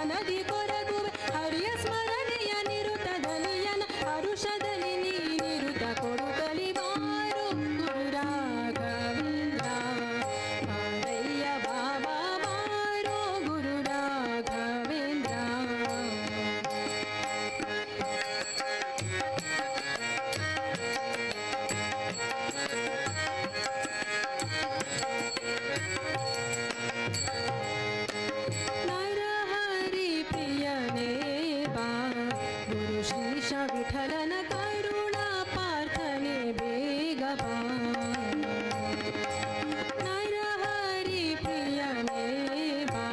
ಮನದಿ ಕೊರಗುವೆ ಹರಿಯ ಸ್ಮರಣೆಯ ನಿರುತದಲಿಯನ ಹರುಷದಲ್ಲಿ ನೀನಿರುತ ಕೊಡುಗಲಿ ಬಾರು ಗುರು ರಾಘವೇಂದ್ರ ಬಾರಯ್ಯ ಬಾಬಾ ಬಾರೋ ಗುರು ರಾಘವೇಂದ್ರ. ಶ್ರೀಶ ವಿಠಲನ ಕರುಣಾ ಪಾರ್ಥನೆ ಬೇಗ ಬಾ ನರಹರಿ ಪ್ರಿಯನೇ ಬಾ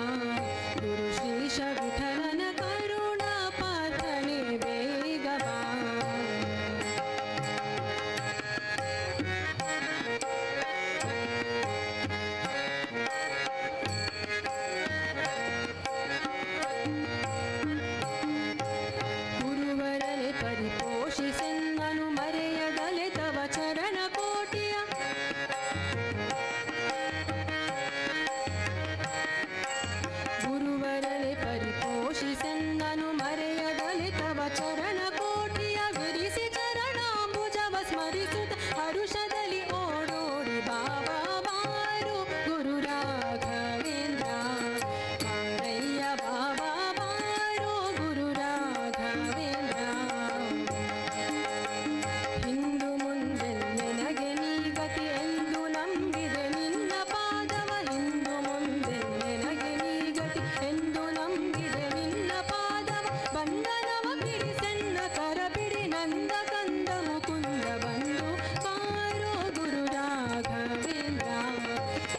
ಗುರು ಶ್ರೀಶ ವಿಠಲನ ಕರುಣಾ ಪಾರ್ಥನೆ ಬೇಗ ಬಾ. ಪರಿಪೋಷಿಸೆನ್ನನು ಮರೆಯದಲೆ ತವ ಚರಣ ಕೋಟಿಯ ಗುರುವರಲೆ ಪರಿಪೋಷಿಸೆನ್ನನು ಮರೆಯದಲೆ ತವ ಚರಣ ಕೋಟಿಯ ವಿರಿಸಿ ಚರಣಾಂಬುಜವ ಸ್ಮರಿಸುತ್ತ ಹರುಷದಲ್ಲಿ ಓಡೋಡಿ ಬಾಬಾ ಬಾರು ಗುರು ರಾಘವೇಂದ್ರ ಬಾರಯ್ಯ ಬಾಬಾ ಬಾರೋ ಗುರು ರಾಘವೇಂದ್ರ. ಹಿಂದು ಮುಂದೆ ನನಗೆ ನೀ ಗತಿ ಎಂದು ನಂಬಿದೆ ನಿನ್ನ ಪಾದವ ಹಿಂದು ಮುಂದೆ ನನಗೆ ನೀ ಗತಿ ಎಂದು ನಂಬಿದೆ ನಿನ್ನ ಪಾದವ ಬಂಧನವ ಬಿಡಿಸೆನ್ನ ಕರ ಬಿಡಿ ನಂದ ಕಂದ ಮುಕುಂದ ಬಂದು ಬಾರೋ ಗುರು ರಾಘವೇಂದ್ರ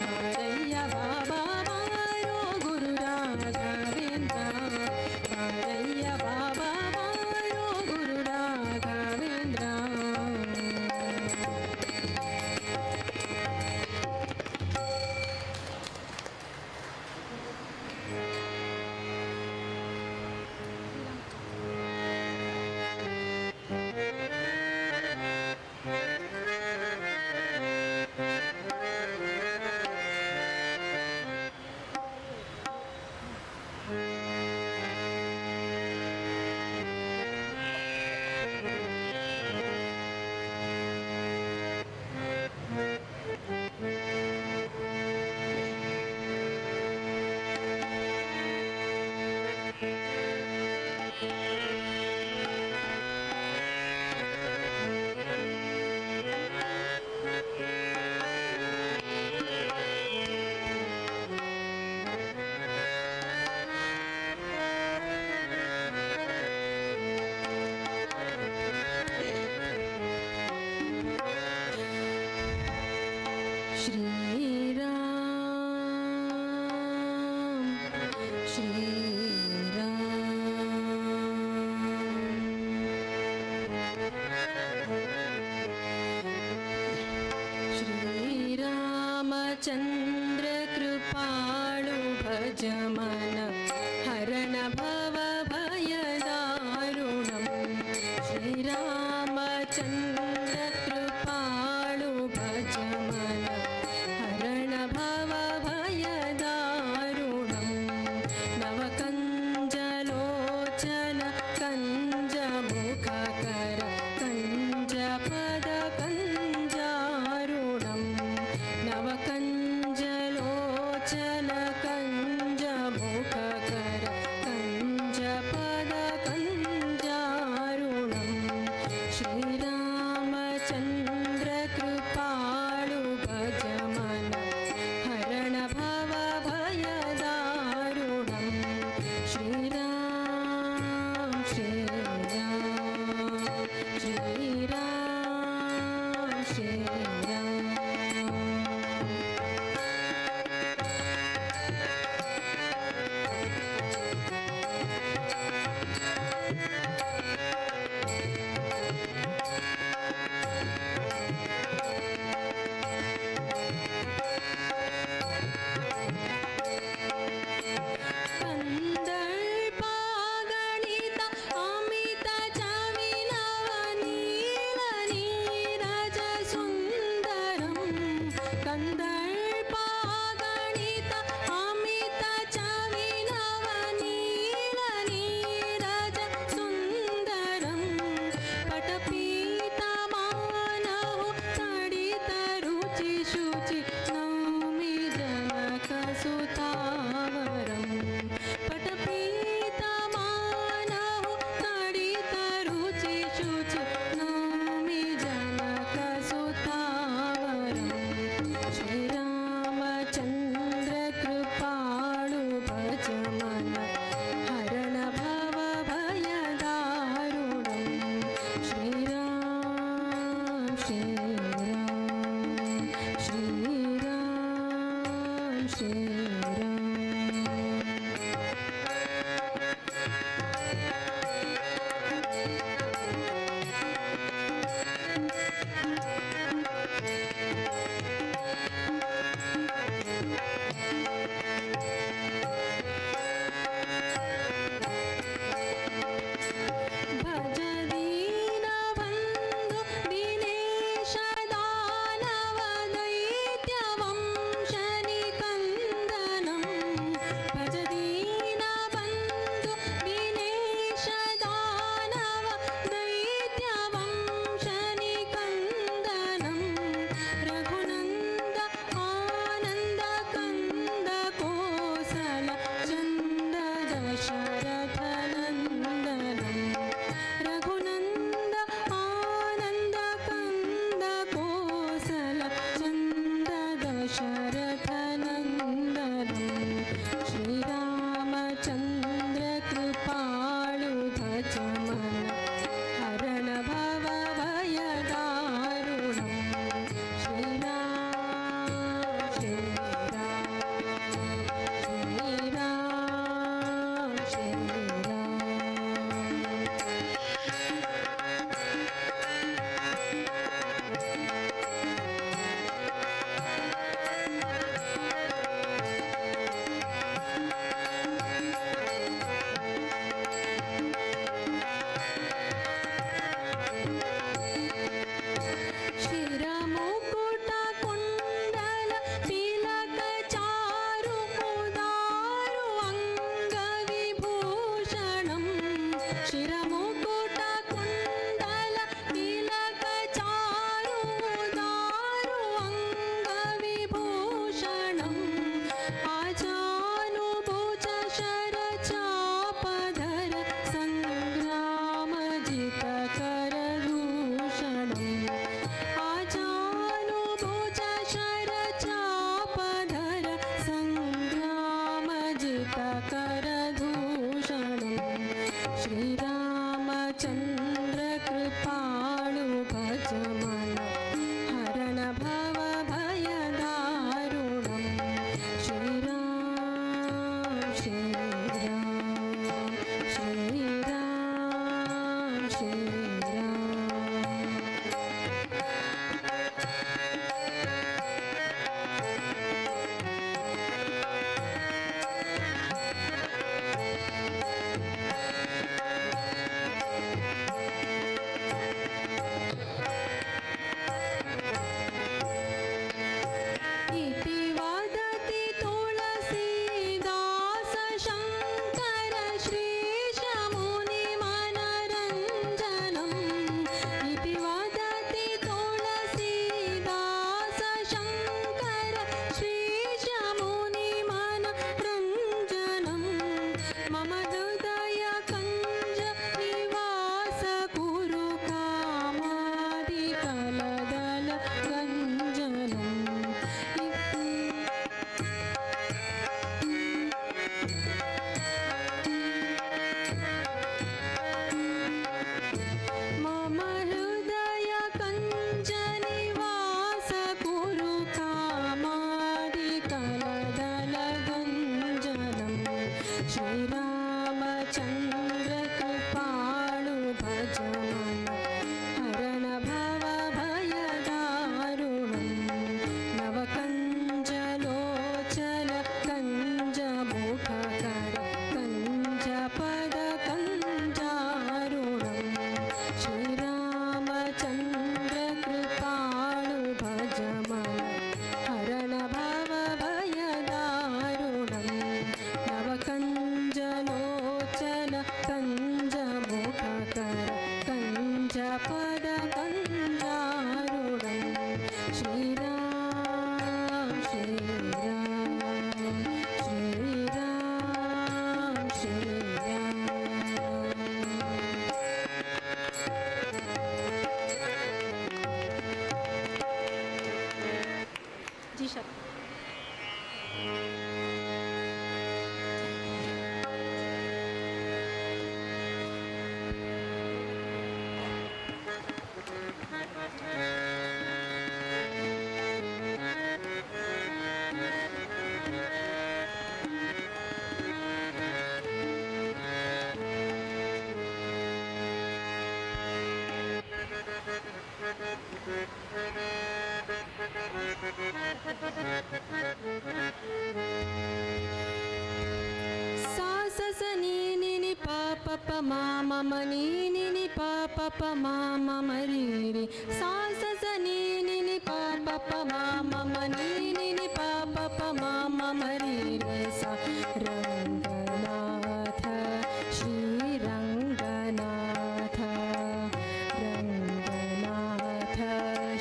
ಬಾರಯ್ಯ ಬಾಬಾ ಬಾರೋ ಗುರು ರಾಘವೇಂದ್ರ ಬಾರಯ್ಯ ಬಾಬಾ ಬಾರೋ ಗುರು ರಾಘವೇಂದ್ರ. चंद्र कृपाळु भज मन हरण भव भय दारुणम् श्रीरामचंद्र कृपाळु भज मन हरण भव भय दारुणम् नवकंजलोचन कंज मुखकर कंज पद कंजारुणम् नवकंजलोचन कंज करधूषणं श्रीरामचन्द्र कृपाळु भज मन हरण भव भयदारुणं श्रीराम श्रीराम श्रीराम श्रीराम। इति वदति तुलसीदास शङ्कर श्रीशमुनिमनरञ्जनम् इति वदति तुलसीदास शङ्कर श्रीशमुनिमनरञ्जनम् मम हृदय कञ्ज निवास कुरु कामादिकलदल गञ्जनम् मम हृदय कञ्ज निवास कुरु कामादिकलदल गञ्जनम् श्रीरामचन्द्र कृपाळु भज मन हरण भव भयदारुणं नवकञ्जलोचन कञ्जमुखकर कञ्जपद कञ्जारुणं श्रीरामचन्द्र कृपाळु भज मन हरण भव भयदारुणं नवकञ्जलोचन कञ्जमुखकर कञ्जपद कञ्जारुणं श्रीराम श्रीराम श्रीराम श्रीराम। जी सर। सा स स नि नि नि प प प म म म नि नि नि प प प म म म रि रि सा स स नि नि नि प प प म म म नि नि नि प प प म म म रि रि सा रङ्गनाथ श्रीरङ्गनाथ रङ्गनाथ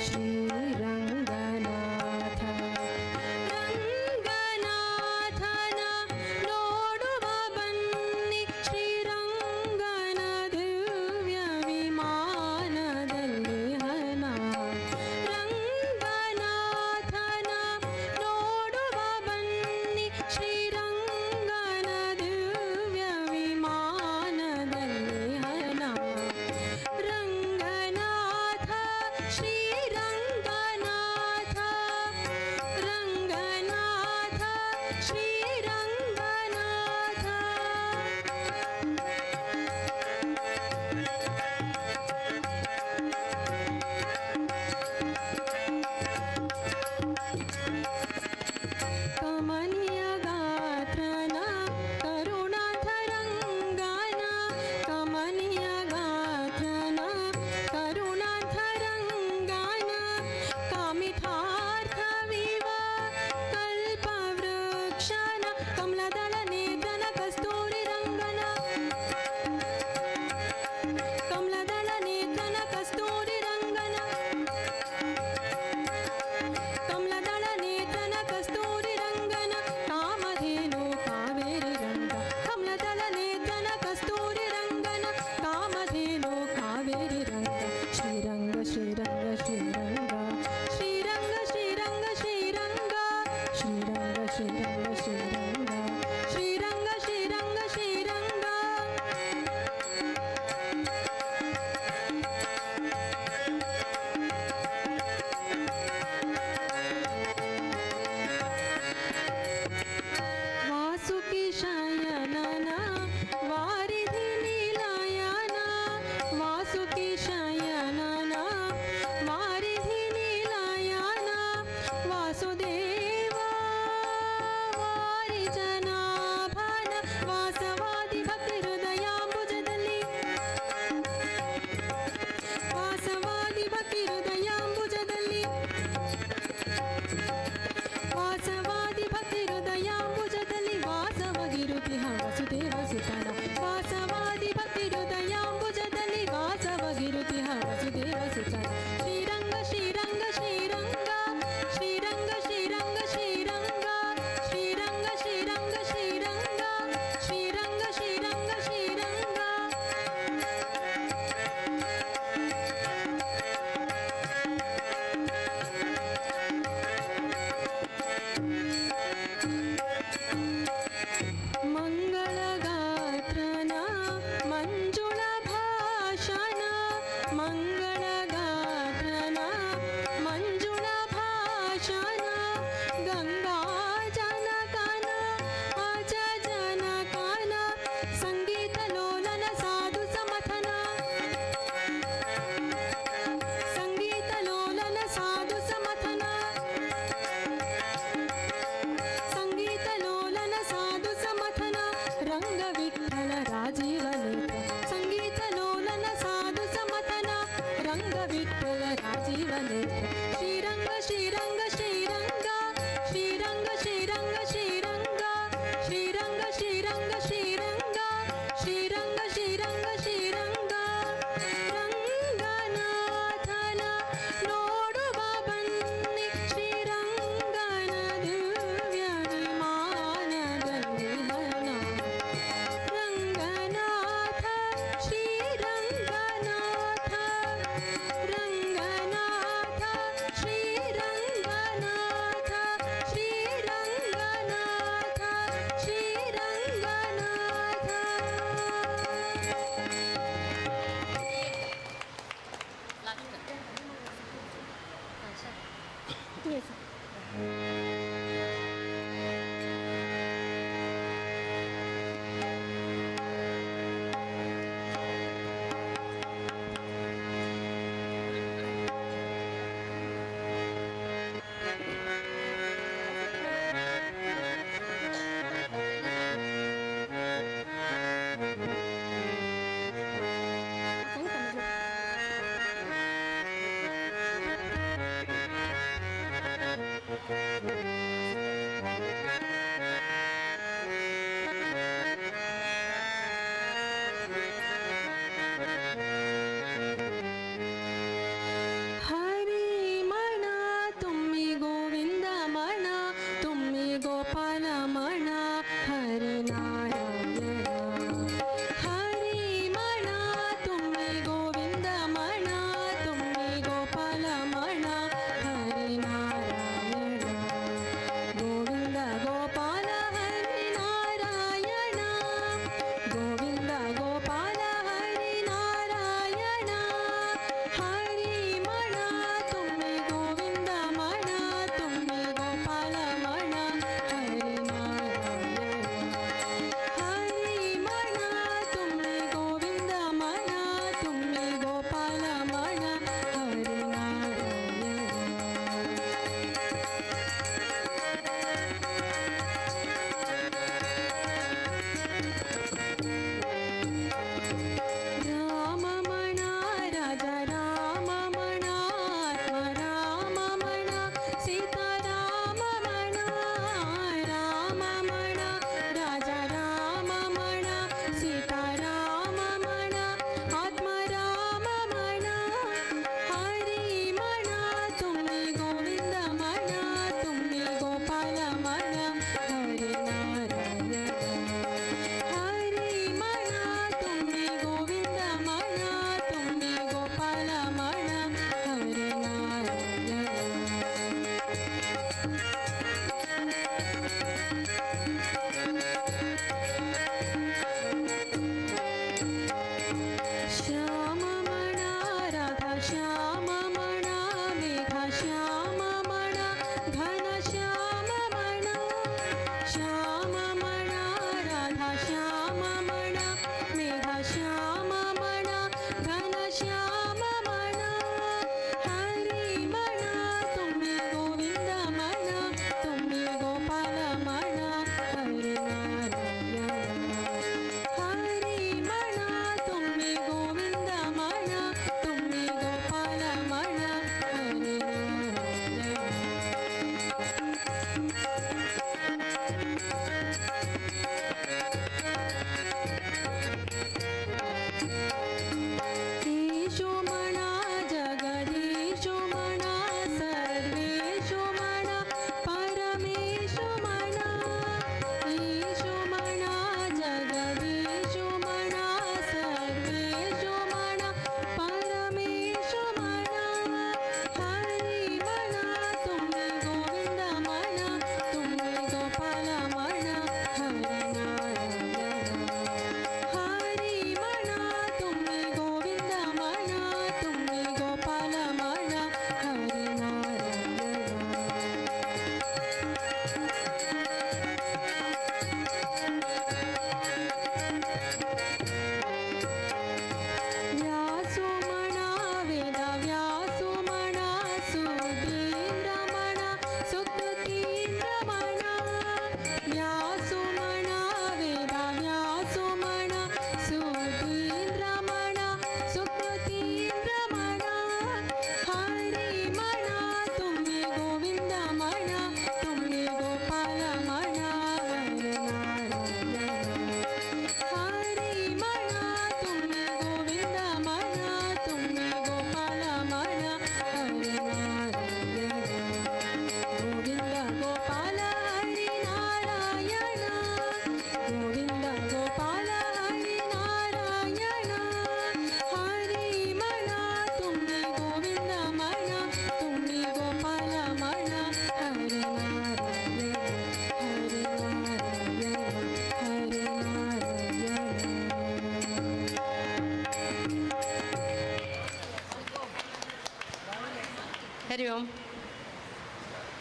श्रीरङ्गनाथ ರಂಗನಾಥನ ನೋಡುವ ಬನ್ನಿ ಶ್ರೀರಂಗನ ದಿವ್ಯ ವಿಮಾನದಲ್ಲಿ ಹನ ರಂಗನಾಥನ ನೋಡುವ ಬನ್ನಿ ಶ್ರೀರಂಗ शयनन वारिधि निलयन वासुकी शयनन वारिधि निलयन वासुदेवा वारिजनाभन वासवादि ಭಕ್ತಿ ಹೃದಯಾಂಬುಜದಲ್ಲಿ ವಾಸವಾದಿ ಭಕ್ತಿ ಹೃದಯಾಂಬುಜದಲ್ಲಿ ವಾಸವಾದಿ ಭಕ್ತಿ ಹೃದಯಾಂಬುಜದಲ್ಲಿ ವಾಸವಗಿರುತಿಹ ವಸುದೇವ ಸುತನ ವಾಸವಾದಿ ಭಕ್ತಿ ಹೃದಯಾಂಬುಜದಲ್ಲಿ ವಾಸವಗಿರುತಿಹ ವಸುದೇವ ಸುತನ ಶ್ರೀರಂಗ ಶ್ರೀರಂಗ ಶ್ರೀರಂಗ ಶ್ರೀರಂಗ ಶ್ರೀರಂಗ ಶ್ರೀರಂಗ ಶ್ರೀರಂಗ ಶ್ರೀರಂಗ ಶ್ರೀರಂಗ ಶ್ರೀರಂಗ ಶ್ರೀರಂಗ ಶ್ರೀರಂಗ ಮಂಗಳಗಾತ್ರನ ಮಂಜುಳ ಭಾಷಣ ಮಂಗಳಗಾತ್ರನ ಮಂಜುಳ ಭಾಷಣ ಗಂಗಾ ಜನಕನ ಅಜ ಜನಕನ ಸಂಗೀತ ಲೋಲನ ಸಾಧು ಸಮಥನ ಸಂಗೀತ ಲೋಲನ ಸಾಧು ಸಮಥನ ಸಂಗೀತ ಲೋಲನ ಸಾಧು ಸಮಥನ ರಂಗ ವಿಠಲ ರಾಜೀವ ನೇತ್ರ ಸಂಗೀತ ಲೋಲನ ಸಾಧು ಸಮಥನ ರಂಗ ವಿಠಲ ರಾಜೀವ ನೇತ್ರ ಶ್ರೀರಂಗ ಶ್ರೀರಂಗ ಶ್ರೀರಂಗ ಶ್ರೀರಂಗ ಶ್ರೀರಂಗ ಶ್ರೀರಂಗ ಶ್ರೀರಂಗ ಶ್ರೀರಂಗ ಶ್ರೀರಂಗ ಶ್ರೀರಂಗ ಶ್ರೀರಂಗ ಶ್ರೀರಂಗ ರಂಗನಾಥನ ನೋಡುವ ಬನ್ನಿ ಶ್ರೀರಂಗನ ದಿವ್ಯ ವಿಮಾನದಲ್ಲಿ ಹನ ರಂಗನಾಥ ಶ್ರೀರಂಗನಾಥ ರಂಗನಾಥ ಶ್ರೀರಂಗನಾಥ ಶ್ರೀರಂಗನಾಥ ಶ್ರೀರಂಗನಾಥ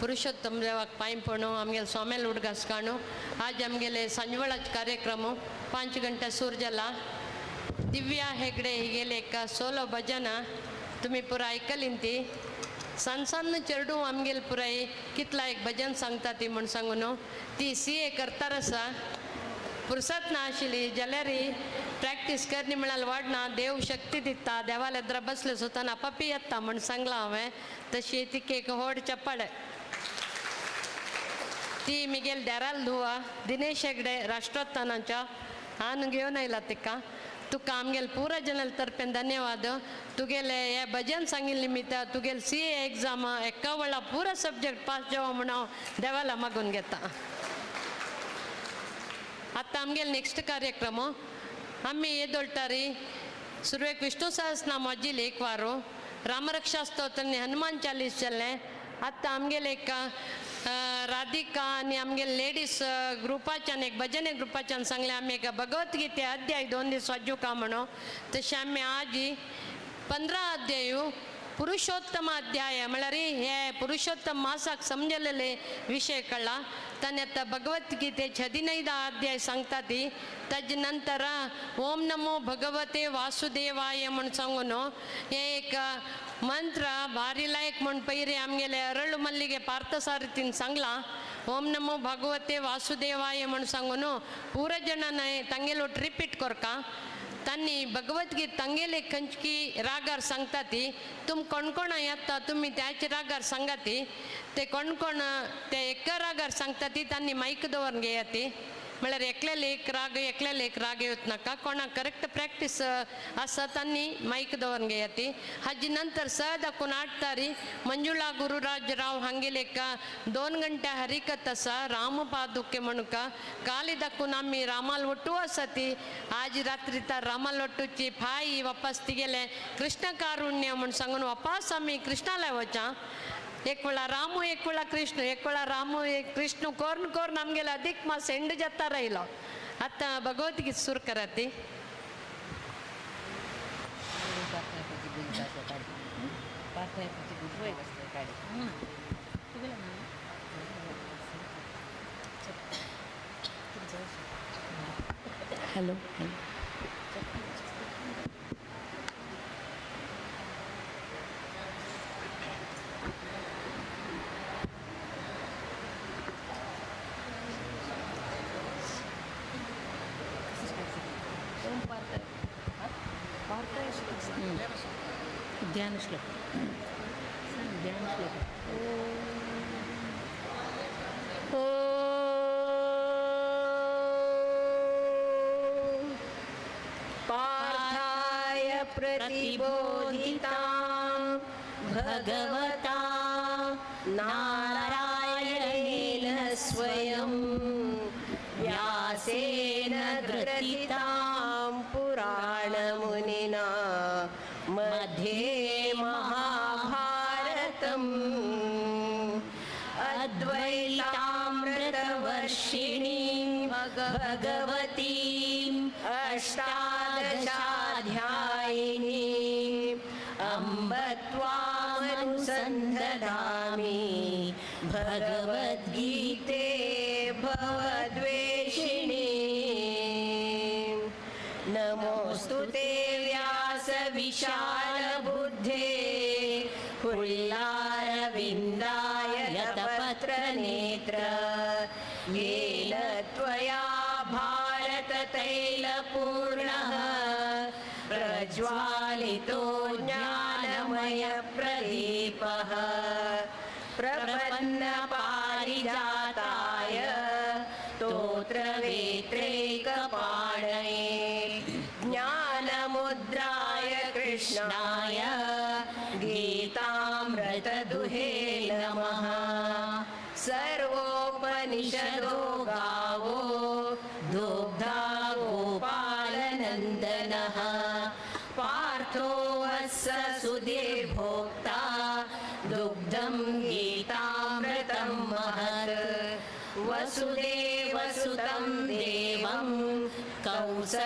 पुरुषोत्तम देवाक पांय पडू आमगेले सोमेल उडगास काणू आज आमगेले संजवळाच कार्यक्रम 5 गंटे सूरजला दिव्या हेगडे हिगेले एक सोलो भजन तुम्ही पुरा ऐकलीन ती सण सण चेरडू आमगेल पुराय कितला एक भजन सांगता ती म्हण सांगून ती CA करतारसा फुर्सत ना आशिल्ली जाल्यारी प्रॅक्टीस करनी म्हणाल वाडना देव शक्ती दिता देवाला एद्रा बसले सुताना पप्पी येता म्हण सांगला हांवें तशी तिके एक व्हड चप्पड ती मिगेल देराल धुवा दिनेश हेगडे राष्ट्रोत्थानाच्या हांव घेवन आयला तिका तुका आमगेल पुरा जनल तर्फेन धन्यवाद तुगेले हे भजन सांगिल्ले निमित्त तुगेल CA एग्जाम एका वळा पुरा सब्जेक्ट पास जावं म्हण हांव देवाला मागून घेता आता आमगेल नेक्स्ट कार्यक्रम आम्ही येदोळटारी सुरवेक विष्णू सहस्रनाम वाजिले एक वारो रामरक्षा स्तोत्रनी हनुमान चालीस चल्ले आता आमगेले एक राधिका आणि आमगेले लेडीज ग्रुपाच्यान एक भजन ग्रुपाच्यान सांगले आम्ही एक भगवद्गीते अध्याय 2 दीस वाजू का म्हणो तशें आमी आज 15 अध्याय पुरुषोत्तम अध्याय म्हळ्यार हे पुरुषोत्तम मासाक समजलेले विषय कळला ताने आता भगवद्गीतेचे 15 अध्याय सांगता ती ताजे नंतर ओम नमो भगवते वासुदेवाय म्हण सांगून हे एक मंत्र भारी लायक म्हण पयरे आमगेले अरळू मल्लिगे पार्थसारथीन सांगला ओम नमो भगवते वासुदेवाय म्हण सांगून पूरा जणांना तांगेलोट रिपीट करका तांनी भगवद्गीत तांगेले खंचकी रागार सांगता ती तुम कोण कोण येता तुम्ही त्याचे रागार सांगा ती ते कोण कोण ते एक रागार सांगता ती तांनी माईक दवरून घेया ती म्हळ्यार एकलेले एक राग येवत नाका कोणाक करेक्ट प्रॅक्टीस आसा तांनी माईक दवरून घेया ती हाजी नंतर सहज दाखून आडटारी मंजुळा गुरुराज राव हांगेले एक 2 घंटे हरिकत आसा राम पादुके म्हणूका काली दाखून आम्ही रामाल वट्टू आसा ती आज रात्री तर रामाल वट्टूची फाई वापस तिगेले कृष्ण कारुण्य म्हण सांगून वापस आम्ही कृष्णाला वचा एक वेळा रामू एक वेळा कृष्ण एक वेळा रामू एक कृष्ण कोर्न कोर्न आमगेले अधिक मास एंड जाता राहिलो आता भगवद्गीत सुरू करा ती हॅलो ध्यान श्लोक पार्थाय प्रतिबोधितां भगवता नारायणेन स्वयं व्यासेन ग्रथितां पुराणमुनिना मध्ये महाभारतम् अद्वैतामृतवर्षिणीं भगवतीम् अष्टादशाध्यायिनीम् अम्ब त्वामनुसन्दधामि भगवद्गीते भवद्वेषिणी नमोऽस्तु ते व्यास विशालबुद्धे हुल्लारविन्दाय लतपत्रनेत्र येन त्वया भारततैलपूर्णः प्रज्वालितो ज्ञानमयप्रदीपः प्रपन्नपारिजाताय स्तोत्रवेत्रैकपाणये ज्ञानमुद्राय कृष्णाय गीतामृतदुहे नमः सर्वोपनिषदो गावो दुग्धा गोपालनन्दनः पार्थो वत्स सुधीर्भोक्ता दुग्धं गीतामृतं महत् वसुदेवसुतं देवं कंसचाणूरमर्दनं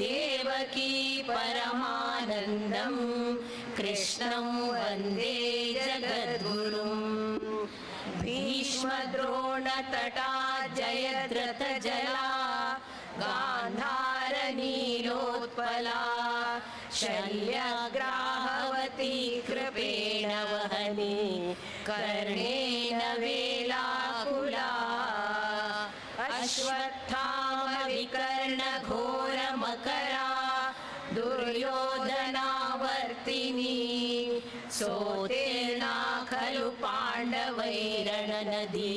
देवकी परमानन्दं कृष्णं वन्दे तटा जयद्रथजला गान्धारनीलोत्पला शल्यग्राहवती कृपेण वहनी कर्णेन वेलाकुला अश्वत्थामविकर्णघोरमकरा दुर्योधनावर्तिनी सोत्तीर्णा खलु पाण्डवैरणनदी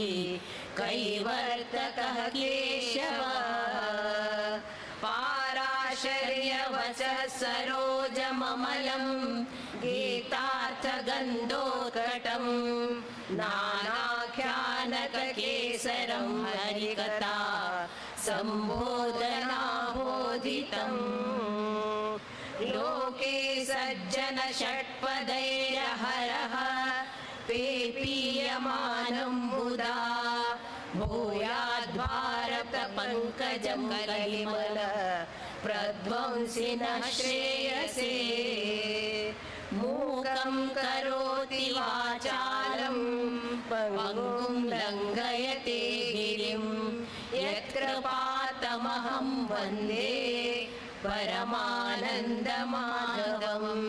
कैवर्तकः केशव पाराशर्यवचः सरोजममलं गीतार्थगन्धोत्कटं नानाख्यानककेसरं हरिकथा सम्बोधनाबोधितम् लोके सज्जन षट्पदैरहरः पेपीयमानं मुदा भूयाद्भारत पङ्कजं कलिमल प्रध्वंसिनः श्रेयसे मूकं करोति वाचालं पङ्गुं लङ्घयते गिरिं यत्कृपातमहं वन्दे परमानन्दमाधवम्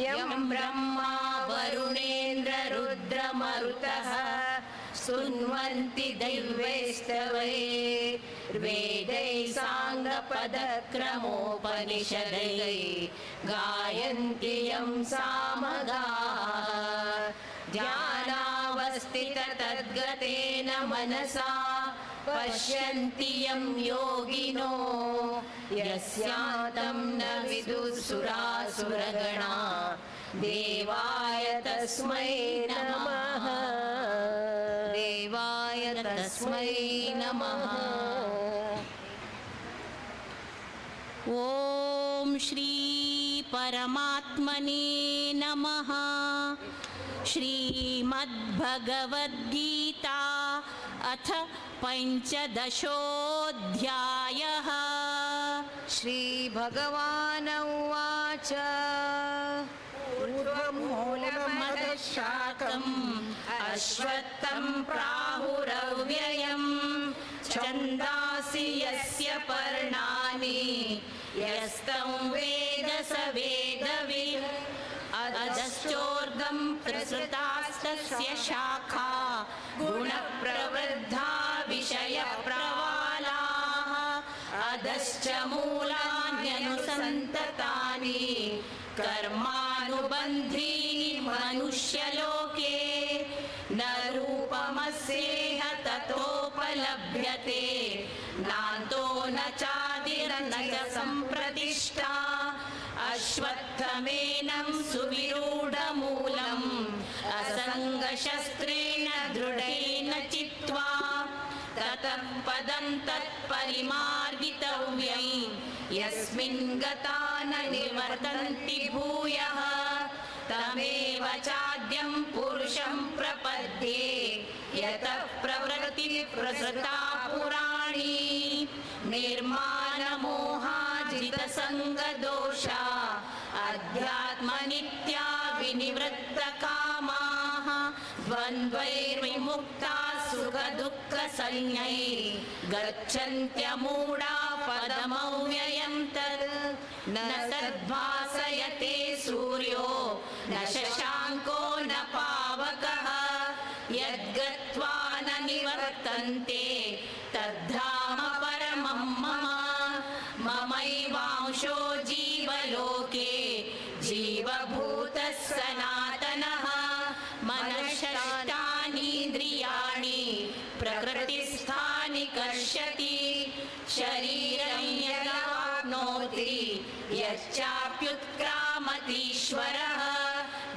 यं ब्रह्मा वरुणेन्द्र रुद्रमरुतः स्तुन्वन्ति दैवैस्तवैर्वेदैः साङ्गपदक्रमोपनिषदैः गायन्ति यं सामगाः ध्यानावस्थिततद्गतेन मनसा पश्यन्ति यं योगिनो यस्यान्तं न विदुः-सुरासुरगणा देवाय तस्मै नमः देवाय तस्मै नमः। ॐ श्री परमात्मने नमः। श्रीमद्भगवद्गीता अथ पञ्चदशोऽध्यायः। श्रीभगवान् उवाच ऊर्ध्वमूलमधःशाखम् अश्वत्थं प्राहुरव्ययम् छन्दांसि यस्य पर्णानि यस्तं वेद स वेदवित् अधश्चोर्ध्वं प्रसृतास्तस्य शाखा गुणप्रवृद्धा विषयप्रवालाः अधश्च मूलान्यनुसन्ततानि कर्मानुबन्धीनि मनुष्यलोके न रूपमस्येह ततोपलभ्यते नान्तो न चादिर्न च सम्प्रतिष्ठा अश्वत्थमेनं सुविरूढमूलम् असङ्गशस्त्रेण दृढेन चित्वा ततः पदं तत्परिमार्गितव्यं यस्मिन् गता न निवर्तन्ति भूयः तमेव चाद्यं पुरुषं प्रपद्ये यतः प्रवृत्तिः प्रसृता पुराणी निर्माणमोहाजितसङ्गदोषा अध्यात्मनित्या विनिवृत्तकामाः द्वन्द्वैर्विमुक्ता सुखदुःखसंज्ञैः गच्छन्त्यमूढा पदमव्ययं तत् न तद्भासयते सूर्यो न शशाङ्को न पावकः यद्गत्वा न निवर्तन्ते तद्धाम परमं मम ममैवांशो जीवलोके जीवभूतः सनातनः मनःषष्ठानीन्द्रियाणि प्रकृतिस्थानि कर्षति शरीरं यदाप्नोति यच्चाप्युत्क्रामतीश्वरः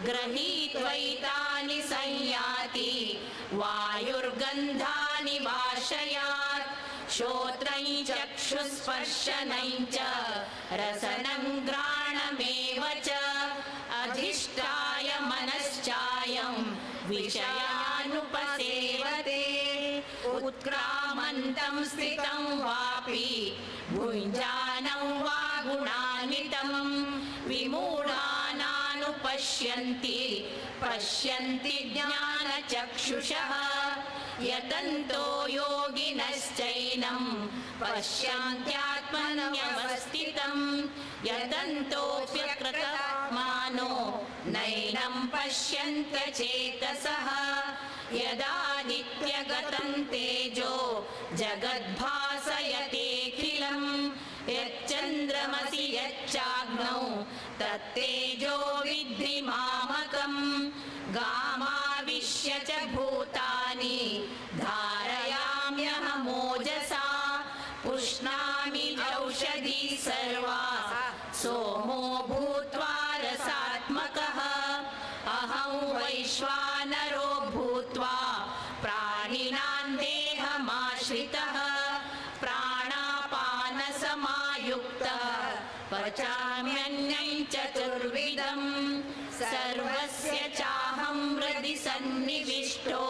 गृहीत्वैतानि संयाति वायुर्गन्धानि वाशयात् श्रोत्रं चक्षुस्पर्शनं च रसनं घ्राणमेव च अधिष्ठाय मनश्चायं विषयानुपसेवते उत्क्रामन्तं स्थितं वापि भुञ्जानं वा गुणान्वितं विमूढानानुपश्यन्ति पश्यन्ति ज्ञानचक्षुषः यतन्तो योगिनश्चैनं पश्यन्त्यात्मन्यवस्थितं यतन्तोऽप्यकृतात्मानो नैनं पश्यन्त्य चेतसः यदादित्यगतं तेजो जगद्भासयतेऽखिलम् यच्चन्द्रमसि यच्चाग्नौ तत्तेजो विद्धि मामकम् गामाविश्य च भूतानि धारयाम्यहमोजसा पुष्णामि औषधी सर्वा सोमो भूत्वा रसात्मकः अहं वैश्वानरो भूत्वा प्राणिनां देहमाश्रितः प्राणापानसमायुक्तः पचाम्यन्नं चतुर्विधं सर्वस्य चाहं हृदि सन्निविष्टो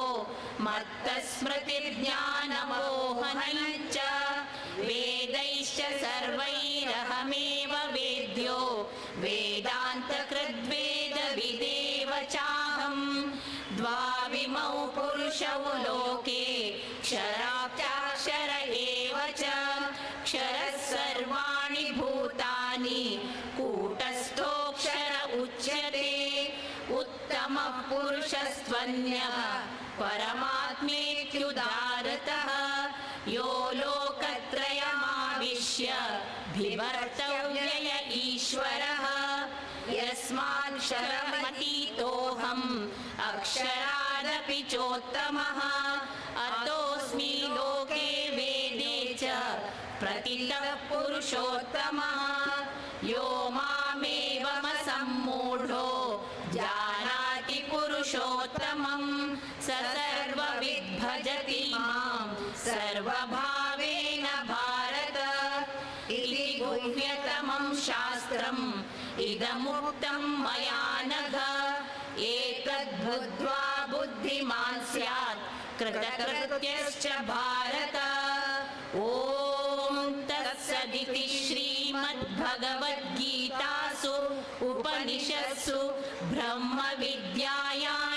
मत्तस्मृतिर्ज्ञानमोहनं च वेदैश्च सर्वैरहमेव वेद्यो वेदान्तकृद्वेदविदेव चाहं द्वाविमौ पुरुषौ लोके क्षराक्षर एव च क्षरः सर्वाणि भूतानि कूटस्थोऽक्षर उच्यते उत्तमः पुरुषस्त्वन्यः परमात्मेत्युदारतः यो लोकत्रयमाविश्य बिभर्तव्यय ईश्वरः यस्मात् क्षरमतीतोऽहम् अक्षरादपि चोत्तमः अतोऽस्मि लोके वेदे च प्रतितः पुरुषोत्तमः यो मामेवमसम्मूढो जानाति पुरुषोत्तमं स सर्वविद् भजति मां सर्वभावेन भारत इति गुह्यतमं शास्त्रम् इदमुक्तं मया नघ एतद्बुद्ध्वा बुद्धिमान् स्यात् कृतकृत्यश्च भारत ॐ तत्सदिति श्रीमद्भगवद्गीतासु उपनिषत्सु ब्रह्मविद्यायां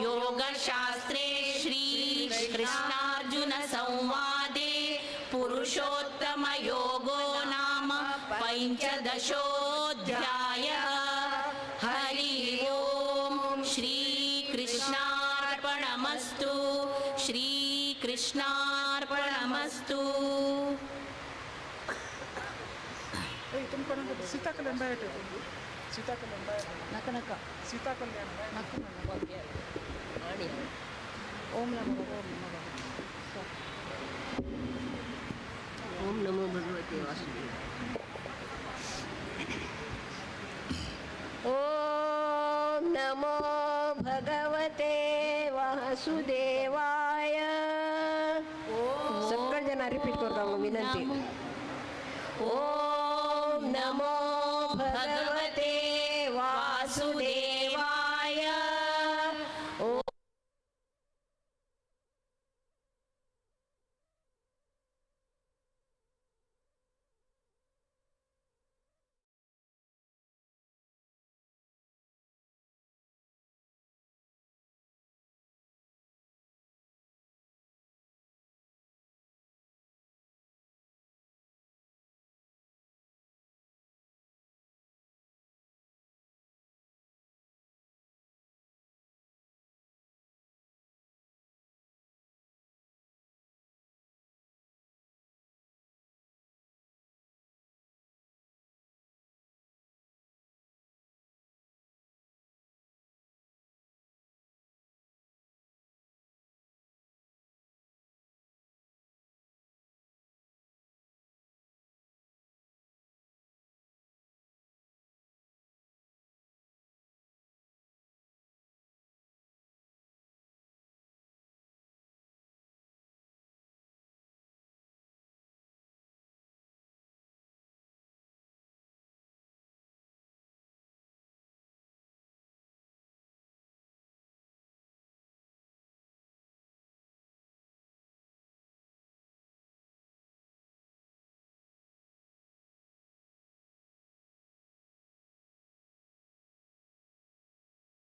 योगशास्त्रे श्रीकृष्णार्जुन संवादे पुरुषोत्तमयोगो नाम पञ्चदशोऽध्यायः हरि ओम श्रीकृष्णार्पणमस्तु श्रीकृष्णार्पणमस्तु तुम करेंगे सीता कल्याण बैठ सीता कल्याण बैठ नक नक सीता कल्याण नक नक ओम नमो ओम नमो भगवते वासुदेवाय ॐ नमो भगवते वासुदेवाय सगळे जण रिपीट करतो विनंती ॐ नमो भगवते वासुदेवाय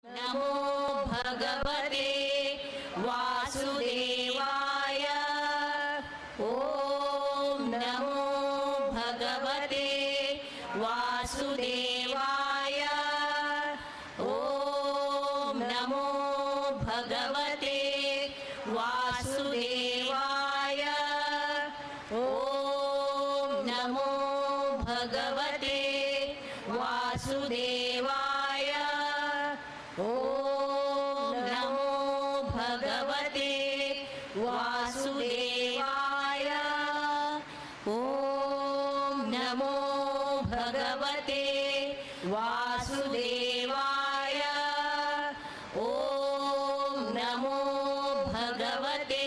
नमो भगवते वासुदेवाय। ॐ नमो भगवते वासुदेवाय ॐ नमो भगवते वासुदेवाय ॐ नमो भगवते वासुदेवाय ॐ नमो भगवते वासुदेवाय ॐ नमो भगवते वासुदेवाय ॐ नमो भगवते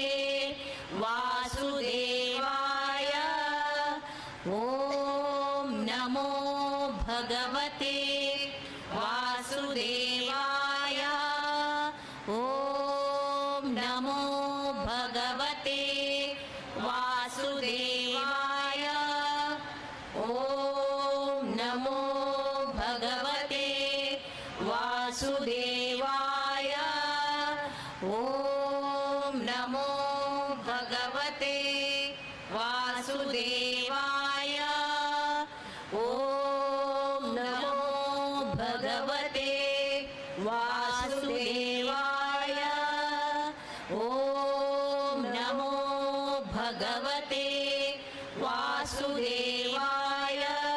वासुदेवाय ॐ नमो भगवते वासुदेवाय ॐ नमो भगवते वासुदेवाय ॐ नमो भगवते वासुदेवाय ॐ नमो भगवते वासुदेवाय ॐ नमो भगवते वासुदेवाय ॐ नमो भगवते वासुदेवाय ॐ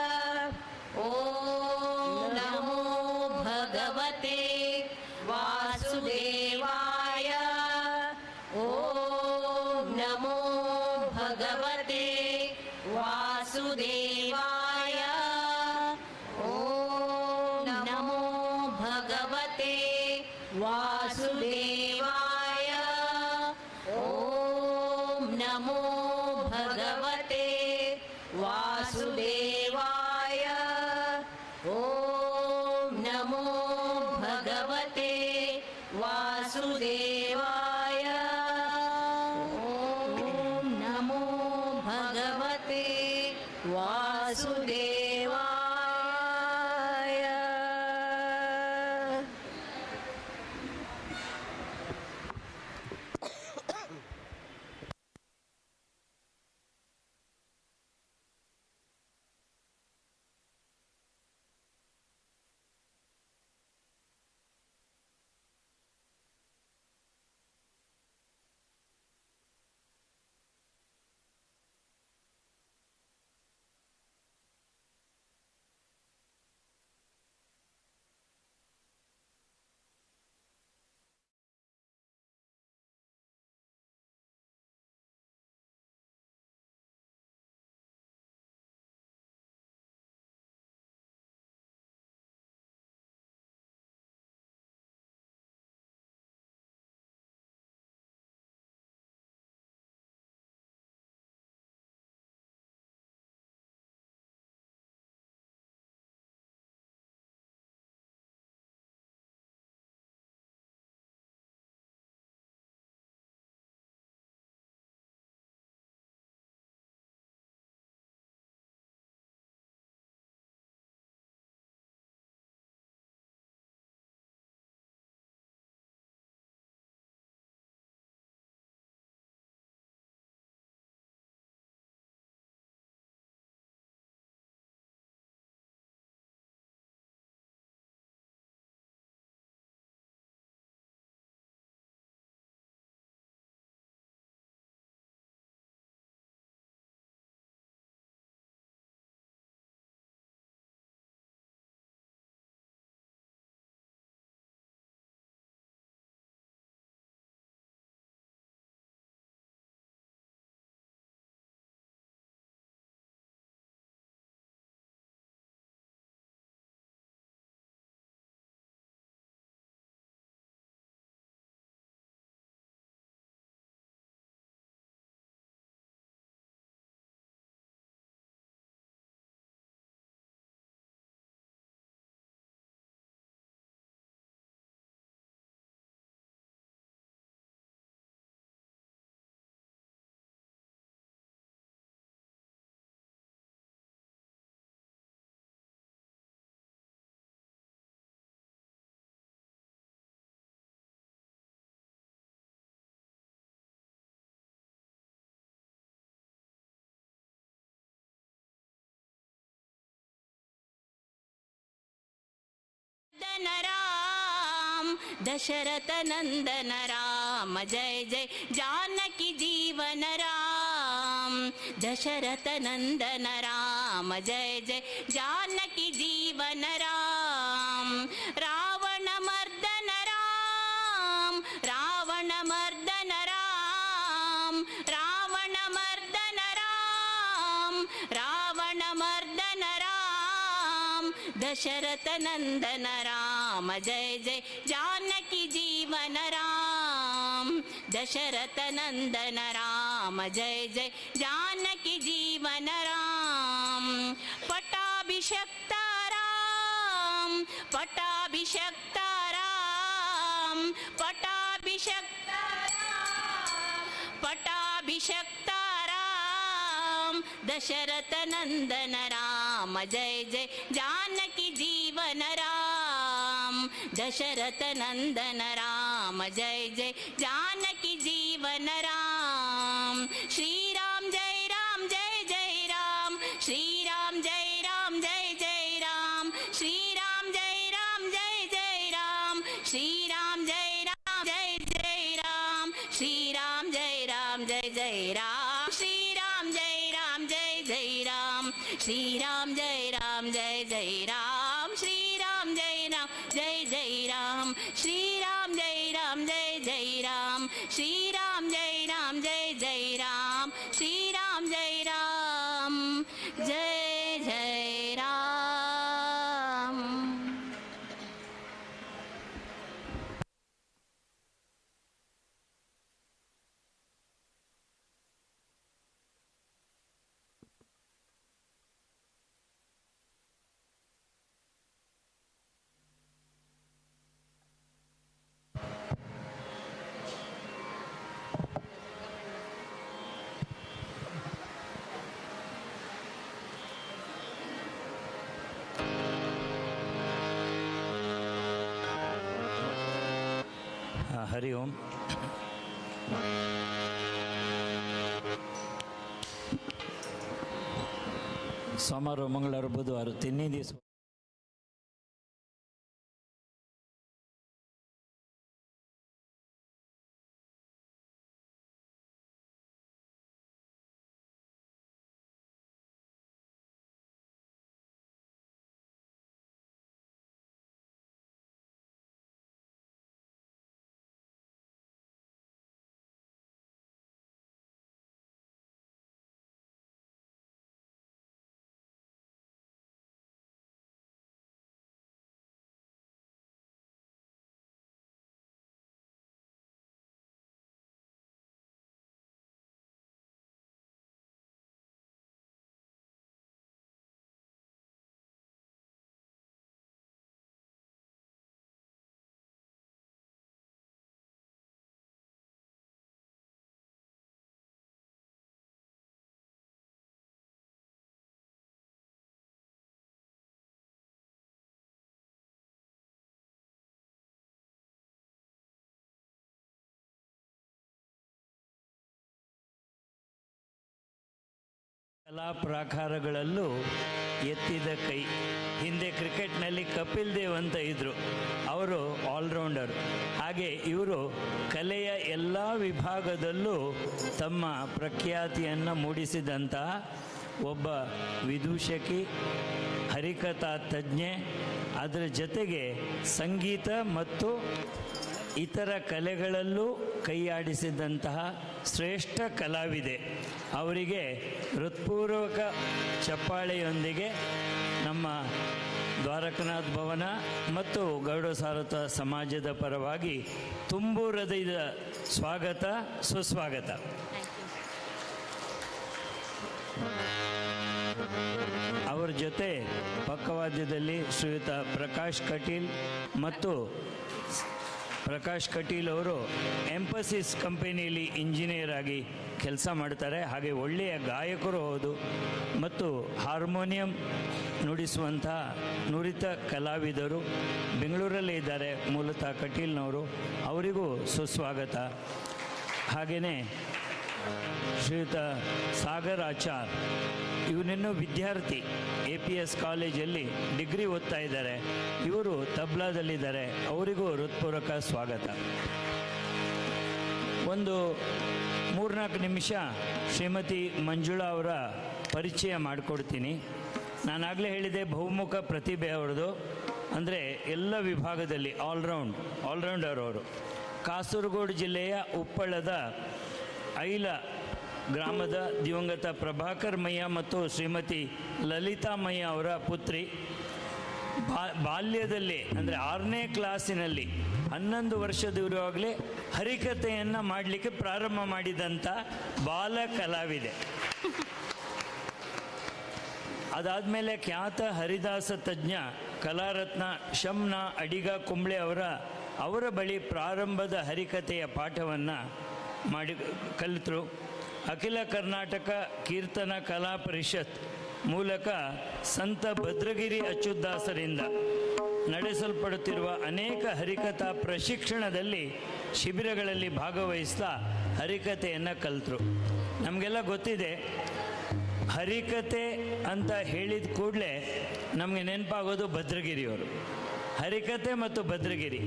नमो भगवते वासुदेवाय ॐ नमो भगवते वासुदेवाय ॐ नमो भगवते वासुदेवाय ॐ नमो भगवते वासुदेवाय ॐ नमो भगवते वासुदेवाय ॐ नमो भगवते वासुदेवाय। दशरथ नंदन राम जय जय जानकी जीवन राम दशरथ नंदन राम जय जय जानकी जीवन राम रावण मर्दन राम रावण मर्दन राम रावण मर्दन राम रावण मर्दन राम दशरथ नंदन राम जय जय जानकी जीवन राम दशरथ नंदन राम जय जय जानकी जीवन राम पट्टाभिषिक्त राम पट्टाभिषिक्त राम पट्टाभिषिक्त राम पट्टाभिषिक्त राम दशरथ नंदन राम जय जय जानकी जीवन राम दशरथ नंदन राम जय जय जानकी जीवन राम श्री राम जय राम श्री राम जय राम जय राम श्री राम जय राम जय राम श्री राम जय राम जय राम श्री राम जय राम जय राम श्री राम जय राम जय राम श्री राम जय राम जय राम श्री राम जय राम जय राम श्री राम जय राम जय राम श्री राम जय राम जय राम श्री राम जय राम जय राम ಹರಿ ಓಂ. ಸೋಮವಾರ ಮಂಗಳವಾರ ಬುಧವಾರ ತಿನ್ನಿ ದಿವಸ ಕಲಾ ಪ್ರಾಕಾರಗಳಲ್ಲೂ ಎತ್ತಿದ ಕೈ. ಹಿಂದೆ ಕ್ರಿಕೆಟ್ನಲ್ಲಿ ಕಪಿಲ್ ದೇವ್ ಅಂತ ಇದ್ದರು, ಅವರು ಆಲ್ರೌಂಡರ್. ಹಾಗೆ ಇವರು ಕಲೆಯ ಎಲ್ಲ ವಿಭಾಗದಲ್ಲೂ ತಮ್ಮ ಪ್ರಖ್ಯಾತಿಯನ್ನು ಮೂಡಿಸಿದಂತಹ ಒಬ್ಬ ವಿದೂಷಕಿ, ಹರಿಕಥಾ ತಜ್ಞೆ, ಅದರ ಜೊತೆಗೆ ಸಂಗೀತ ಮತ್ತು ಇತರ ಕಲೆಗಳಲ್ಲೂ ಕೈಯಾಡಿಸಿದಂತಹ ಶ್ರೇಷ್ಠ ಕಲಾವಿದೆ. ಅವರಿಗೆ ಹೃತ್ಪೂರ್ವಕ ಚಪ್ಪಾಳೆಯೊಂದಿಗೆ ನಮ್ಮ ದ್ವಾರಕನಾಥ್ ಭವನ ಮತ್ತು ಗೌಡ ಸಾರಥ ಸಮಾಜದ ಪರವಾಗಿ ತುಂಬು ಹೃದಯದ ಸ್ವಾಗತ, ಸುಸ್ವಾಗತ. ಅವರ ಜೊತೆ ಪಕ್ಕವಾದ್ಯದಲ್ಲಿ ಶ್ರೀಯುತ ಪ್ರಕಾಶ್ ಕಟೀಲ್ ಮತ್ತು ಪ್ರಕಾಶ್ ಕಟೀಲ್ ಅವರು ಎಂಫಸಿಸ್ ಕಂಪನಿಯಲ್ಲಿ ಇಂಜಿನಿಯರ್ ಆಗಿ ಕೆಲಸ ಮಾಡ್ತಾರೆ. ಹಾಗೆ ಒಳ್ಳೆಯ ಗಾಯಕರು ಹೌದು ಮತ್ತು ಹಾರ್ಮೋನಿಯಂ ನುಡಿಸುವಂತಹ ನುರಿತ ಕಲಾವಿದರು ಬೆಂಗಳೂರಲ್ಲೇ ಇದ್ದಾರೆ ಮೂಲತಃ ಕಟೀಲ್ನವರು. ಅವರಿಗೂ ಸುಸ್ವಾಗತ. ಹಾಗೆಯೇ ಶ್ರೀಯುತ ಸಾಗರ್ ಆಚಾರ್. ಇವನಿನ್ನೂ ವಿದ್ಯಾರ್ಥಿ, APS ಕಾಲೇಜಲ್ಲಿ ಡಿಗ್ರಿ ಓದ್ತಾ ಇದ್ದಾರೆ. ಇವರು ತಬ್ಲಾದಲ್ಲಿದ್ದಾರೆ. ಅವರಿಗೂ ಹೃತ್ಪೂರ್ವಕ ಸ್ವಾಗತ. ಒಂದು 3-4 ನಿಮಿಷ ಶ್ರೀಮತಿ ಮಂಜುಳಾ ಅವರ ಪರಿಚಯ ಮಾಡಿಕೊಡ್ತೀನಿ. ನಾನಾಗಲೇ ಹೇಳಿದೆ, ಬಹುಮುಖ ಪ್ರತಿಭೆ ಅವ್ರದ್ದು. ಅಂದರೆ ಎಲ್ಲ ವಿಭಾಗದಲ್ಲಿ ಆಲ್ರೌಂಡರ್ ಅವರು. ಕಾಸರಗೋಡು ಜಿಲ್ಲೆಯ ಉಪ್ಪಳದ ಐಲ ಗ್ರಾಮದ ದಿವಂಗತ ಪ್ರಭಾಕರ್ ಮಯ್ಯ ಮತ್ತು ಶ್ರೀಮತಿ ಲಲಿತಾ ಮಯ್ಯ ಅವರ ಪುತ್ರಿ. ಬಾಲ್ಯದಲ್ಲಿ ಅಂದರೆ 6ನೇ ಕ್ಲಾಸಿನಲ್ಲಿ 11 ವರ್ಷದವರಾಗಲೇ ಹರಿಕಥೆಯನ್ನು ಮಾಡಲಿಕ್ಕೆ ಪ್ರಾರಂಭ ಮಾಡಿದಂಥ ಬಾಲ ಕಲಾವಿದೆ. ಅದಾದಮೇಲೆ ಖ್ಯಾತ ಹರಿದಾಸ ತಜ್ಞ ಕಲಾರತ್ನ ಶಮ್ನ ಅಡಿಗ ಕುಂಬ್ಳೆ ಅವರ ಬಳಿ ಪ್ರಾರಂಭದ ಹರಿಕಥೆಯ ಪಾಠವನ್ನು ಕಲಿತರು. ಅಖಿಲ ಕರ್ನಾಟಕ ಕೀರ್ತನ ಕಲಾ ಪರಿಷತ್ ಮೂಲಕ ಸಂತ ಭದ್ರಗಿರಿ ಅಚ್ಯುತದಾಸರಿಂದ ನಡೆಸಲ್ಪಡುತ್ತಿರುವ ಅನೇಕ ಹರಿಕಥಾ ಪ್ರಶಿಕ್ಷಣದಲ್ಲಿ ಶಿಬಿರಗಳಲ್ಲಿ ಭಾಗವಹಿಸ್ತಾ ಹರಿಕಥೆಯನ್ನು ಕಲಿತರು. ನಮಗೆಲ್ಲ ಗೊತ್ತಿದೆ, ಹರಿಕಥೆ ಅಂತ ಹೇಳಿದ ಕೂಡಲೇ ನಮಗೆ ನೆನಪಾಗೋದು ಭದ್ರಗಿರಿಯವರು. ಹರಿಕಥೆ ಮತ್ತು ಭದ್ರಗಿರಿ.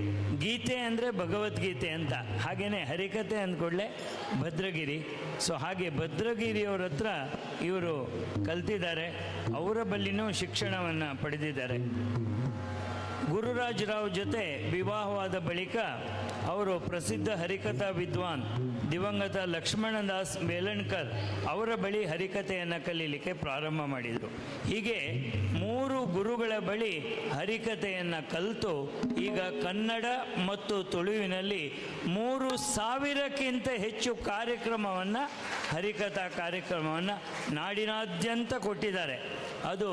ಗೀತೆ ಅಂದರೆ ಭಗವದ್ಗೀತೆ ಅಂತ, ಹಾಗೆಯೇ ಹರಿಕಥೆ ಅಂದ್ಕೂಡಲೇ ಭದ್ರಗಿರಿ. ಸೊ ಹಾಗೆ ಭದ್ರಗಿರಿಯವರ ಹತ್ರ ಇವರು ಕಲ್ತಿದ್ದಾರೆ. ಅವರ ಬಳಿನೂ ಶಿಕ್ಷಣವನ್ನು ಪಡೆದಿದ್ದಾರೆ. ಗುರುರಾಜರಾವ್ ಜೊತೆ ವಿವಾಹವಾದ ಬಳಿಕ ಅವರು ಪ್ರಸಿದ್ಧ ಹರಿಕಥಾ ವಿದ್ವಾನ್ ದಿವಂಗತ ಲಕ್ಷ್ಮಣದಾಸ್ ಬೇಲಣ್ಕರ್ ಅವರ ಬಳಿ ಹರಿಕಥೆಯನ್ನು ಕಲೀಲಿಕ್ಕೆ ಪ್ರಾರಂಭ ಮಾಡಿದರು. ಹೀಗೆ 3 ಗುರುಗಳ ಬಳಿ ಹರಿಕಥೆಯನ್ನು ಕಲಿತು ಈಗ ಕನ್ನಡ ಮತ್ತು ತುಳುವಿನಲ್ಲಿ 3000ಕ್ಕಿಂತ ಹೆಚ್ಚು ಹರಿಕಥಾ ಕಾರ್ಯಕ್ರಮವನ್ನು ನಾಡಿನಾದ್ಯಂತ ಕೊಟ್ಟಿದ್ದಾರೆ. ಅದು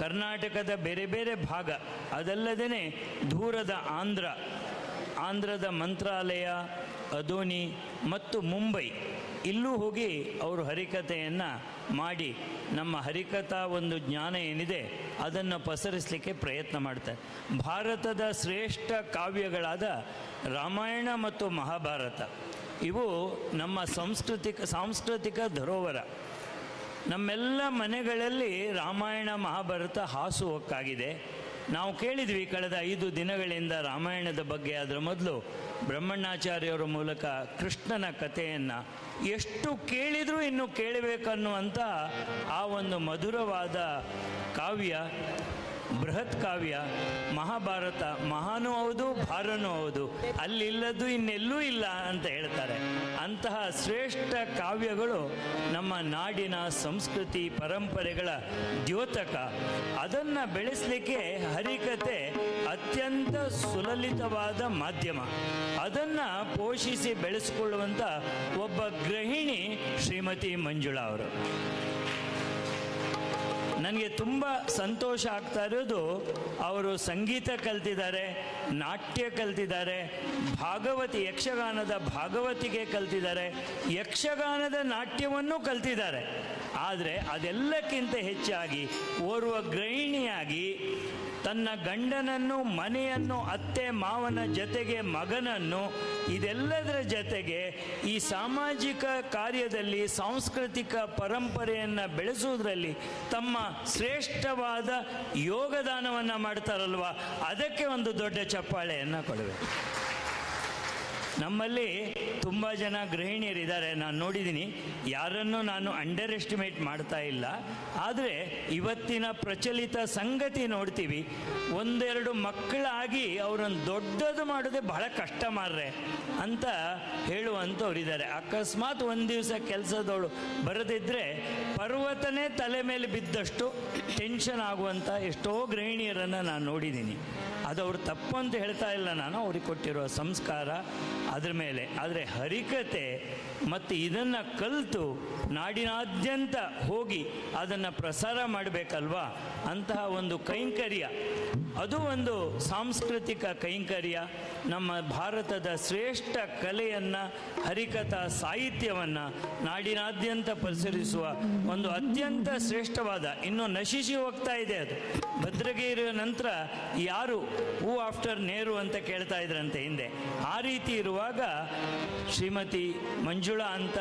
ಕರ್ನಾಟಕದ ಬೇರೆ ಬೇರೆ ಭಾಗ, ಅದಲ್ಲದೇ ದೂರದ ಆಂಧ್ರದ ಮಂತ್ರಾಲಯ, ಅದೋನಿ ಮತ್ತು ಮುಂಬೈ ಇಲ್ಲೂ ಹೋಗಿ ಅವರು ಹರಿಕಥೆಯನ್ನು ಮಾಡಿ ನಮ್ಮ ಹರಿಕಥಾ ಒಂದು ಜ್ಞಾನ ಏನಿದೆ ಅದನ್ನು ಪಸರಿಸಲಿಕ್ಕೆ ಪ್ರಯತ್ನ ಮಾಡ್ತಾರೆ. ಭಾರತದ ಶ್ರೇಷ್ಠ ಕಾವ್ಯಗಳಾದ ರಾಮಾಯಣ ಮತ್ತು ಮಹಾಭಾರತ ಇವು ನಮ್ಮ ಸಾಂಸ್ಕೃತಿಕ ಧರೋಹರ. ನಮ್ಮೆಲ್ಲ ಮನೆಗಳಲ್ಲಿ ರಾಮಾಯಣ ಮಹಾಭಾರತ ಹಾಸುಹೊಕ್ಕಾಗಿದೆ. ನಾವು ಕೇಳಿದ್ವಿ ಕಳೆದ 5 ದಿನಗಳಿಂದ ರಾಮಾಯಣದ ಬಗ್ಗೆ. ಅದರ ಮೊದಲು ಬ್ರಹ್ಮಣ್ಣಾಚಾರ್ಯವರ ಮೂಲಕ ಕೃಷ್ಣನ ಕಥೆಯನ್ನು ಎಷ್ಟು ಕೇಳಿದರೂ ಇನ್ನೂ ಕೇಳಬೇಕನ್ನುವಂಥ ಆ ಒಂದು ಮಧುರವಾದ ಕಾವ್ಯ, ಬೃಹತ್ ಕಾವ್ಯ ಮಹಾಭಾರತ. ಮಹಾನೂ ಹೌದು, ಭಾರನೂ ಹೌದು, ಅಲ್ಲಿಲ್ಲದ್ದು ಇನ್ನೆಲ್ಲೂ ಇಲ್ಲ ಅಂತ ಹೇಳ್ತಾರೆ. ಅಂತಹ ಶ್ರೇಷ್ಠ ಕಾವ್ಯಗಳು ನಮ್ಮ ನಾಡಿನ ಸಂಸ್ಕೃತಿ ಪರಂಪರೆಗಳ ದ್ಯೋತಕ. ಅದನ್ನು ಬೆಳೆಸಲಿಕ್ಕೆ ಹರಿಕಥೆ ಅತ್ಯಂತ ಸುಲಲಿತವಾದ ಮಾಧ್ಯಮ. ಅದನ್ನು ಪೋಷಿಸಿ ಬೆಳೆಸಿಕೊಳ್ಳುವಂಥ ಒಬ್ಬ ಗೃಹಿಣಿ ಶ್ರೀಮತಿ ಮಂಜುಳಾ ಅವರು. ನನಗೆ ತುಂಬ ಸಂತೋಷ ಆಗ್ತಾ ಇರೋದು, ಅವರು ಸಂಗೀತ ಕಲ್ತಿದ್ದಾರೆ, ನಾಟ್ಯ ಕಲ್ತಿದ್ದಾರೆ, ಯಕ್ಷಗಾನದ ಭಾಗವತಿಗೆ ಕಲ್ತಿದ್ದಾರೆ, ಯಕ್ಷಗಾನದ ನಾಟ್ಯವನ್ನು ಕಲ್ತಿದ್ದಾರೆ. ಆದರೆ ಅದೆಲ್ಲಕ್ಕಿಂತ ಹೆಚ್ಚಾಗಿ ಓರ್ವ ಗೃಹಿಣಿಯಾಗಿ ತನ್ನ ಗಂಡನನ್ನು, ಮನೆಯನ್ನು, ಅತ್ತೆ ಮಾವನ ಜೊತೆಗೆ ಮಗನನ್ನು, ಇದೆಲ್ಲದರ ಜೊತೆಗೆ ಈ ಸಾಮಾಜಿಕ ಕಾರ್ಯದಲ್ಲಿ ಸಾಂಸ್ಕೃತಿಕ ಪರಂಪರೆಯನ್ನು ಬೆಳೆಸುವುದರಲ್ಲಿ ತಮ್ಮ ಶ್ರೇಷ್ಠವಾದ ಯೋಗದಾನವನ್ನು ಮಾಡ್ತಾರಲ್ವ, ಅದಕ್ಕೆ ಒಂದು ದೊಡ್ಡ ಚಪ್ಪಾಳೆಯನ್ನು ಕೊಡಬೇಕು. ನಮ್ಮಲ್ಲಿ ತುಂಬ ಜನ ಗೃಹಿಣಿಯರಿದ್ದಾರೆ, ನಾನು ನೋಡಿದ್ದೀನಿ. ಯಾರನ್ನು ನಾನು ಅಂಡರ್ ಎಸ್ಟಿಮೇಟ್ ಮಾಡ್ತಾ ಇಲ್ಲ. ಆದರೆ ಇವತ್ತಿನ ಪ್ರಚಲಿತ ಸಂಗತಿ ನೋಡ್ತೀವಿ, 1-2 ಮಕ್ಕಳಾಗಿ ಅವರನ್ನು ದೊಡ್ಡದು ಮಾಡೋದೇ ಬಹಳ ಕಷ್ಟ ಮಾರ್ರೆ ಅಂತ ಹೇಳುವಂಥವ್ರಿದ್ದಾರೆ. ಅಕಸ್ಮಾತ್ ಒಂದು ದಿವಸ ಕೆಲಸದವಳು ಬರದಿದ್ದರೆ ಪರ್ವತನೇ ತಲೆ ಮೇಲೆ ಬಿದ್ದಷ್ಟು ಟೆನ್ಷನ್ ಆಗುವಂಥ ಎಷ್ಟೋ ಗೃಹಿಣಿಯರನ್ನು ನಾನು ನೋಡಿದ್ದೀನಿ. ಅದು ಅವ್ರು ತಪ್ಪು ಅಂತ ಹೇಳ್ತಾ ಇಲ್ಲ ನಾನು, ಅವ್ರಿಗೆ ಕೊಟ್ಟಿರೋ ಸಂಸ್ಕಾರ ಅದ್ರ ಮೇಲೆ. ಆದರೆ ಹರಿಕಥೆ ಮತ್ತು ಇದನ್ನು ಕಲಿತು ನಾಡಿನಾದ್ಯಂತ ಹೋಗಿ ಅದನ್ನು ಪ್ರಸಾರ ಮಾಡಬೇಕಲ್ವಾ, ಅಂತಹ ಒಂದು ಕೈಂಕರ್ಯ, ಅದು ಒಂದು ಸಾಂಸ್ಕೃತಿಕ ಕೈಂಕರ್ಯ. ನಮ್ಮ ಭಾರತದ ಶ್ರೇಷ್ಠ ಕಲೆಯನ್ನು, ಹರಿಕಥಾ ಸಾಹಿತ್ಯವನ್ನು ನಾಡಿನಾದ್ಯಂತ ಪಸರಿಸುವ ಒಂದು ಅತ್ಯಂತ ಶ್ರೇಷ್ಠವಾದ, ಇನ್ನು ನಶಿಸಿ ಹೋಗ್ತಾ ಇದೆ ಅದು. ಭದ್ರಗಿರಿಯ ನಂತರ ಯಾರು ಹೂ ಆಫ್ಟರ್ ನೇರು ಅಂತ ಕೇಳ್ತಾ ಇದ್ರಂತೆ ಹಿಂದೆ. ಆ ರೀತಿ ಇರುವಾಗ ಶ್ರೀಮತಿ ಮಂಜುಳಾ ಅಂತ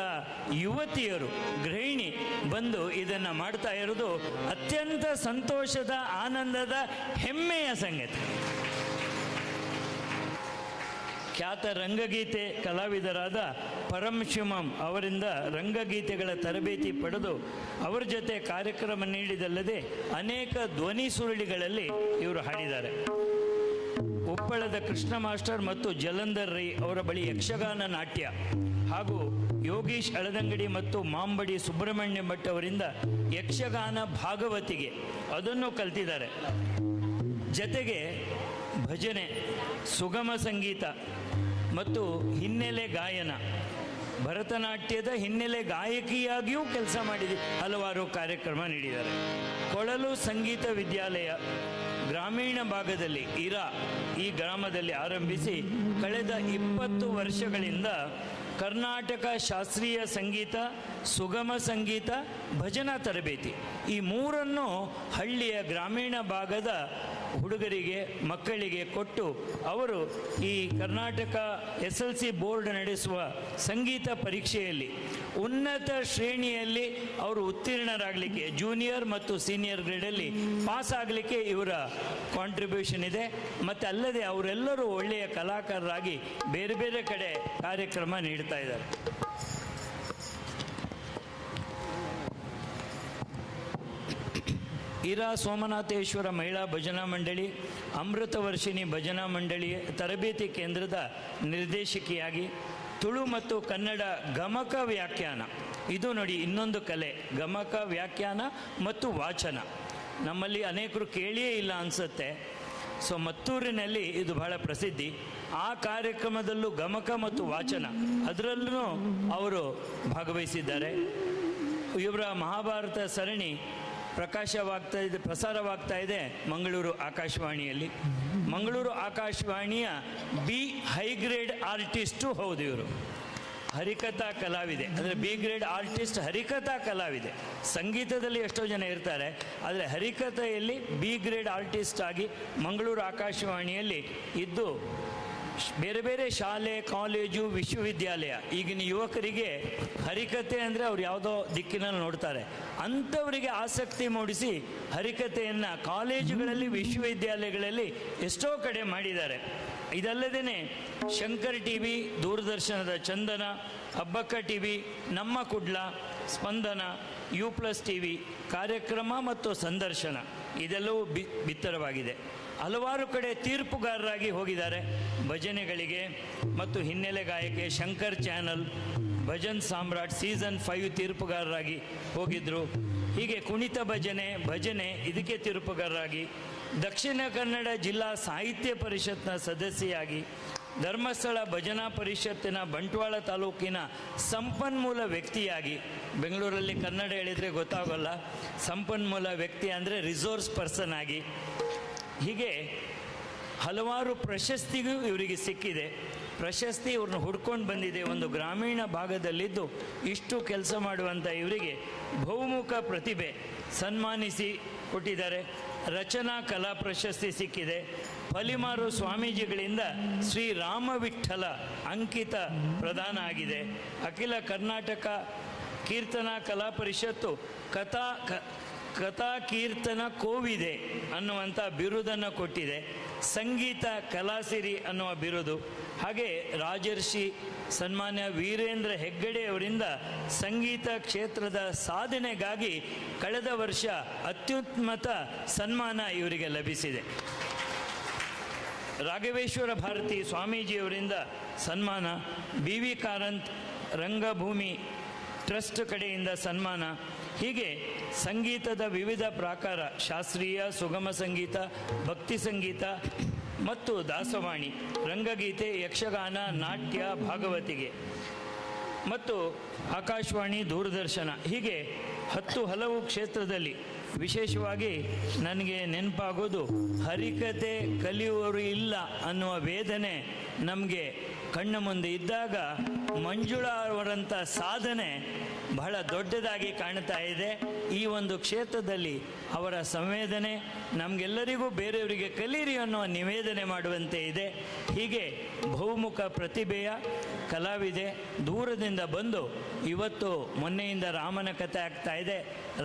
ಯುವತಿಯರು, ಗೃಹಿಣಿ ಬಂದು ಇದನ್ನು ಮಾಡ್ತಾ ಇರೋದು ಅತ್ಯಂತ ಸಂತೋಷದ, ಆನಂದದ, ಹೆಮ್ಮೆಯ ಸಂಗತಿ. ಖ್ಯಾತ ರಂಗಗೀತೆ ಕಲಾವಿದರಾದ ಪರಮಶಿವಂ ಅವರಿಂದ ರಂಗಗೀತೆಗಳ ತರಬೇತಿ ಪಡೆದು ಅವರ ಜೊತೆ ಕಾರ್ಯಕ್ರಮ ನೀಡಿದಲ್ಲದೆ ಅನೇಕ ಧ್ವನಿ ಸುರುಳಿಗಳಲ್ಲಿ ಇವರು ಹಾಡಿದ್ದಾರೆ. ಉಪ್ಪಳದ ಕೃಷ್ಣ ಮಾಸ್ಟರ್ ಮತ್ತು ಜಲಂಧರ್ ರೈ ಅವರ ಬಳಿ ಯಕ್ಷಗಾನ ನಾಟ್ಯ ಹಾಗೂ ಯೋಗೀಶ್ ಅಳದಂಗಡಿ ಮತ್ತು ಮಾಂಬಡಿ ಸುಬ್ರಹ್ಮಣ್ಯ ಭಟ್ ಅವರಿಂದ ಯಕ್ಷಗಾನ ಭಾಗವತಿಗೆ ಅದನ್ನು ಕಲ್ತಿದ್ದಾರೆ. ಜತೆಗೆ ಭಜನೆ, ಸುಗಮ ಸಂಗೀತ ಮತ್ತು ಹಿನ್ನೆಲೆ ಗಾಯನ, ಭರತನಾಟ್ಯದ ಹಿನ್ನೆಲೆ ಗಾಯಕಿಯಾಗಿಯೂ ಕೆಲಸ ಮಾಡಿದ ಹಲವಾರು ಕಾರ್ಯಕ್ರಮ ನೀಡಿದ್ದಾರೆ. ಕೊಳಲು ಸಂಗೀತ ವಿದ್ಯಾಲಯ ಗ್ರಾಮೀಣ ಭಾಗದಲ್ಲಿ ಈ ಗ್ರಾಮದಲ್ಲಿ ಆರಂಭಿಸಿ ಕಳೆದ 20 ವರ್ಷಗಳಿಂದ ಕರ್ನಾಟಕ ಶಾಸ್ತ್ರೀಯ ಸಂಗೀತ, ಸುಗಮ ಸಂಗೀತ, ಭಜನಾ ತರಬೇತಿ ಈ ಮೂರನ್ನು ಹಳ್ಳಿಯ ಗ್ರಾಮೀಣ ಭಾಗದ ಹುಡುಗರಿಗೆ, ಮಕ್ಕಳಿಗೆ ಕೊಟ್ಟು ಅವರು ಈ ಕರ್ನಾಟಕ SLC ಬೋರ್ಡ್ ನಡೆಸುವ ಸಂಗೀತ ಪರೀಕ್ಷೆಯಲ್ಲಿ ಉನ್ನತ ಶ್ರೇಣಿಯಲ್ಲಿ ಅವರು ಉತ್ತೀರ್ಣರಾಗಲಿಕ್ಕೆ, ಜೂನಿಯರ್ ಮತ್ತು ಸೀನಿಯರ್ ಗ್ರೇಡಲ್ಲಿ ಪಾಸ್ ಆಗಲಿಕ್ಕೆ ಇವರ ಕಾಂಟ್ರಿಬ್ಯೂಷನ್ ಇದೆ. ಮತ್ತು ಅಲ್ಲದೆ ಅವರೆಲ್ಲರೂ ಒಳ್ಳೆಯ ಕಲಾಕಾರರಾಗಿ ಬೇರೆ ಬೇರೆ ಕಡೆ ಕಾರ್ಯಕ್ರಮ ನೀಡ್ತಾ ಇದ್ದಾರೆ. ಸೋಮನಾಥೇಶ್ವರ ಮಹಿಳಾ ಭಜನಾ ಮಂಡಳಿ, ಅಮೃತ ವರ್ಷಿಣಿ ಭಜನಾ ಮಂಡಳಿ ತರಬೇತಿ ಕೇಂದ್ರದ ನಿರ್ದೇಶಕಿಯಾಗಿ, ತುಳು ಮತ್ತು ಕನ್ನಡ ಗಮಕ ವ್ಯಾಖ್ಯಾನ, ಇದು ನೋಡಿ ಇನ್ನೊಂದು ಕಲೆ, ಗಮಕ ವ್ಯಾಖ್ಯಾನ ಮತ್ತು ವಾಚನ. ನಮ್ಮಲ್ಲಿ ಅನೇಕರು ಕೇಳಿಯೇ ಇಲ್ಲ ಅನಿಸುತ್ತೆ. ಸೊ ಮತ್ತೂರಿನಲ್ಲಿ ಇದು ಬಹಳ ಪ್ರಸಿದ್ಧಿ. ಆ ಕಾರ್ಯಕ್ರಮದಲ್ಲೂ ಗಮಕ ಮತ್ತು ವಾಚನ ಅದರಲ್ಲೂ ಅವರು ಭಾಗವಹಿಸಿದ್ದಾರೆ. ಇವರ ಮಹಾಭಾರತ ಸರಣಿ ಪ್ರಸಾರವಾಗ್ತಾ ಇದೆ ಮಂಗಳೂರು ಆಕಾಶವಾಣಿಯಲ್ಲಿ. ಮಂಗಳೂರು ಆಕಾಶವಾಣಿಯ ಬಿ ಹೈಗ್ರೇಡ್ ಆರ್ಟಿಸ್ಟು ಹೌದು ಇವರು. ಹರಿಕಥಾ ಕಲಾವಿದೆ, ಅಂದರೆ ಬಿ ಗ್ರೇಡ್ ಆರ್ಟಿಸ್ಟ್ ಹರಿಕಥಾ ಕಲಾವಿದೆ. ಸಂಗೀತದಲ್ಲಿ ಎಷ್ಟೋ ಜನ ಇರ್ತಾರೆ, ಆದರೆ ಹರಿಕಥೆಯಲ್ಲಿ ಬಿ ಗ್ರೇಡ್ ಆರ್ಟಿಸ್ಟ್ ಆಗಿ ಮಂಗಳೂರು ಆಕಾಶವಾಣಿಯಲ್ಲಿ ಇದ್ದು ಬೇರೆ ಬೇರೆ ಶಾಲೆ, ಕಾಲೇಜು, ವಿಶ್ವವಿದ್ಯಾಲಯ, ಈಗಿನ ಯುವಕರಿಗೆ ಹರಿಕಥೆ ಅಂದರೆ ಅವ್ರು ಯಾವುದೋ ದಿಕ್ಕಿನಲ್ಲಿ ನೋಡ್ತಾರೆ, ಅಂಥವರಿಗೆ ಆಸಕ್ತಿ ಮೂಡಿಸಿ ಹರಿಕಥೆಯನ್ನು ಕಾಲೇಜುಗಳಲ್ಲಿ, ವಿಶ್ವವಿದ್ಯಾಲಯಗಳಲ್ಲಿ ಎಷ್ಟೋ ಕಡೆ ಮಾಡಿದ್ದಾರೆ. ಇದಲ್ಲದೇ ಶಂಕರ್ ಟಿ.ವಿ., ದೂರದರ್ಶನದ ಚಂದನ, ಹಬ್ಬಕ್ಕ ಟಿ.ವಿ., ನಮ್ಮ ಕುಡ್ಲ, ಸ್ಪಂದನ, U+ ಟಿ.ವಿ. ಕಾರ್ಯಕ್ರಮ ಮತ್ತು ಸಂದರ್ಶನ ಇದೆಲ್ಲವೂ ಬಿತ್ತರವಾಗಿದೆ. ಹಲವಾರು ಕಡೆ ತೀರ್ಪುಗಾರರಾಗಿ ಹೋಗಿದ್ದಾರೆ ಭಜನೆಗಳಿಗೆ ಮತ್ತು ಹಿನ್ನೆಲೆ ಗಾಯಕ ಶಂಕರ್ ಚಾನಲ್, ಭಜನ್ ಸಾಮ್ರಾಟ್ ಸೀಸನ್ 5 ತೀರ್ಪುಗಾರರಾಗಿ ಹೋಗಿದ್ದರು. ಹೀಗೆ ಕುಣಿತ ಭಜನೆ ಇದಕ್ಕೆ ತೀರ್ಪುಗಾರರಾಗಿ, ದಕ್ಷಿಣ ಕನ್ನಡ ಜಿಲ್ಲಾ ಸಾಹಿತ್ಯ ಪರಿಷತ್ನ ಸದಸ್ಯೆಯಾಗಿ, ಧರ್ಮಸ್ಥಳ ಭಜನಾ ಪರಿಷತ್ತಿನ ಬಂಟ್ವಾಳ ತಾಲೂಕಿನ ಸಂಪನ್ಮೂಲ ವ್ಯಕ್ತಿಯಾಗಿ, ಬೆಂಗಳೂರಲ್ಲಿ ಕನ್ನಡ ಹೇಳಿದರೆ ಗೊತ್ತಾಗೋಲ್ಲ, ಸಂಪನ್ಮೂಲ ವ್ಯಕ್ತಿ ಅಂದರೆ ರಿಸೋರ್ಸ್ ಪರ್ಸನ್ ಆಗಿ, ಹೀಗೆ ಹಲವಾರು ಪ್ರಶಸ್ತಿಗೂ ಇವರಿಗೆ ಸಿಕ್ಕಿದೆ. ಪ್ರಶಸ್ತಿ ಇವ್ರನ್ನ ಹುಡ್ಕೊಂಡು ಬಂದಿದೆ. ಒಂದು ಗ್ರಾಮೀಣ ಭಾಗದಲ್ಲಿದ್ದು ಇಷ್ಟು ಕೆಲಸ ಮಾಡುವಂಥ ಇವರಿಗೆ ಬಹುಮುಖ ಪ್ರತಿಭೆ ಸನ್ಮಾನಿಸಿ ಕೊಟ್ಟಿದ್ದಾರೆ. ರಚನಾ ಕಲಾ ಪ್ರಶಸ್ತಿ ಸಿಕ್ಕಿದೆ. ಫಲಿಮಾರು ಸ್ವಾಮೀಜಿಗಳಿಂದ ಶ್ರೀರಾಮ ವಿಠ್ಠಲ ಅಂಕಿತ ಪ್ರದಾನ ಆಗಿದೆ. ಅಖಿಲ ಕರ್ನಾಟಕ ಕೀರ್ತನಾ ಕಲಾ ಪರಿಷತ್ತು ಕಥಾ ಕೀರ್ತನ ಕೋವಿದೆ ಅನ್ನುವಂಥ ಬಿರುದನ್ನು ಕೊಟ್ಟಿದೆ. ಸಂಗೀತ ಕಲಾಸಿರಿ ಅನ್ನುವ ಬಿರುದು. ಹಾಗೆ ರಾಜರ್ಷಿ ಸನ್ಮಾನ್ಯ ವೀರೇಂದ್ರ ಹೆಗ್ಗಡೆ ಅವರಿಂದ ಸಂಗೀತ ಕ್ಷೇತ್ರದ ಸಾಧನೆಗಾಗಿ ಕಳೆದ ವರ್ಷ ಅತ್ಯುನ್ನತ ಸನ್ಮಾನ ಇವರಿಗೆ ಲಭಿಸಿದೆ. ರಾಘವೇಶ್ವರ ಭಾರತಿ ಸ್ವಾಮೀಜಿಯವರಿಂದ ಸನ್ಮಾನ, BV ಕಾರಂತ್ ರಂಗಭೂಮಿ ಟ್ರಸ್ಟ್ ಕಡೆಯಿಂದ ಸನ್ಮಾನ. ಹೀಗೆ ಸಂಗೀತದ ವಿವಿಧ ಪ್ರಾಕಾರ, ಶಾಸ್ತ್ರೀಯ, ಸುಗಮ ಸಂಗೀತ, ಭಕ್ತಿ ಸಂಗೀತ ಮತ್ತು ದಾಸವಾಣಿ, ರಂಗಗೀತೆ, ಯಕ್ಷಗಾನ, ನಾಟ್ಯ, ಭಾಗವತಿಗೆ ಮತ್ತು ಆಕಾಶವಾಣಿ, ದೂರದರ್ಶನ, ಹೀಗೆ ಹಲವು ಕ್ಷೇತ್ರದಲ್ಲಿ. ವಿಶೇಷವಾಗಿ ನನಗೆ ನೆನಪಾಗೋದು, ಹರಿಕತೆ ಕಲಿಯುವವರು ಇಲ್ಲ ಅನ್ನುವ ವೇದನೆ ನಮಗೆ ಕಣ್ಣ ಮುಂದೆ ಇದ್ದಾಗ ಮಂಜುಳಾ ಅವರಂಥ ಸಾಧನೆ ಬಹಳ ದೊಡ್ಡದಾಗಿ ಕಾಣ್ತಾ ಇದೆ. ಈ ಒಂದು ಕ್ಷೇತ್ರದಲ್ಲಿ ಅವರ ಸಂವೇದನೆ ನಮಗೆಲ್ಲರಿಗೂ ಬೇರೆಯವರಿಗೆ ಕಲೀರಿ ಅನ್ನೋ ನಿವೇದನೆ ಮಾಡುವಂತೆ ಇದೆ. ಹೀಗೆ ಬಹುಮುಖ ಪ್ರತಿಭೆಯ ಕಲಾವಿದೆ ದೂರದಿಂದ ಬಂದು ಇವತ್ತು ಮೊನ್ನೆಯಿಂದ ರಾಮನ ಕಥೆ ಆಗ್ತಾ ಇದೆ.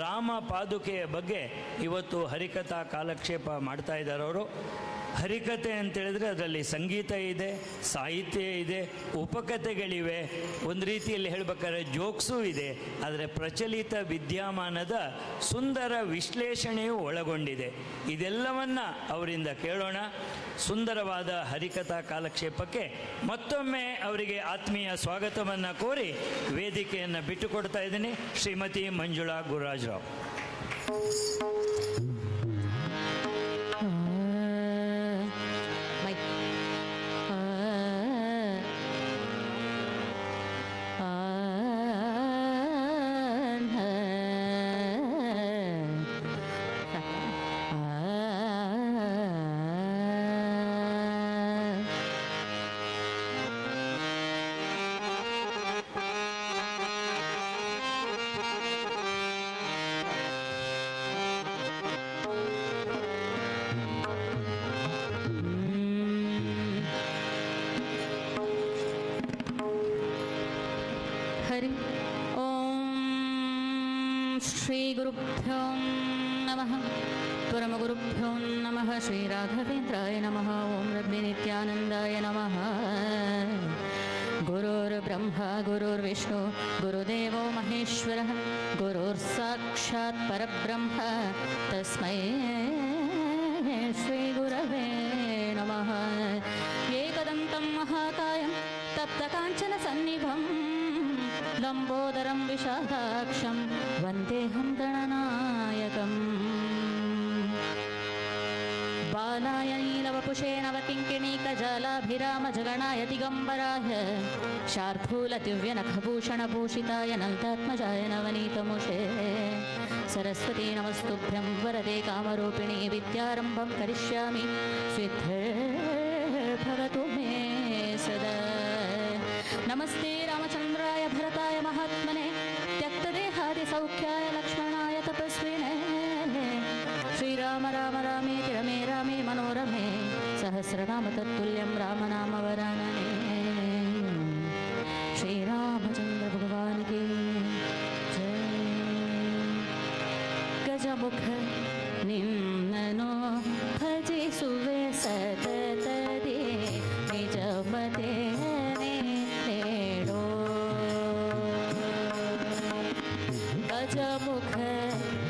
ರಾಮ ಪಾದುಕೆಯ ಬಗ್ಗೆ ಇವತ್ತು ಹರಿಕಥಾ ಕಾಲಕ್ಷೇಪ ಮಾಡ್ತಾ ಇದ್ದಾರೆ ಅವರು. ಹರಿಕತೆ ಅಂತೇಳಿದ್ರೆ ಅದರಲ್ಲಿ ಸಂಗೀತ ಇದೆ, ಸಾಹಿತ್ಯ ಇದೆ, ಉಪಕಥೆಗಳಿವೆ, ಒಂದು ರೀತಿಯಲ್ಲಿ ಹೇಳಬೇಕಾದ್ರೆ ಜೋಕ್ಸೂ ಇದೆ. ಆದರೆ ಪ್ರಚಲಿತ ವಿದ್ಯಮಾನದ ಸುಂದರ ವಿಶ್ಲೇಷಣೆಯೂ ಒಳಗೊಂಡಿದೆ. ಇದೆಲ್ಲವನ್ನ ಅವರಿಂದ ಕೇಳೋಣ. ಸುಂದರವಾದ ಹರಿಕಥಾ ಕಾಲಕ್ಷೇಪಕ್ಕೆ ಮತ್ತೊಮ್ಮೆ ಅವರಿಗೆ ಆತ್ಮೀಯ ಸ್ವಾಗತವನ್ನು ಕೋರಿ ವೇದಿಕೆಯನ್ನು ಬಿಟ್ಟುಕೊಡ್ತಾ ಇದ್ದೀನಿ. ಶ್ರೀಮತಿ ಮಂಜುಳಾ ಗುರುರಾಜರಾವ್. हरि ओम श्री गुरुभ्यो नमः परमगुरुभ्यो नमः श्री राघवेन्द्राय नमः ओम रब्बे नित्यानंदाय नमः गुरुर्ब्रह्मा गुरुर्विष्णु गुरुदेवो महेश्वरः गुरुर्साक्षात् परब्रह्म तस्मै श्री गुरवे नमः एकदन्तं महाकायं तप्तकाञ्चन सन्निभं लंबोदरं विशालाक्षं वन्देऽहं गणनायकम् बालाय नीलवपुषे नवकिङ्किणीकजालाभिरामजगणाय दिगम्बराय शार्दूलदिव्यनखभूषणभूषिताय नन्दात्मजाय नवनीतमुषे सरस्वती नमस्तुभ्यं वरदे कामरूपिणी विद्यारम्भं करिष्यामि सिद्धिर्भवतु मे सदा नमस्ते रामचन्द्राय भरताय महात्मने त्यक्तदेहादिसौख्याय लक्ष्मणाय तपस्विने श्रीराम राम रामेति रमे रामे मनोरमे सहस्रनाम तत्तुल्यं रामनामवरानने श्रीरामचन्द्र भगवान की जय गजमुख निम्ननो भजिसुवे सततदे निजमते गजमुख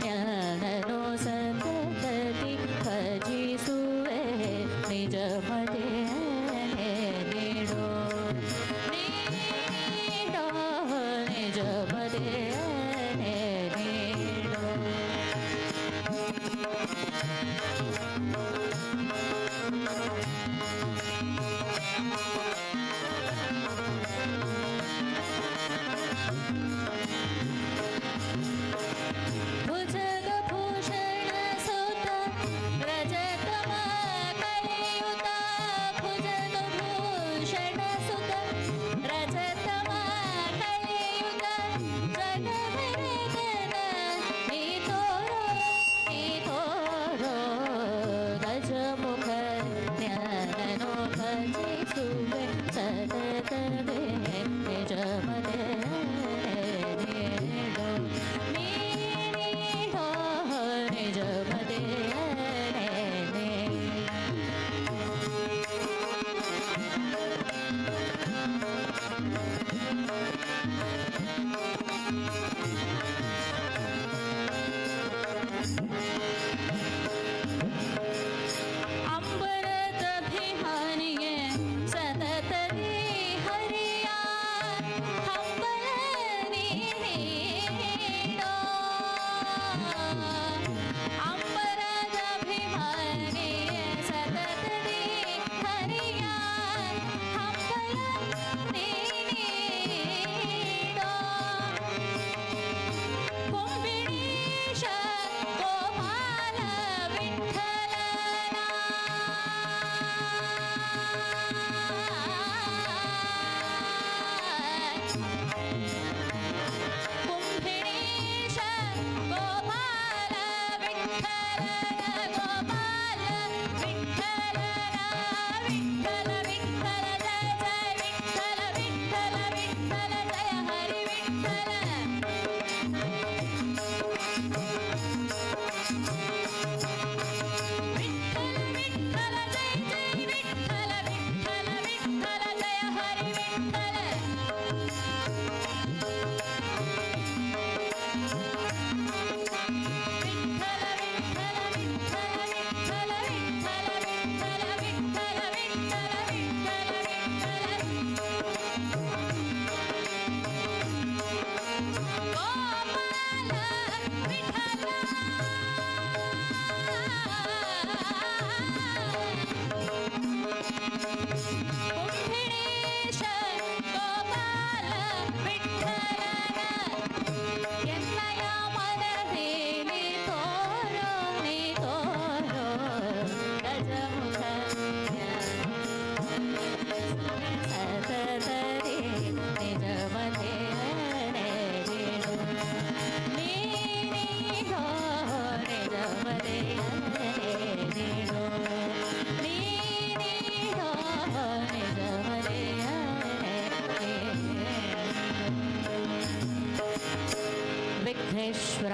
ज्ञानो सततति भजिसुवे निजमते नीडो नीडो निजमते नीडो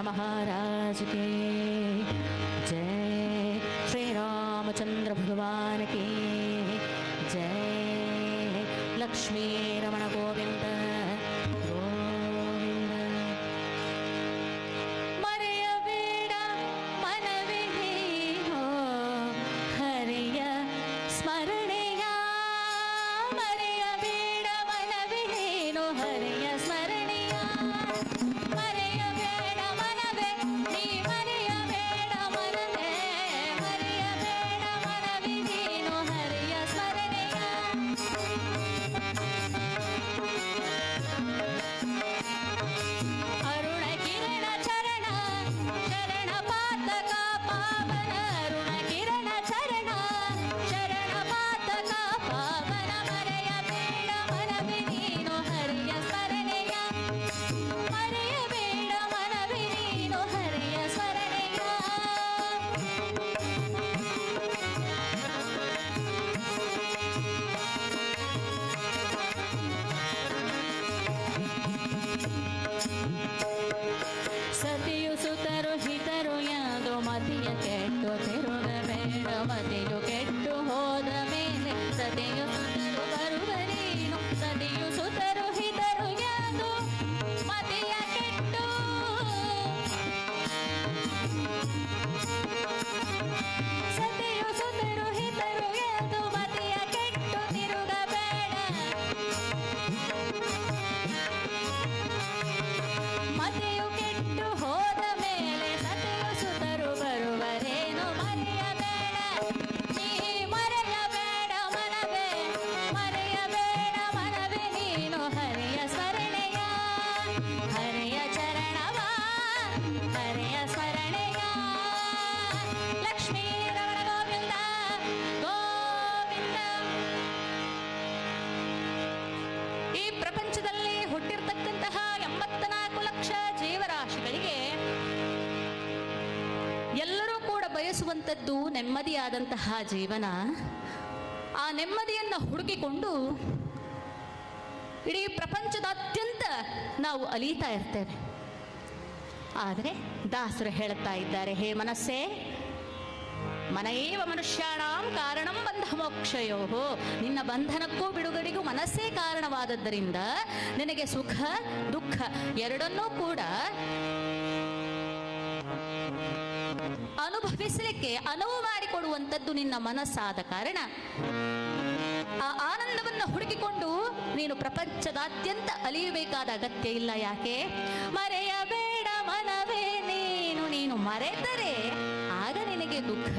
महाराज के जय, श्री रामचंद्र भगवान की जय, लक्ष्मी रमण गोविंद गोविंद. ಮರೆಯಬೇಡ ಮನವೇ ನೀನು ಹರಿಯ ಸ್ಮರಣೆಯ, ಮರೆಯಬೇಡ ಮನವೇ ನೀನು ಹರಿಯ ಸ್ಮರಣೆಯ, ಮರೆಯಬೇಡ ಮನವೇ ನೀ ಮರೆಯಬೇಡ ಮನವೇ, ಮರೆಯಬೇಡ ಮನವೇ ನೀನು ಹರಿಯ ಸ್ಮರಣೆಯ. ಅರುಣ ಕಿರಣ ಚರಣ ಶರಣ ಪಾತಕ ಪಾವನ, ಅರುಣ ಕಿರಣ ಚರಣ ಶರಣ ಪಾತಕ ಪಾವನ, ಮರೆಯಬೇಡ ಮನವೇ ನೀನು ಹರಿಯ ಸ್ಮರಣೆಯ, ಮರೆಯಬೇಡ ಮನವೇ ನೀನು ಹರಿಯ ಸ್ಮರಣೆಯ. ಸತಿಯು ಸುತರು ಹಿತರು ಯಾದು ಮತಿಯ ಕೆಟ್ಟು ತಿರುಗಬೇಡ, ಮತಿಯು ಕೆಟ್ಟು ಹೋದ ಮೇಲೆ ಸತಿಯು ಸುತರು ಬರುವರೇನು, ಸತಿಯು ಸುತರು ಹಿತರು ಯಾದು ಮತಿಯ ಕೆಟ್ಟು, ಸತಿಯು ಸುತರು ಹಿತರು ಯಾದು ಮತಿಯ ಕೆಟ್ಟು ತಿರುಗಬೇಡ, ಮತೆಯು ಕೆಟ್ಟು ಹೋದ ಮೇಲೆ ಸತೆಯು ಸುತರು ಬರುವರೇನು, ಮರೆಯಬೇಡ ನೀ ಮರೆಯಬೇಡ ಮನವೇ, ಮರೆಯಬೇಡ ಮನವೇ ನೀನು ಹರಿಯ ಸ್ಮರಣೆಯ, ಹರಿಯ ಚರಣವ ಹರಿಯ ಸ್ಮರಣೆಯ. ಲಕ್ಷ್ಮೀ ರಮಣ ಗೋವಿಂದ ಗೋವಿಂದ. ಈ ಪ್ರಪಂಚದಲ್ಲಿ ಹುಟ್ಟಿರ್ತಕ್ಕಂತಹ 84 ಲಕ್ಷ ಜೀವರಾಶಿಗಳಿಗೆ ಎಲ್ಲರೂ ಕೂಡ ಬಯಸುವಂಥದ್ದು ನೆಮ್ಮದಿಯಾದಂತಹ ಜೀವನ. ಆ ನೆಮ್ಮದಿಯನ್ನು ಹುಡುಕಿಕೊಂಡು ಇಡೀ ಪ್ರಪಂಚದಾದ್ಯಂತ ನಾವು ಅಲೀತಾ ಇರ್ತೇವೆ. ಆದರೆ ದಾಸರು ಹೇಳುತ್ತಾ ಇದ್ದಾರೆ, ಹೇ ಮನಸ್ಸೇ, ಮನಯೇವ ಮನುಷ್ಯಾಣಾಂ ಕಾರಣಂ ಬಂಧ ಮೋಕ್ಷಯೋ, ನಿನ್ನ ಬಂಧನಕ್ಕೂ ಬಿಡುಗಡೆಗೂ ಮನಸ್ಸೇ ಕಾರಣವಾದದ್ದರಿಂದ ನಿನಗೆ ಸುಖ ದುಃಖ ಎರಡನ್ನೂ ಕೂಡ ಅನುಭವಿಸಲಿಕ್ಕೆ ಅನುವು ಮಾಡಿಕೊಡುವಂಥದ್ದು ನಿನ್ನ ಮನಸ್ಸಾದ ಕಾರಣ ಆ ಆನಂದವನ್ನು ಹುಡುಕಿಕೊಂಡು ನೀನು ಪ್ರಪಂಚದಾದ್ಯಂತ ಅಲಿಯಬೇಕಾದ ಅಗತ್ಯ ಇಲ್ಲ. ಯಾಕೆ? ಮರೆಯಬೇಡ ಮನವೇ ನೀನು, ನೀನು ಮರೆತರೆ ಆಗ ನಿನಗೆ ದುಃಖ.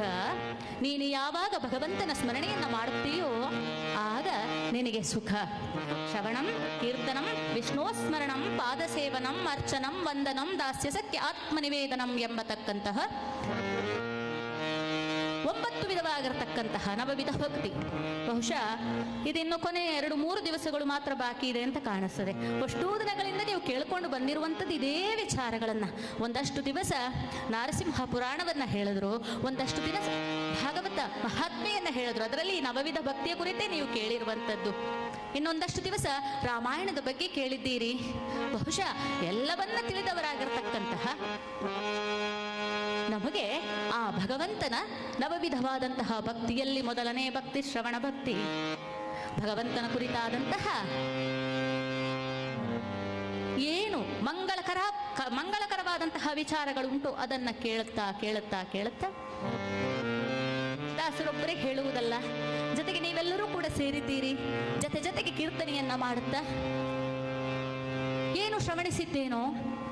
ನೀನು ಯಾವಾಗ ಭಗವಂತನ ಸ್ಮರಣೆಯನ್ನು ಮಾಡುತ್ತೀಯೋ ಆಗ ನಿನಗೆ ಸುಖ. ಶ್ರವಣಂ ಕೀರ್ತನಂ ವಿಷ್ಣೋಸ್ಮರಣಂ ಪಾದಸೇವನಂ ಅರ್ಚನಂ ವಂದನಂ ದಾಸ್ಯ ಸತ್ಯ ಆತ್ಮನಿವೇದನಂ ಎಂಬತಕ್ಕಂತಹ 9 ವಿಧವಾಗಿರತಕ್ಕಂತಹ ನವವಿಧ ಭಕ್ತಿ. ಬಹುಶಃ ಇದಿನ್ನು ಕೊನೆ 2-3 ದಿವಸಗಳು ಮಾತ್ರ ಬಾಕಿ ಇದೆ ಅಂತ ಕಾಣಿಸ್ತದೆ. ಅಷ್ಟೂ ದಿನಗಳಿಂದ ನೀವು ಕೇಳ್ಕೊಂಡು ಬಂದಿರುವಂಥದ್ದು ಇದೇ ವಿಚಾರಗಳನ್ನು. ಒಂದಷ್ಟು ದಿವಸ ನಾರಸಿಂಹ ಪುರಾಣವನ್ನು ಹೇಳಿದ್ರು, ಒಂದಷ್ಟು ದಿನ ಭಾಗವತ ಮಹಾತ್ಮೆಯನ್ನು ಹೇಳಿದ್ರು, ಅದರಲ್ಲಿ ನವವಿಧ ಭಕ್ತಿಯ ಕುರಿತೇ ನೀವು ಕೇಳಿರುವಂಥದ್ದು. ಇನ್ನೊಂದಷ್ಟು ದಿವಸ ರಾಮಾಯಣದ ಬಗ್ಗೆ ಕೇಳಿದ್ದೀರಿ. ಬಹುಶಃ ಎಲ್ಲವನ್ನ ತಿಳಿದವರಾಗಿರ್ತಕ್ಕಂತಹ ನಮಗೆ ಆ ಭಗವಂತನ ನವವಿಧವಾದಂತಹ ಭಕ್ತಿಯಲ್ಲಿ ಮೊದಲನೇ ಭಕ್ತಿ ಶ್ರವಣ ಭಕ್ತಿ. ಭಗವಂತನ ಕುರಿತಾದಂತಹ ಏನು ಮಂಗಳಕರವಾದಂತಹ ವಿಚಾರಗಳುಂಟು ಅದನ್ನ ಕೇಳುತ್ತಾ ಕೇಳುತ್ತಾ ಕೇಳುತ್ತಾ ದಾಸರೊಬ್ಬರೇ ಹೇಳುವುದಲ್ಲ, ಜೊತೆಗೆ ನೀವೆಲ್ಲರೂ ಕೂಡ ಸೇರಿದ್ದೀರಿ. ಜೊತೆಗೆ ಕೀರ್ತನೆಯನ್ನ ಮಾಡುತ್ತಾ ಏನು ಶ್ರವಣಿಸಿದ್ದೇನೋ,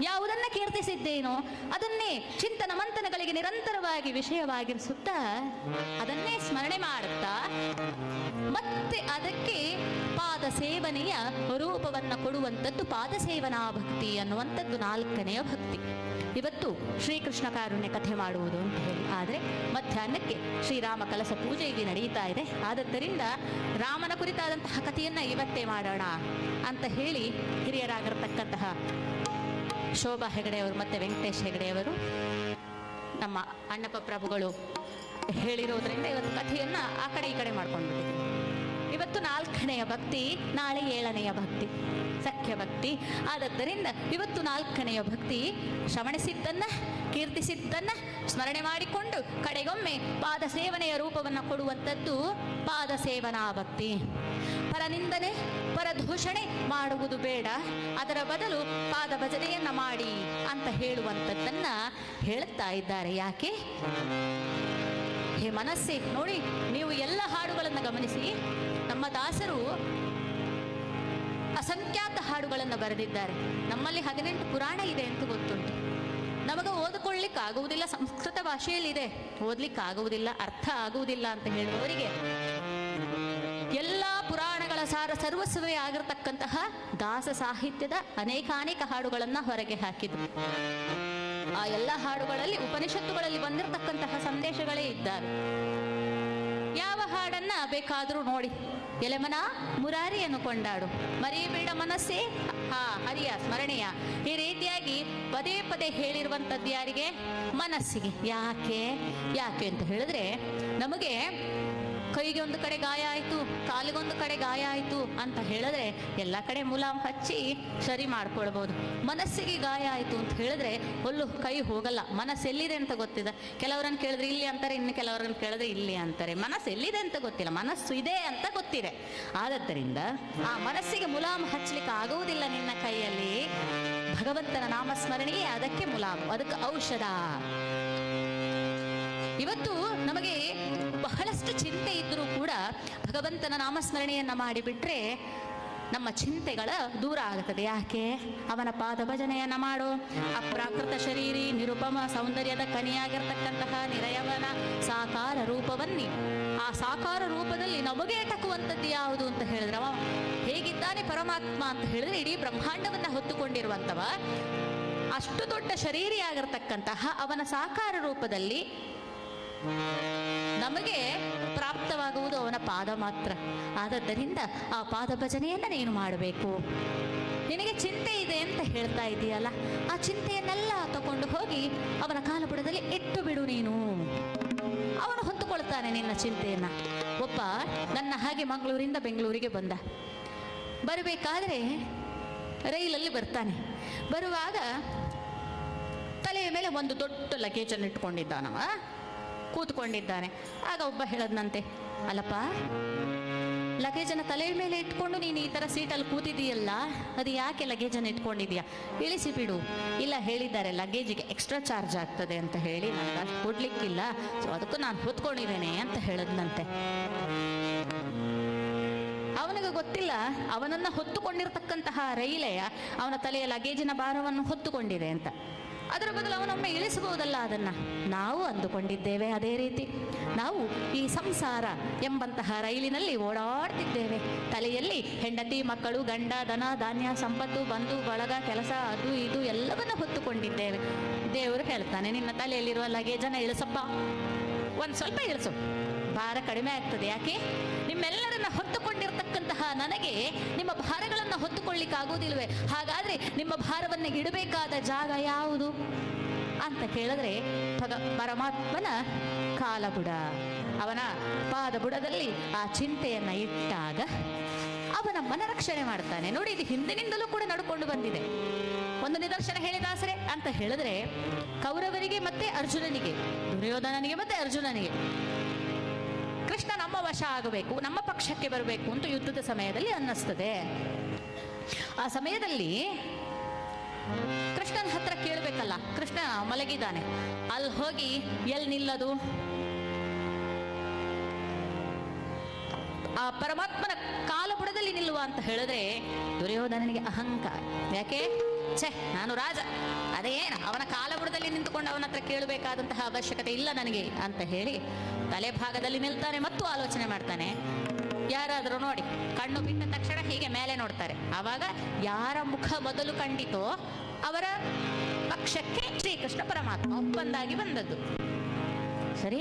ಯಾವುದನ್ನ ಕೀರ್ತಿಸಿದ್ದೇನೋ ಅದನ್ನೇ ಚಿಂತನ ಮಂಥನಗಳಿಗೆ ನಿರಂತರವಾಗಿ ವಿಷಯವಾಗಿರಿಸುತ್ತಾ ಅದನ್ನೇ ಸ್ಮರಣೆ ಮಾಡುತ್ತಾ ಮತ್ತೆ ಅದಕ್ಕೆ ಪಾದ ಸೇವನೆಯ ರೂಪವನ್ನು ಕೊಡುವಂಥದ್ದು ಪಾದಸೇವನಾ ಭಕ್ತಿ ಅನ್ನುವಂಥದ್ದು 4ನೆಯ ಭಕ್ತಿ. ಇವತ್ತು ಶ್ರೀಕೃಷ್ಣ ಕಾರುಣ್ಯ ಕಥೆ ಮಾಡುವುದು ಅಂತ ಹೇಳಿ, ಆದರೆ ಮಧ್ಯಾಹ್ನಕ್ಕೆ ಶ್ರೀರಾಮ ಕಲಸ ಪೂಜೆ ಇಲ್ಲಿ ನಡೆಯುತ್ತಾ ಇದೆ. ಆದ್ದರಿಂದ ರಾಮನ ಕುರಿತಾದಂತಹ ಕಥೆಯನ್ನ ಇವತ್ತೇ ಮಾಡೋಣ ಅಂತ ಹೇಳಿ ಹಿರಿಯರಾಗಿರತಕ್ಕಂತಹ ಶೋಭಾ ಹೆಗಡೆಯವರು ಮತ್ತು ವೆಂಕಟೇಶ್ ಹೆಗಡೆಯವರು ನಮ್ಮ ಅಣ್ಣಪ್ಪ ಪ್ರಭುಗಳು ಹೇಳಿರೋದ್ರಿಂದ ಇವತ್ತು ಕಥೆಯನ್ನ ಆ ಕಡೆ ಈ ಕಡೆ ಮಾಡ್ಕೊಂಡ್ಬಿಟ್ಟಿದ್ದೀವಿ. ಇವತ್ತು 4ನೆಯ ಭಕ್ತಿ, ನಾಳೆ 7ನೆಯ ಭಕ್ತಿ, ಸಖ್ಯ ಭಕ್ತಿ. ಆದ್ದರಿಂದ ಇವತ್ತು 4ನೆಯ ಭಕ್ತಿ ಶ್ರವಣಿಸಿದ್ದನ್ನ, ಕೀರ್ತಿಸಿದ್ದನ್ನ ಸ್ಮರಣೆ ಮಾಡಿಕೊಂಡು ಕಡೆಗೊಮ್ಮೆ ಪಾದ ಸೇವನೆಯ ರೂಪವನ್ನು ಕೊಡುವಂಥದ್ದು ಪಾದ ಸೇವನಾ ಭಕ್ತಿ. ಪರನಿಂದನೆ, ಪರದೂಷಣೆ ಮಾಡುವುದು ಬೇಡ, ಅದರ ಬದಲು ಪಾದ ಭಜನೆಯನ್ನ ಮಾಡಿ ಅಂತ ಹೇಳುವಂಥದ್ದನ್ನ ಹೇಳುತ್ತಾ ಇದ್ದಾರೆ. ಯಾಕೆ? ಹೇ ಮನಸ್ಸೇ, ನೋಡಿ ನೀವು ಎಲ್ಲ ಹಾಡುಗಳನ್ನು ಗಮನಿಸಿ. ನಮ್ಮ ದಾಸರು ಅಸಂಖ್ಯಾತ ಹಾಡುಗಳನ್ನು ಬರೆದಿದ್ದಾರೆ. ನಮ್ಮಲ್ಲಿ 18 ಪುರಾಣ ಇದೆ ಅಂತ ಗೊತ್ತುಂಟು. ನಮಗೆ ಓದಿಕೊಳ್ಳಿಕ್ಕೆ ಆಗುವುದಿಲ್ಲ, ಸಂಸ್ಕೃತ ಭಾಷೆಯಲ್ಲಿದೆ, ಓದ್ಲಿಕ್ಕೆ ಆಗುವುದಿಲ್ಲ, ಅರ್ಥ ಆಗುವುದಿಲ್ಲ ಅಂತ ಹೇಳುವವರಿಗೆ ಎಲ್ಲ ಪುರಾಣಗಳ ಸಾರ ಸರ್ವಸ್ವವೇ ಆಗಿರತಕ್ಕಂತಹ ದಾಸ ಸಾಹಿತ್ಯದ ಅನೇಕಾನೇಕ ಹಾಡುಗಳನ್ನು ಹೊರಗೆ ಹಾಕಿದ್ರು. ಆ ಎಲ್ಲ ಹಾಡುಗಳಲ್ಲಿ ಉಪನಿಷತ್ತುಗಳಲ್ಲಿ ಬಂದಿರತಕ್ಕಂತಹ ಸಂದೇಶಗಳೇ ಇದ್ದಾವೆ. ಯಾವ ಹಾಡನ್ನ ಬೇಕಾದರೂ ನೋಡಿ. ಎಲೆಮನ ಮುರಾರಿಯನ್ನು ಕೊಂಡಾಡು, ಮರಿಬೇಡ ಮನಸ್ಸೇ ಹರಿಯ ಸ್ಮರಣೆಯ, ಈ ರೀತಿಯಾಗಿ ಪದೇ ಪದೇ ಹೇಳಿರುವಂಥದ್ದು ಯಾರಿಗೆ? ಮನಸ್ಸಿಗೆ. ಯಾಕೆ ಅಂತ ಹೇಳಿದ್ರೆ, ನಮಗೆ ಕೈಗೆ ಒಂದು ಕಡೆ ಗಾಯ ಆಯಿತು, ಕಾಲಿಗೊಂದು ಕಡೆ ಗಾಯ ಆಯಿತು ಅಂತ ಹೇಳಿದ್ರೆ ಎಲ್ಲ ಕಡೆ ಮುಲಾಮ್ ಹಚ್ಚಿ ಸರಿ ಮಾಡ್ಕೊಳ್ಬೋದು. ಮನಸ್ಸಿಗೆ ಗಾಯ ಆಯಿತು ಅಂತ ಹೇಳಿದ್ರೆ ಕೈ ಹೋಗಲ್ಲ. ಮನಸ್ಸು ಎಲ್ಲಿದೆ ಅಂತ ಗೊತ್ತಿದೆ. ಕೆಲವರನ್ನು ಕೇಳಿದ್ರೆ ಇಲ್ಲಿ ಅಂತಾರೆ, ಇನ್ನು ಕೆಲವರನ್ನು ಕೇಳಿದ್ರೆ ಇಲ್ಲಿ ಅಂತಾರೆ. ಮನಸ್ಸು ಎಲ್ಲಿದೆ ಅಂತ ಗೊತ್ತಿಲ್ಲ, ಮನಸ್ಸು ಇದೆ ಅಂತ ಗೊತ್ತಿದೆ. ಆದ್ದರಿಂದ ಆ ಮನಸ್ಸಿಗೆ ಮುಲಾಮ್ ಹಚ್ಚಲಿಕ್ಕೆ ಆಗುವುದಿಲ್ಲ ನಿನ್ನ ಕೈಯಲ್ಲಿ. ಭಗವಂತನ ನಾಮಸ್ಮರಣೆಯೇ ಅದಕ್ಕೆ ಮುಲಾಮ್, ಅದಕ್ಕೆ ಔಷಧ. ಇವತ್ತು ನಮಗೆ ಬಹಳಷ್ಟು ಚಿಂತೆ ಇದ್ರೂ ಕೂಡ ಭಗವಂತನ ನಾಮಸ್ಮರಣೆಯನ್ನ ಮಾಡಿಬಿಟ್ರೆ ನಮ್ಮ ಚಿಂತೆಗಳ ದೂರ ಆಗುತ್ತದೆ. ಯಾಕೆ? ಅವನ ಪಾದ ಭಜನೆಯನ್ನ ಮಾಡು. ಅಪ್ರಾಕೃತ ಶರೀರಿ ನಿರುಪಮ ಸೌಂದರ್ಯದ ಕನಿಯಾಗಿರ್ತಕ್ಕಂತಹ ನಿರಯವನ ಸಾಕಾರ ರೂಪವನ್ನಿ, ಆ ಸಾಕಾರ ರೂಪದಲ್ಲಿ ನಮಗೆ ಟಕುವಂಥದ್ದು ಯಾವುದು ಅಂತ ಹೇಳಿದ್ರೆ, ಅವ ಹೇಗಿದ್ದಾನೆ ಪರಮಾತ್ಮ ಅಂತ ಹೇಳಿದ್ರೆ, ಇಡೀ ಬ್ರಹ್ಮಾಂಡವನ್ನ ಹೊತ್ತುಕೊಂಡಿರುವಂತವ, ಅಷ್ಟು ದೊಡ್ಡ ಶರೀರಿಯಾಗಿರ್ತಕ್ಕಂತಹ ಅವನ ಸಾಕಾರ ರೂಪದಲ್ಲಿ ನಮಗೆ ಪ್ರಾಪ್ತವಾಗುವುದು ಅವನ ಪಾದ ಮಾತ್ರ. ಆದ್ದರಿಂದ ಆ ಪಾದ ಭಜನೆಯನ್ನ ನೀನು ಮಾಡಬೇಕು. ನಿನಗೆ ಚಿಂತೆ ಇದೆ ಅಂತ ಹೇಳ್ತಾ ಇದೆಯಲ್ಲ, ಆ ಚಿಂತೆಯನ್ನೆಲ್ಲ ತಗೊಂಡು ಹೋಗಿ ಅವನ ಕಾಲಬುಡದಲ್ಲಿ ಇಟ್ಟು ಬಿಡು ನೀನು. ಅವನು ಹೊತ್ತುಕೊಳ್ತಾನೆ ನಿನ್ನ ಚಿಂತೆಯನ್ನ. ಒಬ್ಬ ನನ್ನ ಹಾಗೆ ಮಂಗಳೂರಿಂದ ಬೆಂಗಳೂರಿಗೆ ಬಂದ. ಬರಬೇಕಾದ್ರೆ ರೈಲಲ್ಲಿ ಬರ್ತಾನೆ. ಬರುವಾಗ ತಲೆಯ ಮೇಲೆ ಒಂದು ದೊಡ್ಡ ಲಗೇಜನ್ನು ಇಟ್ಕೊಂಡಿದ್ದಾನವ, ಕೂತ್ಕೊಂಡಿದ್ದಾನೆ. ಆಗ ಒಬ್ಬ ಹೇಳದ್ನಂತೆ, ಅಲ್ಲಪ್ಪ, ಲಗೇಜನ್ನು ತಲೆಯ ಮೇಲೆ ಇಟ್ಕೊಂಡು ನೀನು ಈ ಥರ ಸೀಟಲ್ಲಿ ಕೂತಿದೀಯಲ್ಲ, ಅದು ಯಾಕೆ ಲಗೇಜನ್ನು ಇಟ್ಕೊಂಡಿದೀಯಾ? ಇಳಿಸಿ ಬಿಡು. ಇಲ್ಲ, ಹೇಳಿದ್ದಾರೆ ಲಗೇಜಿಗೆ ಎಕ್ಸ್ಟ್ರಾ ಚಾರ್ಜ್ ಆಗ್ತದೆ ಅಂತ ಹೇಳಿ ನನಗೆ ಅಷ್ಟು ಕೊಡ್ಲಿಕ್ಕಿಲ್ಲ, ಸೊ ಅದಕ್ಕೂ ನಾನು ಹೊತ್ಕೊಂಡಿದ್ದೇನೆ ಅಂತ ಹೇಳದ್ನಂತೆ. ಅವನಿಗೆ ಗೊತ್ತಿಲ್ಲ, ಅವನನ್ನು ಹೊತ್ತುಕೊಂಡಿರ್ತಕ್ಕಂತಹ ರೈಲೆಯ ಅವನ ತಲೆಯ ಲಗೇಜಿನ ಭಾರವನ್ನು ಹೊತ್ತುಕೊಂಡಿದೆ ಅಂತ. ಅದರ ಬದಲು ಅವನೊಮ್ಮೆ ಇಳಿಸಬಹುದಲ್ಲ ಅದನ್ನ. ನಾವು ಅಂದುಕೊಂಡಿದ್ದೇವೆ ಅದೇ ರೀತಿ. ನಾವು ಈ ಸಂಸಾರ ಎಂಬಂತಹ ರೈಲಿನಲ್ಲಿ ಓಡಾಡ್ತಿದ್ದೇವೆ. ತಲೆಯಲ್ಲಿ ಹೆಂಡತಿ, ಮಕ್ಕಳು, ಗಂಡ, ದನ, ಧಾನ್ಯ, ಸಂಪತ್ತು, ಬಂಧು ಬಳಗ, ಕೆಲಸ, ಅದು ಇದು ಎಲ್ಲವನ್ನ ಹೊತ್ತುಕೊಂಡಿದ್ದೇವೆ. ದೇವರು ಹೇಳ್ತಾನೆ, ನಿನ್ನ ತಲೆಯಲ್ಲಿರುವ ಲಗೇಜನ್ನು ಇಳಿಸಪ್ಪ, ಒಂದು ಸ್ವಲ್ಪ ಇಳಿಸು, ಭಾರ ಕಡಿಮೆ ಆಗ್ತದೆ. ಯಾಕೆ? ನಿಮ್ಮೆಲ್ಲರನ್ನ ಹೊತ್ತುಕೊಂಡಿರ್ತಕ್ಕಂತಹ ನನಗೆ ನಿಮ್ಮ ಭಾರಗಳನ್ನು ಹೊತ್ತುಕೊಳ್ಳಿಕ್ಕೆ ಆಗುವುದಿಲ್ವೇ? ಹಾಗಾದ್ರೆ ನಿಮ್ಮ ಭಾರವನ್ನು ಇಡಬೇಕಾದ ಜಾಗ ಯಾವುದು ಅಂತ ಕೇಳಿದ್ರೆ ಪರಮಾತ್ಮನ ಕಾಲಬುಡ. ಅವನ ಪಾದ ಬುಡದಲ್ಲಿ ಆ ಚಿಂತೆಯನ್ನ ಇಟ್ಟಾಗ ಅವನ ಮನರಕ್ಷಣೆ ಮಾಡ್ತಾನೆ. ನೋಡಿ, ಇದು ಹಿಂದಿನಿಂದಲೂ ಕೂಡ ನಡ್ಕೊಂಡು ಬಂದಿದೆ. ಒಂದು ನಿದರ್ಶನ ಹೇಳಿದಾಸರೆ ಅಂತ ಹೇಳಿದ್ರೆ, ಕೌರವರಿಗೆ ಮತ್ತೆ ಅರ್ಜುನನಿಗೆ, ದುರ್ಯೋಧನನಿಗೆ ಮತ್ತೆ ಅರ್ಜುನನಿಗೆ ಕೃಷ್ಣ ನಮ್ಮ ವಶ ಆಗಬೇಕು, ನಮ್ಮ ಪಕ್ಷಕ್ಕೆ ಬರಬೇಕು ಅಂತ ಯುದ್ಧದ ಸಮಯದಲ್ಲಿ ಅನ್ನಿಸ್ತದೆ. ಆ ಸಮಯದಲ್ಲಿ ಕೃಷ್ಣನ ಹತ್ರ ಕೇಳಬೇಕಲ್ಲ, ಕೃಷ್ಣ ಮಲಗಿದ್ದಾನೆ, ಅಲ್ಲಿ ಹೋಗಿ ಎಲ್ಲಿ ನಿಲ್ಲದು? ಆ ಪರಮಾತ್ಮನ ಕಾಲಬುಡದಲ್ಲಿ ನಿಲ್ಲುವ ಅಂತ ಹೇಳಿದ್ರೆ ದುರ್ಯೋಧನನಿಗೆ ಅಹಂಕಾರ. ಯಾಕೆ? ನಾನು ರಾಜ, ಅದೇನು ಅವನ ಕಾಲಬುಡದಲ್ಲಿ ನಿಂತುಕೊಂಡು ಅವನ ಹತ್ರ ಕೇಳಬೇಕಾದಂತಹ ಅವಶ್ಯಕತೆ ಇಲ್ಲ ನನಗೆ ಅಂತ ಹೇಳಿ ತಲೆ ಭಾಗದಲ್ಲಿ ನಿಲ್ತಾನೆ ಮತ್ತು ಆಲೋಚನೆ ಮಾಡ್ತಾನೆ. ಯಾರಾದರೂ ನೋಡಿ ಕಣ್ಣು ಬಿಟ್ಟ ತಕ್ಷಣ ಹೀಗೆ ಮೇಲೆ ನೋಡ್ತಾರೆ. ಆವಾಗ ಯಾರ ಮುಖ ಮೊದಲು ಕಂಡಿತೋ ಅವರ ಪಕ್ಷಕ್ಕೆ ಶ್ರೀಕೃಷ್ಣ ಪರಮಾತ್ಮ ಒಪ್ಪಂದಾಗಿ ಬಂದದ್ದು. ಸರಿ,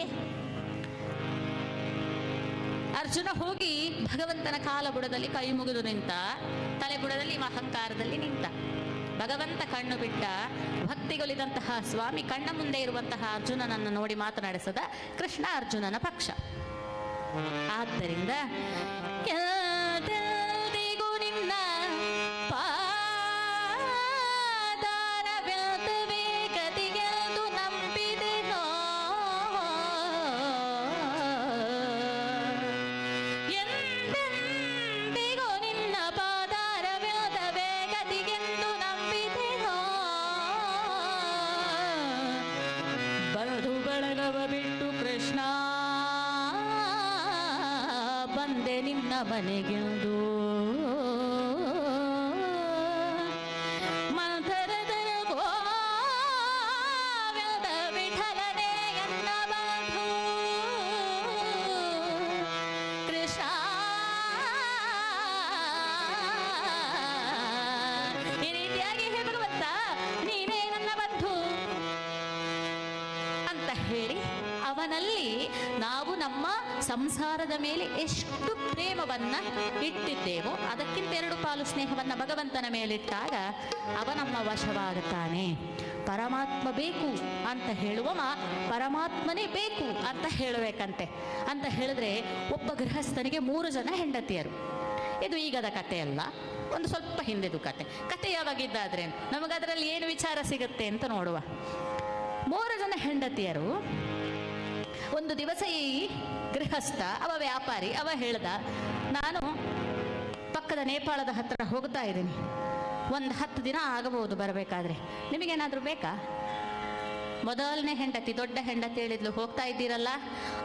ಅರ್ಜುನ ಹೋಗಿ ಭಗವಂತನ ಕಾಲಬುಡದಲ್ಲಿ ಕೈ ಮುಗಿದು ನಿಂತ, ತಲೆಬುಡದಲ್ಲಿ ಅಹಂಕಾರದಲ್ಲಿ ನಿಂತ. ಭಗವಂತ ಕಣ್ಣು ಬಿಟ್ಟ. ಭಕ್ತಿಗೊಲಿದಂತಹ ಸ್ವಾಮಿ ಕಣ್ಣ ಮುಂದೆ ಇರುವಂತಹ ಅರ್ಜುನನನ್ನು ನೋಡಿ ಮಾತನಾಡಿಸದ ಕೃಷ್ಣ ಅರ್ಜುನನ ಪಕ್ಷ. ಆದ್ದರಿಂದ ಎಂದೆಂದಿಗೂ ನಿನ್ನ ಪಾದಾರವಿಲ್ಲವೇ ಗತಿಗೆಂದು ನಂಬಿದೆನೋ. ಎಂದೆಂದಿಗೂ ನಿನ್ನ ಪಾದಾರವಿಲ್ಲವೇ ಗತಿಗೆಂದು ನಂಬಿದೆನೋ. ಬರದು ಬಳಗವ ಬಿಟ್ಟು ಕೃಷ್ಣ ಬಂದೆ ನಿನ್ನ ಮನೆಗೆಂದು. ಮಂಥರದರ ಗೋವಿಂದ ವಿಠಲನೇ ಎನ್ನ ಬಂಧು ಕೃಷ್ಣ. ಈ ರೀತಿಯಾಗಿ ಹೇ ಭಗವಂತ ನೀನೇ ನನ್ನ ಬಂಧು ಅಂತ ಹೇಳಿ ಅವನಲ್ಲಿ ನಾವು ನಮ್ಮ ಸಂಸಾರದ ಮೇಲೆ ಎಷ್ಟು ಪ್ರೇಮವನ್ನ ಇಟ್ಟಿದ್ದೇವೋ ಅದಕ್ಕಿಂತ 2 ಪಾಲು ಸ್ನೇಹವನ್ನ ಭಗವಂತನ ಮೇಲಿಟ್ಟಾಗ ಅವ ನಮ್ಮ ವಶವಾಗುತ್ತಾನೆ. ಪರಮಾತ್ಮ ಬೇಕು ಅಂತ ಹೇಳುವವ ಪರಮಾತ್ಮನೇ ಬೇಕು ಅಂತ ಹೇಳಬೇಕಂತೆ. ಅಂತ ಹೇಳಿದ್ರೆ ಒಬ್ಬ ಗೃಹಸ್ಥನಿಗೆ 3 ಜನ ಹೆಂಡತಿಯರು. ಇದು ಈಗದ ಕಥೆಯಲ್ಲ, ಒಂದು ಸ್ವಲ್ಪ ಹಿಂದೆದು ಕತೆ ಯಾವಾಗಿದ್ದಾದ್ರೆ ನಮಗದರಲ್ಲಿ ಏನು ವಿಚಾರ ಸಿಗುತ್ತೆ ಅಂತ ನೋಡುವ. 3 ಜನ ಹೆಂಡತಿಯರು. ಒಂದು ದಿವಸ ಈ ಗೃಹಸ್ಥ ಅವ ವ್ಯಾಪಾರಿ ಅವ ಹೇಳ್ದ, ನಾನು ಪಕ್ಕದ ನೇಪಾಳದ ಹತ್ರ ಹೋಗ್ತಾ ಇದ್ದೀನಿ, ಒಂದು 10 ದಿನ ಆಗಬಹುದು ಬರಬೇಕಾದ್ರೆ, ನಿಮಗೇನಾದರೂ ಬೇಕಾ? ಮೊದಲನೇ ಹೆಂಡತಿ ದೊಡ್ಡ ಹೆಂಡತಿ ಹೇಳಿದ್ಲು, ಹೋಗ್ತಾ ಇದ್ದೀರಲ್ಲ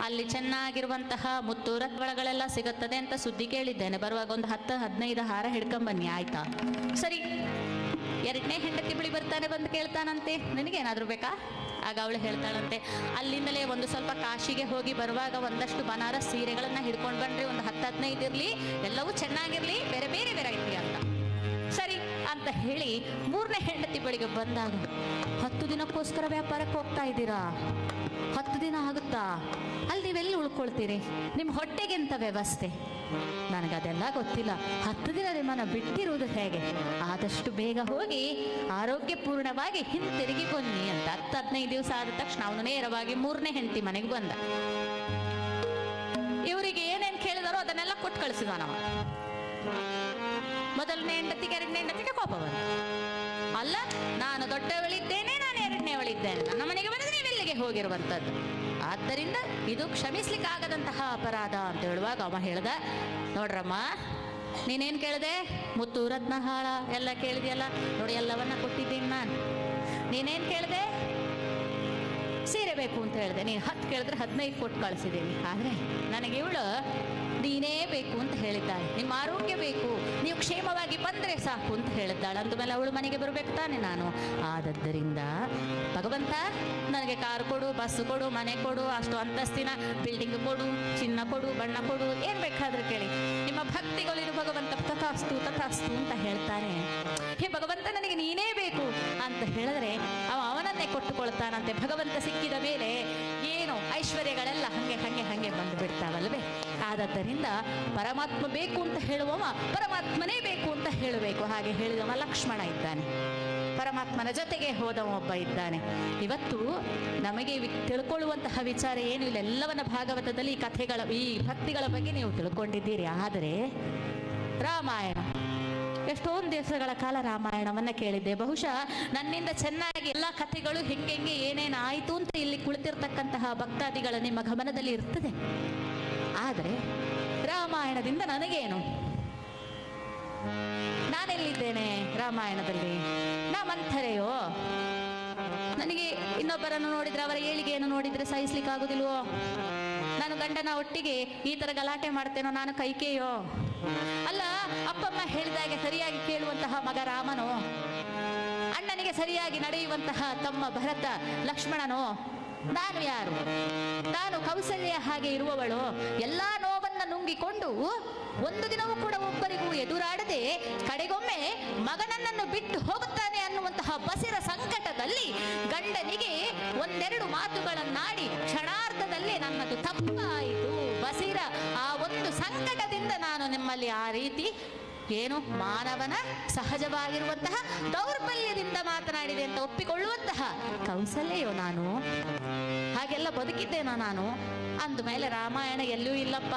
ಅಲ್ಲಿ ಚೆನ್ನಾಗಿರುವಂತಹ ಮುತ್ತು ರತ್ನಗಳೆಲ್ಲ ಸಿಗುತ್ತದೆ ಅಂತ ಸುದ್ದಿ ಕೇಳಿದ್ದೇನೆ, ಬರುವಾಗ ಒಂದು 10-15 ಹಾರ ಹಿಡ್ಕೊಂಬನ್ನಿ ಆಯ್ತಾ? ಸರಿ. 2ನೇ ಹೆಂಡತಿ ಬಳಿ ಬರ್ತಾನೆ, ಬಂದು ಕೇಳ್ತಾನಂತೆ, ನಿನಗೇನಾದರೂ ಬೇಕಾ? ಆಗ ಅವಳು ಹೇಳ್ತಾಳಂತೆ, ಅಲ್ಲಿಂದಲೇ ಒಂದು ಸ್ವಲ್ಪ ಕಾಶಿಗೆ ಹೋಗಿ ಬರುವಾಗ ಒಂದಷ್ಟು ಬನಾರಸ್ ಸೀರೆಗಳನ್ನ ಹಿಡ್ಕೊಂಡು ಬನ್ರಿ, ಒಂದು 10-15 ಇರಲಿ, ಎಲ್ಲವೂ ಚೆನ್ನಾಗಿರ್ಲಿ, ಬೇರೆ ಬೇರೆ ವೆರೈಟಿ ಅಂತ. ಸರಿ ಅಂತ ಹೇಳಿ 3ನೇ ಹೆಂಡತಿ ಬಳಿಗೆ ಬಂದಾಗ, 10 ದಿನಕ್ಕೋಸ್ಕರ ವ್ಯಾಪಾರಕ್ಕೆ ಹೋಗ್ತಾ ಇದ್ದೀರಾ? 10 ದಿನ ಆಗುತ್ತಾ? ಅಲ್ಲಿ ನೀವೆಲ್ಲಿ ಉಳ್ಕೊಳ್ತೀರಿ? ನಿಮ್ಮ ಹೊಟ್ಟೆಗೆಂತ ವ್ಯವಸ್ಥೆ? ನನಗದೆಲ್ಲ ಗೊತ್ತಿಲ್ಲ. 10 ದಿನ ನಿಮ್ಮನ್ನು ಬಿಟ್ಟಿರುವುದು ಹೇಗೆ? ಆದಷ್ಟು ಬೇಗ ಹೋಗಿ ಆರೋಗ್ಯಪೂರ್ಣವಾಗಿ ಹಿಂತಿರುಗಿ ಬನ್ನಿ ಅಂತ. 10-15 ದಿವಸ ಆದ ತಕ್ಷಣ ಅವನು ನೇರವಾಗಿ 3ನೇ ಹೆಂಡತಿ ಮನೆಗೆ ಬಂದ. ಇವರಿಗೆ ಏನೇನು ಕೇಳಿದಾರೋ ಅದನ್ನೆಲ್ಲ ಕೊಟ್ಟು ಕಳಿಸಿದ ನಾವು. ಮೊದಲನೇ ಹೆಂಡತಿಗೆ 2ನೇ ಹೆಂಡತಿಗೆ ಕೋಪ ಬಂತು. ಅಲ್ಲ, ನಾನು ದೊಡ್ಡವಳಿದ್ದೇನೆ, ನಾನು 2ನೇವಳಿದ್ದೇನೆ, ನನ್ನ ಮನೆಗೆ ಬಂದರೆ ನೀವೆಲ್ಲಿಗೆ ಹೋಗಿರುವಂಥದ್ದು, ಆದ್ದರಿಂದ ಇದು ಕ್ಷಮಿಸ್ಲಿಕ್ಕಾಗದಂತಹ ಅಪರಾಧ ಅಂತ ಹೇಳುವಾಗ ಅವ ಹೇಳ್ದ, ನೋಡ್ರಮ್ಮ, ನೀನೇನು ಕೇಳಿದೆ? ಮುತ್ತು ರತ್ನ ಹಾಳ ಎಲ್ಲ ಕೇಳಿದೆಯಲ್ಲ, ನೋಡಿ ಎಲ್ಲವನ್ನ ಕೊಟ್ಟಿದ್ದೀನಿ ನಾನು. ನೀನೇನು ಕೇಳಿದೆ? ಸೀರೆ ಬೇಕು ಅಂತ ಹೇಳಿದೆ. ನೀನು 10 ಕೇಳಿದ್ರೆ 15 ಕೊಟ್ಟು ಕಳಿಸಿದ್ದೀನಿ. ಆದರೆ ನನಗೆ ಇವಳು ನೀನೇ ಬೇಕು ಅಂತ ಹೇಳಿದ್ದಾಳೆ, ನಿಮ್ಮ ಆರೋಗ್ಯ ಬೇಕು, ನೀವು ಕ್ಷೇಮವಾಗಿ ಬಂದರೆ ಸಾಕು ಅಂತ ಹೇಳಿದ್ದಾಳೆ. ಅಂದಮೇಲೆ ಅವಳು ಮನೆಗೆ ಬರಬೇಕು ತಾನೆ ನಾನು. ಆದದ್ದರಿಂದ ಭಗವಂತ ನನಗೆ ಕಾರು ಕೊಡು, ಬಸ್ ಕೊಡು, ಮನೆ ಕೊಡು, ಅಷ್ಟು ಅಂತಸ್ತಿನ ಬಿಲ್ಡಿಂಗ್ ಕೊಡು, ಚಿನ್ನ ಕೊಡು, ಬಣ್ಣ ಕೊಡು, ಏನು ಬೇಕಾದರೂ ಕೇಳಿ, ನಿಮ್ಮ ಭಕ್ತಿಗಳಿರು ಭಗವಂತ, ತಥಾಸ್ತು ತಥಾಸ್ತು ಅಂತ ಹೇಳ್ತಾನೆ. ಹೇ ಭಗವಂತ, ನನಗೆ ನೀನೇ ಬೇಕು ಅಂತ ಹೇಳಿದ್ರೆ ಅವನನ್ನೇ ಕೊಟ್ಟುಕೊಳ್ತಾನಂತೆ. ಭಗವಂತ ಸಿಕ್ಕಿದ ಮೇಲೆ ಏನು ಐಶ್ವರ್ಯಗಳೆಲ್ಲ ಹಂಗೆ ಬಂದು ಬಿಡ್ತಾವಲ್ವೇ? ಆದ್ದರಿಂದ ಪರಮಾತ್ಮ ಬೇಕು ಅಂತ ಹೇಳುವವ ಪರಮಾತ್ಮನೇ ಬೇಕು ಅಂತ ಹೇಳಬೇಕು. ಹಾಗೆ ಹೇಳಿದವ ಲಕ್ಷ್ಮಣ ಇದ್ದಾನೆ, ಪರಮಾತ್ಮನ ಜೊತೆಗೆ ಹೋದವ ಒಬ್ಬ ಇದ್ದಾನೆ. ಇವತ್ತು ನಮಗೆ ತಿಳ್ಕೊಳ್ಳುವಂತಹ ವಿಚಾರ ಏನು ಇಲ್ಲ. ಎಲ್ಲವನ್ನ ಭಾಗವತದಲ್ಲಿ ಈ ಕಥೆಗಳ, ಈ ಭಕ್ತಿಗಳ ಬಗ್ಗೆ ನೀವು ತಿಳ್ಕೊಂಡಿದ್ದೀರಿ. ಆದರೆ ರಾಮಾಯಣ, ಎಷ್ಟೊಂದು ದಿವಸಗಳ ಕಾಲ ರಾಮಾಯಣವನ್ನ ಕೇಳಿದ್ದೆ. ಬಹುಶಃ ನನ್ನಿಂದ ಚೆನ್ನಾಗಿ ಎಲ್ಲ ಕಥೆಗಳು ಹೆಂಗೆ ಏನೇನಾಯಿತು ಅಂತ ಇಲ್ಲಿ ಕುಳಿತಿರ್ತಕ್ಕಂತಹ ಭಕ್ತಾದಿಗಳ ನಿಮ್ಮ ಗಮನದಲ್ಲಿ ಇರ್ತದೆ. ಆದರೆ ರಾಮಾಯಣದಿಂದ ನನಗೇನು? ನಾನೆಲ್ಲಿದ್ದೇನೆ ರಾಮಾಯಣದಲ್ಲಿ? ನಾ ಮಂಥರೆಯೋ? ನನಗೆ ಇನ್ನೊಬ್ಬರನ್ನು ನೋಡಿದ್ರೆ, ಅವರ ಏಳಿಗೆಯನ್ನು ನೋಡಿದ್ರೆ ಸಹಿಸ್ಲಿಕ್ಕಾಗುದಿಲ್ವೋ? ನಾನು ಗಂಡನ ಒಟ್ಟಿಗೆ ಈ ಥರ ಗಲಾಟೆ ಮಾಡ್ತೇನೋ? ನಾನು ಕೈಕೇಯೋ? ಅಲ್ಲ, ಅಪ್ಪಮ್ಮ ಹೇಳಿದಾಗೆ ಸರಿಯಾಗಿ ಕೇಳುವಂತಹ ಮಗ ರಾಮನೋ? ಅಣ್ಣನಿಗೆ ಸರಿಯಾಗಿ ನಡೆಯುವಂತಹ ತಮ್ಮ ಭರತ ಲಕ್ಷ್ಮಣನೋ? ನಾನು ಯಾರು? ನಾನು ಕೌಸಲ್ಯ ಹಾಗೆ ಇರುವವಳು, ಎಲ್ಲ ನೋವನ್ನ ನುಂಗಿಕೊಂಡು ಒಂದು ದಿನವೂ ಕೂಡ ಒಬ್ಬರಿಗೂ ಎದುರಾಡದೆ ಕಡೆಗೊಮ್ಮೆ ಮಗನನ್ನು ಬಿಟ್ಟು ಹೋಗುತ್ತಾನೆ ಅನ್ನುವಂತಹ ಬಸಿರ ಸಂಕಟದಲ್ಲಿ ಗಂಡನಿಗೆ 1-2 ಮಾತುಗಳನ್ನಾಡಿ ಕ್ಷಣಾರ್ಧದಲ್ಲೇ ನನ್ನದು ತಪ್ಪಾಯಿತು ಬಸಿರ. ಆ ಒಂದು ಸಂಕಟದಿಂದ ನಾನು ನಿಮ್ಮಲ್ಲಿ ಆ ರೀತಿ ಏನು ಮಾನವನ ಸಹಜವಾಗಿರುವಂತಹ ದೌರ್ಬಲ್ಯದಿಂದ ಮಾತನಾಡಿದೆ ಅಂತ ಒಪ್ಪಿಕೊಳ್ಳುವಂತಹ ಕೌಸಲ್ಯೋ ನಾನು? ಹಾಗೆಲ್ಲ ಬದುಕಿದ್ದೇನೋ ನಾನು? ಅಂದಮೇಲೆ ರಾಮಾಯಣ ಎಲ್ಲೂ ಇಲ್ಲಪ್ಪ,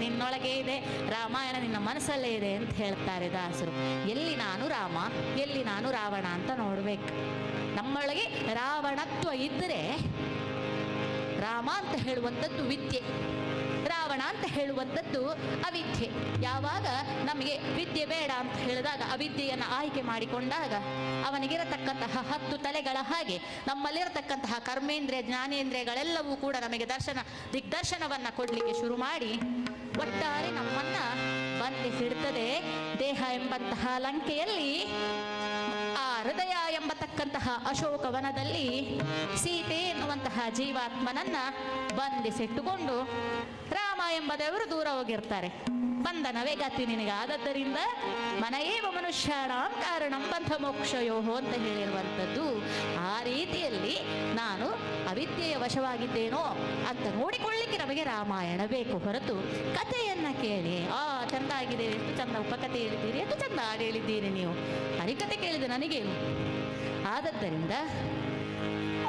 ನಿನ್ನೊಳಗೆ ಇದೆ, ರಾಮಾಯಣ ನಿನ್ನ ಮನಸ್ಸಲ್ಲೇ ಇದೆ ಅಂತ ಹೇಳ್ತಾರೆ ದಾಸರು. ಎಲ್ಲಿ ನಾನು ರಾಮ, ಎಲ್ಲಿ ನಾನು ರಾವಣ ಅಂತ ನೋಡ್ಬೇಕು. ನಮ್ಮೊಳಗೆ ರಾವಣತ್ವ ಇದ್ದರೆ, ರಾಮ ಅಂತ ಹೇಳುವಂಥದ್ದು ವಿದ್ಯೆ, ರಾವಣ ಅಂತ ಹೇಳುವಂಥದ್ದು ಅವಿದ್ಯೆ. ಯಾವಾಗ ನಮಗೆ ವಿದ್ಯೆ ಬೇಡ ಅಂತ ಹೇಳಿದಾಗ, ಅವಿದ್ಯೆಯನ್ನು ಆಯ್ಕೆ ಮಾಡಿಕೊಂಡಾಗ, ಅವನಿಗಿರತಕ್ಕಂತಹ 10 ತಲೆಗಳ ಹಾಗೆ ನಮ್ಮಲ್ಲಿರತಕ್ಕಂತಹ ಕರ್ಮೇಂದ್ರಿಯ ಜ್ಞಾನೇಂದ್ರಿಯಗಳೆಲ್ಲವೂ ಕೂಡ ನಮಗೆ ದಿಗ್ದರ್ಶನವನ್ನ ಕೊಡ್ಲಿಕ್ಕೆ ಶುರು ಮಾಡಿ ಒಟ್ಟಾರೆ ನಮ್ಮನ್ನ ಬಂಧಿಸಿಡ್ತದೆ. ದೇಹ ಎಂಬಂತಹ ಲಂಕೆಯಲ್ಲಿ, ಆ ಹೃದಯ ಎಂಬತಕ್ಕಂತಹ ಅಶೋಕವನದಲ್ಲಿ ಸೀತೆ ಎನ್ನುವಂತಹ ಜೀವಾತ್ಮನನ್ನ ಬಂಧಿಸಿಟ್ಟುಕೊಂಡು ರಾಮ ಎಂಬ ದೇವರು ದೂರ ಹೋಗಿರ್ತಾರೆ. ಬಂಧನವೇ ಗತಿ ನಿನಗೆ. ಆದದ್ದರಿಂದ ಮನಯೇವ ಮನುಷ್ಯಾಣಾಂ ಕಾರಣಂ ಬಂಧ ಮೋಕ್ಷಯೋಹೋ ಅಂತ ಹೇಳಿರುವಂಥದ್ದು. ಆ ರೀತಿಯಲ್ಲಿ ನಾನು ಅವಿದ್ಯೆಯ ವಶವಾಗಿದ್ದೇನೋ ಅಂತ ನೋಡಿಕೊಳ್ಳಿಕ್ಕೆ ನಮಗೆ ರಾಮಾಯಣ ಬೇಕು ಹೊರತು ಕಥೆಯನ್ನ ಕೇಳಿ ಚಂದ ಆಗಿದೆ, ಎಷ್ಟು ಚಂದ ಉಪಕಥೆ ಹೇಳಿದ್ದೀರಿ, ಎಷ್ಟು ಚಂದ ಹಾಡು ಹೇಳಿದ್ದೀರಿ ನೀವು, ಹರಿಕತೆ ಕೇಳಿದೆ ನನಗೇನು. ಆದದ್ದರಿಂದ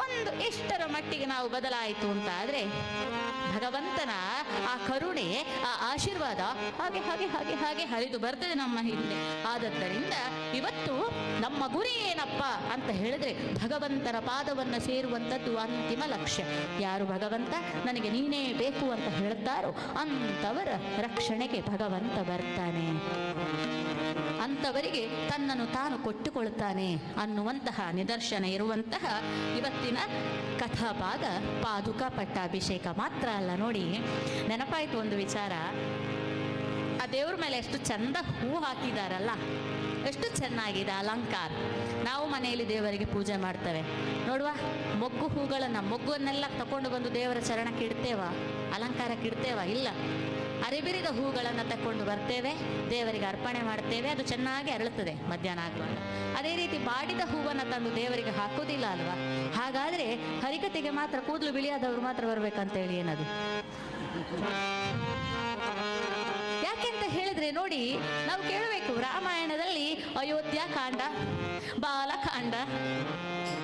ಒಂದು ಇಷ್ಟರ ಮಟ್ಟಿಗೆ ನಾವು ಬದಲಾಯಿತು ಅಂತ ಆದ್ರೆ ಭಗವಂತನ ಆ ಕರುಣೆ, ಆ ಆಶೀರ್ವಾದ ಹಾಗೆ ಹಾಗೆ ಹಾಗೆ ಹಾಗೆ ಹರಿದು ಬರ್ತದೆ ನಮ್ಮ ಹಿಂದೆ. ಆದದ್ದರಿಂದ ಇವತ್ತು ನಮ್ಮ ಗುರಿ ಏನಪ್ಪ ಅಂತ ಹೇಳಿದ್ರೆ ಭಗವಂತನ ಪಾದವನ್ನು ಸೇರುವಂಥದ್ದು ಅಂತಿಮ ಲಕ್ಷ್ಯ. ಯಾರು ಭಗವಂತ ನನಗೆ ನೀನೇ ಬೇಕು ಅಂತ ಹೇಳ್ತಾರೋ ಅಂಥವರ ರಕ್ಷಣೆಗೆ ಭಗವಂತ ಬರ್ತಾನೆ, ಅಂಥವರಿಗೆ ತನ್ನನ್ನು ತಾನು ಕೊಟ್ಟುಕೊಳ್ತಾನೆ ಅನ್ನುವಂತಹ ನಿದರ್ಶನ ಇರುವಂತಹ ಇವತ್ತಿನ ಕಥಾಭಾಗ ಪಾದುಕಾ ಪಟ್ಟಾಭಿಷೇಕ ಮಾತ್ರ ಅಲ್ಲ. ನೋಡಿ, ನೆನಪಾಯ್ತು ಒಂದು ವಿಚಾರ. ಆ ದೇವ್ರ ಮೇಲೆ ಎಷ್ಟು ಚಂದ ಹೂ ಹಾಕಿದಾರಲ್ಲ, ಎಷ್ಟು ಚೆನ್ನಾಗಿದೆ ಅಲಂಕಾರ. ನಾವು ಮನೆಯಲ್ಲಿ ದೇವರಿಗೆ ಪೂಜೆ ಮಾಡ್ತೇವೆ ನೋಡುವ, ಮೊಗ್ಗನ್ನೆಲ್ಲ ತಕೊಂಡು ಬಂದು ದೇವರ ಚರಣಕ್ಕೆ ಇಡ್ತೇವ, ಅಲಂಕಾರಕ್ಕೆ ಇಡ್ತೇವ? ಇಲ್ಲ. ಅರೆಬಿರಿದ ಹೂಗಳನ್ನು ತಕೊಂಡು ಬರ್ತೇವೆ, ದೇವರಿಗೆ ಅರ್ಪಣೆ ಮಾಡ್ತೇವೆ, ಅದು ಚೆನ್ನಾಗಿ ಅರಳುತ್ತದೆ ಮಧ್ಯಾಹ್ನ ಆಗುವಾಗ. ಅದೇ ರೀತಿ ಬಾಡಿದ ಹೂವನ್ನು ತಂದು ದೇವರಿಗೆ ಹಾಕೋದಿಲ್ಲ ಅಲ್ವಾ? ಹಾಗಾದ್ರೆ ಹರಿಕತೆಗೆ ಮಾತ್ರ ಕೂದಲು ಬಿಳಿಯಾದವರು ಮಾತ್ರ ಬರ್ಬೇಕಂತ ಹೇಳಿ ಏನದು? ಯಾಕೆಂತ ಹೇಳಿದ್ರೆ ನೋಡಿ, ನಾವು ಕೇಳಬೇಕು, ರಾಮಾಯಣದಲ್ಲಿ ಅಯೋಧ್ಯ ಕಾಂಡ, ಬಾಲಕಾಂಡ,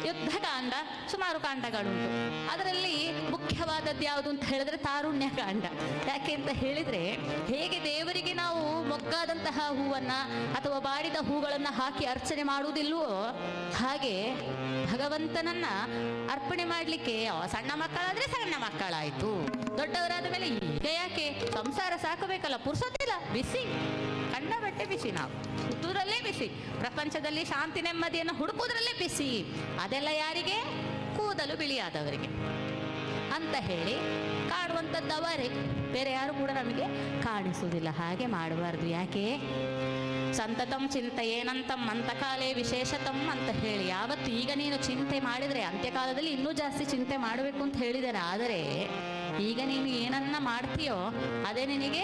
ಯುದ್ಧಕಾಂಡ, ಸುಮಾರು ಕಾಂಡಗಳುಂಟು. ಅದರಲ್ಲಿ ಮುಖ್ಯವಾದದ್ದು ಯಾವುದು ಅಂತ ಹೇಳಿದ್ರೆ ತಾರುಣ್ಯ ಕಾಂಡ. ಯಾಕೆ ಅಂತ ಹೇಳಿದ್ರೆ, ಹೇಗೆ ದೇವರಿಗೆ ನಾವು ಮೊಗ್ಗಾದಂತಹ ಹೂವನ್ನ ಅಥವಾ ಬಾಡಿದ ಹೂಗಳನ್ನ ಹಾಕಿ ಅರ್ಚನೆ ಮಾಡುವುದಿಲ್ವೋ, ಹಾಗೆ ಭಗವಂತನನ್ನ ಅರ್ಪಣೆ ಮಾಡ್ಲಿಕ್ಕೆ ಸಣ್ಣ ಮಕ್ಕಳಾದ್ರೆ ಸಣ್ಣ ಮಕ್ಕಳಾಯ್ತು, ದೊಡ್ಡವರಾದ ಮೇಲೆ ಈಗ ಯಾಕೆ ಸಂಸಾರ ಸಾಕಬೇಕಲ್ಲ, ಪುರ್ಸೋದಿಲ್ಲ, ಬಿಸಿ ಕಂಡ ಬಟ್ಟೆ ಬಿಸಿ, ನಾವು ಹುಟ್ಟುವುದರಲ್ಲೇ ಬಿಸಿ, ಪ್ರಪಂಚದಲ್ಲಿ ಶಾಂತಿ ನೆಮ್ಮದಿಯನ್ನು ಹುಡುಕುವುದರಲ್ಲೇ ಬಿಸಿ. ಅದೆಲ್ಲ ಯಾರಿಗೆ? ಕೂದಲು ಬಿಳಿಯಾದವರಿಗೆ ಅಂತ ಹೇಳಿ ಕಾಡುವಂಥದ್ದು ಅವರೇ, ಬೇರೆ ಯಾರು ಕೂಡ ನಮಗೆ ಕಾಣಿಸುವುದಿಲ್ಲ. ಹಾಗೆ ಮಾಡಬಾರ್ದು. ಯಾಕೆ? ಸಂತತಂ ಚಿಂತೆ ಏನಂತಂ ಅಂತಕಾಲೇ ವಿಶೇಷತಂ ಅಂತ ಹೇಳಿ, ಯಾವತ್ತು ಈಗ ನೀನು ಚಿಂತೆ ಮಾಡಿದರೆ ಅಂತ್ಯಕಾಲದಲ್ಲಿ ಇನ್ನೂ ಜಾಸ್ತಿ ಚಿಂತೆ ಮಾಡಬೇಕು ಅಂತ ಹೇಳಿದ್ದಾರೆ. ಆದರೆ ಈಗ ನೀನು ಏನನ್ನ ಮಾಡ್ತೀಯೋ ಅದೇ ನಿನಗೆ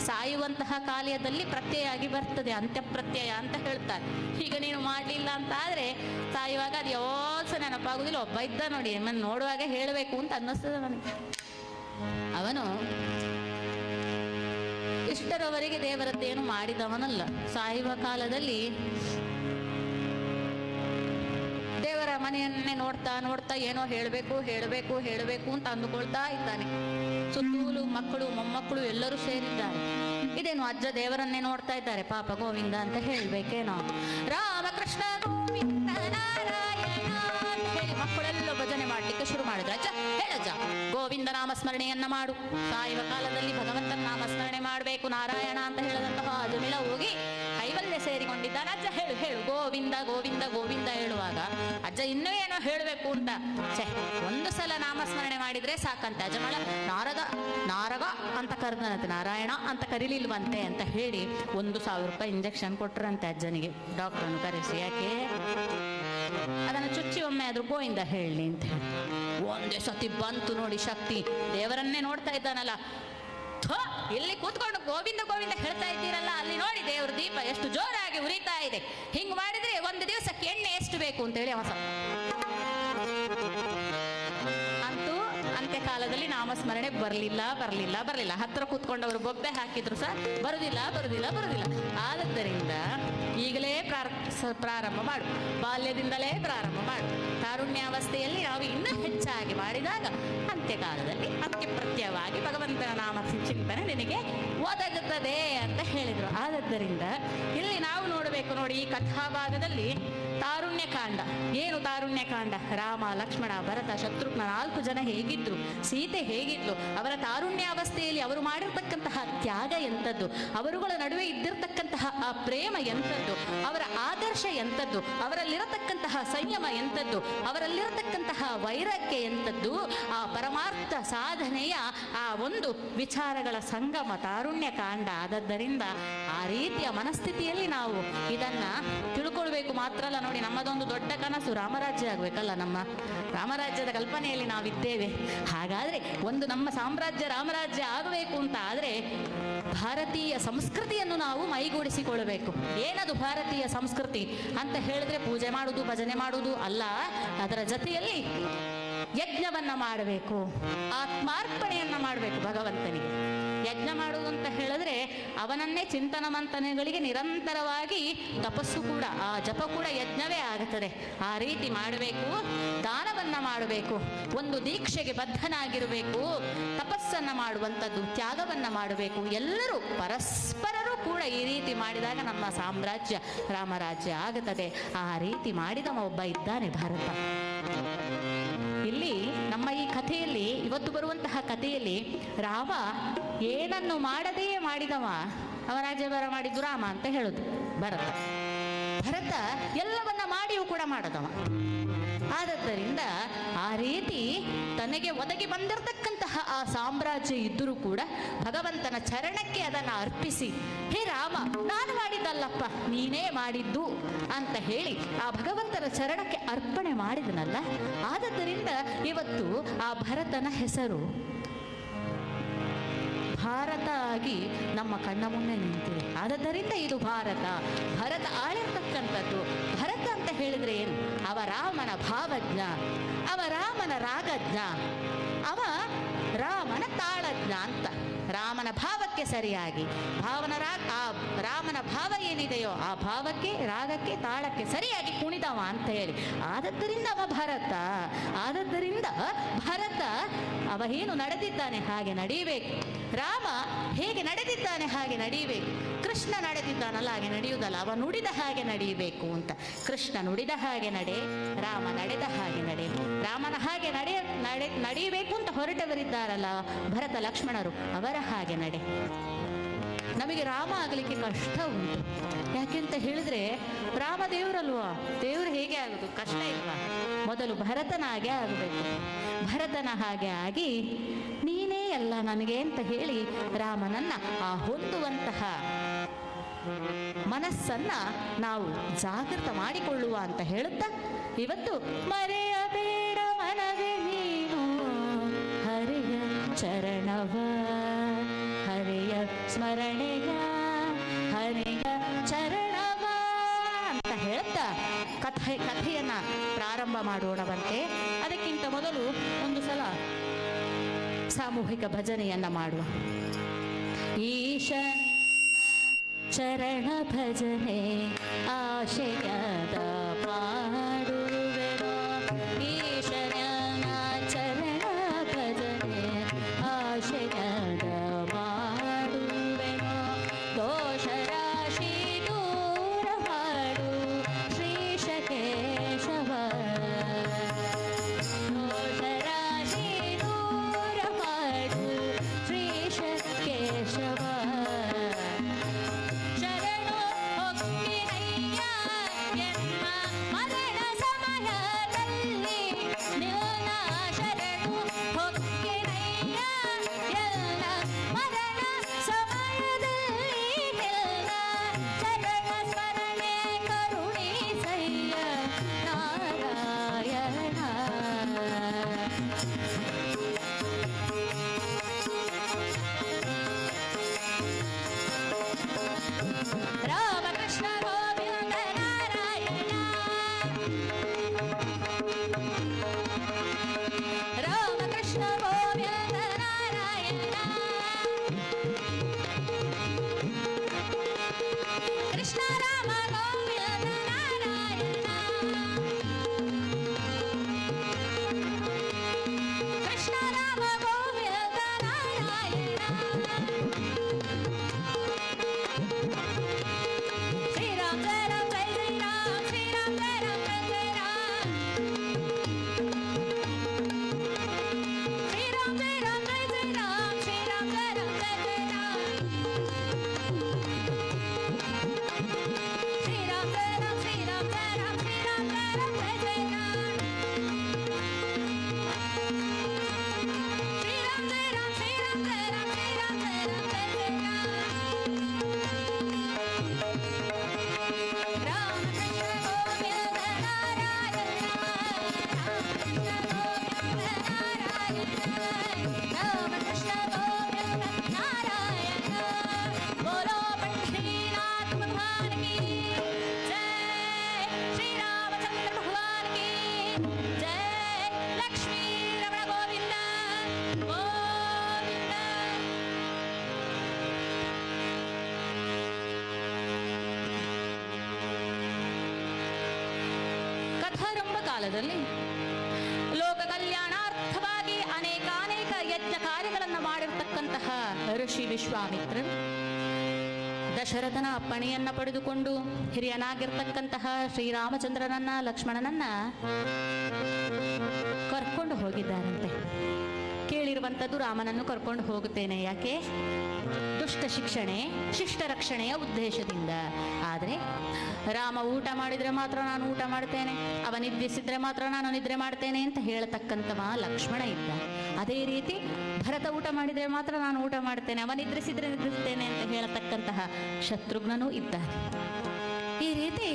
ಸಾಯುವಂತಹ ಕಾಲದಲ್ಲಿ ಪ್ರತ್ಯಯ ಆಗಿ ಬರ್ತದೆ, ಅಂತ್ಯಪ್ರತ್ಯಯ ಅಂತ ಹೇಳ್ತಾರೆ. ಈಗ ನೀನು ಮಾಡಲಿಲ್ಲ ಅಂತ ಆದರೆ ಸಾಯುವಾಗ ಅದು ಯಾವತ್ತು ನೆನಪಾಗುದಿಲ್ಲ. ಒಬ್ಬ ಇದ್ದ ನೋಡಿ, ನೋಡುವಾಗ ಹೇಳಬೇಕು ಅಂತ ಅನ್ನಿಸ್ತದೆ ನನಗೆ. ಅವನು ಇಷ್ಟರವರೆಗೆ ದೇವರದ್ದೇನು ಮಾಡಿದವನಲ್ಲ. ಸಾಯುವ ಕಾಲದಲ್ಲಿ ದೇವರ ಮನೆಯನ್ನೇ ನೋಡ್ತಾ ನೋಡ್ತಾ ಏನೋ ಹೇಳಬೇಕು ಅಂತ ಅಂದುಕೊಳ್ತಾ ಇದ್ದಾನೆ. ಸುತ್ತೂಲು ಮಕ್ಕಳು ಮೊಮ್ಮಕ್ಕಳು ಎಲ್ಲರೂ ಸೇರಿದ್ದಾರೆ. ಇದೇನು ಅಜ್ಜ ದೇವರನ್ನೇ ನೋಡ್ತಾ ಇದ್ದಾರೆ, ಪಾಪ ಗೋವಿಂದ ಅಂತ ಹೇಳ್ಬೇಕೇನೋ. ರಾಮಕೃಷ್ಣ ಗೋವಿಂದ ನಾರಾಯಣ ಅಂತ ಹೇಳಿ ಮಕ್ಕಳೆಲ್ಲ ಭಜನೆ ಮಾಡ್ಲಿಕ್ಕೆ ಶುರು ಮಾಡಿದ್ರು. ಅಜ್ಜ ಹೇಳಜ್ಜ, ಗೋವಿಂದ ನಾಮಸ್ಮರಣೆಯನ್ನ ಮಾಡು, ಸಾಯುವ ಕಾಲದಲ್ಲಿ ಭಗವಂತನ ನಾಮಸ್ಮರಣೆ ಮಾಡಬೇಕು, ನಾರಾಯಣ ಅಂತ ಹೇಳದಂತಹ ಅಜಮಿಳ ಹೋಗಿ ಕೈವಲ್ಯ ಸೇರಿಕೊಂಡಿದ್ದಾನೆ. ಅಜ್ಜ ಹೇಳು ಹೇಳು ಗೋವಿಂದ ಗೋವಿಂದ ಗೋವಿಂದ ಹೇಳುವಾಗ ಅಜ್ಜ ಇನ್ನೂ ಏನೋ ಹೇಳಬೇಕು ಅಂತ, ಒಂದು ಸಲ ನಾಮಸ್ಮರಣೆ ಮಾಡಿದ್ರೆ ಸಾಕಂತೆ. ಅಜಮಳ ನಾರಗ ಅಂತ ಕರೆದನಂತೆ, ನಾರಾಯಣ ಅಂತ ಕರೀಲಿಲ್ವಂತೆ ಅಂತ ಹೇಳಿ 1,000 ರೂಪಾಯಿ ಇಂಜೆಕ್ಷನ್ ಕೊಟ್ರಂತೆ ಅಜ್ಜನಿಗೆ, ಡಾಕ್ಟರನ್ನು ಕರೆಸಿ. ಯಾಕೆ? ಅದನ್ನು ಚುಚ್ಚಿ ಒಮ್ಮೆ ಆದ್ರೂ ಗೋವಿಂದ ಹೇಳಿ ಅಂತ ಹೇಳಿ. ಒಂದೇ ಸತಿ ಬಂತು ನೋಡಿ ಶಕ್ತಿ. ದೇವರನ್ನೇ ನೋಡ್ತಾ ಇದ್ದಾನಲ್ಲ, ಇಲ್ಲಿ ಕೂತ್ಕೊಂಡು ಗೋವಿಂದ ಗೋವಿಂದ ಹೇಳ್ತಾ ಇದ್ದೀರಲ್ಲ, ಅಲ್ಲಿ ನೋಡಿ ದೇವ್ರ ದೀಪ ಎಷ್ಟು ಜೋರಾಗಿ ಉರಿತಾ ಇದೆ. ಹಿಂಗ್ ಮಾಡಿದ್ರೆ ಒಂದು ದಿವಸಕ್ಕೆ ಎಣ್ಣೆ ಎಷ್ಟು ಬೇಕು ಅಂತ ಹೇಳಿ ಅಂತೂ ಅಂತ್ಯ ಅಂತ್ಯಕಾಲದಲ್ಲಿ ನಾಮಸ್ಮರಣೆ ಬರಲಿಲ್ಲ. ಹತ್ತಿರ ಕೂತ್ಕೊಂಡವರು ಬೊಬ್ಬೆ ಹಾಕಿದ್ರು ಸಹ ಬರುದಿಲ್ಲ. ಆದ್ದರಿಂದ ಈಗಲೇ ಪ್ರಾರಂಭ ಮಾಡು, ಬಾಲ್ಯದಿಂದಲೇ ಪ್ರಾರಂಭ ಮಾಡು. ತಾರುಣ್ಯಾವಸ್ಥೆಯಲ್ಲಿ ನಾವು ಇನ್ನೂ ಹೆಚ್ಚಾಗಿ ಮಾಡಿದಾಗ ಅಂತ್ಯಕಾಲದಲ್ಲಿ ಅತ್ಯಪ್ರತ್ಯವಾಗಿ ಭಗವಂತನ ನಾಮ ಚಿಂತನೆ ನಿನಗೆ ಒದಗುತ್ತದೆ ಅಂತ ಹೇಳಿದರು. ಆದ್ದರಿಂದ ಇಲ್ಲಿ ನಾವು ನೋಡಬೇಕು ನೋಡಿ, ಈ ಕಥಾಭಾಗದಲ್ಲಿ ತಾರುಣ್ಯಕಾಂಡ. ಏನು ತಾರುಣ್ಯಕಾಂಡ? ರಾಮ, ಲಕ್ಷ್ಮಣ, ಭರತ, ಶತ್ರುಘ್ನ 4 ಜನ ಹೇಗಿದ್ರು, ಸೀತೆ ಹೇಗಿದ್ಲು, ಅವರ ತಾರುಣ್ಯಾವಸ್ಥೆಯಲ್ಲಿ ಅವರು ಮಾಡಿರ್ತಕ್ಕಂತಹ ತ್ಯಾಗ ಎಂಥದ್ದು, ಅವರುಗಳ ನಡುವೆ ಇದ್ದಿರ್ತಕ್ಕಂತಹ ಆ ಪ್ರೇಮ ಎಂಥದ್ದು, ಅವರ ಆದರ್ಶ ಎಂಥದ್ದು, ಅವರಲ್ಲಿರತಕ್ಕಂತಹ ಸಂಯಮ ಎಂಥದ್ದು, ಅವರಲ್ಲಿರತಕ್ಕಂತಹ ವೈರಾಗ್ಯ ಎಂಥದ್ದು, ಆ ಪರಮಾರ್ಥ ಸಾಧನೆಯ ಆ ಒಂದು ವಿಚಾರಗಳ ಸಂಗಮ ತಾರುಣ್ಯಕಾಂಡ. ಆದದ್ದರಿಂದ ಆ ರೀತಿಯ ಮನಸ್ಥಿತಿಯಲ್ಲಿ ನಾವು ಇದನ್ನ ತಿಳ್ಕೊಳ್ಬೇಕು. ಮಾತ್ರ ಅಲ್ಲ ನೋಡಿ, ನಮ್ಮದೊಂದು ದೊಡ್ಡ ಕನಸು ರಾಮರಾಜ್ಯ ಆಗ್ಬೇಕಲ್ಲ. ನಮ್ಮ ರಾಮರಾಜ್ಯದ ಕಲ್ಪನೆಯಲ್ಲಿ ನಾವಿದ್ದೇವೆ. ಹಾಗಾದ್ರೆ ಒಂದು ನಮ್ಮ ಸಾಮ್ರಾಜ್ಯ ರಾಮರಾಜ್ಯ ಆಗಬೇಕು ಅಂತ ಆದ್ರೆ ಭಾರತೀಯ ಸಂಸ್ಕೃತಿಯನ್ನು ನಾವು ಮೈಗೂಡಿಸಿಕೊಳ್ಳಬೇಕು. ಏನದು ಭಾರತೀಯ ಸಂಸ್ಕೃತಿ ಅಂತ ಹೇಳಿದ್ರೆ ಪೂಜೆ ಮಾಡುವುದು, ಭಜನೆ ಮಾಡುವುದು ಅಲ್ಲ. ಅದರ ಜೊತೆಯಲ್ಲಿ ಯಜ್ಞವನ್ನ ಮಾಡಬೇಕು, ಆತ್ಮಾರ್ಪಣೆಯನ್ನ ಮಾಡಬೇಕು ಭಗವಂತನಿಗೆ. ಯಜ್ಞ ಮಾಡುವುದು ಅಂತ ಹೇಳಿದ್ರೆ ಅವನನ್ನೇ ಚಿಂತನ ಮಂಥನಗಳಿಗೆ ನಿರಂತರವಾಗಿ ತಪಸ್ಸು ಕೂಡ, ಆ ಜಪ ಕೂಡ ಯಜ್ಞವೇ ಆಗುತ್ತದೆ. ಆ ರೀತಿ ಮಾಡಬೇಕು. ದಾನವನ್ನ ಮಾಡಬೇಕು, ಒಂದು ದೀಕ್ಷೆಗೆ ಬದ್ಧನಾಗಿರಬೇಕು, ತಪಸ್ಸನ್ನ ಮಾಡುವಂಥದ್ದು, ತ್ಯಾಗವನ್ನ ಮಾಡಬೇಕು. ಎಲ್ಲರೂ ಪರಸ್ಪರರು ಕೂಡ ಈ ರೀತಿ ಮಾಡಿದಾಗ ನಮ್ಮ ಸಾಮ್ರಾಜ್ಯ ರಾಮರಾಜ್ಯ ಆಗುತ್ತದೆ. ಆ ರೀತಿ ಮಾಡಿದವ ಒಬ್ಬ ಇದ್ದಾನೆ ಭರತ. ಇಲ್ಲಿ ನಮ್ಮ ಈ ಕಥೆಯಲ್ಲಿ, ಇವತ್ತು ಬರುವಂತಹ ಕಥೆಯಲ್ಲಿ ರಾಮ ಏನನ್ನು ಮಾಡದೇ ಮಾಡಿದವ, ಅವ ರಾಜ್ಯಭಾರ ಮಾಡಿದ್ದು ರಾಮ ಅಂತ ಹೇಳುದು ಭರತ ಎಲ್ಲವನ್ನ ಮಾಡಿಯೂ ಕೂಡ ಮಾಡದವ. ಆದ್ದರಿಂದ ಆ ರೀತಿ ತನಗೆ ಒದಗಿ ಬಂದಿರತಕ್ಕಂತಹ ಆ ಸಾಮ್ರಾಜ್ಯ ಇದ್ದರೂ ಕೂಡ ಭಗವಂತನ ಚರಣಕ್ಕೆ ಅದನ್ನು ಅರ್ಪಿಸಿ, ಹೇ ರಾಮ, ನಾನು ಮಾಡಿದ್ದಲ್ಲಪ್ಪ, ನೀನೇ ಮಾಡಿದ್ದು ಅಂತ ಹೇಳಿ ಆ ಭಗವಂತನ ಚರಣಕ್ಕೆ ಅರ್ಪಣೆ ಮಾಡಿದನಲ್ಲ. ಆದ್ದರಿಂದ ಇವತ್ತು ಆ ಭರತನ ಹೆಸರು ಭಾರತ ಆಗಿ ನಮ್ಮ ಕಣ್ಣ ಮುಂದೆ ನಿಂತಿದೆ. ಆದ್ದರಿಂದ ಇದು ಭರತ ಆಳಿರ್ತಕ್ಕಂಥದ್ದು. ಭರತ ಅಂತ ಹೇಳಿದ್ರೆ ಏನು? ಅವ ರಾಮನ ಭಾವಜ್ಞ, ಅವ ರಾಮನ ರಾಗಜ್ಞ, ಅವ ರಾಮನ ತಾಳಜ್ಞ ಅಂತ. ರಾಮನ ಭಾವಕ್ಕೆ ಸರಿಯಾಗಿ ರಾಮನ ಭಾವ ಏನಿದೆಯೋ ಆ ಭಾವಕ್ಕೆ, ರಾಗಕ್ಕೆ, ತಾಳಕ್ಕೆ ಸರಿಯಾಗಿ ಕುಣಿದವ ಅಂತ ಹೇಳಿ. ಆದ್ದರಿಂದ ಅವ ಭರತ. ಆದ್ದರಿಂದ ಭರತ ಅವ ಏನು ನಡೆದಿದ್ದಾನೆ ಹಾಗೆ ನಡೀಬೇಕು. ರಾಮ ಹೇಗೆ ನಡೆದಿದ್ದಾನೆ ಹಾಗೆ ನಡೀಬೇಕು. ಕೃಷ್ಣ ನಡೆದಿದ್ದಾನಲ್ಲ ಹಾಗೆ ನಡೆಯುವುದಲ್ಲ, ಅವ ನುಡಿದ ಹಾಗೆ ನಡೀಬೇಕು ಅಂತ. ಕೃಷ್ಣ ನುಡಿದ ಹಾಗೆ ನಡೆ, ರಾಮ ನಡೆದ ಹಾಗೆ ನಡೆ. ರಾಮನ ಹಾಗೆ ನಡೀಬೇಕು ಅಂತ ಹೊರಟವರಿದ್ದಾರಲ್ಲ ಭರತ ಲಕ್ಷ್ಮಣರು, ಅವರ ಹಾಗೆ ನಡೆ. ನಮಗೆ ರಾಮ ಆಗಲಿಕ್ಕೆ ಕಷ್ಟ ಉಂಟು. ಯಾಕೆಂತ ಹೇಳಿದ್ರೆ ರಾಮ ದೇವರಲ್ವಾ, ದೇವರು ಹೇಗೆ ಆಗುದು? ಕಷ್ಟ ಇಲ್ವಾ? ಮೊದಲು ಭರತನ ಹಾಗೆ ಆಗಬೇಕು. ಭರತನ ಹಾಗೆ ಆಗಿ ನೀನೇ ಎಲ್ಲ ನನಗೆ ಅಂತ ಹೇಳಿ ರಾಮನನ್ನ ಆ ಹೊಂದುವಂತಹ ಮನಸ್ಸನ್ನ ನಾವು ಜಾಗೃತ ಮಾಡಿಕೊಳ್ಳುವ ಅಂತ ಹೇಳುತ್ತಾ, ಇವತ್ತು ಮರೆಯಬೇಡ ಮನವೇ ನೀನು ಹರಿಯ ಚರಣವ, ಹರಿಯ ಸ್ಮರಣೆಯ, ಹರಿಯ ಚರಣವ ಅಂತ ಹೇಳ್ತಾ ಕಥೆಯನ್ನ ಪ್ರಾರಂಭ ಮಾಡೋಣವಂತೆ. ಅದಕ್ಕಿಂತ ಮೊದಲು ಒಂದು ಸಲ ಸಾಮೂಹಿಕ ಭಜನೆಯನ್ನ ಮಾಡುವ. ಈಶನ ಚರಣ ಭಜನೆ ಆಶಯದ ಮಾಡುವೆನೋ, ಈಶನ ಚರಣ ಭಜನೆ ಆಶಯದ ಮಾಡುವೆನೋ, ದೋಷರಾಶಿ ದೂರ ಮಾಡು ಶ್ರೀಶ ಕೇಶವ, ದೋಷರಾಶಿ ದೂರ ಮಾಡು ಶ್ರೀಶ ಕೇಶವ. ಶರಣು ಹೊಕ್ಕಿನಯ್ಯ ಎನ್ನ ಕಾಲದಲ್ಲಿ ಲೋಕ ಕಲ್ಯಾಣಾರ್ಥವಾಗಿ ಅನೇಕಾನೇಕ ಯಜ್ಞ ಕಾರ್ಯಗಳನ್ನು ಮಾಡಿರ್ತಕ್ಕಂತಹ ಋಷಿ ವಿಶ್ವಾಮಿತ್ರರು ದಶರಥನ ಅಪ್ಪಣೆಯನ್ನ ಪಡೆದುಕೊಂಡು ಹಿರಿಯನಾಗಿರ್ತಕ್ಕಂತಹ ಶ್ರೀರಾಮಚಂದ್ರನನ್ನ ಲಕ್ಷ್ಮಣನನ್ನ ಕರ್ಕೊಂಡು ಹೋಗಿದ್ದಾರಂತೆ. ಕೇಳಿರುವಂಥದ್ದು ರಾಮನನ್ನು ಕರ್ಕೊಂಡು ಹೋಗುತ್ತೇನೆ, ಯಾಕೆ? ದುಷ್ಟ ಶಿಕ್ಷಣೆ ಶಿಷ್ಟ ರಕ್ಷಣೆಯ ಉದ್ದೇಶದಿಂದ. ಆದರೆ ರಾಮ ಊಟ ಮಾಡಿದರೆ ಮಾತ್ರ ನಾನು ಊಟ ಮಾಡ್ತೇನೆ, ಅವ ನಿದ್ರಿಸಿದ್ರೆ ಮಾತ್ರ ನಾನು ನಿದ್ರೆ ಮಾಡ್ತೇನೆ ಅಂತ ಹೇಳತಕ್ಕಂತಹ ಲಕ್ಷ್ಮಣ ಇದ್ದ. ಅದೇ ರೀತಿ ಭರತ ಊಟ ಮಾಡಿದರೆ ಮಾತ್ರ ನಾನು ಊಟ ಮಾಡ್ತೇನೆ, ಅವ ನಿದ್ರಿಸಿದ್ರೆ ನಿದ್ರಿಸ್ತೇನೆ ಅಂತ ಹೇಳತಕ್ಕಂತಹ ಶತ್ರುಘ್ನನೂ ಇದ್ದಾರೆ. ಈ ರೀತಿ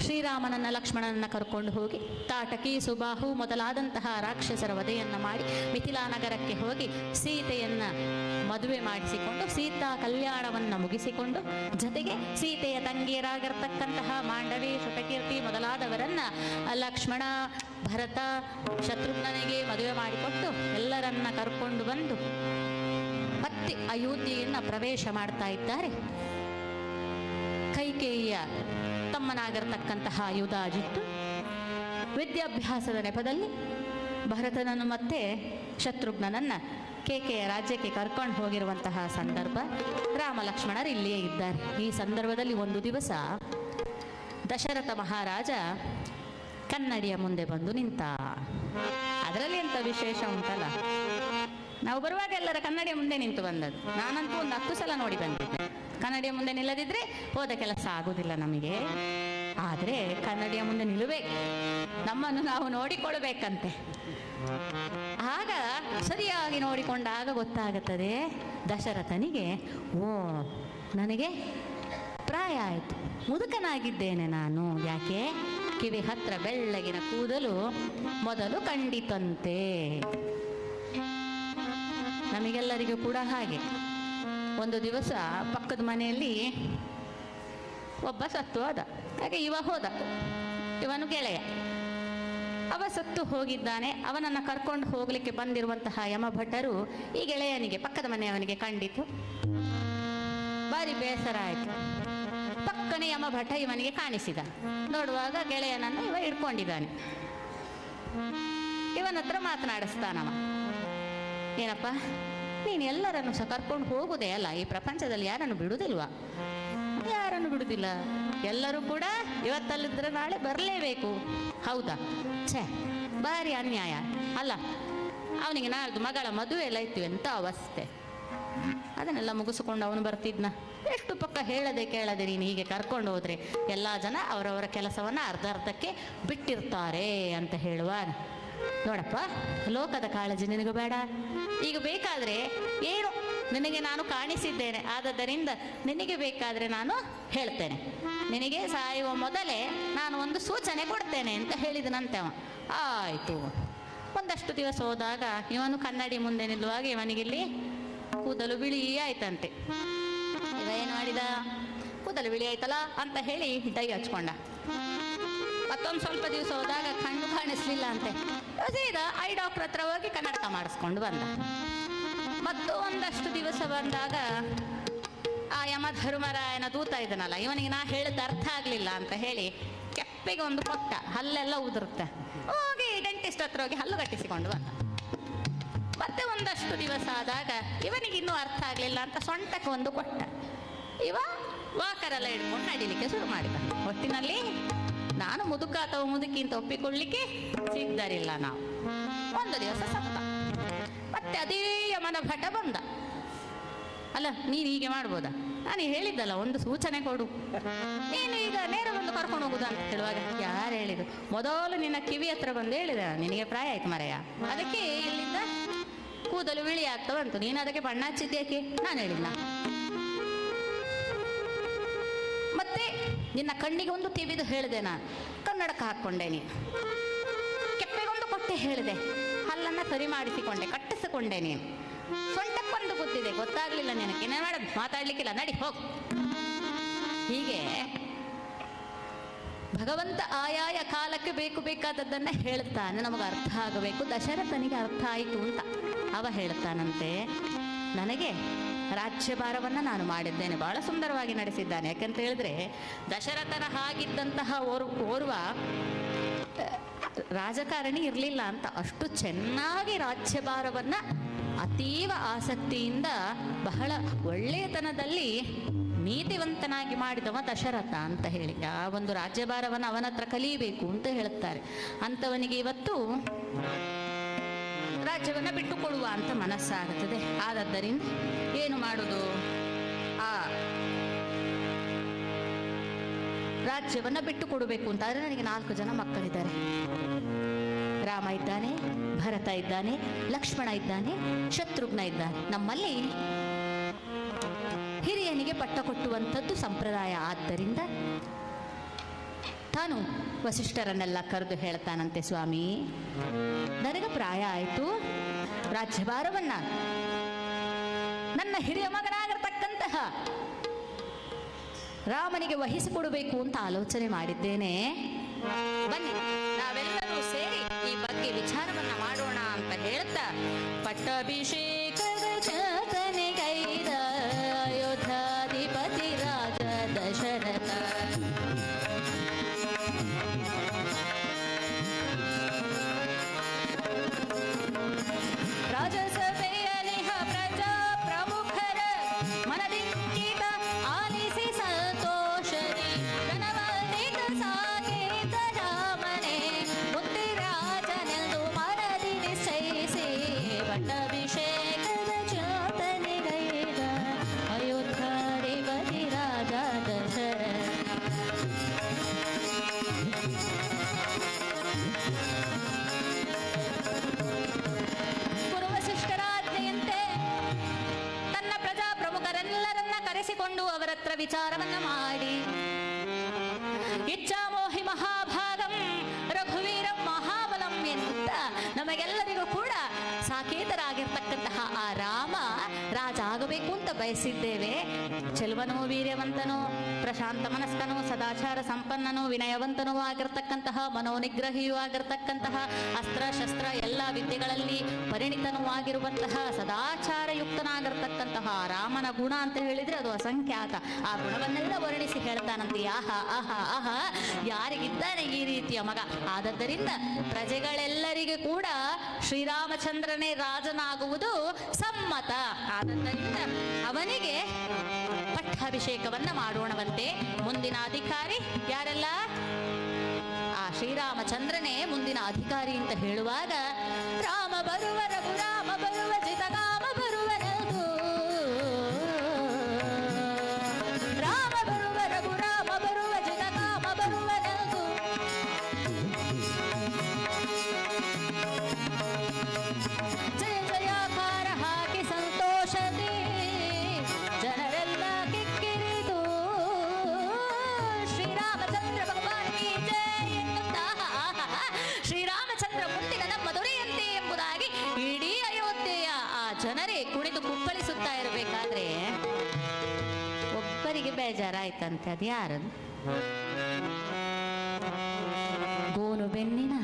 ಶ್ರೀರಾಮನನ್ನ ಲಕ್ಷ್ಮಣನನ್ನ ಕರ್ಕೊಂಡು ಹೋಗಿ ತಾಟಕಿ ಸುಬಾಹು ಮೊದಲಾದಂತಹ ರಾಕ್ಷಸರ ವಧೆಯನ್ನ ಮಾಡಿ ಮಿಥಿಲಾ ನಗರಕ್ಕೆ ಹೋಗಿ ಸೀತೆಯನ್ನ ಮದುವೆ ಮಾಡಿಸಿಕೊಂಡು ಸೀತಾ ಕಲ್ಯಾಣವನ್ನ ಮುಗಿಸಿಕೊಂಡು ಜೊತೆಗೆ ಸೀತೆಯ ತಂಗಿಯರಾಗಿರ್ತಕ್ಕಂತಹ ಮಾಂಡವಿ ಶತಕೀರ್ತಿ ಮೊದಲಾದವರನ್ನ ಲಕ್ಷ್ಮಣ ಭರತ ಶತ್ರುಘ್ನನಿಗೆ ಮದುವೆ ಮಾಡಿಕೊಟ್ಟು ಎಲ್ಲರನ್ನ ಕರ್ಕೊಂಡು ಬಂದು ಮತ್ತೆ ಅಯೋಧ್ಯೆಯನ್ನ ಪ್ರವೇಶ ಮಾಡ್ತಾ ಇದ್ದಾರೆ. ಕೈಕೇಯಿಯ ತಮ್ಮನಾಗಿರ್ತಕ್ಕಂತಹ ಯುಧಾಜಿತ್ತು ವಿದ್ಯಾಭ್ಯಾಸದ ನೆಪದಲ್ಲಿ ಭರತನನ್ನು ಮತ್ತೆ ಶತ್ರುಘ್ನನನ್ನ ಕೇಕೆಯ ರಾಜ್ಯಕ್ಕೆ ಕರ್ಕೊಂಡು ಹೋಗಿರುವಂತಹ ಸಂದರ್ಭ. ರಾಮ ಲಕ್ಷ್ಮಣರು ಇಲ್ಲಿಯೇ ಇದ್ದಾರೆ. ಈ ಸಂದರ್ಭದಲ್ಲಿ ಒಂದು ದಿವಸ ದಶರಥ ಮಹಾರಾಜ ಕನ್ನಡಿಯ ಮುಂದೆ ಬಂದು ನಿಂತ. ಅದರಲ್ಲಿ ಎಂಥ ವಿಶೇಷ ಉಂಟಲ್ಲ, ನಾವು ಬರುವಾಗ ಎಲ್ಲರ ಕನ್ನಡಿಯ ಮುಂದೆ ನಿಂತು ಬಂದದ್ದು. ನಾನಂತೂ ಒಂದು 10 ಸಲ ನೋಡಿ ಬಂದಿದ್ದೆ. ಕನ್ನಡಿಯ ಮುಂದೆ ನಿಲ್ಲದಿದ್ರೆ ಹೋದ ಕೆಲಸ ಆಗುವುದಿಲ್ಲ ನಮಗೆ. ಆದರೆ ಕನ್ನಡಿಯ ಮುಂದೆ ನಿಲ್ಲಬೇಕು, ನಮ್ಮನ್ನು ನಾವು ನೋಡಿಕೊಳ್ಬೇಕಂತೆ. ಆಗ ಸರಿಯಾಗಿ ನೋಡಿಕೊಂಡಾಗ ಗೊತ್ತಾಗುತ್ತದೆ ದಶರಥನಿಗೆ, ಓ ನನಗೆ ಪ್ರಾಯ ಆಯಿತು, ಮುದುಕನಾಗಿದ್ದೇನೆ ನಾನು. ಯಾಕೆ? ಕಿವಿ ಹತ್ರ ಬೆಳ್ಳಗಿನ ಕೂದಲು ಮೊದಲು ಕಂಡಿತಂತೆ. ನಮಗೆಲ್ಲರಿಗೂ ಕೂಡ ಹಾಗೆ. ಒಂದು ದಿವಸ ಪಕ್ಕದ ಮನೆಯಲ್ಲಿ ಒಬ್ಬ ಸತ್ತು ಹೋದ. ಹಾಗೆ ಇವ ಹೋದ, ಇವನು ಗೆಳೆಯ. ಅವ ಸತ್ತು ಹೋಗಿದ್ದಾನೆ. ಅವನನ್ನು ಕರ್ಕೊಂಡು ಹೋಗ್ಲಿಕ್ಕೆ ಬಂದಿರುವಂತಹ ಯಮಭಟ್ಟರು ಈ ಗೆಳೆಯನಿಗೆ, ಪಕ್ಕದ ಮನೆಯವನಿಗೆ ಕಂಡಿತು. ಭಾರಿ ಬೇಸರ ಆಯಿತು. ಪಕ್ಕನೆ ಯಮಭಟ್ಟ ಇವನಿಗೆ ಕಾಣಿಸಿದ. ನೋಡುವಾಗ ಗೆಳೆಯನನ್ನು ಇವ ಹಿಡ್ಕೊಂಡಿದ್ದಾನೆ. ಇವನ ಹತ್ರ ಮಾತನಾಡಿಸ್ತಾನವ. ಏನಪ್ಪ, ನೀನು ಎಲ್ಲರನ್ನು ಸಹ ಕರ್ಕೊಂಡು ಹೋಗುದೇ ಅಲ್ಲ, ಈ ಪ್ರಪಂಚದಲ್ಲಿ ಯಾರನ್ನು ಬಿಡುವುದಿಲ್ವಾ? ಯಾರನ್ನು ಬಿಡುವುದಿಲ್ಲ, ಎಲ್ಲರೂ ಕೂಡ ಇವತ್ತಲ್ಲಿದ್ರೆ ನಾಳೆ ಬರಲೇಬೇಕು. ಹೌದಾ? ಛೇ, ಭಾರಿ ಅನ್ಯಾಯ ಅಲ್ಲ. ಅವನಿಗೆ ನಾಳ್ದು ಮಗಳ ಮದುವೆ ಎಲ್ಲ ಇತ್ತು, ಎಂಥ ಅವಸ್ಥೆ. ಅದನ್ನೆಲ್ಲ ಮುಗಿಸ್ಕೊಂಡು ಅವನು ಬರ್ತಿದ್ನ. ಎಷ್ಟು ಪಕ್ಕ ಹೇಳದೆ ಕೇಳದೆ ನೀನು ಹೀಗೆ ಕರ್ಕೊಂಡು ಹೋದ್ರೆ ಎಲ್ಲ ಜನ ಅವರವರ ಕೆಲಸವನ್ನು ಅರ್ಧಕ್ಕೆ ಬಿಟ್ಟಿರ್ತಾರೆ ಅಂತ ಹೇಳುವ. ನೋಡಪ್ಪ, ಲೋಕದ ಕಾಳಜಿ ನಿನಗೆ ಬೇಡ. ಈಗ ಬೇಕಾದರೆ ಏನು, ನಿನಗೆ ನಾನು ಕಾಣಿಸಿದ್ದೇನೆ, ಆದ್ದರಿಂದ ನಿನಗೆ ಬೇಕಾದರೆ ನಾನು ಹೇಳ್ತೇನೆ. ನಿನಗೆ ಸಾಯುವ ಮೊದಲೇ ನಾನು ಒಂದು ಸೂಚನೆ ಕೊಡ್ತೇನೆ ಅಂತ ಹೇಳಿದನಂತೆ ಅವ. ಆಯಿತು. ಒಂದಷ್ಟು ದಿವಸ ಹೋದಾಗ ಇವನು ಕನ್ನಡಿ ಮುಂದೆ ನಿಲ್ಲುವಾಗ ಇವನಿಗಿಲ್ಲಿ ಕೂದಲು ಬಿಳಿ ಆಯ್ತಂತೆ. ಇವ ಏನು ಮಾಡಿದ, ಕೂದಲು ಬಿಳಿ ಆಯ್ತಲ್ಲ ಅಂತ ಹೇಳಿ ಡೈ ಹಚ್ಕೊಂಡ. ಮತ್ತೊಂದು ಸ್ವಲ್ಪ ದಿವಸ ಹೋದಾಗ ಕಣ್ಣು ಕಾಣಿಸ್ಲಿಲ್ಲ ಅಂತೆ. ಸೀದಾ ಐ ಡಾಕ್ಟರ್ ಹತ್ರ ಹೋಗಿ ಕನ್ನಡಕ ಮಾಡಿಸ್ಕೊಂಡು ಬಂದ. ಮತ್ತು ಒಂದಷ್ಟು ದಿವಸ ಬಂದಾಗ ಆ ಯಮಧರ್ಮರಾಯನ ದೂತ ಇದನಲ್ಲ, ಇವನಿಗೆ ನಾ ಹೇಳಿದ ಅರ್ಥ ಆಗಲಿಲ್ಲ ಅಂತ ಹೇಳಿ ಕೆಪ್ಪಿಗೆ ಒಂದು ಕೊಟ್ಟ. ಹಲ್ಲೆಲ್ಲ ಉದುರುತ್ತೆ. ಹೋಗಿ ಡೆಂಟಿಸ್ಟ್ ಹತ್ರ ಹೋಗಿ ಹಲ್ಲು ಕಟ್ಟಿಸಿಕೊಂಡು ಬಂದ. ಮತ್ತೆ ಒಂದಷ್ಟು ದಿವಸ ಆದಾಗ ಇವನಿಗೆ ಇನ್ನೂ ಅರ್ಥ ಆಗಲಿಲ್ಲ ಅಂತ ಸೊಂಟಕ್ಕೆ ಒಂದು ಕೊಟ್ಟ. ಇವ ವಾಕರೆಲ್ಲ ಹಿಡ್ಕೊಂಡು ನಡಿಲಿಕ್ಕೆ ಶುರು ಮಾಡಿದ. ಒಟ್ಟಿನಲ್ಲಿ ನಾನು ಮುದುಕ ಅಥವಾ ಮುದುಕಿ ಅಂತ ಒಪ್ಪಿಕೊಳ್ಳಿಕ್ಕೆ ಸಿದ್ಧರಿಲ್ಲ ನಾವು. ಒಂದು ದಿವಸ ಸತ್ತ. ಮತ್ತೆ ಅದೇ ಯಮನ ಭಟ ಬಂದ. ಅಲ್ಲ, ನೀನು ಹೀಗೆ ಮಾಡ್ಬೋದಾ? ನಾನು ಹೇಳಿದ್ದಲ್ಲ, ಒಂದು ಸೂಚನೆ ಕೊಡು, ನೀನು ಈಗ ನೇರ ಬಂದು ಕರ್ಕೊಂಡು ಹೋಗುದಾ ಅಂತ ಹೇಳುವಾಗ, ಯಾರು ಹೇಳಿದ್ರು? ಮೊದಲು ನಿನ್ನ ಕಿವಿ ಹತ್ರ ಬಂದು ಹೇಳಿದ, ನಿನಗೆ ಪ್ರಾಯ ಆಯ್ತು ಮರೆಯ, ಅದಕ್ಕೆ ಇಲ್ಲಿಂದ ಕೂದಲು ಬಿಳಿ ಆಗ್ತಾ ಬಂತು, ನೀನು ಅದಕ್ಕೆ ಬಣ್ಣ ಹಚ್ಚಿದ್ಯಾಕೆ? ನಾನು ಹೇಳಿಲ್ಲ. ಮತ್ತೆ ನಿನ್ನ ಕಣ್ಣಿಗೆ ಒಂದು ತಿವಿದು ಹೇಳಿದೆ, ನಾನು ಕನ್ನಡಕ ಹಾಕ್ಕೊಂಡೆ, ನೀನು ಕೆಪ್ಪೆಗೊಂದು ಕೊಟ್ಟೆ ಹೇಳಿದೆ, ಹಲ್ಲನ್ನು ಸರಿ ಮಾಡಿಸಿಕೊಂಡೆ, ಕಟ್ಟಿಸಿಕೊಂಡೆ, ನೀನು ಸೊಂಟಕ್ಕೊಂದು ಗೊತ್ತಿದೆ, ಗೊತ್ತಾಗ್ಲಿಲ್ಲ ನಿನಗೆ, ಏನೇ ಮಾಡೋದು, ಮಾತಾಡ್ಲಿಕ್ಕಿಲ್ಲ, ನಡಿ ಹೋಗು. ಹೀಗೆ ಭಗವಂತ ಆಯಾಯ ಕಾಲಕ್ಕೆ ಬೇಕಾದದ್ದನ್ನ ಹೇಳ್ತಾನೆ, ನಮಗೆ ಅರ್ಥ ಆಗಬೇಕು. ದಶರಥನಿಗೆ ಅರ್ಥ ಆಯಿತು ಅಂತ ಅವ ಹೇಳ್ತಾನಂತೆ, ನನಗೆ ರಾಜ್ಯಭಾರವನ್ನು ನಾನು ಮಾಡಿದ್ದೇನೆ, ಬಹಳ ಸುಂದರವಾಗಿ ನಡೆಸಿದ್ದಾನೆ. ಯಾಕಂತ ಹೇಳಿದ್ರೆ ದಶರಥನ ಹಾಗಿದ್ದಂತಹ ಓರ್ವ ರಾಜಕಾರಣಿ ಇರಲಿಲ್ಲ ಅಂತ, ಅಷ್ಟು ಚೆನ್ನಾಗಿ ರಾಜ್ಯಭಾರವನ್ನ ಅತೀವ ಆಸಕ್ತಿಯಿಂದ ಬಹಳ ಒಳ್ಳೆಯತನದಲ್ಲಿ ನೀತಿವಂತನಾಗಿ ಮಾಡಿದವ ದಶರಥ ಅಂತ ಹೇಳಿ. ಆ ಒಂದು ರಾಜ್ಯಭಾರವನ್ನು ಅವನ ಹತ್ರ ಕಲಿಯಬೇಕು ಅಂತ ಹೇಳುತ್ತಾರೆ. ಅಂಥವನಿಗೆ ಇವತ್ತು ರಾಜ್ಯವನ್ನು ಬಿಟ್ಟುಕೊಡುವ ಅಂತ ಮನಸ್ಸಾಗುತ್ತದೆ. ಆದದ್ದರಿಂದ ಏನು ಮಾಡುವುದು? ಆ ರಾಜ್ಯವನ್ನು ಬಿಟ್ಟು ಕೊಡಬೇಕು ಅಂತ. ಆದರೆ ನನಗೆ 4 ಜನ ಮಕ್ಕಳಿದ್ದಾರೆ. ರಾಮ ಇದ್ದಾನೆ, ಭರತ ಇದ್ದಾನೆ, ಲಕ್ಷ್ಮಣ ಇದ್ದಾನೆ, ಶತ್ರುಘ್ನ ಇದ್ದಾನೆ. ನಮ್ಮಲ್ಲಿ ಹಿರಿಯನಿಗೆ ಪಟ್ಟ ಕೊಟ್ಟುವಂಥದ್ದು ಸಂಪ್ರದಾಯ. ಆದ್ದರಿಂದ ತಾನು ವಸಿಷ್ಠರನ್ನೆಲ್ಲ ಕರೆದು ಹೇಳ್ತಾನಂತೆ, ಸ್ವಾಮಿ ನನಗೆ ಪ್ರಾಯ ಆಯಿತು, ರಾಜ್ಯಭಾರವನ್ನ ನನ್ನ ಹಿರಿಯ ಮಗನಾಗಿರ್ತಕ್ಕಂತಹ ರಾಮನಿಗೆ ವಹಿಸಿಕೊಡಬೇಕು ಅಂತ ಆಲೋಚನೆ ಮಾಡಿದ್ದೇನೆ. ಬನ್ನಿ ನಾವೆಲ್ಲರೂ ಸೇರಿ ಈ ಬಗ್ಗೆ ವಿಚಾರವನ್ನ ಮಾಡೋಣ ಅಂತ ಹೇಳ್ತಾ ಪಟ್ಟಾಭಿಷೇಕದ ಜಾತನೆಗೈದ ಅಯೋಧ್ಯಾಧಿಪತಿ ರಾಜ ದಶರಥ ರಾಜಸಭೆಯಲಿಹ ಪ್ರಜಾ ಪ್ರಮುಖರ ಮನದಿಂಕಿತ ಆಲಿಸಿ ಸಂತೋಷದಿ ಘನವರ್ಣಿತ ಸಾಕೇತ ರಾಮನೇ ಮುತ್ತಿರಾಜನೆಂದು ಮನದಿ ನಿಶ್ಚಯಿಸಿ ಪಟ್ಟಾಭಿಷೇಕದ ಜಾತನೆಗೈದ ಅಯೋಧ್ಯಾಧಿಪತಿ ರಾಜ ದಶರಥ. ಪ್ರಮುಖರೆಲ್ಲರನ್ನ ಕರೆಸಿಕೊಂಡು ಅವರತ್ರ ವಿಚಾರವನ್ನ ಮಾಡಿ ಇಚ್ಛಾಮೋಹಿ ಮಹಾಭಾಗಂ ರಘುವೀರಂ ಮಹಾಬಲಂ ಎನ್ನುತ್ತ ನಮಗೆಲ್ಲರಿಗೂ ಕೂಡ ಸಾಕೇತರಾಗಿರ್ತಕ್ಕಂತಹ ಆ ರಾಮ ರಾಜ ಆಗಬೇಕು ಅಂತ ಬಯಸಿದ್ದೇವೆ. ಚೆಲುವನೂ ವೀರ್ಯವಂತನೂ ಪ್ರಶಾಂತ ಮನಸ್ಕನೂ ಸದಾಚಾರ ಸಂಪನ್ನನೂ ವಿನಯವಂತನೂ ಆಗಿರ್ತಕ್ಕಂತಹ ಮನೋನಿಗ್ರಹಿಯೂ ಆಗಿರ್ತಕ್ಕಂತಹ ಅಸ್ತ್ರ ಶಸ್ತ್ರ ಎಲ್ಲ ವಿದ್ಯೆಗಳಲ್ಲಿ ಪರಿಣಿತನೂ ಆಗಿರುವಂತಹ ಸದಾಚಾರಯುಕ್ತನಾಗಿರ್ತಕ್ಕಂತಹ ರಾಮನ ಗುಣ ಅಂತ ಹೇಳಿದ್ರೆ ಅದು ಅಸಂಖ್ಯಾತ. ಆ ಗುಣವನ್ನೆಲ್ಲ ವರ್ಣಿಸಿ ಹೇಳ್ತಾನಂತೆ. ಆಹಾ ಆಹಾ ಆಹಾ ಯಾರಿಗಿದ್ದಾನೆ ಈ ರೀತಿಯ ಮಗ. ಆದದ್ದರಿಂದ ಪ್ರಜೆಗಳೆಲ್ಲರಿಗೆ ಕೂಡ ಶ್ರೀರಾಮಚಂದ್ರನೇ ರಾಜನಾಗುವುದು ಸಮ್ಮತ. ಆದದ್ದರಿಂದ ಅವನಿಗೆ ಪಟ್ಟಾಭಿಷೇಕವನ್ನ ಮಾಡೋಣವಂತೆ. ಮುಂದಿನ ಅಧಿಕಾರಿ ಯಾರೆಲ್ಲ? ಆ ಶ್ರೀರಾಮಚಂದ್ರನೇ ಮುಂದಿನ ಅಧಿಕಾರಿ ಅಂತ ಹೇಳುವಾಗ ರಾಮ ಬರುವ ರಘುರಾಮ ಬರುವ ಜಿತಗಾಮ ಬರುವನದು, ರಾಮ ಬರುವ ರಘುರಾಮ ಬರುವ ಜಿತಗಾಮ ಬರುವನದು, ಜಯ ಜಯಕಾರ ಹಾಕಿ ಸಂತೋಷದಿ ಜನರೆಲ್ಲ ಕಿಕ್ಕಿರಿದು ಶ್ರೀರಾಮಚಂದ್ರ ಭಗವಾನ್ ಕಿ ಜಯ ಎನ್ನುತ್ತಾ ಶ್ರೀರಾಮಚಂದ್ರ ಮುಂದಿನ ನಮ್ಮ ದೊರೆಯಂತೆ ಎಂಬುದಾಗಿ ಇಡೀ ಅಯೋಧ್ಯೆಯ ಆ ಜನರೇ ಕುಣಿದು ಕುಪ್ಪಳಿಸುತ್ತಾ ಇರಬೇಕಾದ್ರೆ ಒಬ್ಬರಿಗೆ ಬೇಜಾರಾಯ್ತಂತೆ. ಅದು ಯಾರದು? ಗೋನು ಬೆನ್ನಿನ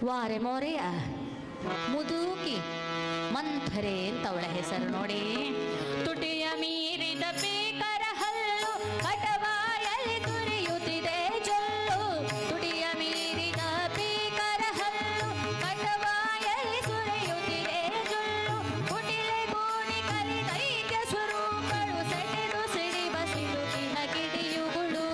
ವಾರೆ ಮೋರೆಯ ಮುದುಕಿ ಮಂಥರೆ ಅಂತ ಅವಳ ಹೆಸರು ನೋಡಿ. ತುಟಿಯ ಮೀರಿದ ಬೇಕರ ಹಲ್ಲು ಕಟವಾಯಲ್ಲಿ ತುರಿಯುತ್ತಿದೆ ಜೊಲ್ಲು, ತುಟಿಯ ಮೀರಿದ ಬೇಕರ ಹಲ್ಲು ಕಟವಾಯಲ್ಲಿ ಸುರಿಯುತ್ತಿದೆ ಜೊಲ್ಲು, ಕುಟಿಲೆ ಗೋಣಿ ಕಲಿದೈತ್ಯ ಸ್ವರೂಪಗಳು ಸೆಟೆದು ಸಿಡಿ ಬಸಿಲುಕಿನ ಕಿಡಿಯುಗಳು.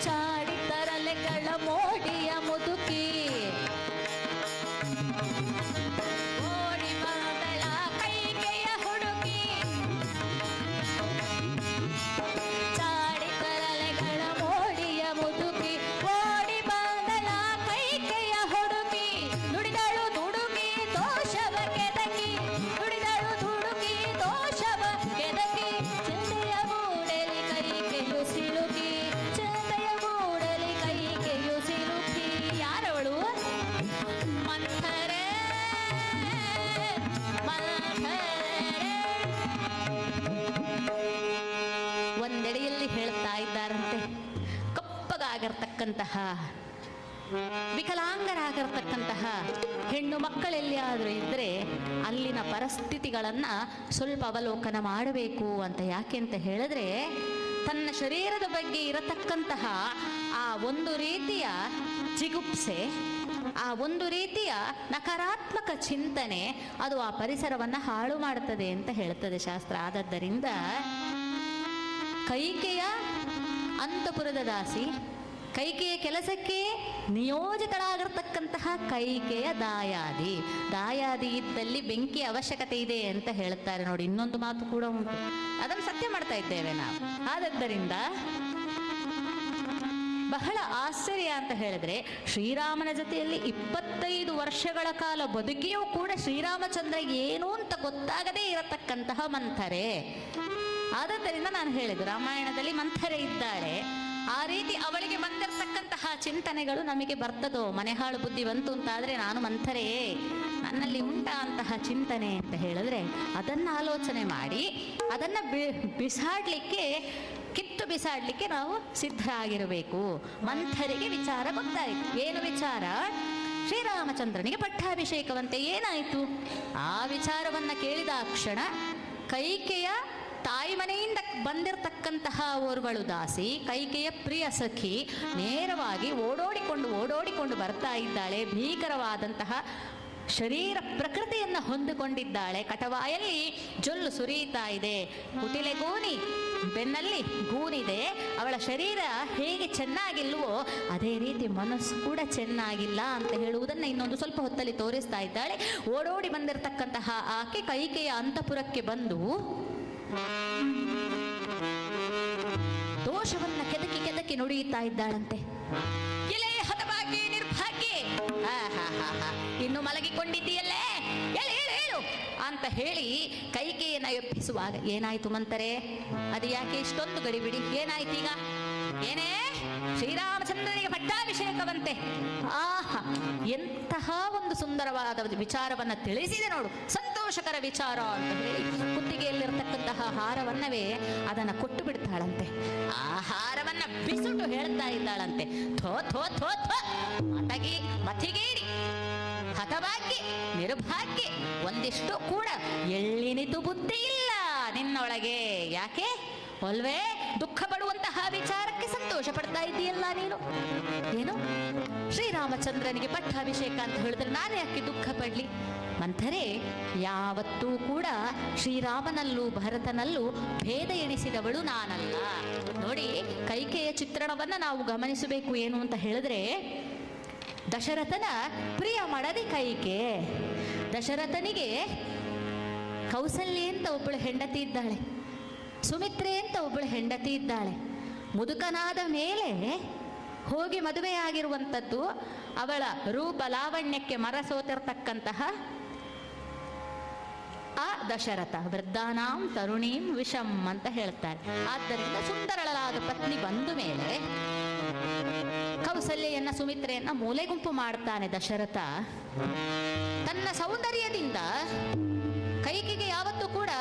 ಚಾಡಿ ತರಲೆಗಳ ಮೋಡಿಯ ಮುದುಕಿ ಓಡಿ ಬಂದಳ ಕೈಗೆಯ ಹುಡುಕಿ, ಚಾಡಿ ತರಲೆಗಳ ಮೋಡಿಯ ಮುದುಕಿ ಓಡಿ ಬಂದಳ ಕೈಗೆಯ ಹುಡುಕಿ, ನುಡಿದಳು ದುಡುಕಿ ದೋಷವ ಕೆದಕಿ, ನುಡಿದಳು ದುಡುಕಿ ದೋಷವ ಕೆದಕಿ, ಚಿಂತೆಯ ಗೂಡಲಿ ಕೈಗೆಯು ಸಿಲುಕಿ, ಚಿಂತೆಯ ಗೂಡಲಿ ಕೈಗೆಯು ಸಿಲುಕಿ. ಯಾರವಳು? ಮಂಥರೆ ಮಂಥರೆ. ಒಂದೆಡೆಯಲ್ಲಿ ಹೇಳ್ತಾ ಇದ್ದಾರಂತೆ, ಕಪ್ಪಗಾಗಿರ್ತಕ್ಕಂತಹ ವಿಕಲಾಂಗರಾಗಿರ್ತಕ್ಕಂತಹ ಹೆಣ್ಣು ಮಕ್ಕಳೆಲ್ಲಿಯಾದರೂ ಇದ್ದರೆ ಅಲ್ಲಿನ ಪರಿಸ್ಥಿತಿಗಳನ್ನು ಸ್ವಲ್ಪ ಅವಲೋಕನ ಮಾಡಬೇಕು ಅಂತ. ಯಾಕೆ ಅಂತ ಹೇಳಿದ್ರೆ, ತನ್ನ ಶರೀರದ ಬಗ್ಗೆ ಇರತಕ್ಕಂತಹ ಆ ಒಂದು ರೀತಿಯ ಜಿಗುಪ್ಸೆ, ಆ ಒಂದು ರೀತಿಯ ನಕಾರಾತ್ಮಕ ಚಿಂತನೆ, ಅದು ಆ ಪರಿಸರವನ್ನು ಹಾಳು ಮಾಡುತ್ತದೆ ಅಂತ ಹೇಳ್ತದೆ ಶಾಸ್ತ್ರ. ಆದದ್ದರಿಂದ ಕೈಕೆಯ ಅಂತಃಪುರದ ದಾಸಿ, ಕೈಕೆಯ ಕೆಲಸಕ್ಕೆ ನಿಯೋಜಿತಳಾಗಿರ್ತಕ್ಕಂತಹ ಕೈಕೆಯ ದಾಯಾದಿ. ದಾಯಾದಿ ಇದ್ದಲ್ಲಿ ಬೆಂಕಿ ಅವಶ್ಯಕತೆ ಇದೆ ಅಂತ ಹೇಳ್ತಾರೆ ನೋಡಿ. ಇನ್ನೊಂದು ಮಾತು ಕೂಡ ಉಂಟು, ಅದನ್ನು ಸತ್ಯ ಮಾಡ್ತಾ ಇದ್ದೇವೆ ನಾವು. ಆದದ್ದರಿಂದ ಬಹಳ ಆಶ್ಚರ್ಯ ಅಂತ ಹೇಳಿದ್ರೆ, ಶ್ರೀರಾಮನ ಜೊತೆಯಲ್ಲಿ 25 ವರ್ಷಗಳ ಕಾಲ ಬದುಕಿಯೂ ಕೂಡ ಶ್ರೀರಾಮಚಂದ್ರ ಏನು ಅಂತ ಗೊತ್ತಾಗದೇ ಇರತಕ್ಕಂತಹ ಮಂಥರೆ. ಆದ್ದರಿಂದ ನಾನು ಹೇಳಿದ್ದು, ರಾಮಾಯಣದಲ್ಲಿ ಮಂಥರೆ ಇದ್ದಾಳೆ. ಆ ರೀತಿ ಅವಳಿಗೆ ಬಂದಿರತಕ್ಕಂತಹ ಚಿಂತನೆಗಳು ನಮಗೆ ಬರ್ತದೋ, ಮನೆಹಾಳು ಬುದ್ಧಿ ಬಂತು ಅಂತಾದರೆ ನಾನು ಮಂಥರೆಯೇ, ನನ್ನಲ್ಲಿ ಉಂಟಾ ಅಂತಹ ಚಿಂತನೆ ಅಂತ ಹೇಳಿದ್ರೆ, ಅದನ್ನು ಆಲೋಚನೆ ಮಾಡಿ ಅದನ್ನು ಬಿಸಾಡಲಿಕ್ಕೆ, ಕಿತ್ತು ಬಿಸಾಡಲಿಕ್ಕೆ ನಾವು ಸಿದ್ಧರಾಗಿರಬೇಕು. ಮಂಥರಿಗೆ ವಿಚಾರ ಗೊತ್ತಾಯಿತು. ಏನು ವಿಚಾರ? ಶ್ರೀರಾಮಚಂದ್ರನಿಗೆ ಪಟ್ಟಾಭಿಷೇಕವಂತೆ. ಏನಾಯಿತು? ಆ ವಿಚಾರವನ್ನು ಕೇಳಿದ ಕ್ಷಣ ಕೈಕೆಯ ತಾಯಿ ಮನೆಯಿಂದ ಬಂದಿರತಕ್ಕಂತಹ ಓರ್ವಳು ದಾಸಿ, ಕೈಕೆಯ ಪ್ರಿಯ ಸಖಿ, ನೇರವಾಗಿ ಓಡೋಡಿಕೊಂಡು ಬರ್ತಾ ಇದ್ದಾಳೆ. ಭೀಕರವಾದಂತಹ ಶರೀರ ಪ್ರಕೃತಿಯನ್ನು ಹೊಂದಿಕೊಂಡಿದ್ದಾಳೆ. ಕಟವಾಯಲ್ಲಿ ಜೊಲ್ಲು ಸುರಿಯುತ್ತಾ ಇದೆ, ಕುಟಿಲೆ ಗೋನಿ ಬೆನ್ನಲ್ಲಿ ಗೂನಿದೆ. ಅವಳ ಶರೀರ ಹೇಗೆ ಚೆನ್ನಾಗಿಲ್ವೋ ಅದೇ ರೀತಿ ಮನಸ್ಸು ಕೂಡ ಚೆನ್ನಾಗಿಲ್ಲ ಅಂತ ಹೇಳುವುದನ್ನು ಇನ್ನೊಂದು ಸ್ವಲ್ಪ ಹೊತ್ತಲ್ಲಿ ತೋರಿಸ್ತಾ ಇದ್ದಾಳೆ. ಓಡೋಡಿ ಬಂದಿರತಕ್ಕಂತಹ ಆಕೆ ಕೈಕೆಯ ಅಂತಃಪುರಕ್ಕೆ ಬಂದು ದೋಷವನ್ನ ಕೆದಕಿ ನುಡಿಯುತ್ತಾ ಇದ್ದಾಳಂತೆ. ಎಲೆ ಹತಭಾಗ್ಯ ನಿರ್ಭಾಗ್ಯ, ಇನ್ನು ಮಲಗಿಕೊಂಡಿದ್ದೀಯಲ್ಲೇ, ಹೇಳು ಅಂತ ಹೇಳಿ ಕೈಕೆಯನ್ನ ಎಬ್ಬಿಸುವಾಗ ಏನಾಯ್ತು ಮಂತರೆ? ಅದು ಯಾಕೆ ಇಷ್ಟೊಂದು ಗಡಿಬಿಡಿ? ಏನಾಯ್ತು ಈಗ? ಏನೇ ಶ್ರೀರಾಮಚಂದ್ರನಿಗೆ ಪಟ್ಟಾಭಿಷೇಕವಂತೆ. ಆಹಾ, ಎಂತಹ ಒಂದು ಸುಂದರವಾದ ವಿಚಾರವನ್ನ ತಿಳಿಸಿದೆ ನೋಡು, ಸಂತೋಷಕರ ವಿಚಾರ ಅಂತ ಹೇಳಿ ಕುತ್ತಿಗೆಯಲ್ಲಿರತಕ್ಕಂತಹ ಹಾರವನ್ನವೇ ಅದನ್ನ ಕೊಟ್ಟು ಬಿಡ್ತಾಳಂತೆ. ಆ ಹಾರವನ್ನ ಬಿಸುಟು ಹೇಳ್ತಾ ಇದ್ದಾಳಂತೆ, ಥೋ ಥೋ ಥೋ ಥೋ, ಮತಗಿ ಮತಿಗೇಡಿ, ಹತಭಾಗ್ಯ ನಿರ್ಭಾಗ್ಯ, ಒಂದಿಷ್ಟು ಕೂಡ ಎಳ್ಳಿನಿತು ಬುದ್ಧಿ ಇಲ್ಲ ನಿನ್ನೊಳಗೆ. ಯಾಕೆ ಅಲ್ವೇ? ದುಃಖ ಪಡುವಂತಹ ವಿಚಾರಕ್ಕೆ ಸಂತೋಷ ಪಡ್ತಾ ಇದ್ದೀಯಲ್ಲ ನೀನು. ಏನು ಶ್ರೀರಾಮಚಂದ್ರನಿಗೆ ಪಟ್ಟಾಭಿಷೇಕ ಅಂತ ಹೇಳಿದ್ರೆ ನಾನು ಯಾಕೆ ದುಃಖ ಪಡ್ಲಿ? ಮಂಥರೆ, ಯಾವತ್ತೂ ಕೂಡ ಶ್ರೀರಾಮನಲ್ಲೂ ಭರತನಲ್ಲೂ ಭೇದ ಎಣಿಸಿದವಳು ನಾನಲ್ಲ. ನೋಡಿ, ಕೈಕೆಯ ಚಿತ್ರಣವನ್ನ ನಾವು ಗಮನಿಸಬೇಕು. ಏನು ಅಂತ ಹೇಳಿದ್ರೆ, ದಶರಥನ ಪ್ರಿಯ ಮಡದಿ ಕೈಕೆ. ದಶರಥನಿಗೆ ಕೌಸಲ್ಯ ಅಂತ ಒಬ್ಬಳು ಹೆಂಡತಿ ಇದ್ದಾಳೆ, ಸುಮಿತ್ರೆ ಅಂತ ಒಬ್ಬಳು ಹೆಂಡತಿ ಇದ್ದಾಳೆ. ಮುದುಕನಾದ ಮೇಲೆ ಹೋಗಿ ಮದುವೆಯಾಗಿರುವಂಥದ್ದು ಅವಳ ರೂಪ ಲಾವಣ್ಯಕ್ಕೆ ಮರಸೋತಿರ್ತಕ್ಕಂತಹ ಆ ದಶರಥ. ವೃದ್ಧಾನಾಂ ತರುಣೀಂ ವಿಷಂ ಅಂತ ಹೇಳ್ತಾರೆ. ಆದ್ದರಿಂದ ಸುಂದರಳಾದ ಪತ್ನಿ ಬಂದ ಮೇಲೆ ಕೌಸಲ್ಯೆಯನ್ನ ಸುಮಿತ್ರೆಯನ್ನ ಮೂಲೆಗುಂಪು ಮಾಡ್ತಾನೆ ದಶರಥ. ತನ್ನ ಸೌಂದರ್ಯದಿಂದ ಕೈಕೆಗೆ ಯಾವತ್ತೂ ಕೂಡ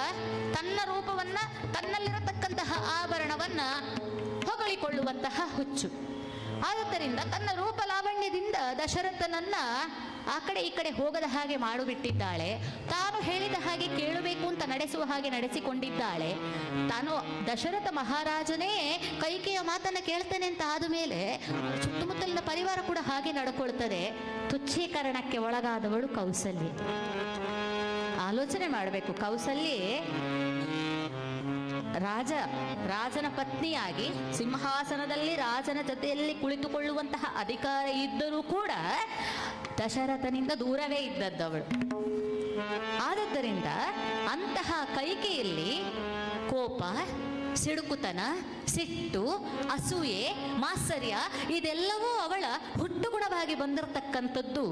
ತನ್ನ ರೂಪವನ್ನ, ತನ್ನಲ್ಲಿರತಕ್ಕಂತಹ ಆಭರಣವನ್ನ ಹೊಗಳಿಕೊಳ್ಳುವಂತಹ ಹುಚ್ಚು. ಆದ್ದರಿಂದ ತನ್ನ ರೂಪ ಲಾವಣ್ಯದಿಂದ ದಶರಥನನ್ನ ಆ ಕಡೆ ಈ ಕಡೆ ಹೋಗದ ಹಾಗೆ ಮಾಡಿಬಿಟ್ಟಿದ್ದಾಳೆ. ತಾನು ಹೇಳಿದ ಹಾಗೆ ಕೇಳಬೇಕು ಅಂತ ನಡೆಸುವ ಹಾಗೆ ನಡೆಸಿಕೊಂಡಿದ್ದಾಳೆ. ತಾನು ದಶರಥ ಮಹಾರಾಜನೇ ಕೈಕೆಯ ಮಾತನ್ನ ಕೇಳ್ತೇನೆ ಅಂತ ಆದ ಮೇಲೆ ಸುತ್ತಮುತ್ತಲಿನ ಪರಿವಾರ ಕೂಡ ಹಾಗೆ ನಡ್ಕೊಳ್ತದೆ. ತುಚ್ಛೀಕರಣಕ್ಕೆ ಒಳಗಾದವಳು ಕೌಸಲ್ಯೆ. ಆಲೋಚನೆ ಮಾಡಬೇಕು. ಕೌಸಲ್ಯೆ ರಾಜನ ಪತ್ನಿಯಾಗಿ ಸಿಂಹಾಸನದಲ್ಲಿ ರಾಜನ ಜೊತೆಯಲ್ಲಿ ಕುಳಿತುಕೊಳ್ಳುವಂತಹ ಅಧಿಕಾರ ಇದ್ದರೂ ಕೂಡ ದಶರಥನಿಂದ ದೂರವೇ ಇದ್ದದ್ದವಳು. ಆದದ್ದರಿಂದ ಅಂತಹ ಕೈಕೆಯಲ್ಲಿ ಕೋಪ, ಸಿಡುಕುತನ, ಸಿಟ್ಟು, ಅಸೂಯೆ, ಮಾತ್ಸರ್ಯ ಇದೆಲ್ಲವೂ ಅವಳ ಹುಟ್ಟುಗುಣವಾಗಿ ಬಂದಿರತಕ್ಕಂಥದ್ದು.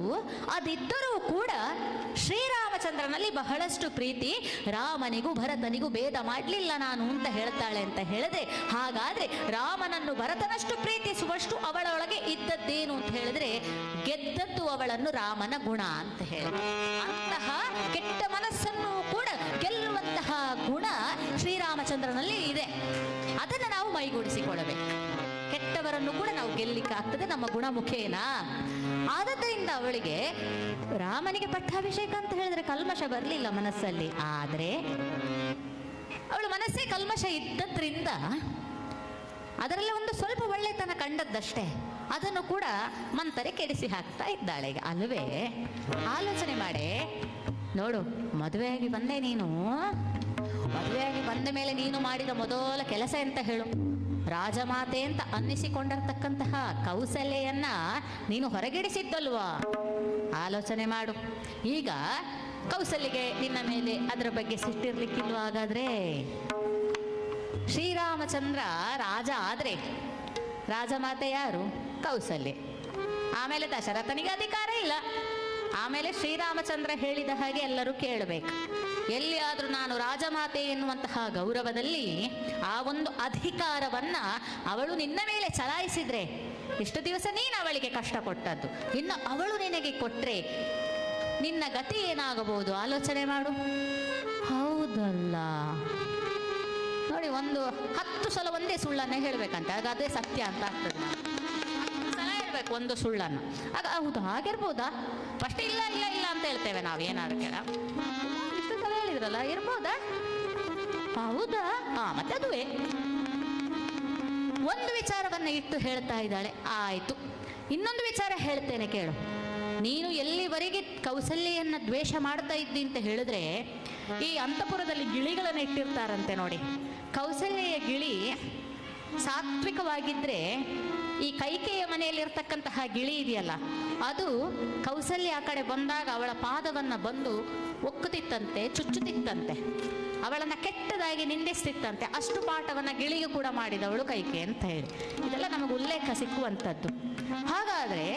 ಅದಿದ್ದರೂ ಕೂಡ ಶ್ರೀರಾಮಚಂದ್ರನಲ್ಲಿ ಬಹಳಷ್ಟು ಪ್ರೀತಿ. ರಾಮನಿಗೂ ಭರತನಿಗೂ ಭೇದ ಮಾಡಲಿಲ್ಲ ನಾನು ಅಂತ ಹೇಳ್ತಾಳೆ. ಅಂತ ಹೇಳಿದ್ರೆ, ಹಾಗಾದ್ರೆ ರಾಮನನ್ನು ಭರತನಷ್ಟು ಪ್ರೀತಿಸುವಷ್ಟು ಅವಳೊಳಗೆ ಇದ್ದದ್ದೇನು ಅಂತ ಹೇಳಿದ್ರೆ, ಗೆದ್ದದ್ದು ಅವಳನ್ನು ರಾಮನ ಗುಣ ಅಂತ ಹೇಳಿ. ಅಂತಹ ಕೆಟ್ಟ ಮನಸ್ಸನ್ನು ಕೂಡ ಗೆಲ್ಲುವಂತಹ ಗುಣ ಶ್ರೀರಾಮಚಂದ್ರನಲ್ಲಿ ಇದೆ. ಅದನ್ನು ನಾವು ಮೈಗೂಡಿಸಿಕೊಳ್ಳಬೇಕು. ಕೆಟ್ಟವರ ಅವರನ್ನು ಕೂಡ ನಾವು ಗೆಲ್ಲಿಕ್ಕೆ ಆಗ್ತದೆ ನಮ್ಮ ಗುಣಮುಖೇನ. ಆದ್ದರಿಂದ ಅವಳಿಗೆ ರಾಮನಿಗೆ ಪಟ್ಟಾಭಿಷೇಕ ಅಂತ ಹೇಳಿದ್ರೆ ಕಲ್ಮಶ ಬರಲಿಲ್ಲ ಮನಸ್ಸಲ್ಲಿ. ಆದರೆ ಅವಳು ಮನಸ್ಸೇ ಕಲ್ಮಶ ಇದ್ದದ್ರಿಂದ ಅದರಲ್ಲಿ ಒಂದು ಸ್ವಲ್ಪ ಒಳ್ಳೆತನ ಕಂಡದ್ದಷ್ಟೇ, ಅದನ್ನು ಕೂಡ ಮಂತರೆ ಕೆಡಿಸಿ ಹಾಕ್ತಾ ಇದ್ದಾಳೆ ಈಗ, ಅಲ್ವೇ? ಆಲೋಚನೆ ಮಾಡೆ ನೋಡು, ಮದುವೆಯಾಗಿ ಬಂದೆ ನೀನು. ಮದುವೆಯಾಗಿ ಬಂದ ಮೇಲೆ ನೀನು ಮಾಡಿದ ಮೊದಲ ಕೆಲಸ ಎಂತ ಹೇಳು? ರಾಜಮಾತೆ ಅಂತ ಅನ್ನಿಸಿಕೊಂಡಿರ್ತಕ್ಕಂತಹ ಕೌಸಲ್ಯೆಯನ್ನ ನೀನು ಹೊರಗಿಡಿಸಿದ್ದಲ್ವಾ? ಆಲೋಚನೆ ಮಾಡು. ಈಗ ಕೌಸಲ್ಯಗೆ ನಿನ್ನ ಮೇಲೆ ಅದರ ಬಗ್ಗೆ ಸಿಟ್ಟಿರ್ಲಿಕ್ಕಿಲ್ವಾ? ಹಾಗಾದ್ರೆ ಶ್ರೀರಾಮಚಂದ್ರ ರಾಜ ಆದ್ರೆ ರಾಜಮಾತೆ ಯಾರು? ಕೌಸಲ್ಯೆ. ಆಮೇಲೆ ದಶರಥನಿಗೆ ಅಧಿಕಾರ ಇಲ್ಲ. ಆಮೇಲೆ ಶ್ರೀರಾಮಚಂದ್ರ ಹೇಳಿದ ಹಾಗೆ ಎಲ್ಲರೂ ಕೇಳಬೇಕು. ಎಲ್ಲಿಯಾದ್ರೂ ನಾನು ರಾಜಮಾತೆ ಎನ್ನುವಂತಹ ಗೌರವದಲ್ಲಿ ಆ ಒಂದು ಅಧಿಕಾರವನ್ನ ಅವಳು ನಿನ್ನ ಮೇಲೆ ಚಲಾಯಿಸಿದ್ರೆ, ಇಷ್ಟು ದಿವಸ ನೀನು ಅವಳಿಗೆ ಕಷ್ಟ ಕೊಟ್ಟದ್ದು, ಇನ್ನು ಅವಳು ನಿನಗೆ ಕೊಟ್ರೆ ನಿನ್ನ ಗತಿ ಏನಾಗಬಹುದು? ಆಲೋಚನೆ ಮಾಡು. ಹೌದಲ್ಲ ನೋಡಿ, 10 ಸಲ ಒಂದೇ ಸುಳ್ಳನ್ನ ಹೇಳ್ಬೇಕಂತ, ಆಗ ಅದೇ ಸತ್ಯ ಅಂತ ಆಗ್ತದೆ. ಸಲ ಹೇಳ್ಬೇಕು ಒಂದು ಸುಳ್ಳನ್ನು, ಆಗ ಹೌದು ಆಗಿರ್ಬೋದಾ? ಫಸ್ಟ್ ಇಲ್ಲ ಇಲ್ಲ ಇಲ್ಲ ಅಂತ ಹೇಳ್ತೇವೆ ನಾವು. ಏನಾದ್ರು ಇಷ್ಟು ಸಲ ಹೇಳಿದ್ರಲ್ಲ, ಇರ್ಬೋದಾ? ಹೌದಾ? ಮತ್ತೆ ಅದುವೇ ಒಂದು ವಿಚಾರವನ್ನ ಇಟ್ಟು ಹೇಳ್ತಾ ಇದ್ದಾಳೆ. ಆಯ್ತು, ಇನ್ನೊಂದು ವಿಚಾರ ಹೇಳ್ತೇನೆ ಕೇಳು. ನೀನು ಎಲ್ಲಿವರೆಗೆ ಕೌಸಲ್ಯೆಯನ್ನ ದ್ವೇಷ ಮಾಡ್ತಾ ಇದ್ದಿ ಅಂತ ಹೇಳಿದ್ರೆ, ಈ ಅಂತಃಪುರದಲ್ಲಿ ಗಿಳಿಗಳನ್ನು ಇಟ್ಟಿರ್ತಾರಂತೆ ನೋಡಿ. ಕೌಸಲ್ಯೆಯ ಗಿಳಿ ಸಾತ್ವಿಕವಾಗಿದ್ರೆ, ಈ ಕೈಕೆಯ ಮನೆಯಲ್ಲಿರ್ತಕ್ಕಂತಹ ಗಿಳಿ ಇದೆಯಲ್ಲ, ಅದು ಕೌಸಲ್ಯ ಆ ಕಡೆ ಬಂದಾಗ ಅವಳ ಪಾದವನ್ನ ಬಂದು ಒಕ್ಕುತ್ತಿತ್ತಂತೆ, ಚುಚ್ಚುತ್ತಿತ್ತಂತೆ, ಅವಳನ್ನ ಕೆಟ್ಟದಾಗಿ ನಿಂದಿಸ್ತಿತ್ತಂತೆ. ಅಷ್ಟು ಪಾಠವನ್ನ ಗಿಳಿಗೆ ಕೂಡ ಮಾಡಿದವಳು ಕೈಕೆ ಅಂತ ಹೇಳಿ ಇದೆಲ್ಲ ನಮಗೆ ಉಲ್ಲೇಖ ಸಿಕ್ಕುವಂಥದ್ದು. ಹಾಗಾದ್ರೆ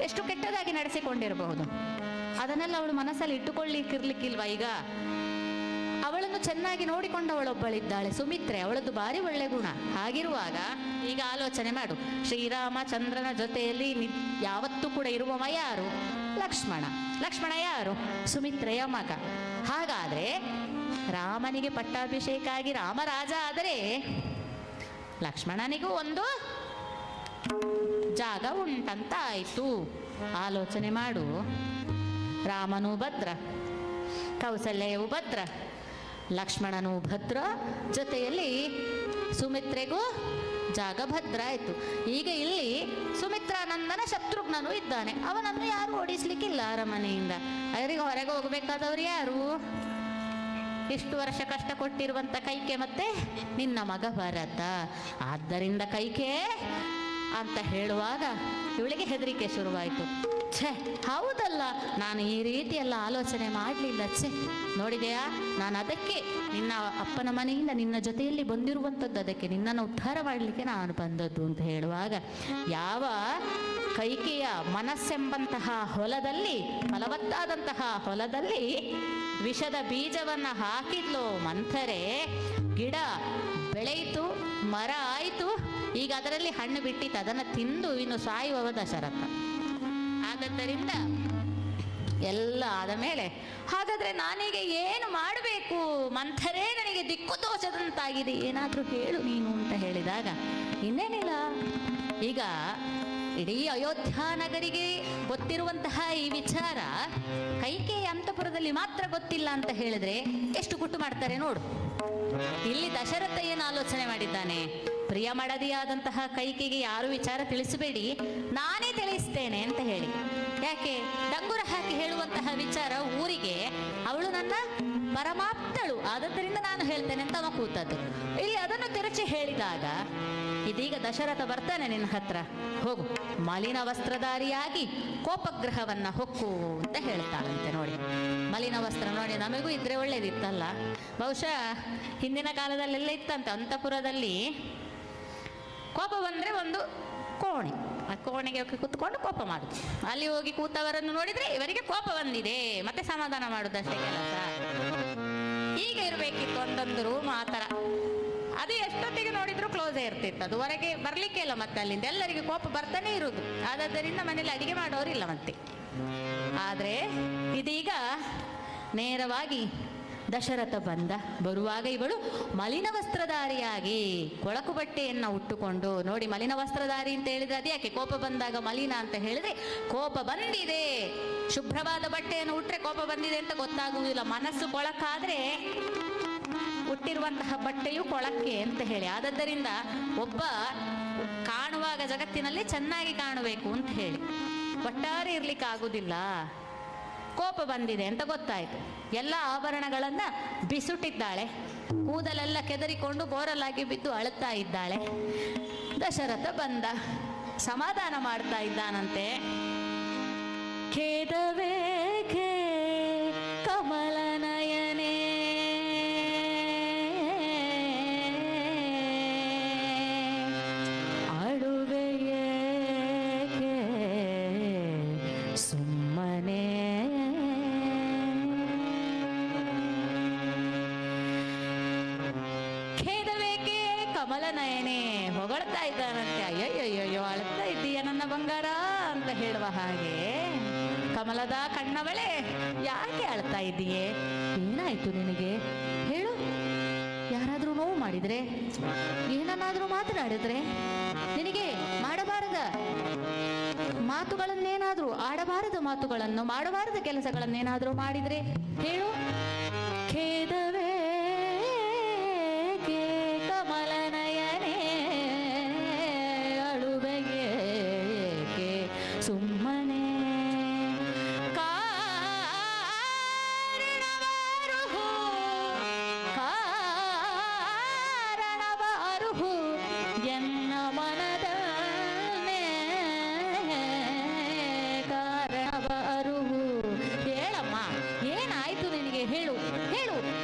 ಎಷ್ಟು ಕೆಟ್ಟದಾಗಿ ನಡೆಸಿಕೊಂಡಿರಬಹುದು, ಅದನ್ನೆಲ್ಲ ಅವಳು ಮನಸ್ಸಲ್ಲಿ ಇಟ್ಟುಕೊಳ್ಳಿಕ್ಕಿರ್ಲಿಕ್ಕಿಲ್ವಾ? ಈಗ ಅವಳನ್ನು ಚೆನ್ನಾಗಿ ನೋಡಿಕೊಂಡವಳೊಬ್ಬಳಿದ್ದಾಳೆ, ಸುಮಿತ್ರೆ. ಅವಳದ್ದು ಭಾರಿ ಒಳ್ಳೆ ಗುಣ. ಹಾಗಿರುವಾಗ ಈಗ ಆಲೋಚನೆ ಮಾಡು, ಶ್ರೀರಾಮಚಂದ್ರನ ಜೊತೆಯಲ್ಲಿ ಯಾವತ್ತೂ ಕೂಡ ಇರುವವ ಯಾರು? ಲಕ್ಷ್ಮಣ. ಲಕ್ಷ್ಮಣ ಯಾರು? ಸುಮಿತ್ರೆಯ ಮಗ. ಹಾಗಾದ್ರೆ ರಾಮನಿಗೆ ಪಟ್ಟಾಭಿಷೇಕ ಆಗಿ ರಾಮರಾಜ ಆದರೆ ಲಕ್ಷ್ಮಣನಿಗೂ ಒಂದು ಜಾಗ ಉಂಟಂತ ಆಯ್ತು. ಆಲೋಚನೆ ಮಾಡು. ರಾಮನೂ ಭದ್ರ, ಕೌಸಲ್ಯವು ಭದ್ರ, ಲಕ್ಷ್ಮಣನೂ ಭದ್ರ, ಜೊತೆಯಲ್ಲಿ ಸುಮಿತ್ರೆಗೂ ಜಾಗ ಭದ್ರ ಆಯ್ತು. ಈಗ ಇಲ್ಲಿ ಸುಮಿತ್ರಾನಂದನ ಶತ್ರುಘ್ನನು ಇದ್ದಾನೆ. ಅವನನ್ನು ಯಾರು ಓಡಿಸ್ಲಿಕ್ಕಿಲ್ಲ ಅರಮನೆಯಿಂದ. ಅವರಿಗೆ ಹೊರಗೆ ಹೋಗ್ಬೇಕಾದವ್ರು ಯಾರು? ಇಷ್ಟು ವರ್ಷ ಕಷ್ಟ ಕೊಟ್ಟಿರುವಂತ ಕೈಕೆ ಮತ್ತೆ ನಿನ್ನ ಮಗ ಭರತ. ಆದ್ದರಿಂದ ಕೈಕೆ ಅಂತ ಹೇಳುವಾಗ ಇವಳಿಗೆ ಹೆದರಿಕೆ ಶುರುವಾಯಿತು. ಛೆ, ಹೌದಲ್ಲ, ನಾನು ಈ ರೀತಿ ಎಲ್ಲ ಆಲೋಚನೆ ಮಾಡಲಿಲ್ಲ. ಛೆ, ನೋಡಿದೆಯಾ, ನಾನು ಅದಕ್ಕೆ ನಿನ್ನ ಅಪ್ಪನ ಮನೆಯಿಂದ ನಿನ್ನ ಜೊತೆಯಲ್ಲಿ ಬಂದಿರುವಂಥದ್ದು, ಅದಕ್ಕೆ ನಿನ್ನನ್ನು ಉದ್ಧಾರ ಮಾಡಲಿಕ್ಕೆ ನಾನು ಬಂದದ್ದು ಅಂತ ಹೇಳುವಾಗ, ಯಾವ ಕೈಕೆಯ ಮನಸ್ಸೆಂಬಂತಹ ಹೊಲದಲ್ಲಿ, ಫಲವತ್ತಾದಂತಹ ಹೊಲದಲ್ಲಿ ವಿಷದ ಬೀಜವನ್ನ ಹಾಕಿದ್ಲು ಮಂಥರೆ, ಗಿಡ ಬೆಳೆಯಿತು, ಮರ ಆಯಿತು. ಈಗ ಅದರಲ್ಲಿ ಹಣ್ಣು ಬಿಟ್ಟಿತ್ತು, ಅದನ್ನು ತಿಂದು ಇನ್ನು ಸಾಯುವವ ದಶರಥ. ಆದ್ದರಿಂದ ಎಲ್ಲ ಆದ ಮೇಲೆ ಹಾಗಾದ್ರೆ ನಾನೀಗ ಏನು ಮಾಡಬೇಕು ಮಂಥರೇ? ನನಗೆ ದಿಕ್ಕು ತೋಚದಂತಾಗಿದೆ, ಏನಾದರೂ ಹೇಳು ನೀನು ಅಂತ ಹೇಳಿದಾಗ, ಇನ್ನೇನಿಲ್ಲ, ಈಗ ಇಡೀ ಅಯೋಧ್ಯ ನಗರಿಗೆ ಗೊತ್ತಿರುವಂತಹ ಈ ವಿಚಾರ ಕೈಕೇಯಿ ಅಂತಃಪುರದಲ್ಲಿ ಮಾತ್ರ ಗೊತ್ತಿಲ್ಲ ಅಂತ ಹೇಳಿದ್ರೆ ಎಷ್ಟು ಗುಟ್ಟು ಮಾಡ್ತಾರೆ ನೋಡು. ಇಲ್ಲಿ ದಶರಥ ಏನು ಆಲೋಚನೆ ಮಾಡಿದ್ದಾನೆ? ಪ್ರಿಯ ಮಡದಿಯಾದಂತಹ ಕೈಕೆಗೆ ಯಾರು ವಿಚಾರ ತಿಳಿಸಬೇಡಿ, ನಾನೇ ತಿಳಿಸ್ತೇನೆ ಅಂತ ಹೇಳಿ. ಯಾಕೆ? ಡಂಗುರ ಹಾಕಿ ಹೇಳುವಂತಹ ವಿಚಾರ ಊರಿಗೆ ಅವಳು ನನ್ನ ಪರಮಾಪ್ತಳು, ಆದ್ದರಿಂದ ನಾನು ಹೇಳ್ತೇನೆ ಅಂತ ಅವ ಕೂತದ್ದು. ಇಲ್ಲಿ ಅದನ್ನು ತಿರುಚಿ ಹೇಳಿದಾಗ, ಇದೀಗ ದಶರಥ ಬರ್ತಾನೆ ನಿನ್ನ ಹತ್ರ, ಹೋಗು ಮಲಿನ ವಸ್ತ್ರಧಾರಿಯಾಗಿ ಕೋಪಗ್ರಹವನ್ನ ಹೊಕ್ಕು ಅಂತ ಹೇಳ್ತಾಳಂತೆ. ನೋಡಿ, ಮಲಿನ ವಸ್ತ್ರ ನೋಡಿ, ನಮಗೂ ಇದ್ರೆ ಒಳ್ಳೇದಿತ್ತಲ್ಲ. ಬಹುಶಃ ಹಿಂದಿನ ಕಾಲದಲ್ಲೆಲ್ಲ ಇತ್ತಂತೆ, ಅಂತಃಪುರದಲ್ಲಿ ಕೋಪ ಬಂದ್ರೆ ಒಂದು ಕೋಣೆ, ಆ ಕೋಣೆಗೆ ಕೂತ್ಕೊಂಡು ಕೋಪ ಮಾಡುದು. ಅಲ್ಲಿ ಹೋಗಿ ಕೂತವರನ್ನು ನೋಡಿದ್ರೆ ಇವರಿಗೆ ಕೋಪ ಬಂದಿದೆ, ಮತ್ತೆ ಸಮಾಧಾನ ಮಾಡುದಷ್ಟೇ ಕೆಲಸ. ಈಗ ಇರ್ಬೇಕಿತ್ತು ಒಂದೊಂದು ರೂಮ್ ಆ ಥರ. ಅದು ಎಷ್ಟೊತ್ತಿಗೆ ನೋಡಿದ್ರು ಕ್ಲೋಸೇ ಇರ್ತಿತ್ತು, ಅದು ಹೊರಗೆ ಬರ್ಲಿಕ್ಕೆ ಇಲ್ಲ. ಮತ್ತೆ ಅಲ್ಲಿಂದ ಎಲ್ಲರಿಗೆ ಕೋಪ ಬರ್ತಾನೆ ಇರುವುದು. ಆದ್ದರಿಂದ ಮನೇಲಿ ಅಡಿಗೆ ಮಾಡೋರಿಲ್ಲ ಮತ್ತೆ. ಆದ್ರೆ ಇದೀಗ ನೇರವಾಗಿ ದಶರಥ ಬಂದ. ಬರುವಾಗ ಇವಳು ಮಲಿನ ವಸ್ತ್ರಧಾರಿಯಾಗಿ ಕೊಳಕು ಬಟ್ಟೆಯನ್ನು ಉಟ್ಟುಕೊಂಡು, ನೋಡಿ ಮಲಿನ ವಸ್ತ್ರಧಾರಿ ಅಂತ ಹೇಳಿದ್ರೆ ಅದ್ಯಾಕೆ ಕೋಪ ಬಂದಾಗ ಮಲಿನ ಅಂತ ಹೇಳಿದ್ರೆ ಕೋಪ ಬಂದಿದೆ. ಶುಭ್ರವಾದ ಬಟ್ಟೆಯನ್ನು ಉಟ್ರೆ ಕೋಪ ಬಂದಿದೆ ಅಂತ ಗೊತ್ತಾಗುವುದಿಲ್ಲ. ಮನಸ್ಸು ಕೊಳಕಾದ್ರೆ ಹುಟ್ಟಿರುವಂತಹ ಬಟ್ಟೆಯು ಕೊಳಕ್ಕೆ ಅಂತ ಹೇಳಿ. ಆದದ್ದರಿಂದ ಒಬ್ಬ ಕಾಣುವಾಗ ಜಗತ್ತಿನಲ್ಲಿ ಚೆನ್ನಾಗಿ ಕಾಣಬೇಕು ಅಂತ ಹೇಳಿ ಒಟ್ಟಾರೆ ಇರ್ಲಿಕ್ಕೆ ಆಗುದಿಲ್ಲ. ಕೋಪ ಬಂದಿದೆ ಅಂತ ಗೊತ್ತಾಯ್ತು. ಎಲ್ಲ ಆಭರಣಗಳನ್ನ ಬಿಸುಟಿದ್ದಾಳೆ, ಕೂದಲೆಲ್ಲ ಕೆದರಿಕೊಂಡು ಬೋರಲಾಗಿ ಬಿದ್ದು ಅಳುತ್ತಾ ಇದ್ದಾಳೆ. ದಶರಥ ಬಂದ, ಸಮಾಧಾನ ಮಾಡ್ತಾ ಇದ್ದಾನಂತೆ. ಖೇದವೇಕೆ ಕಮಲನಯನೇ ಅಳುವೆಯೇಕೆ ಸುಮ್ಮನೆ ಖೇದವೇಕೆ ಕಮಲನಯನೇ ಹೊಗಳ್ತಾ ಇದ್ದಾನಂತೆ. ಅಯ್ಯಯ್ಯಯ್ಯೋ ಅಳ್ತಾ ಇದ್ದೀಯ ನನ್ನ ಬಂಗಾರ ಅಂತ ಹೇಳುವ ಹಾಗೆ, ಕಮಲದ ಕಣ್ಣವಳೆ ಯಾಕೆ ಅಳ್ತಾ ಇದ್ದೀಯೇ? ಏನಾಯ್ತು ನಿನಗೆ ಹೇಳು. ಯಾರಾದ್ರೂ ನೋವು ಮಾಡಿದ್ರೆ, ಏನನ್ನಾದ್ರೂ ಮಾತನಾಡಿದ್ರೆ, ನಿನಗೆ ಮಾಡಬಾರದ ಮಾತುಗಳನ್ನೇನಾದ್ರೂ, ಆಡಬಾರದ ಮಾತುಗಳನ್ನು, ಮಾಡಬಾರದ ಕೆಲಸಗಳನ್ನೇನಾದ್ರೂ ಮಾಡಿದ್ರೆ ಹೇಳು. ಖೇದವೇ ಕಮಲನಯನೇ ಅಳುವೆಗೆ ಸುಮ್ಮನೆ ಕಾರಣವಾರುಹು ಎನ್ನ ಮನದನ್ನೇ ಕಾರಣವಾರುಹು. ಹೇಳಮ್ಮ, ಏನಾಯ್ತು ನಿನಗೆ? ಹೇಳು ಹೇಳು,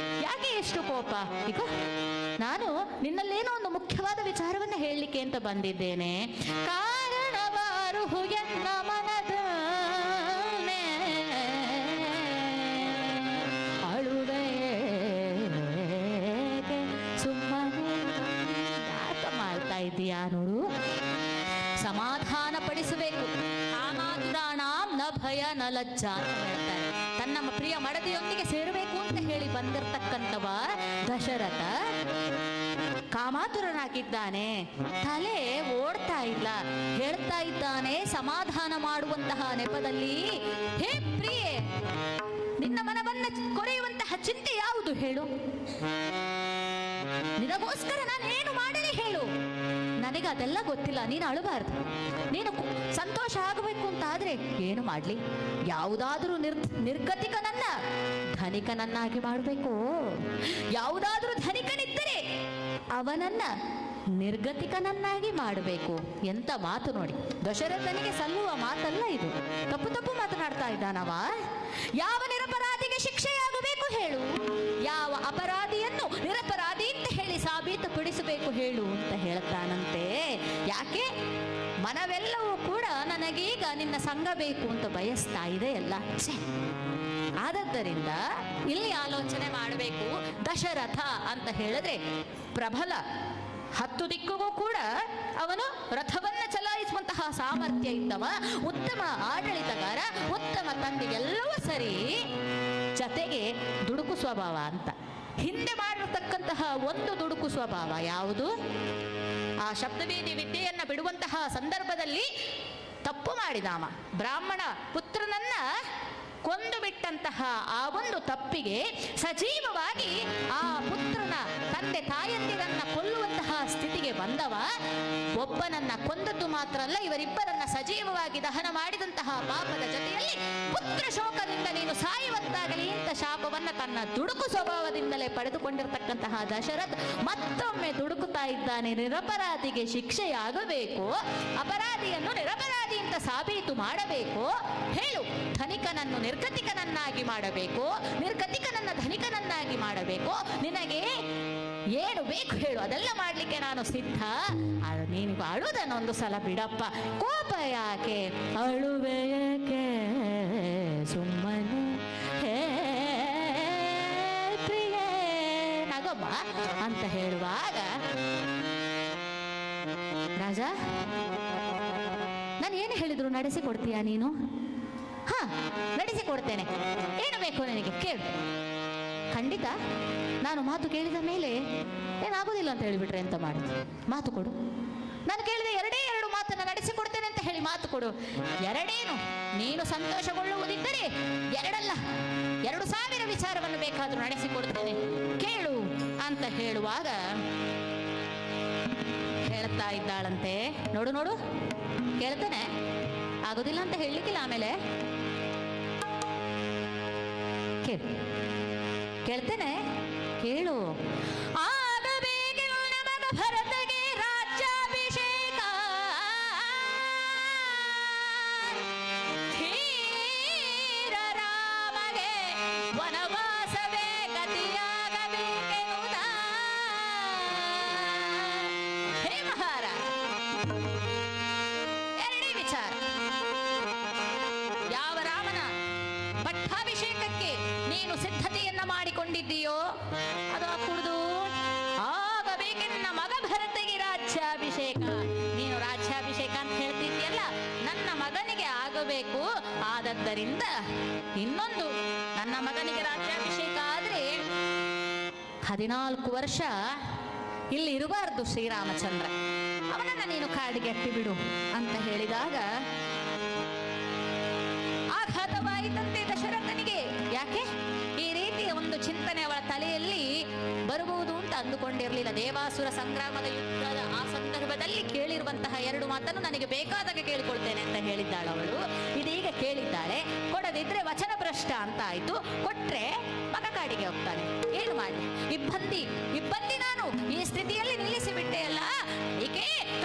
ಯಾಕೆ ಎಷ್ಟು ಕೋಪ? ಈಗ ನಾನು ನಿನ್ನಲ್ಲೇನೋ ಒಂದು ಮುಖ್ಯವಾದ ವಿಚಾರವನ್ನ ಹೇಳಲಿಕ್ಕೆ ಅಂತ ಬಂದಿದ್ದೇನೆ. ಕಾರಣವಾರುಹು ಎನ್ನ ಮನದನ್ನೇ ಅಳುವೆಗೆ ಸುಮ್ಮನೆ ಯಾಕ ಮಾಡ್ತಾ ಇದ್ದೀಯಾ ನೋಡು. ಸಮಾಧಾನ ಪಡಿಸಬೇಕು. ಕಾಮಾತುರಾಣಾಂ ನ ಭಯ ನ ಲಜ್ಜ ಅಂತ ಹೇಳ್ತಾರೆ. ತನ್ನ ಪ್ರಿಯ ಮಡದಿಯೊಂದಿಗೆ ಸೇರಬೇಕು ಅಂತ ಹೇಳಿ ಬಂದಿರತಕ್ಕಂಥವ ದಶರಥ ಕಾಮಾತುರನಾಗಿದ್ದಾನೆ. ತಲೆ ಓಡ್ತಾ ಇಲ್ಲ, ಹೇಳ್ತಾ ಇದ್ದಾನೆ ಸಮಾಧಾನ ಮಾಡುವಂತಹ ನೆಪದಲ್ಲಿ, ಹೇ ಪ್ರಿಯೆ, ನಿನ್ನ ಮನವನ್ನ ಕೊರೆಯುವಂತಹ ಚಿಂತೆ ಯಾವುದು ಹೇಳು? ನಿನಗೋಸ್ಕರ ನಾನೇನು ಮಾಡಲಿ ಹೇಳು? ನನಗೆ ಅದೆಲ್ಲ ಗೊತ್ತಿಲ್ಲ. ನೀನು ಅಳಬಾರ್ದು. ನೀನು ಸಂತೋಷ ಆಗಬೇಕು ಅಂತ ಆದ್ರೆ ಏನು ಮಾಡ್ಲಿ? ಯಾವುದಾದ್ರೂ ನಿರ್ಗತಿಕನನ್ನ ಧನಿಕನನ್ನಾಗಿ ಮಾಡಬೇಕು. ಯಾವುದಾದ್ರೂ ಧನಿಕನಿದ್ದರೆ ಅವನನ್ನ ನಿರ್ಗತಿಕನನ್ನಾಗಿ ಮಾಡಬೇಕು. ಎಂತ ಮಾತು ನೋಡಿ. ದಶರಥನಿಗೆ ಸಲ್ಲುವ ಮಾತಲ್ಲ ಇದು. ತಪ್ಪು ತಪ್ಪು ಮಾತನಾಡ್ತಾ ಇದ್ದಾನವ. ಯಾವ ನಿರಪರಾಧಿಗೆ ಶಿಕ್ಷೆಯಾಗಬೇಕು ಹೇಳು? ಯಾವ ಅಪರಾಧಿಯನ್ನು ನಿರಪರಾಧಿ ಅಂತ ಹೇಳಿ ಸಾಬೀತುಪಡಿಸಬೇಕು ಹೇಳು ಅಂತ ಹೇಳ್ತಾನಂತೆ. ಯಾಕೆ? ಮನವೆಲ್ಲವೂ ಕೂಡ ನನಗೀಗ ನಿನ್ನ ಸಂಘ ಬೇಕು ಅಂತ ಬಯಸ್ತಾ ಇದೆ ಎಲ್ಲ. ಆದದ್ದರಿಂದ ಇಲ್ಲಿ ಆಲೋಚನೆ ಮಾಡಬೇಕು. ದಶರಥ ಅಂತ ಹೇಳಿದ್ರೆ ಪ್ರಬಲ, 10 ದಿಕ್ಕಿಗೂ ಕೂಡ ಅವನು ರಥವನ್ನ ಚಲಾಯಿಸುವಂತಹ ಸಾಮರ್ಥ್ಯ ಇದ್ದವ, ಉತ್ತಮ ಆಡಳಿತಗಾರ, ಉತ್ತಮ ತಂದೆ, ಎಲ್ಲವೂ ಸರಿ. ಜತೆಗೆ ದುಡುಕು ಸ್ವಭಾವ ಅಂತ ಹಿಂದೆ ಮಾಡಿರತಕ್ಕಂತಹ ಒಂದು ದುಡುಕು ಸ್ವಭಾವ ಯಾವುದು? ಆ ಶಬ್ದವೇದಿ ವಿದ್ಯೆಯನ್ನ ಬಿಡುವಂತಹ ಸಂದರ್ಭದಲ್ಲಿ ತಪ್ಪು ಮಾಡಿದಾಮ. ಬ್ರಾಹ್ಮಣ ಪುತ್ರನನ್ನ ಕೊಂದು ಬಿಟ್ಟಂತಹ ಆ ಒಂದು ತಪ್ಪಿಗೆ ಸಜೀವವಾಗಿ ಆ ಪುತ್ರನ ತಂದೆ ತಾಯಂದಿರನ್ನ ಕೊಲ್ಲುವಂತಹ ಸ್ಥಿತಿಗೆ ಬಂದವ. ಒಬ್ಬನನ್ನ ಕೊಂದದ್ದು ಮಾತ್ರ ಅಲ್ಲ, ಇವರಿಬ್ಬರನ್ನ ಸಜೀವವಾಗಿ ದಹನ ಮಾಡಿದಂತಹ ಪಾಪದ ಜೊತೆಯಲ್ಲಿ ಪುತ್ರ ಶೋಕದಿಂದ ನೀನು ಸಾಯುವಂತಾಗಲಿ ಅಂತ ಶಾಪವನ್ನ ತನ್ನ ದುಡುಕು ಸ್ವಭಾವದಿಂದಲೇ ಪಡೆದುಕೊಂಡಿರತಕ್ಕಂತಹ ದಶರಥ ಮತ್ತೊಮ್ಮೆ ದುಡುಕುತ್ತಾ ಇದ್ದಾನೆ. ನಿರಪರಾಧಿಗೆ ಶಿಕ್ಷೆಯಾಗಬೇಕು, ಅಪರಾಧಿಯನ್ನು ನಿರಪರಾಧಿ ಅಂತ ಸಾಬೀತು ಮಾಡಬೇಕು. ಹೇಳು, ಧನಿಕನನ್ನು ನಿರ್ಗತಿಕನನ್ನಾಗಿ ಮಾಡಬೇಕು, ನಿರ್ಗತಿಕನನ್ನ ಧನಿಕನನ್ನಾಗಿ ಮಾಡಬೇಕು. ನಿನಗೆ ಏನು ಬೇಕು ಹೇಳು, ಅದೆಲ್ಲ ಮಾಡ್ಲಿಕ್ಕೆ ನಾನು ಸಿದ್ಧ. ಅದು ನೀನು ಅಳುವುದನ್ನೊಂದು ಸಲ ಬಿಡಪ್ಪ. ಕೋಪ ಯಾಕೆ? ಅಳುವೆ ಯಾಕೆ ಸುಮ್ಮನೆ? ಹೇ ಪ್ರಿಯೇ ನಗಮ್ಮ ಅಂತ ಹೇಳುವಾಗ, ರಾಜ ನಾನು ಏನು ಹೇಳಿದ್ರು ನಡೆಸಿಕೊಡ್ತೀಯಾ ನೀನು? ಹಾ, ನಡೆಸಿಕೊಡ್ತೇನೆ. ಏನು ಬೇಕು ನನಗೆ ಕೇಳು. ಖಂಡಿತ ನಾನು ಮಾತು ಕೇಳಿದ ಮೇಲೆ ಏನಾಗೋದಿಲ್ಲ ಅಂತ ಹೇಳಿಬಿಟ್ರೆ ಎಂತ ಮಾಡಿದೆ? ಮಾತು ಕೊಡು, ನಾನು ಕೇಳಿದ ಎರಡೇ ಎರಡು ಮಾತನ್ನು ನಡೆಸಿಕೊಡ್ತೇನೆ ಅಂತ ಹೇಳಿ ಮಾತು ಕೊಡು. ಎರಡೇನು, ನೀನು ಸಂತೋಷಗೊಳ್ಳುವುದಿದ್ದರೆ ಎರಡಲ್ಲ 2,000 ವಿಚಾರವನ್ನು ಬೇಕಾದರೂ ನಡೆಸಿಕೊಡ್ತೇನೆ, ಕೇಳು ಅಂತ ಹೇಳುವಾಗ ಹೇಳ್ತಾ ಇದ್ದಾಳಂತೆ. ನೋಡು ನೋಡು, ಕೇಳ್ತೇನೆ, ಆಗೋದಿಲ್ಲ ಅಂತ ಹೇಳಲಿಕ್ಕಿಲ್ಲ. ಆಮೇಲೆ ಕೇಳ್ತೇನೆ, ಕೇಳು. ಆಗಬೇಕು ನಮಗ ಭರತಗೆ ರಾಜ್ಯಾಭಿಷೇಕ, ಧೀರ ರಾಮಗೆ ವನವಾಸವೇ ಗತಿಯಾಗಬೇಕೆಂಬುದ. ಹೇ ಮಹಾರಾಜ, ಎರಡೇ ವಿಚಾರ. ಯಾವ ರಾಮನ ಪಟ್ಟಾಭಿಷೇಕಕ್ಕೆ ನೀನು ಸಿದ್ಧತೆಯನ್ನ ಮಾಡಿಕೊಂಡಿದ್ದೀಯೋ ಅದು ಕುಡಿದು ಆಗಬೇಕು ನನ್ನ ಮಗ ಭರತಗೆ ರಾಜ್ಯಾಭಿಷೇಕ. ನೀನು ರಾಜ್ಯಾಭಿಷೇಕ ಅಂತ ಹೇಳ್ತಿದ್ಯಲ್ಲ, ನನ್ನ ಮಗನಿಗೆ ಆಗಬೇಕು. ಆದದ್ದರಿಂದ ಇನ್ನೊಂದು, ನನ್ನ ಮಗನಿಗೆ ರಾಜ್ಯಾಭಿಷೇಕ ಆದ್ರೆ 14 ವರ್ಷ ಇಲ್ಲಿ ಇರಬಾರ್ದು ಶ್ರೀರಾಮಚಂದ್ರ, ಅವನನ್ನ ನೀನು ಕಾಡಿಗೆ ಅಟ್ಟಿ ಬಿಡು ಅಂತ ಹೇಳಿದಾಗ ಆಘಾತವಾಯಿತಂತೆ ದಶರಥನಿಗೆ. ಯಾಕೆ ಈ ರೀತಿಯ ಒಂದು ಚಿಂತನೆ ಅವಳ ತಲೆಯಲ್ಲಿ ಬರಬಹುದು ಅಂತ ಅಂದುಕೊಂಡಿರಲಿಲ್ಲ. ದೇವಾಸುರ ಸಂಗ್ರಾಮದ ಯುದ್ಧದ ಆ ಸಂದರ್ಭದಲ್ಲಿ ಕೇಳಿರುವಂತಹ 2 ಮಾತನ್ನು ನನಗೆ ಬೇಕಾದಾಗ ಕೇಳಿಕೊಳ್ತೇನೆ ಅಂತ ಹೇಳಿದ್ದಾಳು ಅವಳು. ಇದೀಗ ಕೇಳಿದ್ದಾಳೆ, ಕೊಡದಿದ್ರೆ ವಚನ ಭ್ರಷ್ಟ ಅಂತ ಆಯ್ತು, ಕೊಟ್ರೆ ಮಗ ಕಾಡಿಗೆ ಹೋಗ್ತಾನೆ. ಏನು ಮಾಡಿ ಇಬ್ಬಂದಿ ನಾನು ಈ ಸ್ಥಿತಿಯಲ್ಲಿ ನಿಲ್ಲಿಸಿಬಿಟ್ಟೆ ಅಲ್ಲ,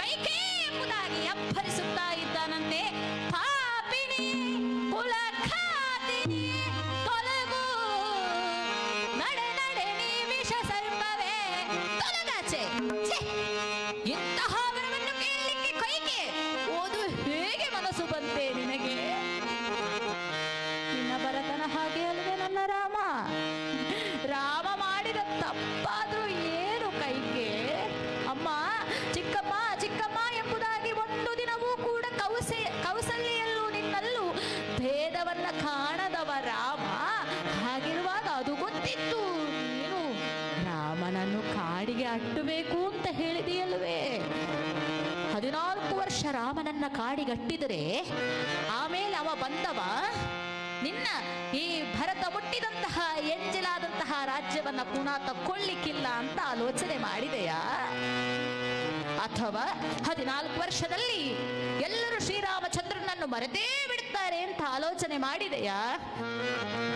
ಕೈಕೆ ಎಂಬುದಾಗಿ ಅಬ್ಬರಿಸುತ್ತಾ ಇದ್ದಾನಂತೆ. ಪಾಪಿನಿ ಕುಲಘಾತಿನಿ ತೊಲಗು, ನಡೆ ನಡೆ ನೀ ವಿಷ ಸರ್ಪವೇ ತೊಲಗಾಚೆ. ಇಂತಹ ವರವನ್ನು ಕೇಳಲಿಕ್ಕೆ ಕೈಗೆ ಓದು ಹೇಗೆ ಮನಸ್ಸು ಬಂತೆ ನಿನಗೆ? ನಿನ್ನ ಭರತನ ಹಾಗೆ ಅಲ್ವೇ ನನ್ನ ರಾಮ? ರಾಮ ಮಾಡಿದ ತಪ್ಪಾದ್ರೂ ಏನು ಕೈಗೆ? ಅಮ್ಮ, ಚಿಕ್ಕಮ್ಮ ಚಿಕ್ಕಮ್ಮ ಎಂಬುದಾಗಿ ಒಂದು ದಿನವೂ ಕೂಡ ಕೌಸಲ್ಯಲ್ಲೂ ನಿನ್ನಲ್ಲೂ ಭೇದವನ್ನ ಕಾಣದವ ರಾಮ. ಹಾಗಿರುವಾಗ ಅದು ಗೊತ್ತಿತ್ತು ನೀನು ರಾಮನನ್ನು ಕಾಡಿಗೆ ಅಟ್ಟಬೇಕು ಅಂತ ಹೇಳಿದೆಯಲ್ವೇ? 14 ವರ್ಷ ರಾಮನನ್ನ ಕಾಡಿಗಟ್ಟಿದರೆ ಆಮೇಲೆ ಅವ ಬಂದವ ನಿನ್ನ ಈ ಭರತ ಮುಟ್ಟಿದಂತಹ ಎಂಜಲಾದಂತಹ ರಾಜ್ಯವನ್ನ ಪುನಃ ತಕ್ಕೊಳ್ಳಿಕ್ಕಿಲ್ಲ ಅಂತ ಆಲೋಚನೆ ಮಾಡಿದೆಯಾ? ಅಥವಾ 14 ವರ್ಷದಲ್ಲಿ ಎಲ್ಲರೂ ಶ್ರೀರಾಮಚಂದ್ರನನ್ನು ಮರೆತೇ ಬಿಡ್ತಾರೆ ಅಂತ ಆಲೋಚನೆ ಮಾಡಿದೆಯಾ?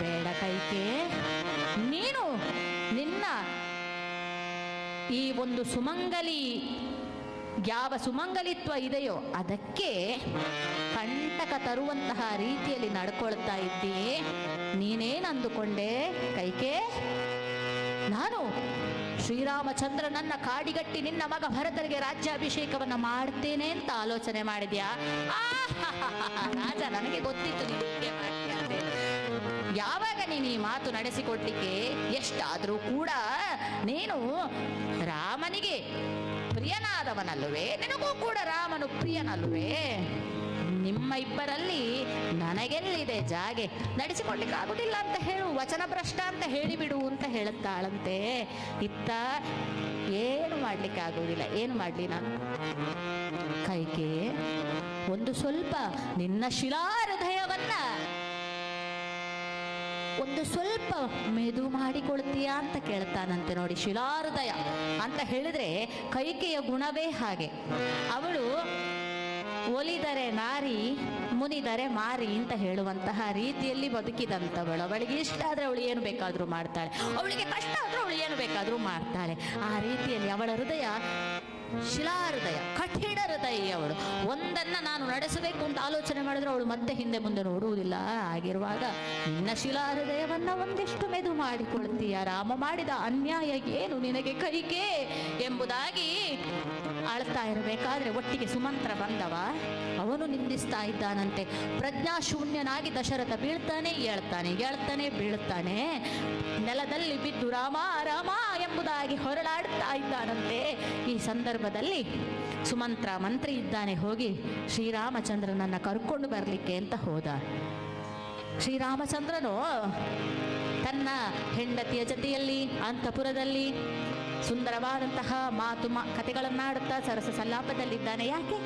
ಬೇಡ ಕೈಕೆ, ನೀನು ನಿನ್ನ ಈ ಒಂದು ಯಾವ ಸುಮಂಗಲಿತ್ವ ಇದೆಯೋ ಅದಕ್ಕೆ ಕಂಟಕ ತರುವಂತಹ ರೀತಿಯಲ್ಲಿ ನಡ್ಕೊಳ್ತಾ ಇದ್ದಿ. ನೀನೇನಂದುಕೊಂಡೆ ಕೈಕೆ? ನಾನು ಶ್ರೀರಾಮಚಂದ್ರನನ್ನ ಕಾಡಿಗಟ್ಟಿ ನಿನ್ನ ಮಗ ಭರತನಿಗೆ ರಾಜ್ಯಾಭಿಷೇಕವನ್ನ ಮಾಡ್ತೇನೆ ಅಂತ ಆಲೋಚನೆ ಮಾಡಿದ್ಯಾ? ರಾಜ, ನನಗೆ ಗೊತ್ತಿತ್ತು ನೀನು ಹೀಗೆ ಮಾಡ್ತೀಯ ಅಂತ. ಯಾವಾಗ ನೀನು ಈ ಮಾತು ನಡೆಸಿಕೊಡ್ಲಿಕ್ಕೆ ಎಷ್ಟಾದ್ರೂ ಕೂಡ ನೀನು ರಾಮನಿಗೆ ಪ್ರಿಯನಾದವನಲ್ವೇ? ನಿನಗೂ ಕೂಡ ರಾಮನು ಪ್ರಿಯನಲ್ವೇ? ನಿಮ್ಮ ಇಬ್ಬರಲ್ಲಿ ನನಗೆಲ್ಲಿದೆ ಜಾಗೆ? ನಡೆಸಿಕೊಡ್ಲಿಕ್ಕೆ ಆಗುದಿಲ್ಲ ಅಂತ ಹೇಳು, ವಚನ ಭ್ರಷ್ಟ ಅಂತ ಹೇಳಿಬಿಡು ಅಂತ ಹೇಳುತ್ತಾಳಂತೆ. ಇತ್ತ ಏನು ಮಾಡ್ಲಿಕ್ಕೆ ಆಗುವುದಿಲ್ಲ. ಏನು ಮಾಡ್ಲಿ ನಾನು? ಕೈಗೆ ಒಂದು ಸ್ವಲ್ಪ ನಿನ್ನ ಶಿಲಾಹೃದಯವನ್ನ ಒಂದು ಸ್ವಲ್ಪ ಮೆದು ಮಾಡಿಕೊಳ್ತೀಯಾ ಅಂತ ಕೇಳ್ತಾನಂತೆ. ನೋಡಿ, ಶಿಲಾಹೃದಯ ಅಂತ ಹೇಳಿದ್ರೆ ಕೈಕೆಯ ಗುಣವೇ ಹಾಗೆ. ಅವಳು ಒಲಿದರೆ ನಾರಿ, ಮುನಿದರೆ ಮಾರಿ ಅಂತ ಹೇಳುವಂತಹ ರೀತಿಯಲ್ಲಿ ಬದುಕಿದಂಥವಳು. ಅವಳಿಗೆ ಇಷ್ಟ ಆದ್ರೆ ಅವಳು ಏನು ಬೇಕಾದ್ರೂ ಮಾಡ್ತಾಳೆ, ಅವಳಿಗೆ ಕಷ್ಟ ಆದ್ರೆ ಅವಳು ಏನು ಬೇಕಾದ್ರೂ ಮಾಡ್ತಾಳೆ. ಆ ರೀತಿಯಲ್ಲಿ ಅವಳ ಹೃದಯ ಶಿಲಾಹೃದಯ, ಕಠಿಣ ಹೃದಯ ಅವಳು. ಒಂದನ್ನ ನಾನು ನಡೆಸಬೇಕು ಅಂತ ಆಲೋಚನೆ ಮಾಡಿದ್ರೆ ಅವಳು ಮತ್ತೆ ಹಿಂದೆ ಮುಂದೆ ನೋಡುವುದಿಲ್ಲ. ಆಗಿರುವಾಗ ನಿನ್ನ ಶಿಲಾಹೃದಯವನ್ನ ಒಂದಿಷ್ಟು ಮೆದು ಮಾಡಿಕೊಳ್ತೀಯ. ರಾಮ ಮಾಡಿದ ಅನ್ಯಾಯ ಏನು ನಿನಗೆ ಕೈಕೆ ಎಂಬುದಾಗಿ ಆಳ್ತಾ ಇರಬೇಕಾದ್ರೆ ಒಟ್ಟಿಗೆ ಸುಮಂತ್ರ ಬಂದವ. ಅವನು ನಿಂದಿಸ್ತಾ ಇದ್ದಾನಂತೆ. ಪ್ರಜ್ಞಾಶೂನ್ಯನಾಗಿ ದಶರಥ ಬೀಳ್ತಾನೆ, ಹೇಳ್ತಾನೆ, ಬೀಳ್ತಾನೆ. ನೆಲದಲ್ಲಿ ಬಿದ್ದು ರಾಮ ರಾಮ ಎಂಬುದಾಗಿ ಹೊರಳಾಡ್ತಾ ಇದ್ದಾನಂತೆ. ಈ ಸಂದರ್ಭದಲ್ಲಿ ಸುಮಂತ್ರ ಮಂತ್ರಿ ಇದ್ದಾನೆ, ಹೋಗಿ ಶ್ರೀರಾಮಚಂದ್ರನನ್ನ ಕರ್ಕೊಂಡು ಬರಲಿಕ್ಕೆ ಅಂತ ಹೋದ. ಶ್ರೀರಾಮಚಂದ್ರನು ತನ್ನ ಹೆಂಡತಿಯ ಜೊತೆಯಲ್ಲಿ ಅಂತಃಪುರದಲ್ಲಿ ಸುಂದರವಾದಂತಹ ಕಥೆಗಳನ್ನಾಡುತ್ತಾ ಸರಸ ಸಲ್ಲಾಪದಲ್ಲಿದ್ದಾನೆ. ಯಾಕೆ?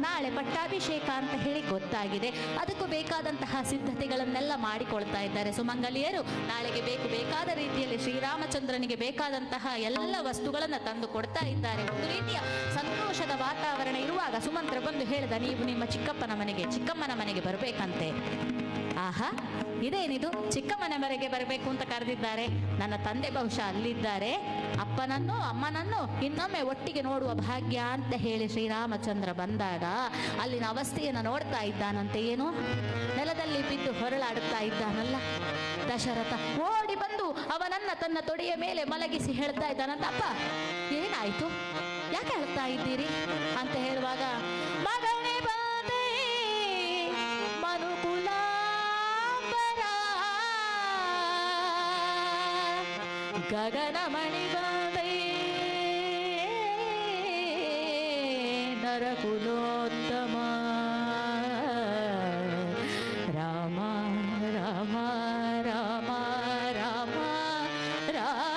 ನಾಳೆ ಪಟ್ಟಾಭಿಷೇಕ ಅಂತ ಹೇಳಿ ಗೊತ್ತಾಗಿದೆ. ಅದಕ್ಕೂ ಬೇಕಾದಂತಹ ಸಿದ್ಧತೆಗಳನ್ನೆಲ್ಲ ಮಾಡಿಕೊಳ್ತಾ ಇದ್ದಾರೆ ಸುಮಂಗಲಿಯರು. ನಾಳೆಗೆ ಬೇಕಾದ ರೀತಿಯಲ್ಲಿ ಶ್ರೀರಾಮಚಂದ್ರನಿಗೆ ಬೇಕಾದಂತಹ ಎಲ್ಲ ವಸ್ತುಗಳನ್ನು ತಂದು ಕೊಡ್ತಾ ಇದ್ದಾರೆ. ಒಂದು ರೀತಿಯ ಸಂತೋಷದ ವಾತಾವರಣ ಇರುವಾಗ ಸುಮಂತ್ರ ಬಂದು ಹೇಳಿದ, ನೀವು ನಿಮ್ಮ ಚಿಕ್ಕಮ್ಮನ ಮನೆಗೆ ಬರಬೇಕಂತೆ. ಆಹಾ, ಇದೇನಿದು, ಚಿಕ್ಕಮ್ಮನ ಮನೆಗೆ ಬರಬೇಕು ಅಂತ ಕರೆದಿದ್ದಾರೆ. ನನ್ನ ತಂದೆ ಬಹುಶಃ ಅಲ್ಲಿದ್ದಾರೆ, ಅಪ್ಪನನ್ನು ಅಮ್ಮನನ್ನು ಇನ್ನೊಮ್ಮೆ ಒಟ್ಟಿಗೆ ನೋಡುವ ಭಾಗ್ಯ ಅಂತ ಹೇಳಿ ಶ್ರೀರಾಮಚಂದ್ರ ಬಂದಾಗ ಅಲ್ಲಿನ ಅವಸ್ಥೆಯನ್ನು ನೋಡ್ತಾ ಇದ್ದಾನಂತೆ. ಏನು, ನೆಲದಲ್ಲಿ ಬಿದ್ದು ಹೊರಳಾಡುತ್ತಾ ಇದ್ದಾನಲ್ಲ ದಶರಥ. ಓಡಿ ಬಂದು ಅವನನ್ನ ತನ್ನ ತೊಡೆಯ ಮೇಲೆ ಮಲಗಿಸಿ ಹೇಳ್ತಾ ಇದ್ದಾನಂತ, ಅಪ್ಪ ಏನಾಯ್ತು, ಯಾಕೆ ಹೇಳ್ತಾ ಇದ್ದೀರಿ ಅಂತ ಹೇಳುವಾಗ, ಮಗನೇ ಬಾದೆ ಮನುಕುಲಾಂಬರ, ಗಗನ ಮಣಿ ಬಾದೆ ನರಕುಲೋತ್ತಮ, ರಾಮ ರಾಮ ರಾಮ ರಾಮ ರಾಮ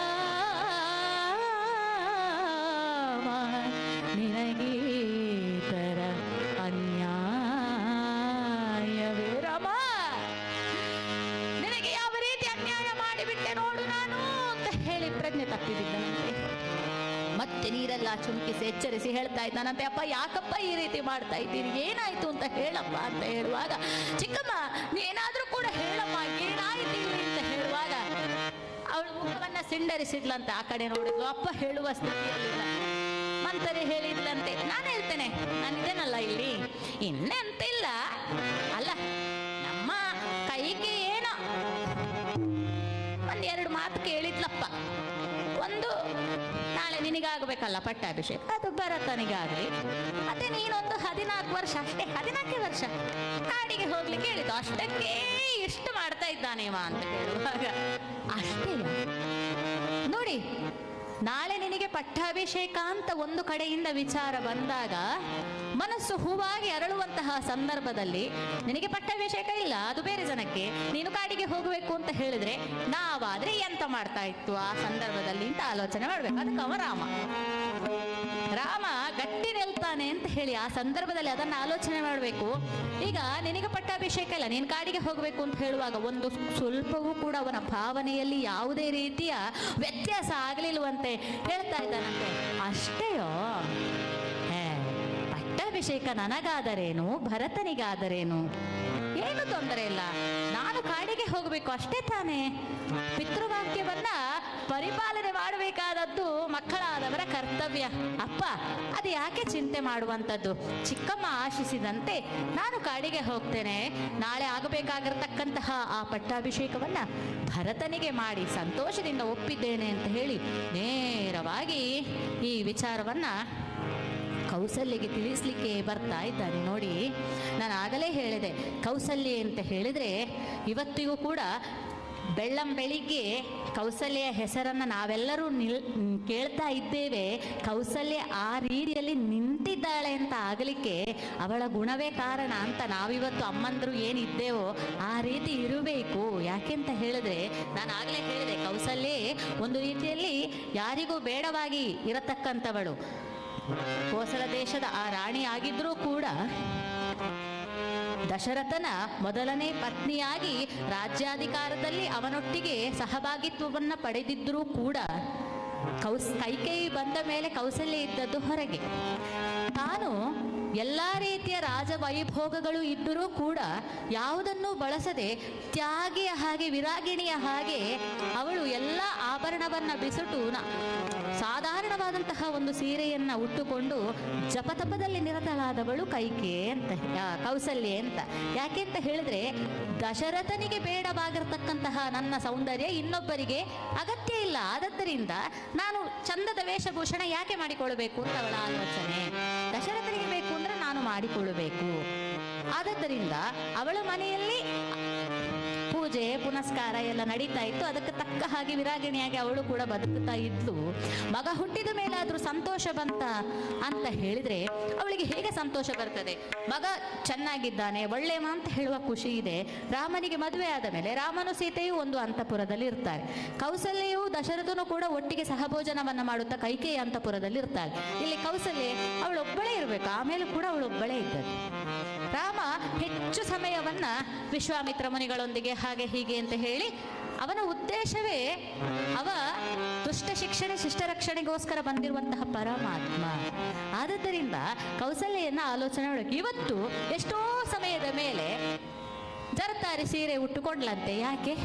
ನಿನಗೀತರ ಅನ್ಯಾಯವೇ? ರಾಮ, ನಿನಗೆ ಯಾವ ರೀತಿ ಅನ್ಯಾಯ ಮಾಡಿಬಿಟ್ಟೆ ನೋಡು ನಾನು ಅಂತ ಹೇಳಿ ಪ್ರಜ್ಞೆ ತಪ್ಪಿಬಿದ್ದನಂತೆ. ಮತ್ತೆ ನೀರೆಲ್ಲ ಚುಮುಕಿಸಿ ಎಚ್ಚರಿಸಿ ಹೇಳ್ತಾ ಇದ್ದಾನಂತೆ, ಅಪ್ಪ ಯಾಕಪ್ಪ ಈ ರೀತಿ ಮಾಡ್ತಾ ಇದ್ದೀರಿ, ಏನಾಯ್ತು ಅಂತ ಹೇಳಪ್ಪ ಅಂತ ಹೇಳುವಾಗ, ಚಿಕ್ಕಮ್ಮ ನೀನಾದ್ರೂ ಕೂಡ ಹೇಳಮ್ಮ ಏನಾಯ್ತು ಇಲ್ಲಿ ಅಂತ ಹೇಳುವಾಗ ಅವಳು ಮುಖವನ್ನ ಸಿಂಡರಿಸಿದ್ಲಂತೆ. ಆ ಕಡೆ ನೋಡಿದ್ಲು, ಅಪ್ಪ ಹೇಳುವ ಸ್ಥಿತಿಯಲ್ಲಿಲ್ಲ. ಮಂತರಿ ಹೇಳಿದ್ಲಂತೆ, ನಾನು ಹೇಳ್ತೇನೆ, ನಾನಿದ್ದೇನಲ್ಲ ಇಲ್ಲಿ, ಇನ್ನೆಂತಿಲ್ಲ, ಅಲ್ಲ ನಮ್ಮ ಕೈಗೆ ಏನೋ ಒಂದೆರಡು ಮಾತು ಕೇಳಿದ್ಲಪ್ಪ. ಒಂದು, ನಾಳೆ ನಿನಗಾಗಬೇಕಲ್ಲ ಪಟ್ಟಾಭಿಷೇಕ, ಅದು ಭರತನಿಗಾಗಲಿ. ಮತ್ತೆ ನೀನೊಂದು 14 ವರ್ಷ ಅಷ್ಟೇ, 14 ವರ್ಷ ಕಾಡಿಗೆ ಹೋಗ್ಲಿಕ್ಕೆ ಹೇಳಿದ್ದು, ಅಷ್ಟಕ್ಕೆ ಇಷ್ಟು ಮಾಡ್ತಾ ಇದ್ದಾನೇವ ಅಂತ ಹೇಳುವಾಗ, ಅಷ್ಟೇ ನೋಡಿ, ನಾಳೆ ನಿನಗೆ ಪಟ್ಟಾಭಿಷೇಕ ಅಂತ ಒಂದು ಕಡೆಯಿಂದ ವಿಚಾರ ಬಂದಾಗ ಮನಸ್ಸು ಹೂವಾಗಿ ಅರಳುವಂತಹ ಸಂದರ್ಭದಲ್ಲಿ ನಿನಗೆ ಪಟ್ಟಾಭಿಷೇಕ ಇಲ್ಲ, ಅದು ಬೇರೆ ಜನಕ್ಕೆ, ನೀನು ಕಾಡಿಗೆ ಹೋಗಬೇಕು ಅಂತ ಹೇಳಿದ್ರೆ ನಾವಾದ್ರೆ ಎಂತ ಮಾಡ್ತಾ ಇತ್ತು ಆ ಸಂದರ್ಭದಲ್ಲಿ ಅಂತ ಆಲೋಚನೆ ಮಾಡ್ಬೇಕು. ಅದಕ್ಕೆ ಅವ ರಾಮ ಗಟ್ಟಿ ನಿಲ್ತಾನೆ ಅಂತ ಹೇಳಿ ಆ ಸಂದರ್ಭದಲ್ಲಿ ಅದನ್ನ ಆಲೋಚನೆ ಮಾಡಬೇಕು. ಈಗ ನಿನಗೆ ಪಟ್ಟಾಭಿಷೇಕ ಇಲ್ಲ, ನೀನು ಕಾಡಿಗೆ ಹೋಗಬೇಕು ಅಂತ ಹೇಳುವಾಗ ಒಂದು ಸ್ವಲ್ಪವೂ ಕೂಡ ಅವನ ಭಾವನೆಯಲ್ಲಿ ಯಾವುದೇ ರೀತಿಯ ವ್ಯತ್ಯಾಸ ಆಗಲಿಲ್ವಂತೆ. ಹೇಳ್ತಾ ಇದ್ದಾನಂತೆ, ಅಷ್ಟೇಯೋ, ಪಟ್ಟಾಭಿಷೇಕ ನನಗಾದರೇನು ಭರತನಿಗಾದರೇನು ಏನು ತೊಂದರೆ ಇಲ್ಲ, ನಾನು ಕಾಡಿಗೆ ಹೋಗಬೇಕು ಅಷ್ಟೇ ತಾನೇ. ಪಿತೃವಾಕ್ಯವನ್ನ ಪರಿಪಾಲನೆ ಮಾಡಬೇಕಾದದ್ದು ಮಕ್ಕಳಾದವರ ಕರ್ತವ್ಯ. ಅಪ್ಪ ಅದು ಯಾಕೆ ಚಿಂತೆ ಮಾಡುವಂಥದ್ದು, ಚಿಕ್ಕಮ್ಮ ಆಶಿಸಿದಂತೆ ನಾನು ಕಾಡಿಗೆ ಹೋಗ್ತೇನೆ, ನಾಳೆ ಆಗಬೇಕಾಗಿರ್ತಕ್ಕಂತಹ ಆ ಪಟ್ಟಾಭಿಷೇಕವನ್ನ ಭರತನಿಗೆ ಮಾಡಿ ಸಂತೋಷದಿಂದ ಒಪ್ಪಿದ್ದೇನೆ ಅಂತ ಹೇಳಿ ನೇರವಾಗಿ ಈ ವಿಚಾರವನ್ನ ಕೌಸಲ್ಯಗೆ ತಿಳಿಸ್ಲಿಕ್ಕೆ ಬರ್ತಾ ಇದ್ದಾನೆ. ನೋಡಿ, ನಾನು ಆಗಲೇ ಹೇಳಿದೆ, ಕೌಸಲ್ಯ ಅಂತ ಹೇಳಿದರೆ ಇವತ್ತಿಗೂ ಕೂಡ ಬೆಳ್ಳಂಬೆಳಿಗ್ಗೆ ಕೌಸಲ್ಯ ಹೆಸರನ್ನು ನಾವೆಲ್ಲರೂ ಕೇಳ್ತಾ ಇದ್ದೇವೆ. ಕೌಸಲ್ಯ ಆ ರೀತಿಯಲ್ಲಿ ನಿಂತಿದ್ದಾಳೆ ಅಂತ ಆಗಲಿಕ್ಕೆ ಅವಳ ಗುಣವೇ ಕಾರಣ ಅಂತ ನಾವಿವತ್ತು ಅಮ್ಮಂದರು ಏನಿದ್ದೇವೋ ಆ ರೀತಿ ಇರಬೇಕು. ಯಾಕೆಂತ ಹೇಳಿದ್ರೆ, ನಾನು ಆಗಲೇ ಹೇಳಿದೆ, ಕೌಸಲ್ಯೆ ಒಂದು ರೀತಿಯಲ್ಲಿ ಯಾರಿಗೂ ಬೇಡವಾಗಿ ಇರತಕ್ಕಂಥವಳು. ಕೋಸಲ ದೇಶದ ಆ ರಾಣಿ ಆಗಿದ್ರೂ ಕೂಡ ದಶರಥನ ಮೊದಲನೇ ಪತ್ನಿಯಾಗಿ ರಾಜ್ಯಾಧಿಕಾರದಲ್ಲಿ ಅವನೊಟ್ಟಿಗೆ ಸಹಭಾಗಿತ್ವವನ್ನು ಪಡೆದಿದ್ದರೂ ಕೂಡ ಕೈಕೇಯಿ ಬಂದ ಮೇಲೆ ಕೌಸಲ್ಯ ಇದ್ದದ್ದು ಹೊರಗೆ. ತಾನು ಎಲ್ಲ ರೀತಿಯ ರಾಜವೈಭೋಗಗಳು ಇದ್ದರೂ ಕೂಡ ಯಾವುದನ್ನು ಬಳಸದೆ ತ್ಯಾಗಿಯ ಹಾಗೆ ವಿರಾಗಿಣಿಯ ಹಾಗೆ ಅವಳು ಎಲ್ಲ ಆಭರಣವನ್ನು ಬಿಸುಟು ಸಾಧಾರಣವಾದಂತಹ ಒಂದು ಸೀರೆಯನ್ನು ಉಟ್ಟುಕೊಂಡು ಜಪತಪದಲ್ಲಿ ನಿರತಳಾದವಳು ಕೌಸಲ್ಯೆ ಅಂತ. ಯಾಕೆ ಅಂತ ಹೇಳಿದ್ರೆ, ದಶರಥನಿಗೆ ಬೇಡವಾಗಿರ್ತಕ್ಕಂತಹ ನನ್ನ ಸೌಂದರ್ಯ ಇನ್ನೊಬ್ಬರಿಗೆ ಅಗತ್ಯ ಇಲ್ಲ, ಆದದ್ದರಿಂದ ನಾನು ಚಂದದ ವೇಷಭೂಷಣ ಯಾಕೆ ಮಾಡಿಕೊಳ್ಳಬೇಕು ಅಂತ ಅವಳ ಆಲೋಚನೆ. ದಶರಥನಿಗೆ ಬೇಕು ಅಂದ್ರೆ ನಾನು ಮಾಡಿಕೊಳ್ಳಬೇಕು. ಆದ್ದರಿಂದ ಅವಳ ಮನೆಯಲ್ಲಿ ಪೂಜೆ ಪುನಸ್ಕಾರ ಎಲ್ಲ ನಡೀತಾ ಇತ್ತು. ಅದಕ್ಕೆ ತಕ್ಕ ಹಾಗೆ ವಿರಾಗಿಣಿಯಾಗಿ ಅವಳು ಕೂಡ ಬದುಕುತ್ತಾ ಇದ್ಲು. ಮಗ ಹುಟ್ಟಿದ ಮೇಲಾದ್ರೂ ಸಂತೋಷ ಬಂತ ಅಂತ ಹೇಳಿದ್ರೆ ಅವಳಿಗೆ ಹೇಗೆ ಸಂತೋಷ ಬರ್ತದೆ? ಮಗ ಚೆನ್ನಾಗಿದ್ದಾನೆ, ಒಳ್ಳೆಯವ ಅಂತ ಹೇಳುವ ಖುಷಿ ಇದೆ. ರಾಮನಿಗೆ ಮದುವೆ ಆದ ಮೇಲೆ ರಾಮನು ಸೀತೆಯು ಒಂದು ಅಂತಃಪುರದಲ್ಲಿ ಇರ್ತಾರೆ. ಕೌಸಲ್ಯೆಯು ದಶರಥನು ಕೂಡ ಒಟ್ಟಿಗೆ ಸಹಭೋಜನವನ್ನ ಮಾಡುತ್ತಾ ಕೈಕೇಯಿ ಅಂತಃಪುರದಲ್ಲಿ ಇರ್ತಾಳೆ. ಇಲ್ಲಿ ಕೌಸಲ್ಯೆ ಅವಳೊಬ್ಬಳೇ ಇರಬೇಕು, ಆಮೇಲೆ ಕೂಡ ಅವಳೊಬ್ಬಳೇ ಇದ್ದದ್ದು. ರಾಮ ಹೆಚ್ಚು ಸಮಯವನ್ನ ವಿಶ್ವಾಮಿತ್ರ ಮುನಿಗಳೊಂದಿಗೆ ಹಾಗೆ ಹೀಗೆ ಅಂತ ಹೇಳಿ, ಅವನ ಉದ್ದೇಶವೇ ಅವ ದುಷ್ಟ ಶಿಕ್ಷಣೆ ಶಿಷ್ಟ ರಕ್ಷಣೆಗೋಸ್ಕರ ಬಂದಿರುವಂತಹ ಪರಮಾತ್ಮ. ಆದದ್ದರಿಂದ ಕೌಸಲ್ಯೆಯನ್ನ ಆಲೋಚನೆ ಮಾಡಬೇಕು. ಇವತ್ತು ಎಷ್ಟೋ ಸಮಯದ ಮೇಲೆ ಜರತಾರಿ ಸೀರೆ ಉಟ್ಟುಕೊಂಡ್ಲಂತೆ. ಯಾಕೆ?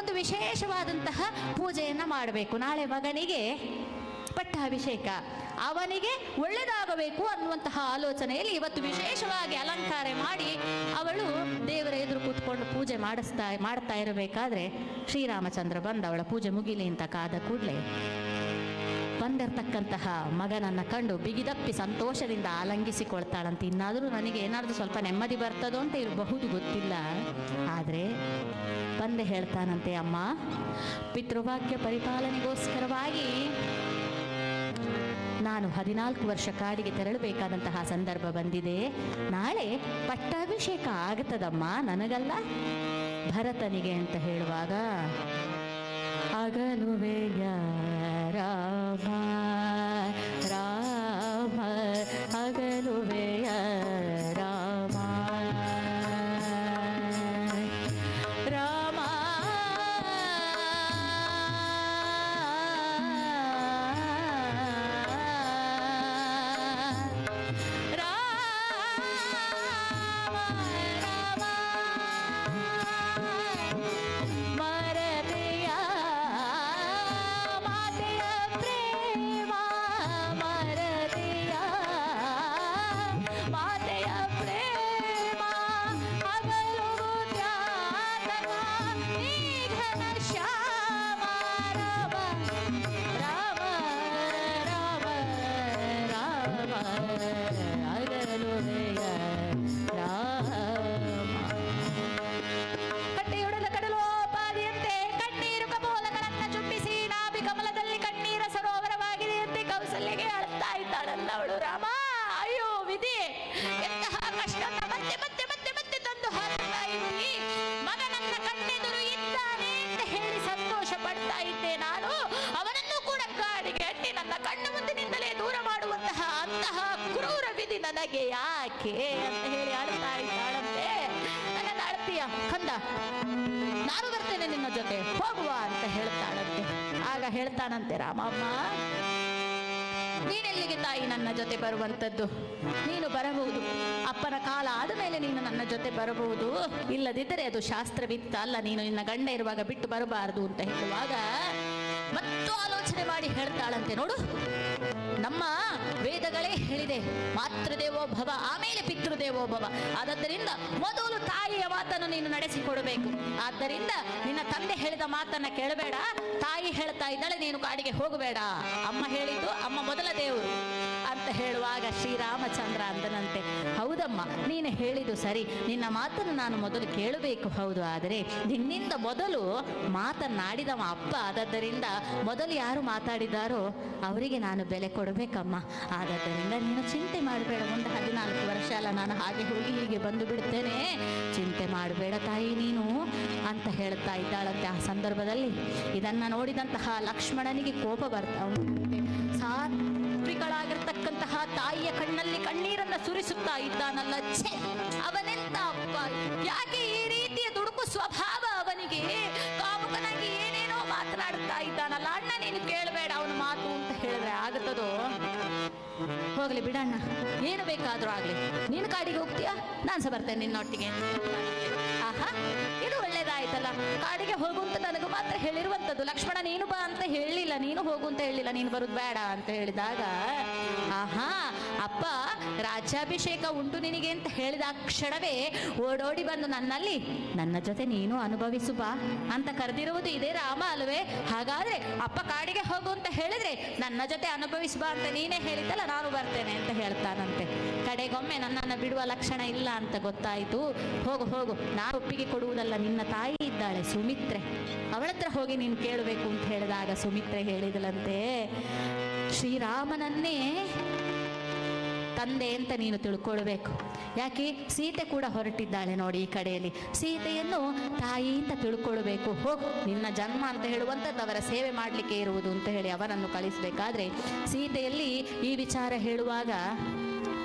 ಒಂದು ವಿಶೇಷವಾದಂತಹ ಪೂಜೆಯನ್ನ ಮಾಡಬೇಕು. ನಾಳೆ ಮಗನಿಗೆ ಪಟ್ಟಾಭಿಷೇಕ, ಅವನಿಗೆ ಒಳ್ಳೆಯದಾಗಬೇಕು ಅನ್ನುವಂತಹ ಆಲೋಚನೆಯಲ್ಲಿ ಇವತ್ತು ವಿಶೇಷವಾಗಿ ಅಲಂಕಾರ ಮಾಡಿ ಅವಳು ದೇವರ ಎದುರು ಕೂತ್ಕೊಂಡು ಪೂಜೆ ಮಾಡ್ತಾ ಇರಬೇಕಾದ್ರೆ ಶ್ರೀರಾಮಚಂದ್ರ ಬಂದ ಅವಳ ಪೂಜೆ ಮುಗಿಲಿ ಅಂತ ಕಾದ ಕೂಡಲೇ ಬಂದಿರತಕ್ಕಂತಹ ಮಗನನ್ನ ಕಂಡು ಬಿಗಿದಪ್ಪಿ ಸಂತೋಷದಿಂದ ಆಲಂಗಿಸಿಕೊಳ್ತಾಳಂತ. ಇನ್ನಾದರೂ ನನಗೆ ಏನಾದರೂ ಸ್ವಲ್ಪ ನೆಮ್ಮದಿ ಬರ್ತದೋ ಅಂತ ಇರಬಹುದು, ಗೊತ್ತಿಲ್ಲ. ಆದರೆ ಬಂದೆ ಹೇಳ್ತಾನಂತೆ, ಅಮ್ಮ, ಪಿತೃವಾಕ್ಯ ಪರಿಪಾಲನೆಗೋಸ್ಕರವಾಗಿ ನಾನು 14 ವರ್ಷ ಕಾಡಿಗೆ ತೆರಳಬೇಕಾದಂತಹ ಸಂದರ್ಭ ಬಂದಿದೆ. ನಾಳೆ ಪಟ್ಟಾಭಿಷೇಕ ಆಗತ್ತದಮ್ಮ, ನನಗಲ್ಲ ಭರತನಿಗೆ ಅಂತ ಹೇಳುವಾಗ, ಅಗಲುವೆಯ ರಾಮ ರಾಮ ಅಗಲುವೆಯ ರಾಮ ರಾಮ ನನಗೆ ಯಾಕೆ ಅಂತ ಹೇಳಿ ಆಡ್ತಾ ಇದ್ದಾಳಂತೆ. ನನ್ನ ಆಡ್ತೀಯ ಕಂದ, ನಾನು ಬರ್ತೇನೆ ನಿನ್ನ ಜೊತೆ, ಹೋಗುವ ಅಂತ ಹೇಳ್ತಾಳಂತೆ. ಆಗ ಹೇಳ್ತಾನಂತೆ ರಾಮಮ್ಮ, ನೀನೆಲ್ಲಿಗೆ ತಾಯಿ ನನ್ನ ಜೊತೆ ಬರುವಂಥದ್ದು? ನೀನು ಬರಬಹುದು, ಅಪ್ಪನ ಕಾಲ ಆದ ಮೇಲೆ ನೀನು ನನ್ನ ಜೊತೆ ಬರಬಹುದು, ಇಲ್ಲದಿದ್ದರೆ ಅದು ಶಾಸ್ತ್ರವಿತ್ತ ಅಲ್ಲ, ನೀನು ನಿನ್ನ ಗಂಡ ಇರುವಾಗ ಬಿಟ್ಟು ಬರಬಾರದು ಅಂತ ಹೇಳುವಾಗ ಮತ್ತು ಆಲೋಚನೆ ಮಾಡಿ ಹೇಳ್ತಾಳಂತೆ, ನೋಡು, ನಮ್ಮ ವೇದಗಳೇ ಹೇಳಿದೆ, ಮಾತೃದೇವೋ ಭವ, ಆಮೇಲೆ ಪಿತೃದೇವೋ ಭವ. ಆದ್ದರಿಂದ ಮೊದಲು ತಾಯಿಯ ಮಾತನ್ನು ನೀನು ನಡೆಸಿಕೊಡಬೇಕು. ಆದ್ದರಿಂದ ನಿನ್ನ ತಂದೆ ಹೇಳಿದ ಮಾತನ್ನ ಕೇಳಬೇಡ, ತಾಯಿ ಹೇಳ್ತಾ ಇದ್ದಾಳೆ ನೀನು ಕಾಡಿಗೆ ಹೋಗಬೇಡ, ಅಮ್ಮ ಹೇಳಿದ್ದು, ಅಮ್ಮ ಮೊದಲ ದೇವರು ಅಂತ ಹೇಳುವಾಗ ಶ್ರೀರಾಮಚಂದ್ರ ಅಂದನಂತೆ, ಹೌದಮ್ಮ, ನೀನು ಹೇಳಿದ್ದು ಸರಿ, ನಿನ್ನ ಮಾತನ್ನು ನಾನು ಮೊದಲು ಕೇಳಬೇಕು, ಹೌದು. ಆದರೆ ನಿನ್ನಿಂದ ಮೊದಲು ಮಾತನಾಡಿದವ ಅಪ್ಪ, ಆದ್ದರಿಂದ ಮೊದಲು ಯಾರು ಮಾತಾಡಿದಾರೋ ಅವರಿಗೆ ನಾನು ಬೆಲೆ ಕೊಡಬೇಕಮ್ಮ. ಆದ್ದರಿಂದ ನೀನು ಚಿಂತೆ ಮಾಡಬೇಡ, ಮುಂದೆ 14 ವರ್ಷ ಅಲ್ಲ, ನಾನು ಹಾಗೆ ಹೋಗಿ ಹೀಗೆ ಬಂದು ಬಿಡ್ತೇನೆ, ಚಿಂತೆ ಮಾಡಬೇಡ ತಾಯಿ ನೀನು ಅಂತ ಹೇಳ್ತಾ ಇದ್ದಾಳಂತೆ. ಆ ಸಂದರ್ಭದಲ್ಲಿ ಇದನ್ನ ನೋಡಿದಂತಹ ಲಕ್ಷ್ಮಣನಿಗೆ ಕೋಪ ಬರ್ತಾ ಉಂಟು. ಸಾತ್ವಿಕಳಾಗಿರ್ತಕ್ಕಂತಹ ತಾಯಿಯ ಕಣ್ಣಲ್ಲಿ ಕಣ್ಣೀರನ್ನ ಸುರಿಸುತ್ತಾ ಇದ್ದಾನಲ್ಲ, ಛೆ, ಅವನೆಂತ ಅಪ್ಪ, ಯಾಕೆ ಈ ರೀತಿಯ ದುಡುಕು ಸ್ವಭಾವ ಅವನಿಗೆ? ಕಾಮುಕನಾಗಿ ಏನೇನೋ ಮಾತನಾಡ್ತಾ ಇದ್ದಾನಲ್ಲ, ಅಣ್ಣ ನೀನು ಕೇಳಬೇಡ ಅವನ ಮಾತು ಅಂತ ಹೇಳಿದ್ರೆ ಆಗುತ್ತದೋ? ಹೋಗ್ಲಿ ಬಿಡಣ್ಣ, ಏನು ಬೇಕಾದ್ರೂ ಆಗ್ಲಿ, ನೀನು ಕಾಡಿಗೆ ಹೋಗ್ತೀಯಾ, ನಾನು ಸಹ ಬರ್ತೇನೆ ನಿನ್ನೊಟ್ಟಿಗೆ. ಆಹಾ, ಇದು ಒಳ್ಳೇದಾಯ್ತಲ್ಲ, ಕಾಡಿಗೆ ಹೋಗು ಅಂತ ನನಗೂ ಮಾತ್ರ ಹೇಳಿರುವಂಥದ್ದು, ಲಕ್ಷ್ಮಣ ನೀನು ಬಾ ಅಂತ ಹೇಳಿಲ್ಲ, ನೀನು ಹೋಗು ಅಂತ ಹೇಳಿಲ್ಲ, ನೀನು ಬರುದು ಬೇಡ ಅಂತ ಹೇಳಿದಾಗ, ಆಹಾ ಅಪ್ಪ ರಾಜ್ಯಾಭಿಷೇಕ ಉಂಟು ನಿನಗೆ ಅಂತ ಹೇಳಿದ ಕ್ಷಣವೇ ಓಡೋಡಿ ಬಂದು ನನ್ನಲ್ಲಿ ನನ್ನ ಜೊತೆ ನೀನು ಅನುಭವಿಸು ಬಾ ಅಂತ ಕರೆದಿರುವುದು ಇದೇ ರಾಮ ಅಲ್ವೇ? ಹಾಗಾದ್ರೆ ಅಪ್ಪ ಕಾಡಿಗೆ ಹೋಗು ಅಂತ ಹೇಳಿದ್ರೆ ನನ್ನ ಜೊತೆ ಅನುಭವಿಸು ಬಾ ಅಂತ ನೀನೇ ಹೇಳಿದ್ದಲ್ಲ, ನಾನು ಬರ್ತೇನೆ ಅಂತ ಹೇಳ್ತಾನಂತೆ. ಕಡೆಗೊಮ್ಮೆ ನನ್ನನ್ನು ಬಿಡುವ ಲಕ್ಷಣ ಇಲ್ಲ ಅಂತ ಗೊತ್ತಾಯಿತು. ಹೋಗು ಹೋಗು, ನಾನು ಒಪ್ಪಿಗೆ ಕೊಡುವುದಲ್ಲ, ನಿನ್ನ ತಾಯಿ ಇದ್ದಾಳೆ ಸುಮಿತ್ರೆ, ಅವಳ ಹತ್ರ ಹೋಗಿ ನೀನು ಕೇಳಬೇಕು ಅಂತ ಹೇಳಿದಾಗ ಸುಮಿತ್ರೆ ಹೇಳಿದಳಂತೆ, ಶ್ರೀರಾಮನನ್ನೇ ತಂದೆ ಅಂತ ನೀನು ತಿಳ್ಕೊಳ್ಬೇಕು. ಯಾಕೆ ಸೀತೆ ಕೂಡ ಹೊರಟಿದ್ದಾಳೆ ನೋಡಿ ಈ ಕಡೆಯಲ್ಲಿ, ಸೀತೆಯನ್ನು ತಾಯಿ ಅಂತ ತಿಳ್ಕೊಳ್ಬೇಕು. ಹೋಗು, ನಿನ್ನ ಜನ್ಮ ಅಂತ ಹೇಳುವಂಥದ್ದು ಅವರ ಸೇವೆ ಮಾಡಲಿಕ್ಕೆ ಇರುವುದು ಅಂತ ಹೇಳಿ ಅವರನ್ನು ಕಳಿಸಬೇಕಾದ್ರೆ ಸೀತೆಯಲ್ಲಿ ಈ ವಿಚಾರ ಹೇಳುವಾಗ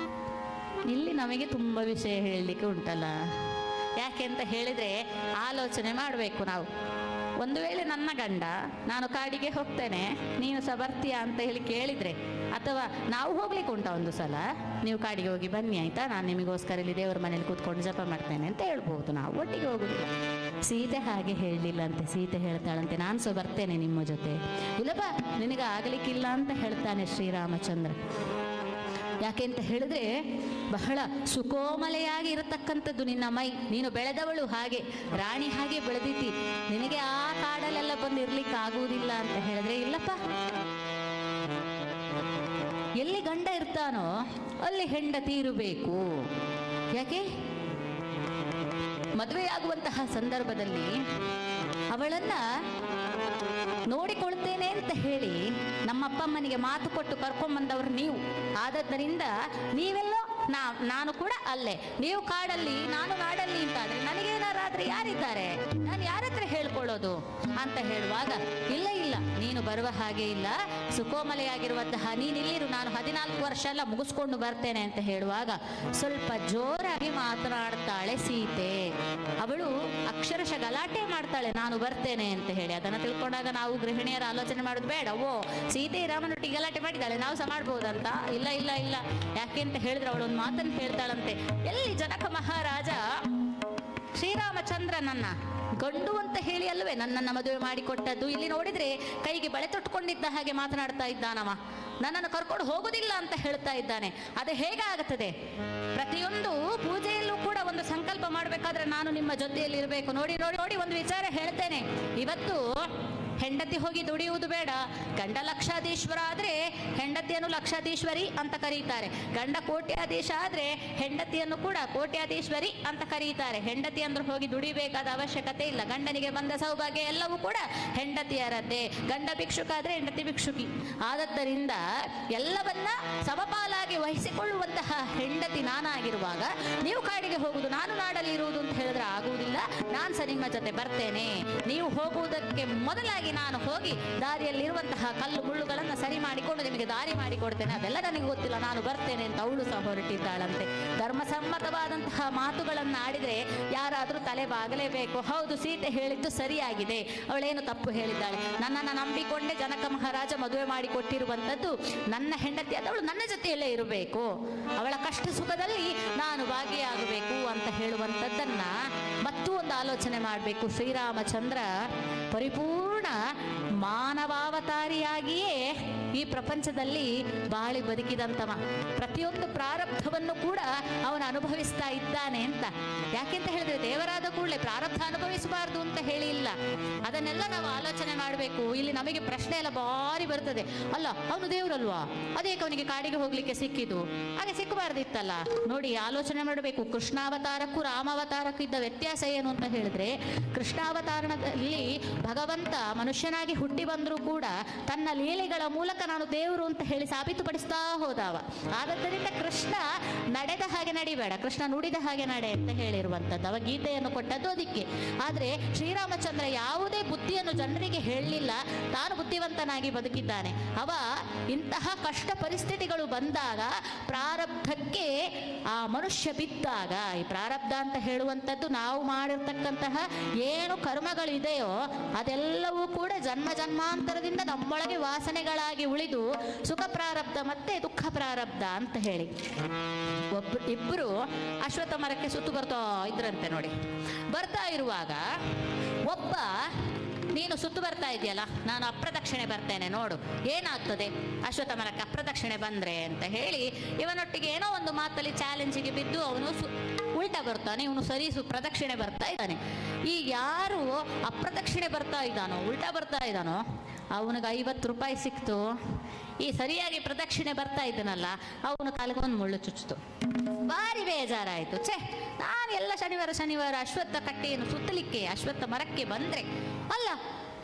ಇಲ್ಲಿ ನಮಗೆ ತುಂಬ ವಿಷಯ ಹೇಳಲಿಕ್ಕೆ ಉಂಟಲ್ಲ. ಯಾಕೆ ಅಂತ ಹೇಳಿದರೆ ಆಲೋಚನೆ ಮಾಡಬೇಕು ನಾವು. ಒಂದು ವೇಳೆ ನನ್ನ ಗಂಡ ನಾನು ಕಾಡಿಗೆ ಹೋಗ್ತೇನೆ ನೀನು ಸಹ ಬರ್ತೀಯಾ ಅಂತ ಹೇಳಿ ಕೇಳಿದರೆ, ಅಥವಾ ನಾವು ಹೋಗ್ಲಿಕ್ಕೆ ಉಂಟ ಒಂದು ಸಲ, ನೀವು ಕಾಡಿಗೆ ಹೋಗಿ ಬನ್ನಿ ಆಯ್ತಾ, ನಾನು ನಿಮಗೋಸ್ಕರ ಇಲ್ಲಿ ದೇವರ ಮನೇಲಿ ಕೂತ್ಕೊಂಡು ಜಪ ಮಾಡ್ತೇನೆ ಅಂತ ಹೇಳ್ಬೋದು. ನಾವು ಒಟ್ಟಿಗೆ ಹೋಗುದಿಲ್ಲ. ಸೀತೆ ಹಾಗೆ ಹೇಳಲಿಲ್ಲಂತೆ. ಸೀತೆ ಹೇಳ್ತಾಳಂತೆ, ನಾನು ಸಹ ಬರ್ತೇನೆ ನಿಮ್ಮ ಜೊತೆ. ಇಲ್ಲಪ್ಪ ನಿನಗೆ ಆಗಲಿಕ್ಕಿಲ್ಲ ಅಂತ ಹೇಳ್ತಾನೆ ಶ್ರೀರಾಮಚಂದ್ರ. ಯಾಕೆ ಅಂತ ಹೇಳಿದ್ರೆ ಬಹಳ ಸುಕೋಮಲೆಯಾಗಿ ಇರತಕ್ಕಂಥದ್ದು ನಿನ್ನ ಮೈ, ನೀನು ಬೆಳೆದವಳು ಹಾಗೆ ರಾಣಿ ಹಾಗೆ ಬೆಳೆದಿದ್ದಿ, ನಿನಗೆ ಆ ಕಾಡಲ್ಲೆಲ್ಲ ಬಂದು ಇರ್ಲಿಕ್ಕೆ ಆಗುವುದಿಲ್ಲ ಅಂತ ಹೇಳಿದ್ರೆ, ಇಲ್ಲಪ್ಪ ಎಲ್ಲಿ ಗಂಡ ಇರ್ತಾನೋ ಅಲ್ಲಿ ಹೆಂಡತಿ ಇರಬೇಕು. ಯಾಕೆ ಮದುವೆಯಾಗುವಂತಹ ಸಂದರ್ಭದಲ್ಲಿ ಅವಳನ್ನ ನೋಡಿಕೊಳ್ತೇನೆ ಅಂತ ಹೇಳಿ ನಮ್ಮಪ್ಪ ಅಮ್ಮನಿಗೆ ಮಾತು ಕೊಟ್ಟು ಕರ್ಕೊಂಡ್ಬಂದವರು ನೀವು. ಆದದ್ದರಿಂದ ನೀವೆಲ್ಲೋ ನಾನು ಕೂಡ ಅಲ್ಲೇ, ನೀವು ಕಾಡಲ್ಲಿ ನಾನು ನಾಡಲ್ಲಿ ಅಂತಾದ್ರೆ ನನಗೇನಾರಾದ್ರೆ ಯಾರಿದ್ದಾರೆ, ನಾನು ಯಾರ ಹತ್ರ ಹೇಳ್ಕೊಳ್ಳೋದು ಅಂತ ಹೇಳುವಾಗ, ಇಲ್ಲ ಇಲ್ಲ ನೀನು ಬರುವ ಹಾಗೆ ಇಲ್ಲ, ಸುಕೋಮಲೆಯಾಗಿರುವಂತಹ ನೀನಿಲ್ಲಿರು, ನಾನು 14 ವರ್ಷ ಎಲ್ಲ ಮುಗಿಸ್ಕೊಂಡು ಬರ್ತೇನೆ ಅಂತ ಹೇಳುವಾಗ ಸ್ವಲ್ಪ ಜೋರಾಗಿ ಮಾತನಾಡ್ತಾಳೆ ಸೀತೆ. ಅವಳು ಅಕ್ಷರಶಃ ಗಲಾಟೆ ಮಾಡ್ತಾಳೆ, ನಾನು ಬರ್ತೇನೆ ಅಂತ ಹೇಳಿ. ಅದನ್ನು ತಿಳ್ಕೊಂಡಾಗ ನಾವು ಗೃಹಿಣಿಯರ ಆಲೋಚನೆ ಮಾಡೋದು ಬೇಡ, ಓ ಸೀತೆ ರಾಮನೊಟ್ಟಿಗೆ ಗಲಾಟೆ ಮಾಡಿದ್ದಾಳೆ ನಾವು ಸಹ ಮಾಡ್ಬೋದಂತ. ಇಲ್ಲ ಇಲ್ಲ ಇಲ್ಲ, ಯಾಕೆ ಅಂತ ಹೇಳಿದ್ರೆ ಅವಳೊಂದು ಮಾತನ್ನು ಹೇಳ್ತಾಳಂತೆ, ಎಲ್ಲಿ ಜನಕ ಮಹಾರಾಜ ಶ್ರೀರಾಮಚಂದ್ರನನ್ನ ಗಂಡು ಅಂತ ಹೇಳಿ ಅಲ್ವೇ ನನ್ನನ್ನು ಮದುವೆ ಮಾಡಿಕೊಟ್ಟದ್ದು, ಇಲ್ಲಿ ನೋಡಿದ್ರೆ ಕೈಗೆ ಬಳೆ ತೊಟ್ಕೊಂಡಿದ್ದ ಹಾಗೆ ಮಾತನಾಡ್ತಾ ಇದ್ದಾನವ, ನನ್ನನ್ನು ಕರ್ಕೊಂಡು ಹೋಗುದಿಲ್ಲ ಅಂತ ಹೇಳ್ತಾ ಇದ್ದಾನೆ. ಅದು ಹೇಗಾಗುತ್ತದೆ? ಪ್ರತಿಯೊಂದು ಪೂಜೆಯಲ್ಲೂ ಕೂಡ ಒಂದು ಸಂಕಲ್ಪ ಮಾಡಬೇಕಾದ್ರೆ ನಾನು ನಿಮ್ಮ ಜೊತೆಯಲ್ಲಿ ಇರಬೇಕು. ನೋಡಿ ನೋಡಿ ನೋಡಿ, ಒಂದು ವಿಚಾರ ಹೇಳ್ತೇನೆ. ಇವತ್ತು ಹೆಂಡತಿ ಹೋಗಿ ದುಡಿಯುವುದು ಬೇಡ, ಗಂಡ ಲಕ್ಷಾಧೀಶ್ವರ ಆದ್ರೆ ಹೆಂಡತಿಯನ್ನು ಲಕ್ಷಾಧೀಶ್ವರಿ ಅಂತ ಕರೀತಾರೆ, ಗಂಡ ಕೋಟ್ಯಾಧೀಶ ಆದ್ರೆ ಹೆಂಡತಿಯನ್ನು ಕೂಡ ಕೋಟ್ಯಾಧೀಶ್ವರಿ ಅಂತ ಕರೀತಾರೆ. ಹೆಂಡತಿ ಅಂದ್ರೆ ಹೋಗಿ ದುಡಿಬೇಕಾದ ಅವಶ್ಯಕತೆ ಇಲ್ಲ, ಗಂಡನಿಗೆ ಬಂದ ಸೌಭಾಗ್ಯ ಎಲ್ಲವೂ ಕೂಡ ಹೆಂಡತಿಯರದ್ದೇ. ಗಂಡ ಭಿಕ್ಷುಕ ಆದ್ರೆ ಹೆಂಡತಿ ಭಿಕ್ಷುಕಿ. ಆದದ್ದರಿಂದ ಎಲ್ಲವನ್ನ ಸಮಪಾಲಾಗಿ ವಹಿಸಿಕೊಳ್ಳುವಂತಹ ಹೆಂಡತಿ ನಾನಾಗಿರುವಾಗ ನೀವು ಕಾಡಿಗೆ ಹೋಗುದು ನಾನು ನಾಡಲ್ಲಿ ಇರುವುದು ಅಂತ ಹೇಳಿದ್ರೆ ಆಗುವುದಿಲ್ಲ. ನಾನು ಸಹ ನಿಮ್ಮ ಜೊತೆ ಬರ್ತೇನೆ, ನೀವು ಹೋಗುವುದಕ್ಕೆ ಮೊದಲಾಗಿ ನಾನು ಹೋಗಿ ದಾರಿಯಲ್ಲಿರುವಂತಹ ಕಲ್ಲು ಮುಳ್ಳುಗಳನ್ನು ಸರಿ ಮಾಡಿಕೊಂಡು ನಿಮಗೆ ದಾರಿ ಮಾಡಿಕೊಡ್ತೇನೆ, ಅದೆಲ್ಲ ನನಗೆ ಗೊತ್ತಿಲ್ಲ, ನಾನು ಬರ್ತೇನೆ ಅಂತ ಅವಳು ಸಹ ಹೊರಟಿದ್ದಾಳಂತೆ. ಧರ್ಮಸಮ್ಮತವಾದಂತಹ ಮಾತುಗಳನ್ನು ಆಡಿದ್ರೆ ಯಾರಾದರೂ ತಲೆ ಬಾಗಲೇಬೇಕು. ಹೌದು, ಸೀತೆ ಹೇಳಿದ್ದು ಸರಿಯಾಗಿದೆ, ಅವಳೇನು ತಪ್ಪು ಹೇಳಿದ್ದಾಳೆ. ನನ್ನನ್ನು ನಂಬಿಕೊಂಡೇ ಜನಕ ಮಹಾರಾಜ ಮದುವೆ ಮಾಡಿಕೊಟ್ಟಿರುವಂಥದ್ದು, ನನ್ನ ಹೆಂಡತಿ ಅದವಳು ನನ್ನ ಜೊತೆಯಲ್ಲೇ ಇರಬೇಕು, ಅವಳ ಕಷ್ಟ ಸುಖದಲ್ಲಿ ನಾನು ಭಾಗಿಯಾಗಬೇಕು ಅಂತ ಹೇಳುವಂಥದ್ದನ್ನ ಮತ್ತೂ ಒಂದು ಆಲೋಚನೆ ಮಾಡಬೇಕು. ಶ್ರೀರಾಮಚಂದ್ರ ಪರಿಪೂರ್ಣ ಮಾನವಾವತಾರಿಯಾಗಿಯೇ ಈ ಪ್ರಪಂಚದಲ್ಲಿ ಬಾಳಿ ಬದುಕಿದಂತವ. ಪ್ರತಿಯೊಂದು ಪ್ರಾರಬ್ಧವನ್ನು ಕೂಡ ಅವನು ಅನುಭವಿಸ್ತಾ ಇದ್ದಾನೆ ಅಂತ. ಯಾಕೆಂತ ಹೇಳಿದ್ರೆ ದೇವರಾದ ಕೂಡಲೇ ಪ್ರಾರಬ್ಧ ಅನುಭವಿಸಬಾರ್ದು ಅಂತ ಹೇಳಿ ಇಲ್ಲ. ಅದನ್ನೆಲ್ಲ ನಾವು ಆಲೋಚನೆ ಮಾಡಬೇಕು. ಇಲ್ಲಿ ನಮಗೆ ಪ್ರಶ್ನೆ ಎಲ್ಲ ಬಾರಿ ಬರ್ತದೆ, ಅಲ್ಲ ಅವನು ದೇವರಲ್ವಾ, ಅದೇಕೆ ಅವನಿಗೆ ಕಾಡಿಗೆ ಹೋಗ್ಲಿಕ್ಕೆ ಸಿಕ್ಕಿತು, ಹಾಗೆ ಸಿಕ್ಕಬಾರ್ದಿತ್ತಲ್ಲ. ನೋಡಿ, ಆಲೋಚನೆ ಮಾಡಬೇಕು. ಕೃಷ್ಣಾವತಾರಕ್ಕೂ ರಾಮಾವತಾರಕ್ಕೂ ಇದ್ದ ವ್ಯತ್ಯಾಸ ಏನು ಅಂತ ಹೇಳಿದ್ರೆ, ಕೃಷ್ಣಾವತಾರದಲ್ಲಿ ಭಗವಂತ ಮನುಷ್ಯನಾಗಿ ಹುಟ್ಟಿ ಬಂದರೂ ಕೂಡ ತನ್ನ ಲೀಲೆಗಳ ಮೂಲಕ ನಾನು ದೇವರು ಅಂತ ಹೇಳಿ ಸಾಬೀತುಪಡಿಸ್ತಾ ಹೋದವ. ಆದ್ದರಿಂದ ಕೃಷ್ಣ ನಡೆದ ಹಾಗೆ ನಡಿಬೇಡ, ಕೃಷ್ಣ ನುಡಿದ ಹಾಗೆ ನಡೆ ಅಂತ ಹೇಳಿರುವಂಥದ್ದು. ಅವ ಗೀತೆಯನ್ನು ಕೊಟ್ಟದ್ದು ಅದಕ್ಕೆ. ಆದರೆ ಶ್ರೀರಾಮಚಂದ್ರ ಯಾವುದೇ ಬುದ್ಧಿಯನ್ನು ಜನರಿಗೆ ಹೇಳಲಿಲ್ಲ, ತಾನು ಬುದ್ಧಿವಂತನಾಗಿ ಬದುಕಿದ್ದಾನೆ. ಅವ ಇಂತಹ ಕಷ್ಟ ಪರಿಸ್ಥಿತಿಗಳು ಬಂದಾಗ, ಪ್ರಾರಬ್ಧಕ್ಕೆ ಆ ಮನುಷ್ಯ ಬಿದ್ದಾಗ, ಈ ಪ್ರಾರಬ್ಧ ಅಂತ ಹೇಳುವಂಥದ್ದು ನಾವು ಮಾಡಿರ್ತಕ್ಕಂತಹ ಏನು ಕರ್ಮಗಳಿದೆಯೋ ಅದೆಲ್ಲವೂ ಕೂಡ ಜನ್ಮ ಜನ್ಮಾಂತರದಿಂದ ನಮ್ಮೊಳಗೆ ವಾಸನೆಗಳಾಗಿ ಉಳಿದು ಸುಖ ಪ್ರಾರಬ್ಧ ಮತ್ತೆ ದುಃಖ ಪ್ರಾರಬ್ಧ ಅಂತ ಹೇಳಿ ಇಬ್ಬರು ಅಶ್ವತ್ಥ ಮರಕ್ಕೆ ಸುತ್ತು ಬರ್ತಾ ಇದ್ರಂತೆ. ನೋಡಿ, ಬರ್ತಾ ಇರುವಾಗ ಒಬ್ಬ, ನೀನು ಸುತ್ತು ಬರ್ತಾ ಇದೆಯಲ್ಲ, ನಾನು ಅಪ್ರದಕ್ಷಿಣೆ ಬರ್ತೇನೆ, ನೋಡು ಏನಾಗ್ತದೆ ಅಶ್ವತ್ಥ ಮರಕ್ಕೆ ಅಪ್ರದಕ್ಷಿಣೆ ಬಂದ್ರೆ ಅಂತ ಹೇಳಿ ಇವನೊಟ್ಟಿಗೆ ಏನೋ ಒಂದು ಮಾತಲ್ಲಿ ಚಾಲೆಂಜಿಗೆ ಬಿದ್ದು ಅವನು ಉಲ್ಟಾ ಬರ್ತಾನೆ, ಇವನು ಸರಿ ಪ್ರದಕ್ಷಿಣೆ ಬರ್ತಾ ಇದ್ದಾನೆ. ಈ ಯಾರು ಅಪ್ರದಕ್ಷಿಣೆ ಬರ್ತಾ ಇದ್ದಾನೋ, ಉಲ್ಟಾ ಬರ್ತಾ ಇದ್ದಾನೋ, ಅವನಿಗೆ 50 ರೂಪಾಯಿ ಸಿಕ್ತು. ಈ ಸರಿಯಾಗಿ ಪ್ರದಕ್ಷಿಣೆ ಬರ್ತಾ ಇದ್ದನಲ್ಲ, ಅವನು ಕಾಲಿಗೆ ಒಂದು ಮುಳ್ಳು ಚುಚ್ಚಿತು. ಭಾರಿ ಬೇಜಾರಾಯಿತು. ನಾನು ಎಲ್ಲ ಶನಿವಾರ ಅಶ್ವತ್ಥ ಕಟ್ಟೆಯನ್ನು ಸುತ್ತಲಿಕ್ಕೆ, ಅಶ್ವತ್ಥ ಮರಕ್ಕೆ ಬಂದರೆ ಅಲ್ಲ,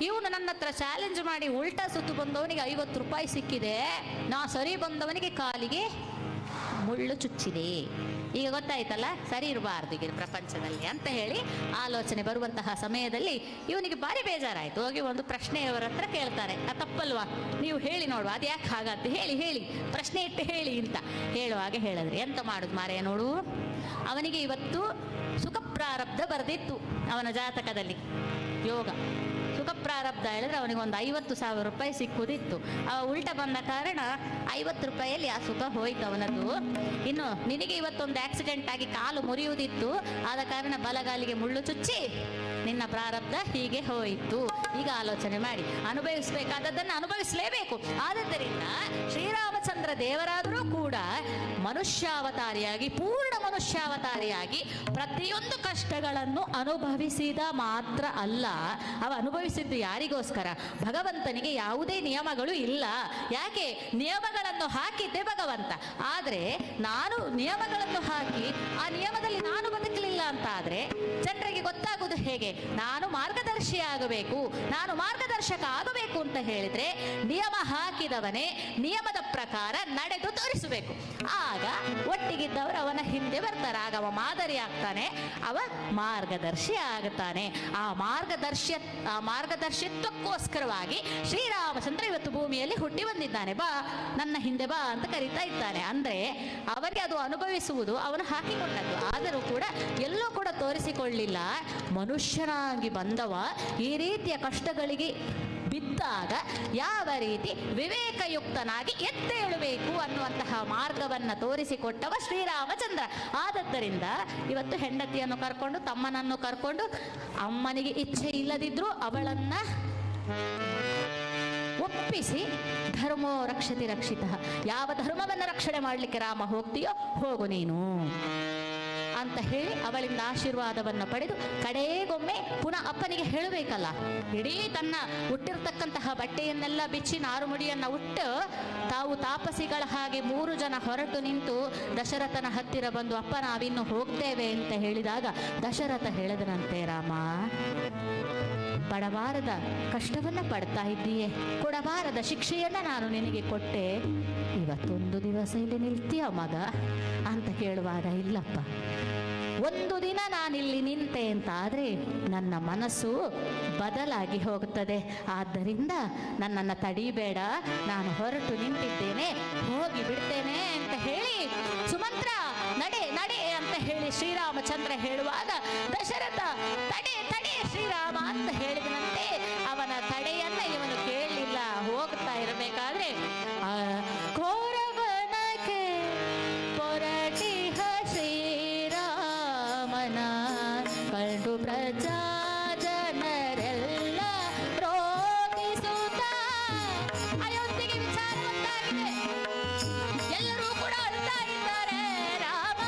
ಇವನು ನನ್ನ ಹತ್ರ ಚಾಲೆಂಜ್ ಮಾಡಿ ಉಲ್ಟಾ ಸುತ್ತು ಬಂದವನಿಗೆ 50 ರೂಪಾಯಿ ಸಿಕ್ಕಿದೆ, ನಾ ಸರಿ ಬಂದವನಿಗೆ ಕಾಲಿಗೆ ಮುಳ್ಳು ಚುಚ್ಚಿದೆ. ಈಗ ಗೊತ್ತಾಯ್ತಲ್ಲ, ಸರಿ ಇರಬಾರ್ದು ಈಗ ಪ್ರಪಂಚದಲ್ಲಿ ಅಂತ ಹೇಳಿ ಆಲೋಚನೆ ಬರುವಂತಹ ಸಮಯದಲ್ಲಿ ಇವನಿಗೆ ಭಾರಿ ಬೇಜಾರಾಯಿತು. ಹೋಗಿ ಒಂದು ಪ್ರಶ್ನೆಯವರ ಹತ್ರ ಕೇಳ್ತಾರೆ, ತಪ್ಪಲ್ವಾ, ನೀವು ಹೇಳಿ ನೋಡುವ, ಅದು ಯಾಕೆ ಹಾಗತ್ತೆ, ಹೇಳಿ ಪ್ರಶ್ನೆ ಇಟ್ಟು ಹೇಳಿ ಅಂತ ಹೇಳುವಾಗ ಹೇಳಿದ್ರೆ, ಎಂತ ಮಾಡುದು ಮಾರೆಯ ನೋಡು, ಅವನಿಗೆ ಇವತ್ತು ಸುಖ ಪ್ರಾರಬ್ಧ ಬರೆದಿತ್ತು ಅವನ ಜಾತಕದಲ್ಲಿ, ಯೋಗ ಸುಖ ಪ್ರಾರಬ್ಧ ಹೇಳಿದ್ರೆ ಅವನಿಗೆ ಒಂದು 50,000 ರೂಪಾಯಿ ಸಿಕ್ಕುದಿತ್ತು. ಅವ ಉಲ್ಟ ಬಂದ ಕಾರಣ 50 ರೂಪಾಯಿಯಲ್ಲಿ ಆ ಸುಖ ಹೋಯ್ತು ಅವನದು. ಇನ್ನು ನಿನಗೆ ಇವತ್ತೊಂದು ಆಕ್ಸಿಡೆಂಟ್ ಆಗಿ ಕಾಲು ಮುರಿಯುವುದಿತ್ತು, ಆದ ಕಾರಣ ಬಲಗಾಲಿಗೆ ಮುಳ್ಳು ಚುಚ್ಚಿ ನಿನ್ನ ಪ್ರಾರಬ್ಧ ಹೀಗೆ ಹೋಯಿತು. ಈಗ ಆಲೋಚನೆ ಮಾಡಿ, ಅನುಭವಿಸಬೇಕಾದದ್ದನ್ನು ಅನುಭವಿಸಲೇಬೇಕು. ಆದ್ದರಿಂದ ಶ್ರೀರಾಮಚಂದ್ರ ದೇವರಾದರೂ ಕೂಡ ಮನುಷ್ಯಾವತಾರಿಯಾಗಿ, ಪೂರ್ಣ ಮನುಷ್ಯಾವತಾರಿಯಾಗಿ ಪ್ರತಿಯೊಂದು ಕಷ್ಟಗಳನ್ನು ಅನುಭವಿಸಿದ ಮಾತ್ರ ಅಲ್ಲ, ಅವ ಅನುಭವಿಸಿದ್ದು ಯಾರಿಗೋಸ್ಕರ? ಭಗವಂತನಿಗೆ ಯಾವುದೇ ನಿಯಮಗಳು ಇಲ್ಲ. ಯಾಕೆ? ನಿಯಮಗಳನ್ನು ಹಾಕಿದ್ದೆ ಭಗವಂತ. ಆದರೆ ನಾನು ನಿಯಮಗಳನ್ನು ಹಾಕಿ ಆ ನಿಯಮದಲ್ಲಿ ನಾನು ಬದುಕಲಿಲ್ಲ ಅಂತ ಆದರೆ ಜನರಿಗೆ ಗೊತ್ತಾಗುವುದು ಹೇಗೆ? ನಾನು ಮಾರ್ಗದರ್ಶಿ ಆಗಬೇಕು, ನಾನು ಮಾರ್ಗದರ್ಶಕ ಆಗಬೇಕು ಅಂತ ಹೇಳಿದ್ರೆ ನಿಯಮ ಹಾಕಿದವನೇ ನಿಯಮದ ಪ್ರಕಾರ ನಡೆದು ತೋರಿಸಬೇಕು. ಆಗ ಒಟ್ಟಿಗಿದ್ದವರು ಅವನ ಹಿಂದೆ ಬರ್ತಾರೆ, ಆಗ ಅವ ಮಾದರಿ ಆಗ್ತಾನೆ, ಅವ ಮಾರ್ಗದರ್ಶಿ ಆಗುತ್ತಾನೆ. ಆ ಮಾರ್ಗದರ್ಶಿತ್ವಕ್ಕೋಸ್ಕರವಾಗಿ ಶ್ರೀರಾಮಚಂದ್ರ ಇವತ್ತು ಭೂಮಿಯಲ್ಲಿ ಹುಟ್ಟಿ ಬಂದಿದ್ದಾನೆ. ಬಾ ನನ್ನ ಹಿಂದೆ ಬಾ ಅಂತ ಕರೀತಾ ಇದ್ದಾನೆ. ಅಂದ್ರೆ ಅವರಿಗೆ ಅದು ಅನುಭವಿಸುವುದು ಅವನು ಹಾಕಿಕೊಂಡದ್ದು. ಆದರೂ ಕೂಡ ಎಲ್ಲೂ ಕೂಡ ತೋರಿಸಿಕೊಳ್ಳಿಲ್ಲ, ಮನುಷ್ಯನಾಗಿ ಬಂದವ ಈ ರೀತಿಯ ಕಷ್ಟಗಳಿಗೆ ಬಿದ್ದಾಗ ಯಾವ ರೀತಿ ವಿವೇಕಯುಕ್ತನಾಗಿ ಎದ್ದೇಳಬೇಕು ಅನ್ನುವಂತಹ ಮಾರ್ಗವನ್ನು ತೋರಿಸಿಕೊಟ್ಟವ ಶ್ರೀರಾಮಚಂದ್ರ. ಆದದ್ದರಿಂದ ಇವತ್ತು ಹೆಂಡತಿಯನ್ನು ಕರ್ಕೊಂಡು, ತಮ್ಮನನ್ನು ಕರ್ಕೊಂಡು, ಅಮ್ಮನಿಗೆ ಇಚ್ಛೆ ಇಲ್ಲದಿದ್ರೂ ಅವಳನ್ನ ಒಪ್ಪಿಸಿ ಧರ್ಮೋ ರಕ್ಷತಿ ರಕ್ಷಿತ, ಯಾವ ಧರ್ಮವನ್ನು ರಕ್ಷಣೆ ಮಾಡಲಿಕ್ಕೆ ರಾಮ ಹೋಗ್ತೀಯೋ ಹೋಗು ನೀನು ಅಂತ ಹೇಳಿ ಅವಳಿಂದ ಆಶೀರ್ವಾದವನ್ನು ಪಡೆದು ಕಡೆಗೊಮ್ಮೆ ಪುನಃ ಅಪ್ಪನಿಗೆ ಹೇಳಬೇಕಲ್ಲ, ಇಡೀ ತನ್ನ ಹುಟ್ಟಿರ್ತಕ್ಕಂತಹ ಬಟ್ಟೆಯನ್ನೆಲ್ಲ ಬಿಚ್ಚಿ ನಾರುಮುಡಿಯನ್ನು ಉಟ್ಟು ತಾವು ತಾಪಸಿಗಳ ಹಾಗೆ 3 ಜನ ಹೊರಟು ನಿಂತು ದಶರಥನ ಹತ್ತಿರ ಬಂದು, ಅಪ್ಪ ನಾವಿನ್ನು ಹೋಗ್ತೇವೆ ಅಂತ ಹೇಳಿದಾಗ ದಶರಥ ಹೇಳಿದನಂತೆ, ರಾಮ ಪಡಬಾರದ ಕಷ್ಟವನ್ನ ಪಡ್ತಾ ಇದ್ದೀಯೆ, ಕೊಡಬಾರದ ಶಿಕ್ಷೆಯನ್ನ ನಾನು ನಿನಗೆ ಕೊಟ್ಟೆ, ಇವತ್ತೊಂದು ದಿವಸ ಇಲ್ಲಿ ನಿಲ್ತೀಯ ಮಗ ಅಂತ ಕೇಳುವಾಗ, ಇಲ್ಲಪ್ಪ ಒಂದು ದಿನ ನಾನಿಲ್ಲಿ ನಿಂತೆ ಅಂತ ಆದರೆ ನನ್ನ ಮನಸ್ಸು ಬದಲಾಗಿ ಹೋಗುತ್ತದೆ, ಆದ್ದರಿಂದ ನನ್ನನ್ನು ತಡಿಬೇಡ, ನಾನು ಹೊರಟು ನಿಂತಿದ್ದೇನೆ, ಹೋಗಿ ಬಿಡ್ತೇನೆ ಅಂತ ಹೇಳಿ, ಸುಮಂತ್ರ ನಡೆ ನಡೆ ಅಂತ ಹೇಳಿ ಶ್ರೀರಾಮಚಂದ್ರ ಹೇಳುವಾಗ ದಶರಥ ತಡೆ ತಡೆ ಶ್ರೀರಾಮ ಅಂತ ಹೇಳಿದನಂತೆ. ಅವನ ತಡೆಯನ್ನ ಇವನು ಕೇಳಲಿಲ್ಲ. ಹೋಗ್ತಾ ಇರಬೇಕಾದ್ರೆ ಕೋರವನಕ್ಕೆ ಪೊರಟಿಹ ಶ್ರೀರಾಮನ ಕಂಡು ಪ್ರಜಾ ಜನರೆಲ್ಲ ರೋಗಿಸುತ್ತ ಅಯೋಧ್ಯೆಗೆ ವಿಚಾರ ಗೊತ್ತಾಗಿದೆ. ಎಲ್ಲರೂ ಕೂಡ ಅಳ್ತಾ ಇದ್ದಾರೆ, ರಾಮ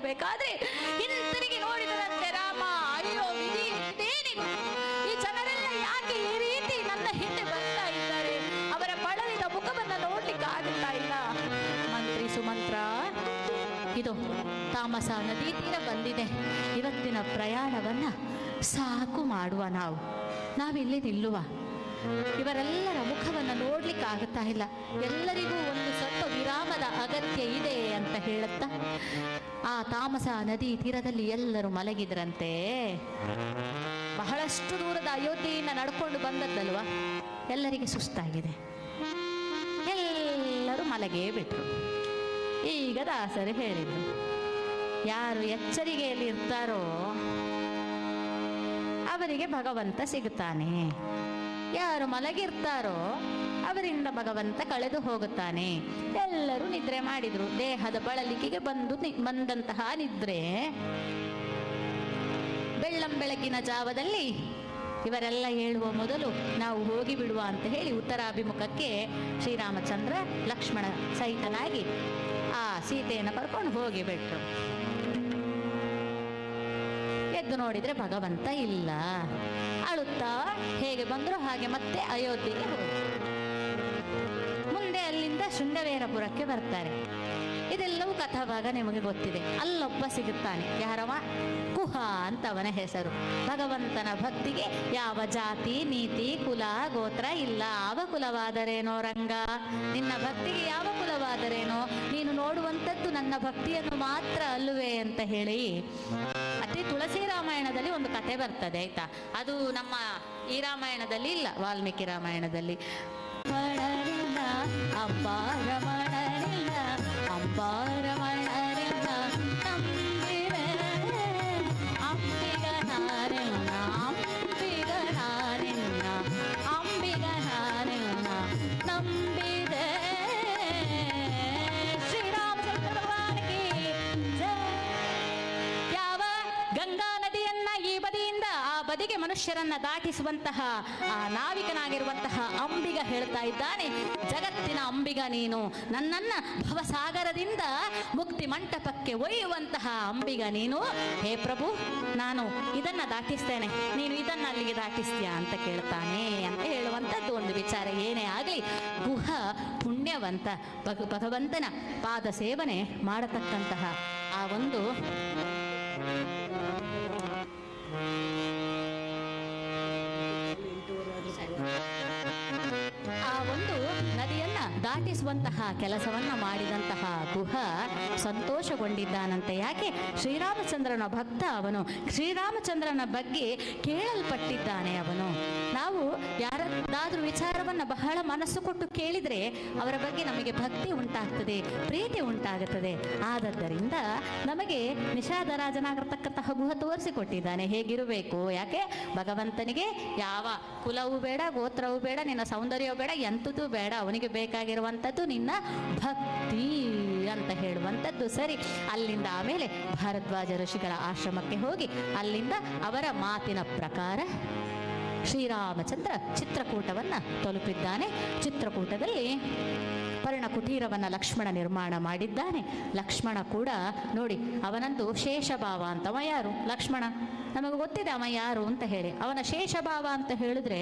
ಇರಬೇಕಾದ್ರೆ ಹಿಂತಿರುಗಿ ನೋಡಿದರಂತೆ ರಾಮ, ಅಯ್ಯೋ ವಿಧಿ, ಇದೇನಿದು? ಈ ಜನರೆಲ್ಲ ಯಾಕೆ ಈ ರೀತಿ ನನ್ನ ಹಿಂದೆ ಬರ್ತಾ ಇದ್ದಾರೆ? ಅವರ ಬಳಲಿದ ಮುಖವನ್ನ ನೋಡ್ಲಿಕ್ಕೆ ಆಗುತ್ತಾ ಇಲ್ಲ. ಮಂತ್ರಿ ಸುಮಂತ್ರ, ಇದು ತಾಮಸ ನದಿ ತೀರ ಬಂದಿದೆ. ಇವತ್ತಿನ ಪ್ರಯಾಣವನ್ನ ಸಾಕು ಮಾಡುವ. ನಾವಿಲ್ಲಿ ನಿಲ್ಲುವ. ಇವರೆಲ್ಲರ ಮುಖವನ್ನು ನೋಡ್ಲಿಕ್ಕೆ ಆಗುತ್ತಾ ಇಲ್ಲ. ಎಲ್ಲರಿಗೂ ಒಂದು ಸ್ವಲ್ಪ ವಿರಾಮದ ಅಗತ್ಯ ಇದೆ ಅಂತ ಹೇಳುತ್ತಾ ಆ ತಾಮಸ ನದಿ ತೀರದಲ್ಲಿ ಎಲ್ಲರೂ ಮಲಗಿದ್ರಂತೆ. ಬಹಳಷ್ಟು ದೂರದ ಅಯೋಧ್ಯೆಯಿಂದ ನಡ್ಕೊಂಡು ಬಂದದ್ದಲ್ವಾ, ಎಲ್ಲರಿಗೆ ಸುಸ್ತಾಗಿದೆ. ಎಲ್ಲರೂ ಮಲಗೇ ಬಿಟ್ರು. ಈಗ ದಾಸರು ಹೇಳಿದ್ರು, ಯಾರು ಎಚ್ಚರಿಕೆಯಲ್ಲಿ ಇರ್ತಾರೋ ಅವರಿಗೆ ಭಗವಂತ ಸಿಗುತ್ತಾನೆ, ಯಾರು ಮಲಗಿರ್ತಾರೋ ಅವರಿಂದ ಭಗವಂತ ಕಳೆದು ಹೋಗುತ್ತಾನೆ. ಎಲ್ಲರೂ ನಿದ್ರೆ ಮಾಡಿದ್ರು. ದೇಹದ ಬಳಲಿಕೆಗೆ ಬಂದಂತಹ ನಿದ್ರೆ ಬೆಳ್ಳಂಬೆಳಗಿನ ಜಾವದಲ್ಲಿ ಇವರೆಲ್ಲ ಹೇಳುವ ಮೊದಲು ನಾವು ಹೋಗಿ ಬಿಡುವ ಅಂತ ಹೇಳಿ ಉತ್ತರಾಭಿಮುಖಕ್ಕೆ ಶ್ರೀರಾಮಚಂದ್ರ ಲಕ್ಷ್ಮಣ ಸಹಿತನಾಗಿ ಆ ಸೀತೆಯನ್ನು ಕರ್ಕೊಂಡು ಹೋಗಿಬಿಟ್ರು. ಎದ್ದು ನೋಡಿದ್ರೆ ಭಗವಂತ ಇಲ್ಲ. ಅಳುತ್ತಾ ಹೇಗೆ ಬಂದ್ರು ಹಾಗೆ ಮತ್ತೆ ಅಯೋಧ್ಯೆಗೆ ಹೋದ್ರು. ಮುಂದೆ ಅಲ್ಲಿಂದ ಶೃಂಗವೇರಪುರಕ್ಕೆ ಬರ್ತಾರೆ. ಇದೆಲ್ಲವೂ ಕಥಾಭಾಗ ನಿಮಗೆ ಗೊತ್ತಿದೆ. ಅಲ್ಲೊಬ್ಬ ಸಿಗುತ್ತಾನೆ. ಯಾರವ? ಕುಹ ಅಂತ ಅವನ ಹೆಸರು. ಭಗವಂತನ ಭಕ್ತಿಗೆ ಯಾವ ಜಾತಿ ನೀತಿ ಕುಲ ಗೋತ್ರ ಇಲ್ಲ. ಯಾವ ಕುಲವಾದರೇನೋ ರಂಗ, ನಿನ್ನ ಭಕ್ತಿಗೆ ಯಾವ ಕುಲವಾದರೇನೋ, ನೀನು ನೋಡುವಂಥದ್ದು ನನ್ನ ಭಕ್ತಿಯನ್ನು ಮಾತ್ರ ಅಲ್ಲವೇ ಅಂತ ಹೇಳಿ ಅತಿ ತುಳಸಿ ರಾಮಾಯಣದಲ್ಲಿ ಒಂದು ಕಥೆ ಬರ್ತದೆ, ಆಯ್ತಾ? ಅದು ನಮ್ಮ ಈ ರಾಮಾಯಣದಲ್ಲಿ ಇಲ್ಲ, ವಾಲ್ಮೀಕಿ ರಾಮಾಯಣದಲ್ಲಿ. ಅಂಬಾರಮಣರಿಲ್ಲ ಅಂಬಾರಮಣರಿಲ್ಲ ನಂಬಿರೆ ಅಂಬಿಗನಾರಿಲ್ಲ ಅಂಬಿಗನಾರಿಲ್ಲ ಅಂಬಿಗನಾರಿಲ್ಲ ನಂಬಿದೆ. ಶ್ರೀರಾಮಚಂದ್ರ ಭಗವಾನಿಗೆ ಜಯ. ಯಾವ ಗಂಗಾ ನದಿಯನ್ನ ಈ ಬದಿಯಿಂದ ಆ ಬದಿಗೆ ಮನುಷ್ಯರನ್ನ ದಾಟಿಸುವಂತಹ ಆ ನಾವಿಕನಾಗಿರುವಂತಹ ಅಂಬಿಗ ಹೇಳ್ತಾ ಇದ್ದಾನೆ, ಜಗತ್ತಿನ ಅಂಬಿಗ ನೀನು, ನನ್ನನ್ನ ಭವಸಾಗರದಿಂದ ಮುಕ್ತಿ ಮಂಟಪಕ್ಕೆ ಒಯ್ಯುವಂತಹ ಅಂಬಿಗ ನೀನು. ಹೇ ಪ್ರಭು, ನಾನು ಇದನ್ನ ದಾಟಿಸ್ತೇನೆ, ನೀನು ಇದನ್ನ ಅಲ್ಲಿಗೆ ದಾಟಿಸ್ತೀಯಾ ಅಂತ ಕೇಳ್ತಾನೆ ಅಂತ ಹೇಳುವಂಥದ್ದು ಒಂದು ವಿಚಾರ. ಏನೇ ಆಗಲಿ ಗುಹ ಪುಣ್ಯವಂತ, ಭಗವಂತನ ಪಾದ ಸೇವನೆ ಮಾಡತಕ್ಕಂತಹ ಆ ಒಂದು ನದಿಯನ್ನ ದಾಟಿಸುವಂತಹ ಕೆಲಸವನ್ನ ಮಾಡಿದಂತಹ ಗುಹ ಸಂತೋಷಗೊಂಡಿದ್ದಾನಂತೆ. ಯಾಕೆ? ಶ್ರೀರಾಮಚಂದ್ರನ ಭಕ್ತ ಅವನು, ಶ್ರೀರಾಮಚಂದ್ರನ ಬಗ್ಗೆ ಕೇಳಲ್ಪಟ್ಟಿದ್ದಾನೆ ಅವನು. ನಾವು ಯಾರದಾದ್ರೂ ವಿಚಾರವನ್ನ ಬಹಳ ಮನಸ್ಸು ಕೊಟ್ಟು ಕೇಳಿದ್ರೆ ಅವರ ಬಗ್ಗೆ ನಮಗೆ ಭಕ್ತಿ ಉಂಟಾಗ್ತದೆ, ಪ್ರೀತಿ ಉಂಟಾಗುತ್ತದೆ. ಆದದ್ದರಿಂದ ನಮಗೆ ನಿಷಾದರಾಜನಾಗಿರ್ತಕ್ಕಂತಹ ಗುಹ ತೋರಿಸಿಕೊಟ್ಟಿದ್ದಾನೆ ಹೇಗಿರಬೇಕು. ಯಾಕೆ? ಭಗವಂತನಿಗೆ ಯಾವ ಕುಲವೂ ಬೇಡ, ಗೋತ್ರವೂ ಬೇಡ, ನಿನ್ನ ಸೌಂದರ್ಯವೂ ಬೇಡ, ಎಂಥದ್ದು ಬೇಡ, ಅವನಿಗೆ ಬೇಕಾಗಿರುವಂಥದ್ದು ನಿನ್ನ ಭಕ್ತಿ ಅಂತ ಹೇಳುವಂಥದ್ದು. ಸರಿ, ಅಲ್ಲಿಂದ ಆಮೇಲೆ ಭಾರದ್ವಾಜ ಋಷಿಗಳ ಆಶ್ರಮಕ್ಕೆ ಹೋಗಿ ಅಲ್ಲಿಂದ ಅವರ ಮಾತಿನ ಪ್ರಕಾರ ಶ್ರೀರಾಮಚಂದ್ರ ಚಿತ್ರಕೂಟವನ್ನ ತಲುಪಿದ್ದಾನೆ. ಚಿತ್ರಕೂಟದಲ್ಲಿ ಪರ್ಣಕುಟೀರವನ್ನ ಲಕ್ಷ್ಮಣ ನಿರ್ಮಾಣ ಮಾಡಿದ್ದಾನೆ. ಲಕ್ಷ್ಮಣ ಕೂಡ ನೋಡಿ, ಅವನಂದು ಶೇಷಭಾವ ಅಂತವ. ಯಾರು? ಲಕ್ಷ್ಮಣ. ನಮಗೆ ಗೊತ್ತಿದೆ ಅವ ಯಾರು ಅಂತ ಹೇಳಿ. ಅವನ ಶೇಷಭಾವ ಅಂತ ಹೇಳಿದ್ರೆ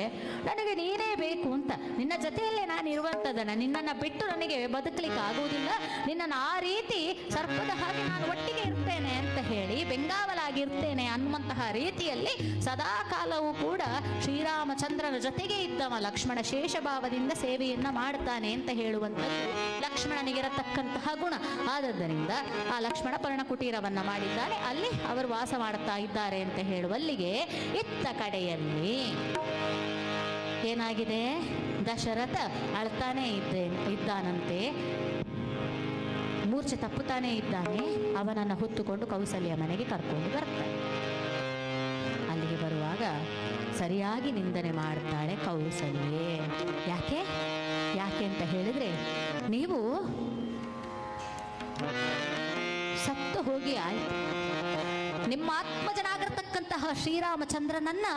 ನನಗೆ ನೀನೇ ಬೇಕು ಅಂತ, ನಿನ್ನ ಜೊತೆಯಲ್ಲೇ ನಾನು ಇರುವಂಥದ್ದನ್ನ, ನಿನ್ನನ್ನು ಬಿಟ್ಟು ನನಗೆ ಬದುಕಲಿಕ್ಕೆ ಆಗುವುದಿಲ್ಲ, ನಿನ್ನನ್ನು ಆ ರೀತಿ ಸರ್ಪದ ಹಾಗೆ ನಾನು ಒಟ್ಟಿಗೆ ಇರ್ತೇನೆ ಅಂತ ಹೇಳಿ ಬೆಂಗಾವಲಾಗಿರ್ತೇನೆ ಅನ್ನುವಂತಹ ರೀತಿಯಲ್ಲಿ ಸದಾ ಕಾಲವೂ ಕೂಡ ಶ್ರೀರಾಮಚಂದ್ರನ ಜೊತೆಗೆ ಇದ್ದವ ಲಕ್ಷ್ಮಣ ಶೇಷಭಾವದಿಂದ ಸೇವೆಯನ್ನ ಮಾಡ್ತಾನೆ ಅಂತ ಹೇಳುವಂಥದ್ದು ಲಕ್ಷ್ಮಣನಿಗಿರತಕ್ಕಂತಹ ಗುಣ. ಆದದ್ದರಿಂದ ಆ ಲಕ್ಷ್ಮಣ ಪರ್ಣಕುಟೀರವನ್ನ ಮಾಡಿದ್ದಾನೆ. ಅಲ್ಲಿ ಅವರು ವಾಸ ಮಾಡುತ್ತಾ ಇದ್ದಾರೆ ಅಂತ ಹೇಳುವಲ್ಲಿಗೆ ಇತ್ತ ಕಡೆಯಲ್ಲಿ ಏನಾಗಿದೆ? ದಶರಥ ಅಳ್ತಾನೆ ಇದ್ದಾನಂತೆ, ಮೂರ್ಛೆ ತಪ್ಪುತ್ತಾನೆ ಇದ್ದಾನೆ. ಅವನನ್ನು ಹೊತ್ತುಕೊಂಡು ಕೌಸಲ್ಯ ಮನೆಗೆ ಕರ್ಕೊಂಡು ಬರ್ತಾನೆ. ಅಲ್ಲಿಗೆ ಬರುವಾಗ ಸರಿಯಾಗಿ ನಿಂದನೆ ಮಾಡ್ತಾಳೆ ಕೌಸಲ್ಯೆ. ಯಾಕೆ ಅಂತ ಹೇಳಿದ್ರೆ, ನೀವು ಸತ್ತು ಹೋಗಿ ಆಯ್ತು, ನಿಮ್ಮ ಆತ್ಮಜನಾಗಿರ್ತಕ್ಕಂತಹ ಶ್ರೀರಾಮಚಂದ್ರನನ್ನ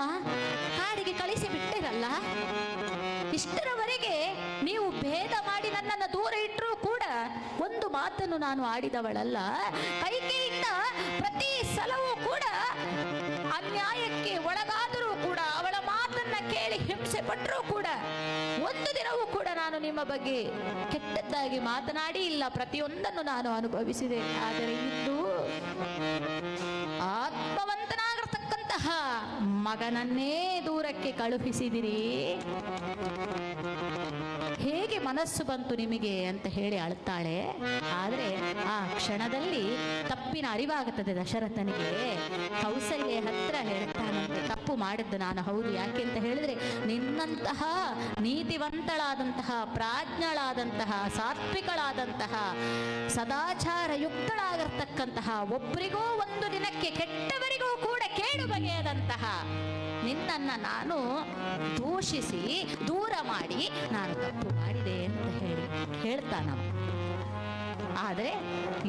ಕಾಡಿಗೆ ಕಳಿಸಿ ಬಿಟ್ಟಿರಲ್ಲ. ಇಷ್ಟರವರೆಗೆ ನೀವು ಭೇದ ಮಾಡಿ ನನ್ನನ್ನು ದೂರ ಇಟ್ಟರೂ ಕೂಡ ಒಂದು ಮಾತನ್ನು ನಾನು ಆಡಿದವಳಲ್ಲ. ಕೈಕೆಯಿಂದ ಪ್ರತಿ ಸಲವೂ ಕೂಡ ಅನ್ಯಾಯಕ್ಕೆ ಒಳಗಾದರೂ ಕೂಡ, ಅವಳ ಮಾತನ್ನ ಕೇಳಿ ಹಿಂಸೆ ಪಟ್ಟರೂ ಕೂಡ ಒಂದು ದಿನವೂ ಕೂಡ ನಾನು ನಿಮ್ಮ ಬಗ್ಗೆ ಕೆಟ್ಟದ್ದಾಗಿ ಮಾತನಾಡಿ ಇಲ್ಲ. ಪ್ರತಿಯೊಂದನ್ನು ನಾನು ಅನುಭವಿಸಿದೆ. ಆದರೆ ಇಂದು ಆತ್ಮವಂತನಾಗಿರ್ತಕ್ಕಂತಹ ಮಗನನ್ನೇ ದೂರಕ್ಕೆ ಕಳುಹಿಸಿದಿರಿ. ಹೇಗೆ ಮನಸ್ಸು ಬಂತು ನಿಮಗೆ ಅಂತ ಹೇಳಿ ಅಳ್ತಾಳೆ. ಆದರೆ ಆ ಕ್ಷಣದಲ್ಲಿ ತಪ್ಪಿನ ಅರಿವಾಗುತ್ತದೆ ದಶರಥನಿಗೆ. ಕೌಸಲ್ಯ ಹತ್ರ ಹೇಳ್ತಾನಂತೆ, ತಪ್ಪು ಮಾಡಿದ್ದು ನಾನು ಹೌದು. ಯಾಕೆ ಅಂತ ಹೇಳಿದ್ರೆ, ನಿನ್ನಂತಹ ನೀತಿವಂತಳಾದಂತಹ, ಪ್ರಾಜ್ಞಳಾದಂತಹ, ಸಾತ್ವಿಕಳಾದಂತಹ, ಸದಾಚಾರಯುಕ್ತಳಾಗಿರ್ತಕ್ಕಂತಹ, ಒಬ್ಬರಿಗೂ ಒಂದು ದಿನಕ್ಕೆ ಕೆಟ್ಟವರಿಗೂ ಕೂಡ ಕೇಡು ಬಗೆಯದಂತಹ ನಿನ್ನನ್ನು ನಾನು ದೂಷಿಸಿ ದೂರ ಮಾಡಿ ನಾನು ತಪ್ಪು ಮಾಡಿದೆ ಅಂತ ಹೇಳ್ತಾನ. ಆದರೆ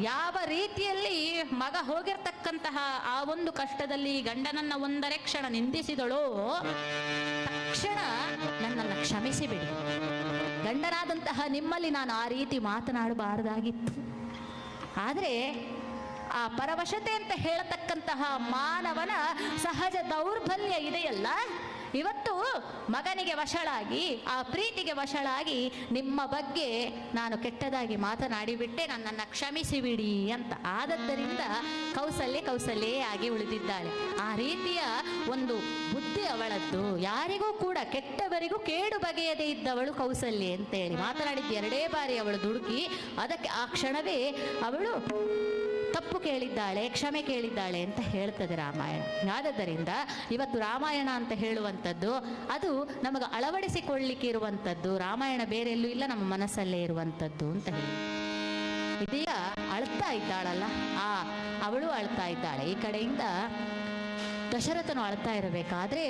ಯಾವ ರೀತಿಯಲ್ಲಿ ಮಗ ಹೋಗಿರ್ತಕ್ಕಂತಹ ಆ ಒಂದು ಕಷ್ಟದಲ್ಲಿ ಗಂಡನನ್ನ ಒಂದರೆ ಕ್ಷಣ ನಿಂದಿಸಿದಳೋ, ತಕ್ಷಣ ನನ್ನನ್ನು ಕ್ಷಮಿಸಿಬಿಡಿ, ಗಂಡನಾದಂತಹ ನಿಮ್ಮಲ್ಲಿ ನಾನು ಆ ರೀತಿ ಮಾತನಾಡಬಾರದಾಗಿತ್ತು. ಆದರೆ ಆ ಪರವಶತೆ ಅಂತ ಹೇಳತಕ್ಕಂತಹ ಮಾನವನ ಸಹಜ ದೌರ್ಬಲ್ಯ ಇದೆಯಲ್ಲ, ಇವತ್ತು ಮಗನಿಗೆ ವಶಳಾಗಿ, ಆ ಪ್ರೀತಿಗೆ ವಶಳಾಗಿ ನಿಮ್ಮ ಬಗ್ಗೆ ನಾನು ಕೆಟ್ಟದಾಗಿ ಮಾತನಾಡಿಬಿಟ್ಟೆ, ನನ್ನನ್ನು ಕ್ಷಮಿಸಿಬಿಡಿ ಅಂತ. ಆದದ್ದರಿಂದ ಕೌಸಲ್ಯೇ ಆಗಿ ಉಳಿದಿದ್ದಾಳೆ. ಆ ರೀತಿಯ ಒಂದು ಬುದ್ಧಿ ಅವಳದ್ದು. ಯಾರಿಗೂ ಕೂಡ ಕೆಟ್ಟವರಿಗೂ ಕೇಡು ಬಗೆಯದೇ ಇದ್ದವಳು ಕೌಸಲ್ಯೆ ಅಂತೇಳಿ ಮಾತನಾಡಿದ್ದು 2 ಬಾರಿ ಅವಳು ದುಡುಕಿ. ಅದಕ್ಕೆ ಆ ಕ್ಷಣವೇ ಅವಳು ತಪ್ಪು ಕೇಳಿದ್ದಾಳೆ, ಕ್ಷಮೆ ಕೇಳಿದ್ದಾಳೆ ಅಂತ ಹೇಳ್ತದೆ ರಾಮಾಯಣ. ಆದ್ದರಿಂದ ಇವತ್ತು ರಾಮಾಯಣ ಅಂತ ಹೇಳುವಂಥದ್ದು ಅದು ನಮಗೆ ಅಳವಡಿಸಿಕೊಳ್ಳಿಕ್ಕೆ ಇರುವಂಥದ್ದು. ರಾಮಾಯಣ ಬೇರೆಲ್ಲೂ ಇಲ್ಲ, ನಮ್ಮ ಮನಸ್ಸಲ್ಲೇ ಇರುವಂಥದ್ದು ಅಂತ ಹೇಳಿ. ಇದೀಗ ಅಳ್ತಾ ಇದ್ದಾಳಲ್ಲ, ಅವಳು ಅಳ್ತಾ ಇದ್ದಾಳೆ. ಈ ಕಡೆಯಿಂದ ದಶರಥನು ಅಳ್ತಾ ಇರಬೇಕಾದ್ರೆ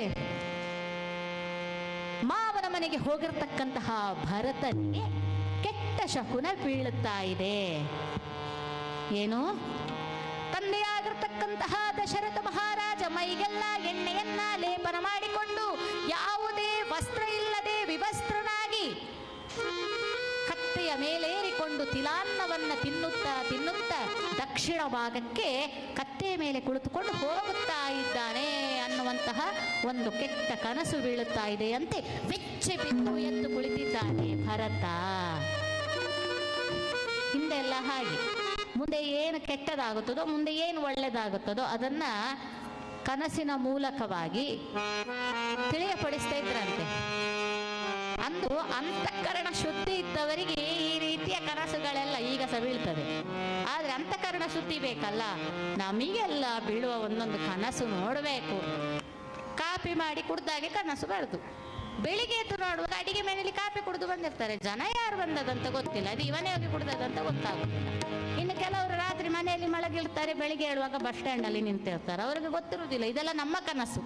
ಮಾವನ ಮನೆಗೆ ಹೋಗಿರ್ತಕ್ಕಂತಹ ಭರತನಿಗೆ ಕೆಟ್ಟ ಶಕುನ ಬೀಳುತ್ತಾ ಇದೆ. ಏನು? ತಂದೆಯಾಗಿರ್ತಕ್ಕಂತಹ ದಶರಥ ಮಹಾರಾಜ ಮೈಗೆಲ್ಲ ಎಣ್ಣೆಯನ್ನ ಲೇಪನ ಮಾಡಿಕೊಂಡು ಯಾವುದೇ ವಸ್ತ್ರ ಇಲ್ಲದೆ ವಿವಸ್ತ್ರನಾಗಿ ಕತ್ತೆಯ ಮೇಲೇರಿಕೊಂಡು ತಿಲಾನ್ನವನ್ನ ತಿನ್ನುತ್ತಾ ದಕ್ಷಿಣ ಭಾಗಕ್ಕೆ ಕತ್ತೆಯ ಮೇಲೆ ಕುಳಿತುಕೊಂಡು ಹೋಗುತ್ತಾ ಇದ್ದಾನೆ ಅನ್ನುವಂತಹ ಒಂದು ಕೆಟ್ಟ ಕನಸು ಬೀಳುತ್ತಾ ಇದೆಯಂತೆ. ಬೆಚ್ಚೆ ಬಿದ್ದು ಎದ್ದು ಕುಳಿತಿದ್ದಾನೆ ಭರತ. ಹಿಂದೆಲ್ಲ ಹಾಗೆ ಮುಂದೆ ಏನು ಕೆಟ್ಟದಾಗುತ್ತದೋ, ಮುಂದೆ ಏನು ಒಳ್ಳೆಯದಾಗುತ್ತದೋ ಅದನ್ನ ಕನಸಿನ ಮೂಲಕವಾಗಿ ತಿಳಿಯಪಡಿಸ್ತಾ ಇದ್ರಂತೆ. ಅಂದು ಅಂತಃಕರಣ ಶುದ್ಧಿ ಇದ್ದವರಿಗೆ ಈ ರೀತಿಯ ಕನಸುಗಳೆಲ್ಲ ಈಗ ಸಹ ಬೀಳ್ತದೆ. ಆದ್ರೆ ಅಂತಃಕರಣ ಶುದ್ಧಿ ಬೇಕಲ್ಲ. ನಮಗೆಲ್ಲ ಬೀಳುವ ಒಂದೊಂದು ಕನಸು ನೋಡಬೇಕು. ಕಾಪಿ ಮಾಡಿ ಕುಡ್ದಾಗೆ ಕನಸು ಬರುದು. ಬೆಳಿಗ್ಗೆ ಎದ್ದು ನೋಡುವಾಗ ಅಡಿಗೆ ಮನೆಯಲ್ಲಿ ಕಾಪಿ ಕುಡಿದು ಬಂದಿರ್ತಾರೆ. ಜನ ಯಾರು ಬಂದದಂತ ಗೊತ್ತಿಲ್ಲ, ಅದು ಇವನೇ ಹೋಗಿ ಕುಡ್ದದಂತ ಗೊತ್ತಾಗುತ್ತಿಲ್ಲ. ಇನ್ನು ಕೆಲವರು ರಾತ್ರಿ ಮನೆಯಲ್ಲಿ ಮಲಗಿರ್ತಾರೆ, ಬೆಳಿಗ್ಗೆ ಹೇಳುವಾಗ ಬಸ್ ಸ್ಟ್ಯಾಂಡ್ ಅಲ್ಲಿ ನಿಂತಿರ್ತಾರೆ. ಅವ್ರಿಗೆ ಗೊತ್ತಿರುವುದಿಲ್ಲ, ಇದೆಲ್ಲ ನಮ್ಮ ಕನಸು.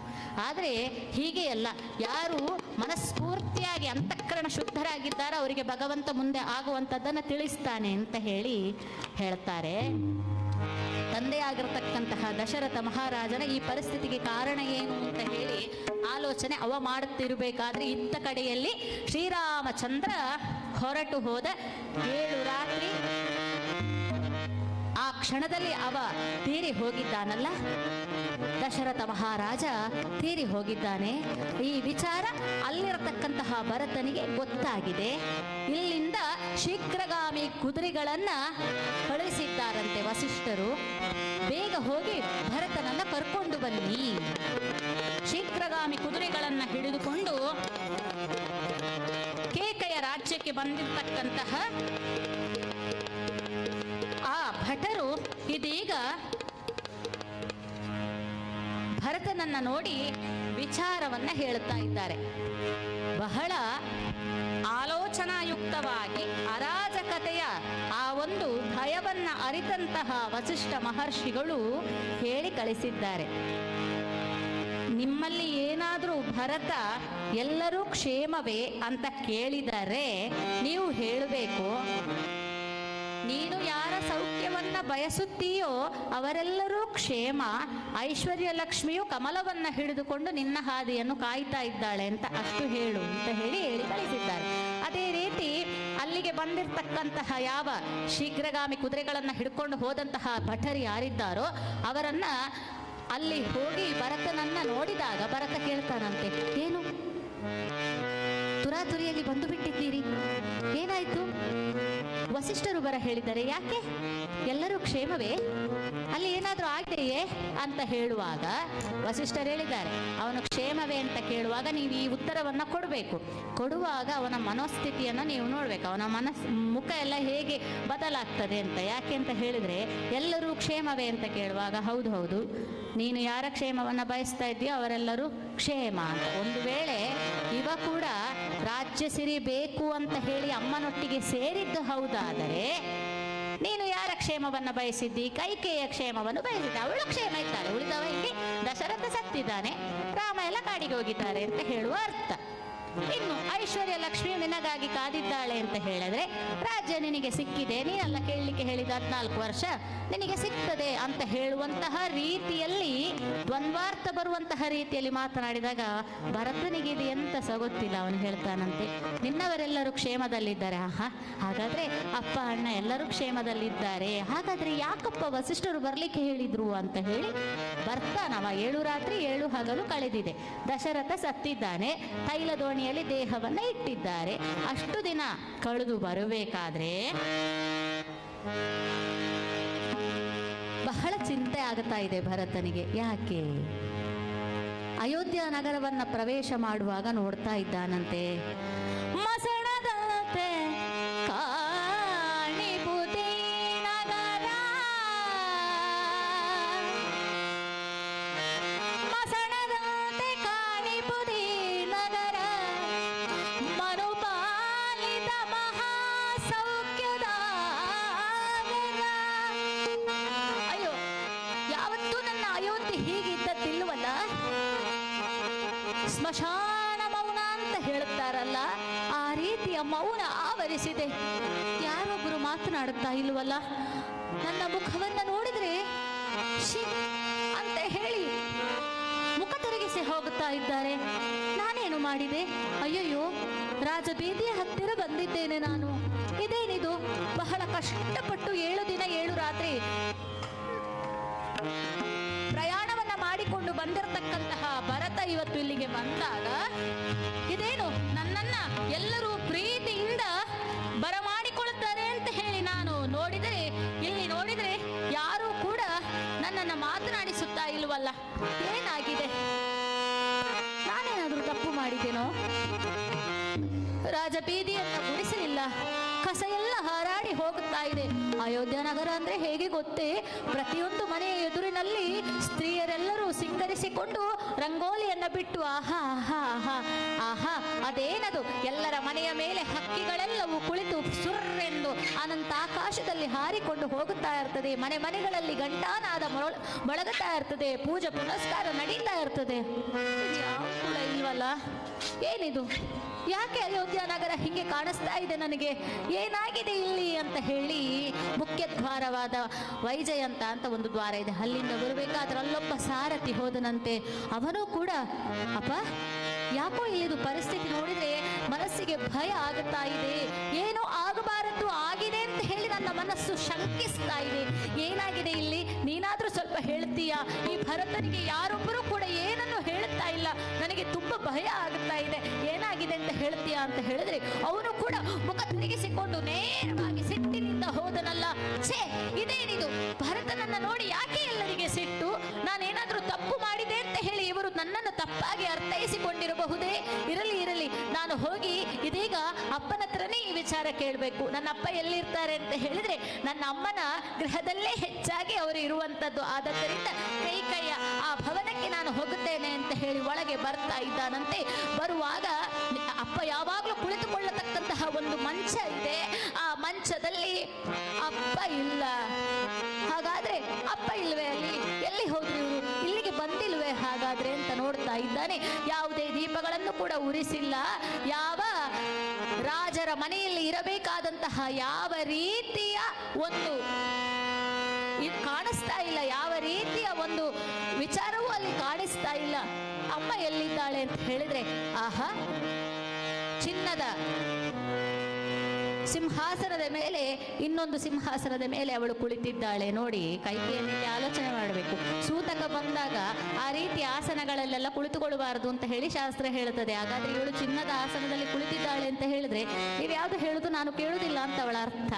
ಆದರೆ ಹೀಗೆ ಅಲ್ಲ, ಯಾರು ಮನಸ್ಫೂರ್ತಿಯಾಗಿ ಅಂತಃಕರಣ ಶುದ್ಧರಾಗಿದ್ದಾರೆ ಅವರಿಗೆ ಭಗವಂತ ಮುಂದೆ ಆಗುವಂಥದ್ದನ್ನು ತಿಳಿಸ್ತಾನೆ ಅಂತ ಹೇಳ್ತಾರೆ. ತಂದೆಯಾಗಿರ್ತಕ್ಕಂತಹ ದಶರಥ ಮಹಾರಾಜನ ಈ ಪರಿಸ್ಥಿತಿಗೆ ಕಾರಣ ಏನು ಅಂತ ಹೇಳಿ ಆಲೋಚನೆ ಮಾಡುತ್ತಿರಬೇಕಾದ್ರೆ ಇತ್ತ ಕಡೆಯಲ್ಲಿ ಶ್ರೀರಾಮಚಂದ್ರ ಹೊರಟು ಹೋದ. 7 ರಾತ್ರಿ ಆ ಕ್ಷಣದಲ್ಲಿ ಅವ ತೀರಿ ಹೋಗಿದ್ದಾನಲ್ಲ, ದಶರಥ ಮಹಾರಾಜ ತೀರಿ ಹೋಗಿದ್ದಾನೆ. ಈ ವಿಚಾರ ಅಲ್ಲಿರತಕ್ಕಂತಹ ಭರತನಿಗೆ ಗೊತ್ತಾಗಿದೆ. ಇಲ್ಲಿಂದ ಶೀಘ್ರಗಾಮಿ ಕುದುರೆಗಳನ್ನ ಕಳುಹಿಸಿದ್ದಾರಂತೆ ವಸಿಷ್ಠರು. ಬೇಗ ಹೋಗಿ ಭರತನನ್ನ ಕರ್ಕೊಂಡು ಬನ್ನಿ. ಶೀಘ್ರಗಾಮಿ ಕುದುರೆಗಳನ್ನ ಹಿಡಿದುಕೊಂಡು ಕೇಕೆಯ ರಾಜ್ಯಕ್ಕೆ ಬಂದಿರತಕ್ಕಂತಹ ಆ ಭಟರು ಇದೀಗ ಭರತನನ್ನ ನೋಡಿ ವಿಚಾರವನ್ನ ಹೇಳುತ್ತಾ ಇದ್ದಾರೆ. ಬಹಳ ಆಲೋಚನಾಯುಕ್ತವಾಗಿ ಅರಾಜಕತೆಯ ಆ ಒಂದು ಭಯವನ್ನ ಅರಿತಂತಹ ವಸಿಷ್ಠ ಮಹರ್ಷಿಗಳು ಹೇಳಿ ಕಳಿಸಿದ್ದಾರೆ. ನಿಮ್ಮಲ್ಲಿ ಏನಾದರೂ ಭರತ ಎಲ್ಲರೂ ಕ್ಷೇಮವೇ ಅಂತ ಕೇಳಿದರೆ ನೀವು ಹೇಳಬೇಕು, ನೀನು ಯಾರ ಸೌಖ್ಯವನ್ನ ಬಯಸುತ್ತೀಯೋ ಅವರೆಲ್ಲರೂ ಕ್ಷೇಮ, ಐಶ್ವರ್ಯ ಲಕ್ಷ್ಮಿಯು ಕಮಲವನ್ನ ಹಿಡಿದುಕೊಂಡು ನಿನ್ನ ಹಾದಿಯನ್ನು ಕಾಯ್ತಾ ಇದ್ದಾಳೆ ಅಂತ ಅಷ್ಟು ಹೇಳು ಅಂತ ಹೇಳಿ ಕಳಿಸಿದ್ದಾರೆ. ಅದೇ ರೀತಿ ಅಲ್ಲಿಗೆ ಬಂದಿರತಕ್ಕಂತಹ ಯಾವ ಶೀಘ್ರಗಾಮಿ ಕುದುರೆಗಳನ್ನು ಹಿಡ್ಕೊಂಡು ಹೋದಂತಹ ಭಟರು ಯಾರಿದ್ದಾರೋ ಅವರನ್ನ ಅಲ್ಲಿ ಹೋಗಿ ಭರತನನ್ನ ನೋಡಿದಾಗ ಭರತ ಕೇಳ್ತಾನಂತೆ, ಏನು ತುರಾತುರಿಯಲ್ಲಿ ಬಂದು ಬಿಟ್ಟಿದ್ದೀರಿ, ಏನಾಯ್ತು? ವಸಿಷ್ಠರು ಬರ ಹೇಳಿದ್ದಾರೆ, ಯಾಕೆ ಎಲ್ಲರೂ ಕ್ಷೇಮವೇ, ಅಲ್ಲಿ ಏನಾದರೂ ಆಗಿದೆಯೇ ಅಂತ ಹೇಳುವಾಗ ವಸಿಷ್ಠರು ಹೇಳಿದ್ದಾರೆ, ಅವನು ಕ್ಷೇಮವೇ ಅಂತ ಕೇಳುವಾಗ ನೀವು ಈ ಉತ್ತರವನ್ನು ಕೊಡುವಾಗ ಅವನ ಮನೋಸ್ಥಿತಿಯನ್ನು ನೀವು ನೋಡ್ಬೇಕು, ಅವನ ಮುಖ ಎಲ್ಲ ಹೇಗೆ ಬದಲಾಗ್ತದೆ ಅಂತ. ಯಾಕೆ ಅಂತ ಹೇಳಿದ್ರೆ ಎಲ್ಲರೂ ಕ್ಷೇಮವೇ ಅಂತ ಕೇಳುವಾಗ ಹೌದು ಹೌದು, ನೀನು ಯಾರ ಕ್ಷೇಮವನ್ನು ಬಯಸ್ತಾ ಇದೆಯೋ ಅವರೆಲ್ಲರೂ ಕ್ಷೇಮ ಅಂತ. ಒಂದು ವೇಳೆ ಇವ ಕೂಡ ರಾಜ್ಯ ಸಿರಿ ಬೇಕು ಅಂತ ಹೇಳಿ ಅಮ್ಮನೊಟ್ಟಿಗೆ ಸೇರಿದ್ದು ಹೌದಾದರೆ ನೀನು ಯಾರ ಕ್ಷೇಮವನ್ನು ಬಯಸಿದ್ದಿ? ಕೈಕೇಯ ಕ್ಷೇಮವನ್ನು ಬಯಸಿದ್ದ, ಅವಳು ಕ್ಷೇಮ ಇದ್ದಾಳೆ, ಉಳಿದವ ಇಲ್ಲಿ ದಶರಥ ಸತ್ತಿದ್ದಾನೆ, ರಾಮ ಎಲ್ಲ ಕಾಡಿಗೆ ಹೋಗಿದ್ದಾರೆ ಅಂತ ಹೇಳುವ ಅರ್ಥ. ಇನ್ನು ಐಶ್ವರ್ಯ ಲಕ್ಷ್ಮಿ ನಿನಗಾಗಿ ಕಾದಿದ್ದಾಳೆ ಅಂತ ಹೇಳಿದ್ರೆ ರಾಜ್ಯ ನಿನಗೆ ಸಿಕ್ಕಿದೆ, ನೀನೆಲ್ಲ ಕೇಳಲಿಕ್ಕೆ ಹೇಳಿದ 14 ವರ್ಷ ನಿನಗೆ ಸಿಗ್ತದೆ ಅಂತ ಹೇಳುವಂತಹ ರೀತಿಯಲ್ಲಿ ದ್ವಂದ್ವಾರ್ಥ ಬರುವಂತಹ ರೀತಿಯಲ್ಲಿ ಮಾತನಾಡಿದಾಗ ಭರತನಿಗೆ ಇದು ಎಂತ ಸಹ ಗೊತ್ತಿಲ್ಲ. ಅವನು ಹೇಳ್ತಾನಂತೆ, ನಿನ್ನವರೆಲ್ಲರೂ ಕ್ಷೇಮದಲ್ಲಿದ್ದಾರೆ. ಹಾಗಾದ್ರೆ ಅಪ್ಪ ಅಣ್ಣ ಎಲ್ಲರೂ ಕ್ಷೇಮದಲ್ಲಿದ್ದಾರೆ, ಹಾಗಾದ್ರೆ ಯಾಕಪ್ಪ ವಸಿಷ್ಠರು ಬರ್ಲಿಕ್ಕೆ ಹೇಳಿದ್ರು ಅಂತ ಹೇಳಿ ಬರ್ತಾನವ. 7 ರಾತ್ರಿ 7 ಹಗಲು ಕಳೆದಿದೆ, ದಶರಥ ಸತ್ತಿದ್ದಾನೆ, ತೈಲ ದೋಣಿಯಲ್ಲಿ ದೇಹವನ್ನ ಇಟ್ಟಿದ್ದಾರೆ. ಅಷ್ಟು ದಿನ ಕಳೆದು ಬರಬೇಕಾದ್ರೆ ಬಹಳ ಚಿಂತೆ ಆಗ್ತಾ ಇದೆ ಭರತನಿಗೆ. ಯಾಕೆ? ಅಯೋಧ್ಯ ನಗರವನ್ನ ಪ್ರವೇಶ ಮಾಡುವಾಗ ನೋಡ್ತಾ ಇದ್ದಾನಂತೆ, ಮಸಣದಂತೆ ಕಾಣಿಬುದಿ ನಗರ, ಮಸಣದಂತೆ ಕಾಣಿಬುದಿ ನಗರ, ಮನುಪಾಲಿತ ಮಹಾಸೌಖ್ಯದ. ಅಯ್ಯೋ, ಯಾವತ್ತೂ ನನ್ನ ಅಯೋಧ್ಯೆ ಹೀಗಿದ್ದದ್ದಿಲ್ವಲ್ಲ, ಸ್ಮಶಾನ ಮೌನ ಅಂತ ಹೇಳುತ್ತಾರಲ್ಲ, ಆ ರೀತಿಯ ಮೌನ ಆವರಿಸಿದೆ. ಯಾರೊಬ್ಬರು ಮಾತನಾಡುತ್ತಾ ಇಲ್ವಲ್ಲ, ನನ್ನ ಮುಖವನ್ನ ನೋಡಿದ್ರೆ ಶಿ ಅಂತ ಹೇಳಿ ಮುಖ ತಿರುಗಿಸಿ ಹೋಗುತ್ತಾ ಇದ್ದಾರೆ. ನಾನೇನು ಮಾಡಿದೆ? ಅಯ್ಯಯ್ಯೋ, ರಾಜಬೀದಿಯ ಹತ್ತಿರ ಬಂದಿದ್ದೇನೆ ನಾನು. ಇದೇನಿದು? ಬಹಳ ಕಷ್ಟಪಟ್ಟು 7 ದಿನ 7 ರಾತ್ರಿ ಪ್ರಯಾಣವನ್ನ ಮಾಡಿಕೊಂಡು ಬಂದಿರತಕ್ಕಂತಹ ಭರತ ಇವತ್ತು ಇಲ್ಲಿಗೆ ಬಂದಾಗ ಇದೇನು ನನ್ನನ್ನ ಎಲ್ಲರೂ ಪ್ರೀತಿಯಿಂದ ಬರಮಾಡಿಕೊಳ್ಳುತ್ತಾರೆ ಅಂತ ಹೇಳಿ ನಾನು ನೋಡಿದರೆ, ಇಲ್ಲಿ ನೋಡಿದರೆ ಯಾರೂ ಕೂಡ ನನ್ನನ್ನು ಮಾತನಾಡಿಸುತ್ತಾ ಇಲ್ವಲ್ಲ. ಏನಾಗಿದೆ? ನಾನೇನಾದ್ರೂ ತಪ್ಪು ಮಾಡಿದ್ದೇನೋ? ರಾಜಬೀದಿಯನ್ನ ಗುಡಿಸಲಿಲ್ಲ, ಕಸ ಎಲ್ಲ ಹಾರಾಡಿ ಹೋಗುತ್ತಾ ಇದೆ. ಅಯೋಧ್ಯ ನಗರ ಅಂದ್ರೆ ಹೇಗೆ ಗೊತ್ತೇ? ಪ್ರತಿಯೊಂದು ಮನೆಯ ಎದುರಿನಲ್ಲಿ ಸ್ತ್ರೀಯರೆಲ್ಲರೂ ಸಿಂಗರಿಸಿಕೊಂಡು ರಂಗೋಲಿಯನ್ನ ಬಿಟ್ಟು ಆಹಾ ಆಹಾ ಆಹಾ ಆಹಾ, ಅದೇನದು, ಎಲ್ಲರ ಮನೆಯ ಮೇಲೆ ಹಕ್ಕಿಗಳೆಲ್ಲವೂ ಕುಳಿತು ಸುರ್ರೆಂದು ಅನಂತ ಆಕಾಶದಲ್ಲಿ ಹಾರಿಕೊಂಡು ಹೋಗುತ್ತಾ ಇರ್ತದೆ. ಮನೆ ಮನೆಗಳಲ್ಲಿ ಘಂಟಾನಾದ ಮೊಳಗುತ್ತಾ ಇರ್ತದೆ, ಪೂಜೆ ಪುನಸ್ಕಾರ ನಡೀತಾ ಇರ್ತದೆ. ಇದು ಯಾವ ಕೂಡ ಇಲ್ವಲ್ಲ, ಏನಿದು? ಯಾಕೆ ಅಯೋಧ್ಯ ನಗರ ಹಿಂಗೆ ಕಾಣಿಸ್ತಾ ಇದೆ ನನಗೆ? ಏನಾಗಿದೆ ಇಲ್ಲಿ ಅಂತ ಹೇಳಿ ಮುಖ್ಯ ದ್ವಾರವಾದ ವೈಜಯಂತ ಅಂತ ಒಂದು ದ್ವಾರ ಇದೆ, ಅಲ್ಲಿಂದ ಬರಬೇಕಾದ್ರೆ ಅಲ್ಲೊಬ್ಬ ಸಾರಥಿ ಹೋದನಂತೆ. ಅವನು ಕೂಡ ಅಪ್ಪ ಯಾಕೋ ಇಲ್ಲಿದು ಪರಿಸ್ಥಿತಿ ನೋಡಿದ್ರೆ ಮನಸ್ಸಿಗೆ ಭಯ ಆಗುತ್ತಾ ಇದೆ, ಏನೋ ಆಗಬಾರದು ಆಗಿದೆ ಅಂತ ಹೇಳಿ ನನ್ನ ಮನಸ್ಸು ಶಂಕಿಸ್ತಾ ಇದೆ. ಏನಾಗಿದೆ ಇಲ್ಲಿ? ನೀನಾದ್ರೂ ಸ್ವಲ್ಪ ಹೇಳ್ತೀಯಾ? ಈ ಭರತನಿಗೆ ಯಾರೊಬ್ಬರು ಕೂಡ ಏನನ್ನು ಹೇಳುತ್ತಾ ಇಲ್ಲ, ನನಗೆ ತುಂಬಾ ಭಯ ಆಗುತ್ತಾ ಇದೆ, ಏನಾಗಿದೆ ಅಂತ ಹೇಳ್ತೀಯಾ ಅಂತ ಹೇಳಿದ್ರೆ ಅವನು ಕೂಡ ಮುಖ ತಿರುಗಿಸಿಕೊಂಡು ನೇರವಾಗಿ ಸಿಟ್ಟಿನಿಂದ ಹೋದನಲ್ಲ. ಛೇ, ಇದೇನಿದು? ಭರತನನ್ನ ನೋಡಿ ಯಾಕೆ ಎಲ್ಲರಿಗೆ ಸಿಟ್ಟು? ನಾನೇನಾದ್ರೂ ತಪ್ಪು ಮಾಡಿದೆ ಅಂತ ಹೇಳಿ ಇವರು ನನ್ನನ್ನು ತಪ್ಪಾಗಿ ಅರ್ಥೈಸಿಕೊಂಡಿರಬಹುದೇ? ಇರಲಿ ಇರಲಿ, ನಾನು ಹೋಗಿ ಇದೀಗ ಅಪ್ಪನ ಹತ್ರನೇ ಈ ವಿಚಾರ ಕೇಳಬೇಕು. ನನ್ನ ಅಪ್ಪ ಎಲ್ಲಿರ್ತಾರೆ ಅಂತ ಹೇಳಿದ್ರೆ ನನ್ನ ಅಮ್ಮನ ಗೃಹದಲ್ಲೇ ಹೆಚ್ಚಾಗಿ ಅವರು ಇರುವಂತದ್ದು. ಆದ್ದರಿಂದ ಕೈಕಯ್ಯ ಆ ಭವನಕ್ಕೆ ನಾನು ಹೋಗುತ್ತೇನೆ ಅಂತ ಹೇಳಿ ಒಳಗೆ ಬರ್ತಾ ಇದ್ದಾನಂತೆ. ಬರುವಾಗ ಅಪ್ಪ ಯಾವಾಗಲೂ ಕುಳಿತುಕೊಳ್ಳತಕ್ಕಂತಹ ಒಂದು ಮಂಚ ಇದೆ, ಆ ಮಂಚದಲ್ಲಿ ಅಪ್ಪ ಇಲ್ಲ. ಹಾಗಾದ್ರೆ ಅಪ್ಪ ಇಲ್ವೇ? ಅಲ್ಲಿ ಎಲ್ಲಿ ಹೋದ್ರು ಇವರು? ಇಲ್ಲಿಗೆ ಬಂದಿಲ್ವೇ ಹಾಗಾದ್ರೆ ಅಂತ ನೋಡ್ತಾ ಇದ್ದಾನೆ. ಯಾವುದೇ ದೀಪಗಳನ್ನು ಕೂಡ ಉರಿಸಿಲ್ಲ. ಯಾವ ರಾಜರ ಮನೆಯಲ್ಲಿ ಇರಬೇಕಾದಂತಹ ಯಾವ ರೀತಿಯ ಒಂದು ಇದು ಕಾಣಿಸ್ತಾ ಇಲ್ಲ, ಯಾವ ರೀತಿಯ ಒಂದು ವಿಚಾರವೂ ಅಲ್ಲಿ ಕಾಣಿಸ್ತಾ ಇಲ್ಲ. ಅಮ್ಮ ಎಲ್ಲಿದ್ದಾಳೆ ಅಂತ ಹೇಳಿದ್ರೆ ಆಹಾ, ಚಿನ್ನದ ಸಿಂಹಾಸನದ ಮೇಲೆ ಇನ್ನೊಂದು ಸಿಂಹಾಸನದ ಮೇಲೆ ಅವಳು ಕುಳಿತಿದ್ದಾಳೆ. ನೋಡಿ, ಕೈಕೇಯಲ್ಲಿ ಆಲೋಚನೆ ಮಾಡಬೇಕು. ಸೂತಕ ಬಂದಾಗ ಆ ರೀತಿ ಆಸನಗಳಲ್ಲೆಲ್ಲ ಕುಳಿತುಕೊಳ್ಳಬಾರದು ಅಂತ ಹೇಳಿ ಶಾಸ್ತ್ರ ಹೇಳುತ್ತದೆ. ಹಾಗಾದ್ರೆ ಇವಳು ಚಿನ್ನದ ಆಸನದಲ್ಲಿ ಕುಳಿತಿದ್ದಾಳೆ ಅಂತ ಹೇಳಿದ್ರೆ ಇವ್ಯಾವುದು ಹೇಳುದು ನಾನು ಕೇಳುವುದಿಲ್ಲ ಅಂತ ಅವಳ ಅರ್ಥ.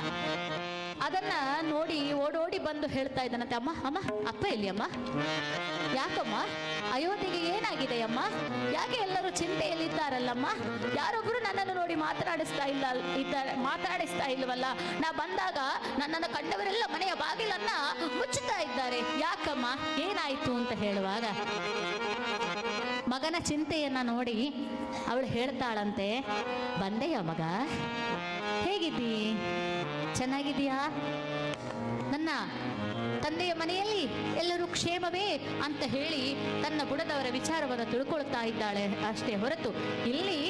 ಅದನ್ನ ನೋಡಿ ಓಡೋಡಿ ಬಂದು ಹೇಳ್ತಾ ಇದ್ದಾನಂತೆ, ಅಮ್ಮ ಅಮ್ಮ ಅಪ್ಪ ಎಲ್ಲಿ ಅಮ್ಮ? ಯಾಕಮ್ಮ ಅಯೋಧ್ಯೆಗೆ ಏನಾಗಿದೆ ಅಮ್ಮ? ಯಾಕೆ ಎಲ್ಲರೂ ಚಿಂತೆಯಲ್ಲಿದ್ದಾರಲ್ಲಮ್ಮ? ಯಾರೊಬ್ರು ನನ್ನನ್ನು ನೋಡಿ ಮಾತನಾಡಿಸ್ತಾ ಇಲ್ವಲ್ಲ? ನಾ ಬಂದಾಗ ನನ್ನನ್ನು ಕಂಡವರೆಲ್ಲ ಮನೆಯ ಬಾಗಿಲನ್ನ ಮುಚ್ಚುತ್ತಾ ಇದ್ದಾರೆ. ಯಾಕಮ್ಮ ಏನಾಯ್ತು ಅಂತ ಹೇಳುವಾಗ ಮಗನ ಚಿಂತೆಯನ್ನ ನೋಡಿ ಅವಳು ಹೇಳ್ತಾಳಂತೆ, ಬಂದೆಯ ಮಗ, ಹೇಗಿದ್ದೀ? ಚೆನ್ನಾಗಿದೆಯಾ? ನನ್ನ ತಂದೆಯ ಮನೆಯಲ್ಲಿ ಎಲ್ಲರೂ ಕ್ಷೇಮವೇ ಅಂತ ಹೇಳಿ ತನ್ನ ಬುಡದವರ ವಿಚಾರವನ್ನು ತಿಳ್ಕೊಳ್ತಾ ಇದ್ದಾಳೆ ಅಷ್ಟೇ ಹೊರತು ಇಲ್ಲಿ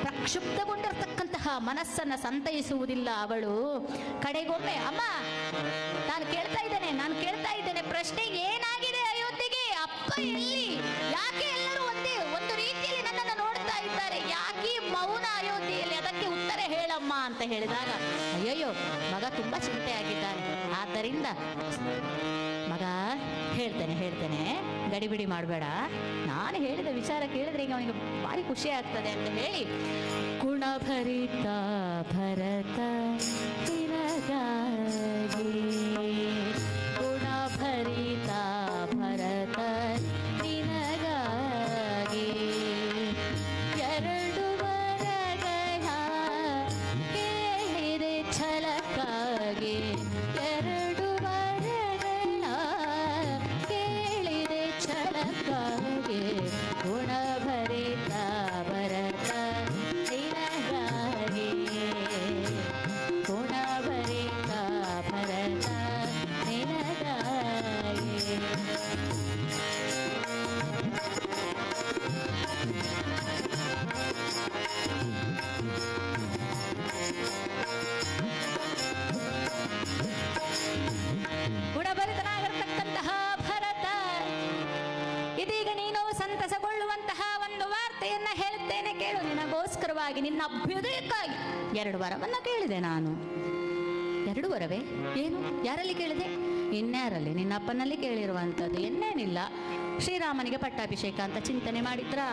ಪ್ರಕ್ಷುಬ್ಧಗೊಂಡಿರ್ತಕ್ಕಂತಹ ಮನಸ್ಸನ್ನ ಸಂತೈಸುವುದಿಲ್ಲ ಅವಳು. ಕಡೆಗೊಮ್ಮೆ ಅಮ್ಮ ನಾನು ಕೇಳ್ತಾ ಇದ್ದೇನೆ ಪ್ರಶ್ನೆ ಏನಾಗಿದೆ ಅಯೋಧ್ಯೆಗೆ? ಅಪ್ಪ ಎಲ್ಲಿ? ಯಾಕೆ ಎಲ್ಲರೂ ಒಂದು ರೀತಿಯಲ್ಲಿ ನನ್ನನ್ನು ನೋಡ್ತಾ ಇದ್ದಾರೆ? ಯಾಕೆ ಮೌನ ಅಯೋಧ್ಯೆಯಲ್ಲಿ? ಅದಕ್ಕೆ ಉತ್ತರ ಹೇಳಮ್ಮ ಅಂತ ಹೇಳಿದಾಗ, ಅಯ್ಯಯ್ಯೋ ಮಗ ತುಂಬಾ ಚಿಂತೆಯಾಗಿದ್ದಾನೆ, ಆದ್ದರಿಂದ ಮಗ ಹೇಳ್ತೇನೆ ಗಡಿಬಿಡಿ ಮಾಡಬೇಡ, ನಾನು ಹೇಳಿದ ವಿಚಾರ ಕೇಳಿದ್ರೆ ಈಗ ಅವನಿಗೆ ಭಾರಿ ಖುಷಿ ಆಗ್ತದೆ ಅಂತ ಹೇಳಿ, ಗುಣಭರಿತ ಭರತ ತಿರಗಾಗಿ, ಗುಣಭರಿತ ಭರತ ನಿನಗಾಗಿ, ಎರಡು ವರಗಳ ಕೇಳಿದೆ ಛಲಕ್ಕಾಗಿ, ಎರಡು ವರಗಳ ಕೇಳಿದೆ ಛಲಕ್ಕಾಗಿ, ಗುಣಭರಿತ ಭರತ ನಿನಗಾಗಿ, ಗುಣಭರಿತ ಭರತ ನಿನಗಾಗಿ. ಗುಣಭರಿತನಾಗಿರ್ತಕ್ಕಂತಹ ಭರತ, ಇದೀಗ ನೀನು ಸಂತಸಗೊಳ್ಳುವಂತಹ ಒಂದು ವಾರ್ತೆಯನ್ನ ಹೇಳುತ್ತೇನೆ ಕೇಳು. ನಿನಗೋಸ್ಕರವಾಗಿ, ನಿನ್ನ ಅಭ್ಯುದಯಕ್ಕಾಗಿ 2 ವರವನ್ನ ಕೇಳಿದೆ ನಾನು. 2 ವರವೇ? ಏನು? ಯಾರಲ್ಲಿ ಕೇಳಿದೆ? ಇನ್ಯಾರಲ್ಲಿ? ನಿನ್ನ ಅಪ್ಪನಲ್ಲಿ ಕೇಳಿರುವಂಥದ್ದು. ಇನ್ನೇನಿಲ್ಲ, ಶ್ರೀರಾಮನಿಗೆ ಪಟ್ಟಾಭಿಷೇಕ ಅಂತ ಚಿಂತನೆ ಮಾಡಿದ್ರಾ?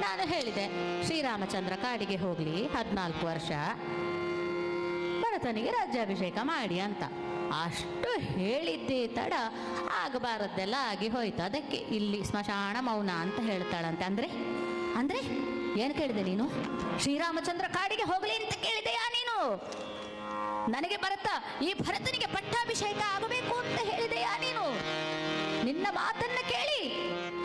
ನಾನು ಹೇಳಿದೆ ಶ್ರೀರಾಮಚಂದ್ರ ಕಾಡಿಗೆ ಹೋಗ್ಲಿ 14 ವರ್ಷ, ಭರತನಿಗೆ ರಾಜ್ಯಾಭಿಷೇಕ ಮಾಡಿ ಅಂತ. ಅಷ್ಟು ಹೇಳಿದ್ದೇ ತಡ ಆಗಬಾರದ್ದೆಲ್ಲ ಆಗಿ ಹೋಯ್ತು. ಅದಕ್ಕೆ ಇಲ್ಲಿ ಸ್ಮಶಾನ ಮೌನ ಅಂತ ಹೇಳ್ತಾಳಂತೆ. ಅಂದ್ರೆ ಏನು ಕೇಳಿದೆ ನೀನು? ಶ್ರೀರಾಮಚಂದ್ರ ಕಾಡಿಗೆ ಹೋಗ್ಲಿ ಅಂತ ಕೇಳಿದೆಯಾ ನೀನು? ನನಗೆ ಈ ಭರತನಿಗೆ ಪಟ್ಟಾಭಿಷೇಕ ಆಗಬೇಕು ಅಂತ ಹೇಳಿದೆಯಾ ನೀನು? ನಿನ್ನ ಮಾತನ್ನ ಕೇಳಿ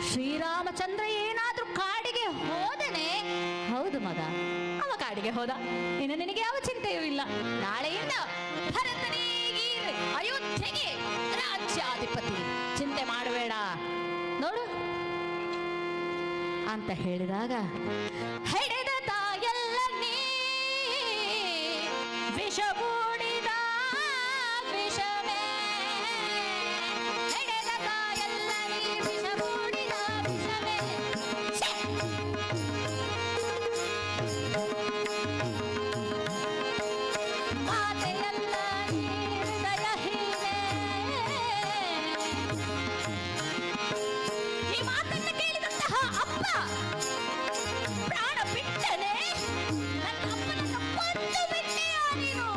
ಶ್ರೀರಾಮಚಂದ್ರ ಏನಾದ್ರೂ ಕಾಡಿಗೆ ಹೋದನೆ? ಹೌದು ಮಗ, ಅವ ಕಾಡಿಗೆ ಹೋದ, ಇನ್ನು ನಿನಗೆ ಯಾವ ಚಿಂತೆಯೂ ಇಲ್ಲ. ನಾಳೆಯಿಂದ ಭರತನಿಗೆ ಅಯೋಧ್ಯೆಗೆ ರಾಜ್ಯಾಧಿಪತಿ, ಚಿಂತೆ ಮಾಡಬೇಡ ನೋಡು ಅಂತ ಹೇಳಿದಾಗ, ಹೆಡೆದ ತಾಯಲ್ಲ ನೀ ವಿಷಬೂಡಿದ ವಿಷವೇ, ಹೆಡೆದ ತಾಯಲ್ಲ ನೀ ವಿಷಬೂಡಿದ ವಿಷವೇ, ಮಾತೆಯಲ್ಲ ನೀ ಹೃದಯ ಹೀನೆ. ಈ ಮಾತನ್ನು ಕೇಳಿದಂತಹ ಅಪ್ಪ ಪ್ರಾಣ ಬಿಟ್ಟನೆ. ನನ್ನ ಅಪ್ಪನನ್ನು ಕೊಂದು ಬಿಟ್ಟೆಯಾ ನೀನು?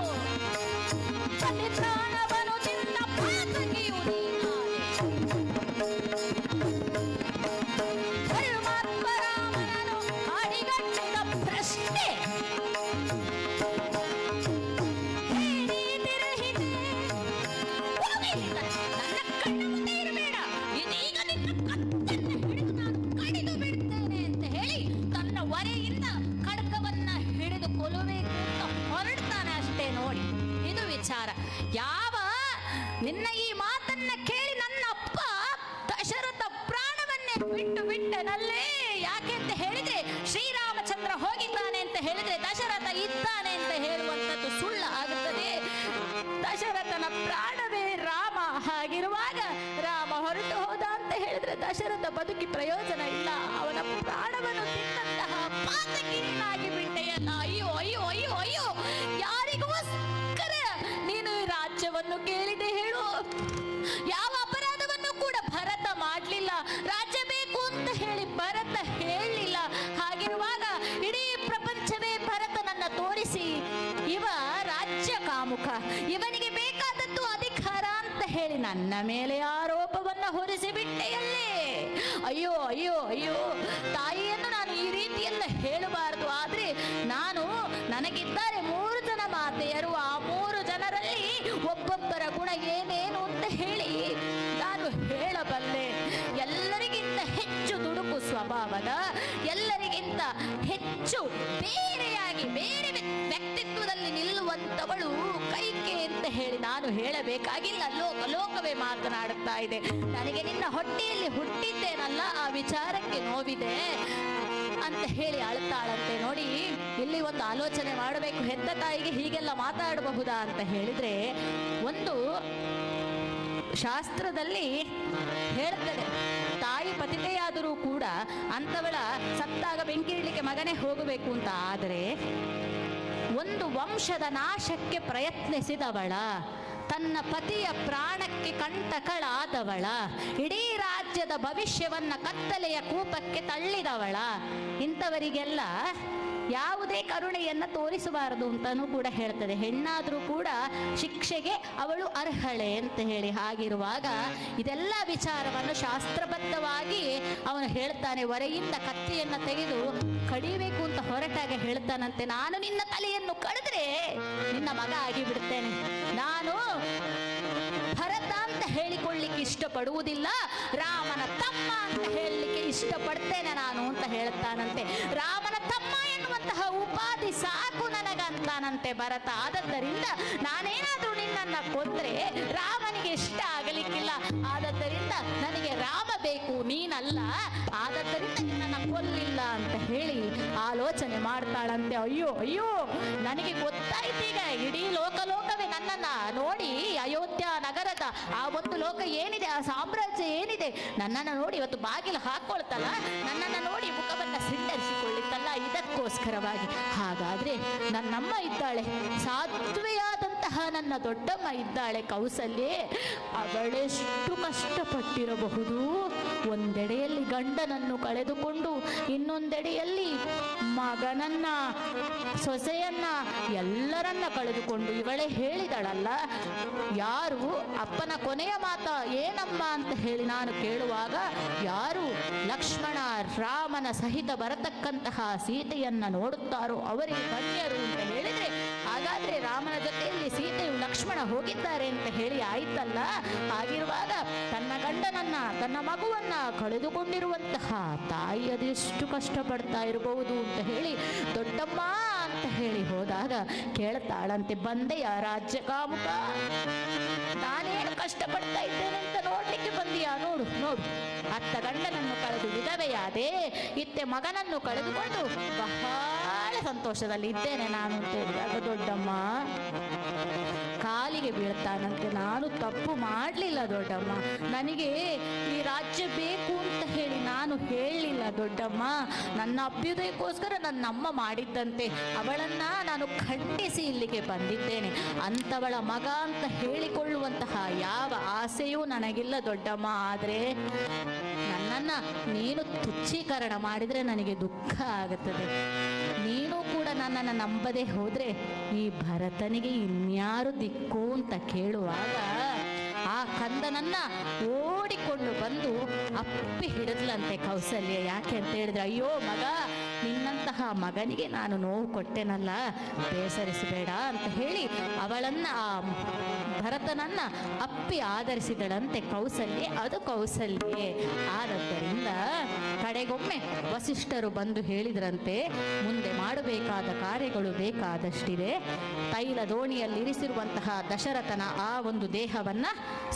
ತನ್ನ ಪ್ರಾಣವನ್ನು ತಿಂದ ಪಾತಕಿಯು ನೀನಾದೆ. ಪರಮಾತ್ಮ ರಾಮನನ್ನು ಹಾಡಿಗಟ್ಟಿದ ಪ್ರಶ್ನೆ ಹೇಳಿದಿರಹಿದೆ. ಹೋಗಿ ನನ್ನ ಕಣ್ಣ ಮುಂದೆ ಇರಬೇಡ, ಇದೀಗ ನಿನ್ನ ಕತ್ತನ್ನು ಹಿಡಿದು ನಾನು ಕಡಿದು ಬಿಡ್ತೇನೆ ಅಂತ ಹೇಳಿ ತನ್ನ ಒರೆಯಿಂದ ಖಡ್ಗವನ್ನ ಹಿಡಿದು ಕೊಲ್ಲಬೇಕು ಅಂತ ಹೊರಡ್ತಾನೆ. ಅಷ್ಟೇ ನೋಡಿ, ಇದು ವಿಚಾರ. ಯಾವ ನಿನ್ನ ಈ ಮಾತನ್ನ ಕೇಳಿ ನನ್ನ ಅಪ್ಪ ದಶರಥ ಪ್ರಾಣವನ್ನೇ ಬಿಟ್ಟನಲ್ಲೇ. ಯಾಕೆ ಅಂತ ಹೇಳಿದ್ರೆ ಶ್ರೀರಾಮಚಂದ್ರ ಹೋಗಿದ್ದಾನೆ ಅಂತ ಹೇಳಿದ್ರೆ ದಶರಥ ಇದ್ದಾನೆ ಅಂತ ಹೇಳುವಂಥದ್ದು ಸುಳ್ಳು ಆಗುತ್ತದೆ. ದಶರಥನ ಪ್ರಾಣವೇ ರಾಮ. ಹಾಗಿರುವಾಗ ರಾಮ ಹೊರಟು ಹೋದ ಅಂತ ಹೇಳಿದ್ರೆ ದಶರಥ ಬದುಕಿ ಪ್ರಯೋಜನ ಇಲ್ಲ. ಅವನ ಪ್ರಾಣವನ್ನು ತಿನ್ನಂತಹ ಪಾತಕೀನಾಗಿ ಬಿಟ್ಟೆಯಲ್ಲ. ಅಯ್ಯೋ ಅಯ್ಯೋ ಅಯ್ಯೋ ಅಯ್ಯೋ, ಯಾರಿಗೂ ಮೇಲೆ ಆರೋಪವನ್ನ ಹೊರಿಸಿಬಿಟ್ಟೆಯಲ್ಲೇ. ಅಯ್ಯೋ ಅಯ್ಯೋ ಅಯ್ಯೋ, ತಾಯಿಯನ್ನು ನಾನು ಈ ರೀತಿಯೆಲ್ಲ ಹೇಳಬಾರದು. ಆದ್ರೆ ನನಗಿದ್ದಾರೆ 3 ಜನ ಮಾತೆಯರು. ಆ 3 ಜನರಲ್ಲಿ ಒಬ್ಬೊಬ್ಬರ ಗುಣ ಏನೇನು ಅಂತ ಹೇಳಿ ನಾನು ಹೇಳಬಲ್ಲೆ. ಎಲ್ಲರಿಗಿಂತ ಹೆಚ್ಚು ದುಡುಕು ಸ್ವಭಾವದ, ಎಲ್ಲರಿಗಿಂತ ಹೆಚ್ಚು ಬೇರೆಯಾಗಿ ಬೇರೆ ವ್ಯಕ್ತಿತ್ವದಲ್ಲಿ ನಿಲ್ಲುವಂತವಳು ಕೈಕೆ ಅಂತ ಹೇಳಿ ನಾನು ಹೇಳಬೇಕಾಗಿಲ್ಲ. ಲೋಕವೇ ಮಾತನಾಡುತ್ತಾ ಇದೆ. ನನಗೆ ನಿನ್ನ ಹೊಟ್ಟೆಯಲ್ಲಿ ಹುಟ್ಟಿದ್ದೇನಲ್ಲ, ಆ ವಿಚಾರಕ್ಕೆ ನೋವಿದೆ ಅಂತ ಹೇಳಿ ಅಳ್ತಾಳಂತೆ. ನೋಡಿ, ಇಲ್ಲಿ ಒಂದು ಆಲೋಚನೆ ಮಾಡಬೇಕು. ಹೆತ್ತ ತಾಯಿಗೆ ಹೀಗೆಲ್ಲ ಮಾತಾಡಬಹುದಾ ಅಂತ ಹೇಳಿದ್ರೆ, ಒಂದು ಶಾಸ್ತ್ರದಲ್ಲಿ ಹೇಳ್ತದೆ, ತಾಯಿ ಪತಿತೆಯಾದರೂ ಕೂಡ ಅಂಥವಳ ಸತ್ತಾಗ ಬೆಂಕಿ ಇಡ್ಲಿಕ್ಕೆ ಮಗನೇ ಹೋಗಬೇಕು ಅಂತ. ಆದರೆ ಒಂದು ವಂಶದ ನಾಶಕ್ಕೆ ಪ್ರಯತ್ನಿಸಿದವಳ, ತನ್ನ ಪತಿಯ ಪ್ರಾಣಕ್ಕೆ ಕಂಟಕಳಾದವಳ, ಇಡೀ ರಾಜ್ಯದ ಭವಿಷ್ಯವನ್ನ ಕತ್ತಲೆಯ ಕೂಪಕ್ಕೆ ತಳ್ಳಿದವಳ, ಇಂಥವರಿಗೆಲ್ಲ ಯಾವುದೇ ಕರುಣೆಯನ್ನ ತೋರಿಸಬಾರದು ಅಂತಾನೂ ಕೂಡ ಹೇಳ್ತದೆ. ಹೆಣ್ಣಾದ್ರೂ ಕೂಡ ಶಿಕ್ಷೆಗೆ ಅವಳು ಅರ್ಹಳೆ ಅಂತ ಹೇಳಿ. ಹಾಗಿರುವಾಗ ಇದೆಲ್ಲ ವಿಚಾರವನ್ನು ಶಾಸ್ತ್ರಬದ್ಧವಾಗಿ ಅವನು ಹೇಳ್ತಾನೆ. ಹೊರೆಯಿಂದ ಕತ್ತಿಯನ್ನ ತೆಗೆದು ಕಡಿಬೇಕು ಅಂತ ಹೊರಟಾಗ ಹೇಳ್ತಾನಂತೆ, ನಾನು ನಿನ್ನ ತಲೆಯನ್ನು ಕಡಿದ್ರೆ ನಿನ್ನ ಮಗ ಆಗಿ ಬಿಡ್ತೇನೆ. ನಾನು ಭರತ ಅಂತ ಹೇಳಿಕೊಳ್ಳಿಕ್ಕೆ ಇಷ್ಟಪಡುವುದಿಲ್ಲ, ರಾಮನ ತಮ್ಮ ಅಂತ ಹೇಳಲಿಕ್ಕೆ ಇಷ್ಟಪಡ್ತೇನೆ ನಾನು ಅಂತ ಹೇಳ್ತಾನಂತೆ. ರಾಮನ ತಮ್ಮ ಎನ್ನುವಂತಹ ಉಪಾಧಿ ಸಾಕು ನನಗಂತಾನಂತೆ ಭರತ. ಆದದ್ದರಿಂದ ನಾನೇನಾದ್ರೂ ನಿನ್ನನ್ನ ಕೊಂದ್ರೆ ರಾಮನಿಗೆ ಇಷ್ಟ ಆಗಲಿಕ್ಕಿಲ್ಲ. ಆದದ್ದರಿಂದ ನನಗೆ ರಾಮ ಬೇಕು, ನೀನಲ್ಲ. ಆದದ್ದರಿಂದ ನಿನ್ನನ್ನ ಕೊಲ್ಲಿಲ್ಲ ಅಂತ ಹೇಳಿ ಆಲೋಚನೆ ಮಾಡ್ತಾಳಂತೆ. ಅಯ್ಯೋ ಅಯ್ಯೋ, ನನಗೆ ಗೊತ್ತಾಯ್ತೀಗ, ಇಡೀ ಲೋಕವೇ ನನ್ನನ್ನ ನೋಡಿ, ಅಯೋಧ್ಯ ನಗರದ ಆ ಒಂದು ಲೋಕ ಏನಿದೆ, ಆ ಸಾಮ್ರಾಜ್ಯ ಏನಿದೆ, ನನ್ನನ್ನು ನೋಡಿ ಇವತ್ತು ಬಾಗಿಲು ಹಾಕೊಳ್ತಲ್ಲ, ನನ್ನನ್ನು ನೋಡಿ ಮುಖವನ್ನ ಸಿಂಡರಿಸಿಕೊಳ್ಳಿತ್ತಲ್ಲ, ಇದಕ್ಕೋಸ್ಕರವಾಗಿ. ಹಾಗಾದ್ರೆ ನನ್ನಮ್ಮ ಇದ್ದಾಳೆ, ಸಾಧ್ವೆಯಾದಂತಹ ನನ್ನ ದೊಡ್ಡಮ್ಮ ಇದ್ದಾಳೆ ಕೌಸಲ್ಯೆ, ಅವಳೆಷ್ಟು ಕಷ್ಟಪಟ್ಟಿರಬಹುದು. ಒಂದೆಡೆಯಲ್ಲಿ ಗಂಡನನ್ನು ಕಳೆದುಕೊಂಡು, ಇನ್ನೊಂದೆಡೆಯಲ್ಲಿ ಮಗನನ್ನ, ಸೊಸೆಯನ್ನ, ಎಲ್ಲರನ್ನ ಕಳೆದುಕೊಂಡು ಇವಳೇ ಹೇಳಿದಳಲ್ಲ, ಯಾರು ಅಪ್ಪನ ಕೊನೆಯ ಮಾತ ಏನಮ್ಮ ಅಂತ ಹೇಳಿ ನಾನು ಕೇಳುವಾಗ, ಯಾರು ಲಕ್ಷ್ಮಣ ರಾಮನ ಸಹಿತ ಬರತಕ್ಕಂತಹ ಸೀತೆಯನ್ನ ನೋಡುತ್ತಾರೋ ಅವರಿಗೆ ಧನ್ಯರು ಅಂತ ಹೇಳಿದ್ರೆ, ಹಾಗಾದ್ರೆ ರಾಮನ ಜೊತೆಯಲ್ಲಿ ಸೀತೆಯು ಲಕ್ಷ್ಮಣ ಹೋಗಿದ್ದಾರೆ ಅಂತ ಹೇಳಿ ಆಯ್ತಲ್ಲ. ಹಾಗಿರುವಾಗ ತನ್ನ ಗಂಡನನ್ನ, ತನ್ನ ಮಗುವನ್ನ ಕಳೆದುಕೊಂಡಿರುವಂತಹ ತಾಯಿ ಅದೆಷ್ಟು ಕಷ್ಟಪಡ್ತಾ ಇರಬಹುದು ಅಂತ ಹೇಳಿ ದೊಡ್ಡಮ್ಮ ಅಂತ ಹೇಳಿ ಹೋದಾಗ ಕೇಳ್ತಾಳಂತೆ, ಬಂದೆಯ ರಾಜ್ಯ ಕಾಮುಕ, ನಾನೇನು ಕಷ್ಟಪಡ್ತಾ ಇದ್ದೇನೆ ಅಂತ ನೋಡ್ಲಿಕ್ಕೆ ಬಂದಿಯಾ? ನೋಡು ನೋಡು, ಅತ್ತ ಗಂಡನನ್ನು ಕಳೆದು ವಿಧವೆಯಾದೆ, ಇತ್ತೆ ಮಗನನ್ನು ಕಳೆದುಕೊಂಡು ಬಹಳ ಸಂತೋಷದಲ್ಲಿ ಇದ್ದೇನೆ ನಾನು ಅಂತ ಹೇಳಿದಾಗ ದೊಡ್ಡಮ್ಮ ಕಾಲಿಗೆ ಬೀಳ್ತಾನಂತೆ. ನಾನು ತಪ್ಪು ಮಾಡಲಿಲ್ಲ ದೊಡ್ಡಮ್ಮ, ನನಗೆ ಈ ರಾಜ್ಯ ಬೇಕು ಅಂತ ಹೇಳಿ ನಾನು ಹೇಳಲಿಲ್ಲ ದೊಡ್ಡಮ್ಮ. ನನ್ನ ಅಭ್ಯುದಯಕ್ಕೋಸ್ಕರ ನನ್ನಮ್ಮ ಮಾಡಿದ್ದಂತೆ, ಅವಳನ್ನ ನಾನು ಖಂಡಿಸಿ ಇಲ್ಲಿಗೆ ಬಂದಿದ್ದೇನೆ. ಅಂಥವಳ ಮಗ ಅಂತ ಹೇಳಿಕೊಳ್ಳುವಂತಹ ಯಾವ ಆಸೆಯೂ ನನಗಿಲ್ಲ ದೊಡ್ಡಮ್ಮ. ಆದರೆ ನನ್ನನ್ನ ನೀನು ತುಚ್ಛೀಕರಣ ಮಾಡಿದರೆ ನನಗೆ ದುಃಖ ಆಗುತ್ತದೆ. ನೀನು ಕೂಡ ನನ್ನನ್ನು ನಂಬದೆ ಹೋದ್ರೆ ಈ ಭರತನಿಗೆ ಇನ್ಯಾರು ದಿಕ್ಕು ಅಂತ ಕೇಳುವಾಗ ಆ ಕಂದನನ್ನ ಓಡಿಕೊಂಡು ಬಂದು ಅಪ್ಪಿ ಹಿಡಿದ್ಲಂತೆ ಕೌಸಲ್ಯ. ಯಾಕೆ ಅಂತ ಹೇಳಿದ್ರೆ, ಅಯ್ಯೋ ಮಗ, ನಿನ್ನಂತಹ ಮಗನಿಗೆ ನಾನು ನೋವು ಕೊಟ್ಟೆನಲ್ಲ, ಬೇಸರಿಸಬೇಡ ಅಂತ ಹೇಳಿ ಅವಳನ್ನ, ಆ ಭರತನನ್ನ ಅಪ್ಪಿ ಆಧರಿಸಿದಳಂತೆ ಕೌಸಲ್ಯೆ. ಅದು ಕೌಸಲ್ಯೆ. ಆದ್ದರಿಂದ ಕಡೆಗೊಮ್ಮೆ ವಸಿಷ್ಠರು ಬಂದು ಹೇಳಿದ್ರಂತೆ, ಮುಂದೆ ಮಾಡಬೇಕಾದ ಕಾರ್ಯಗಳು ಬೇಕಾದಷ್ಟಿದೆ. ತೈಲ ದೋಣಿಯಲ್ಲಿರಿಸಿರುವಂತಹ ದಶರಥನ ಆ ಒಂದು ದೇಹವನ್ನ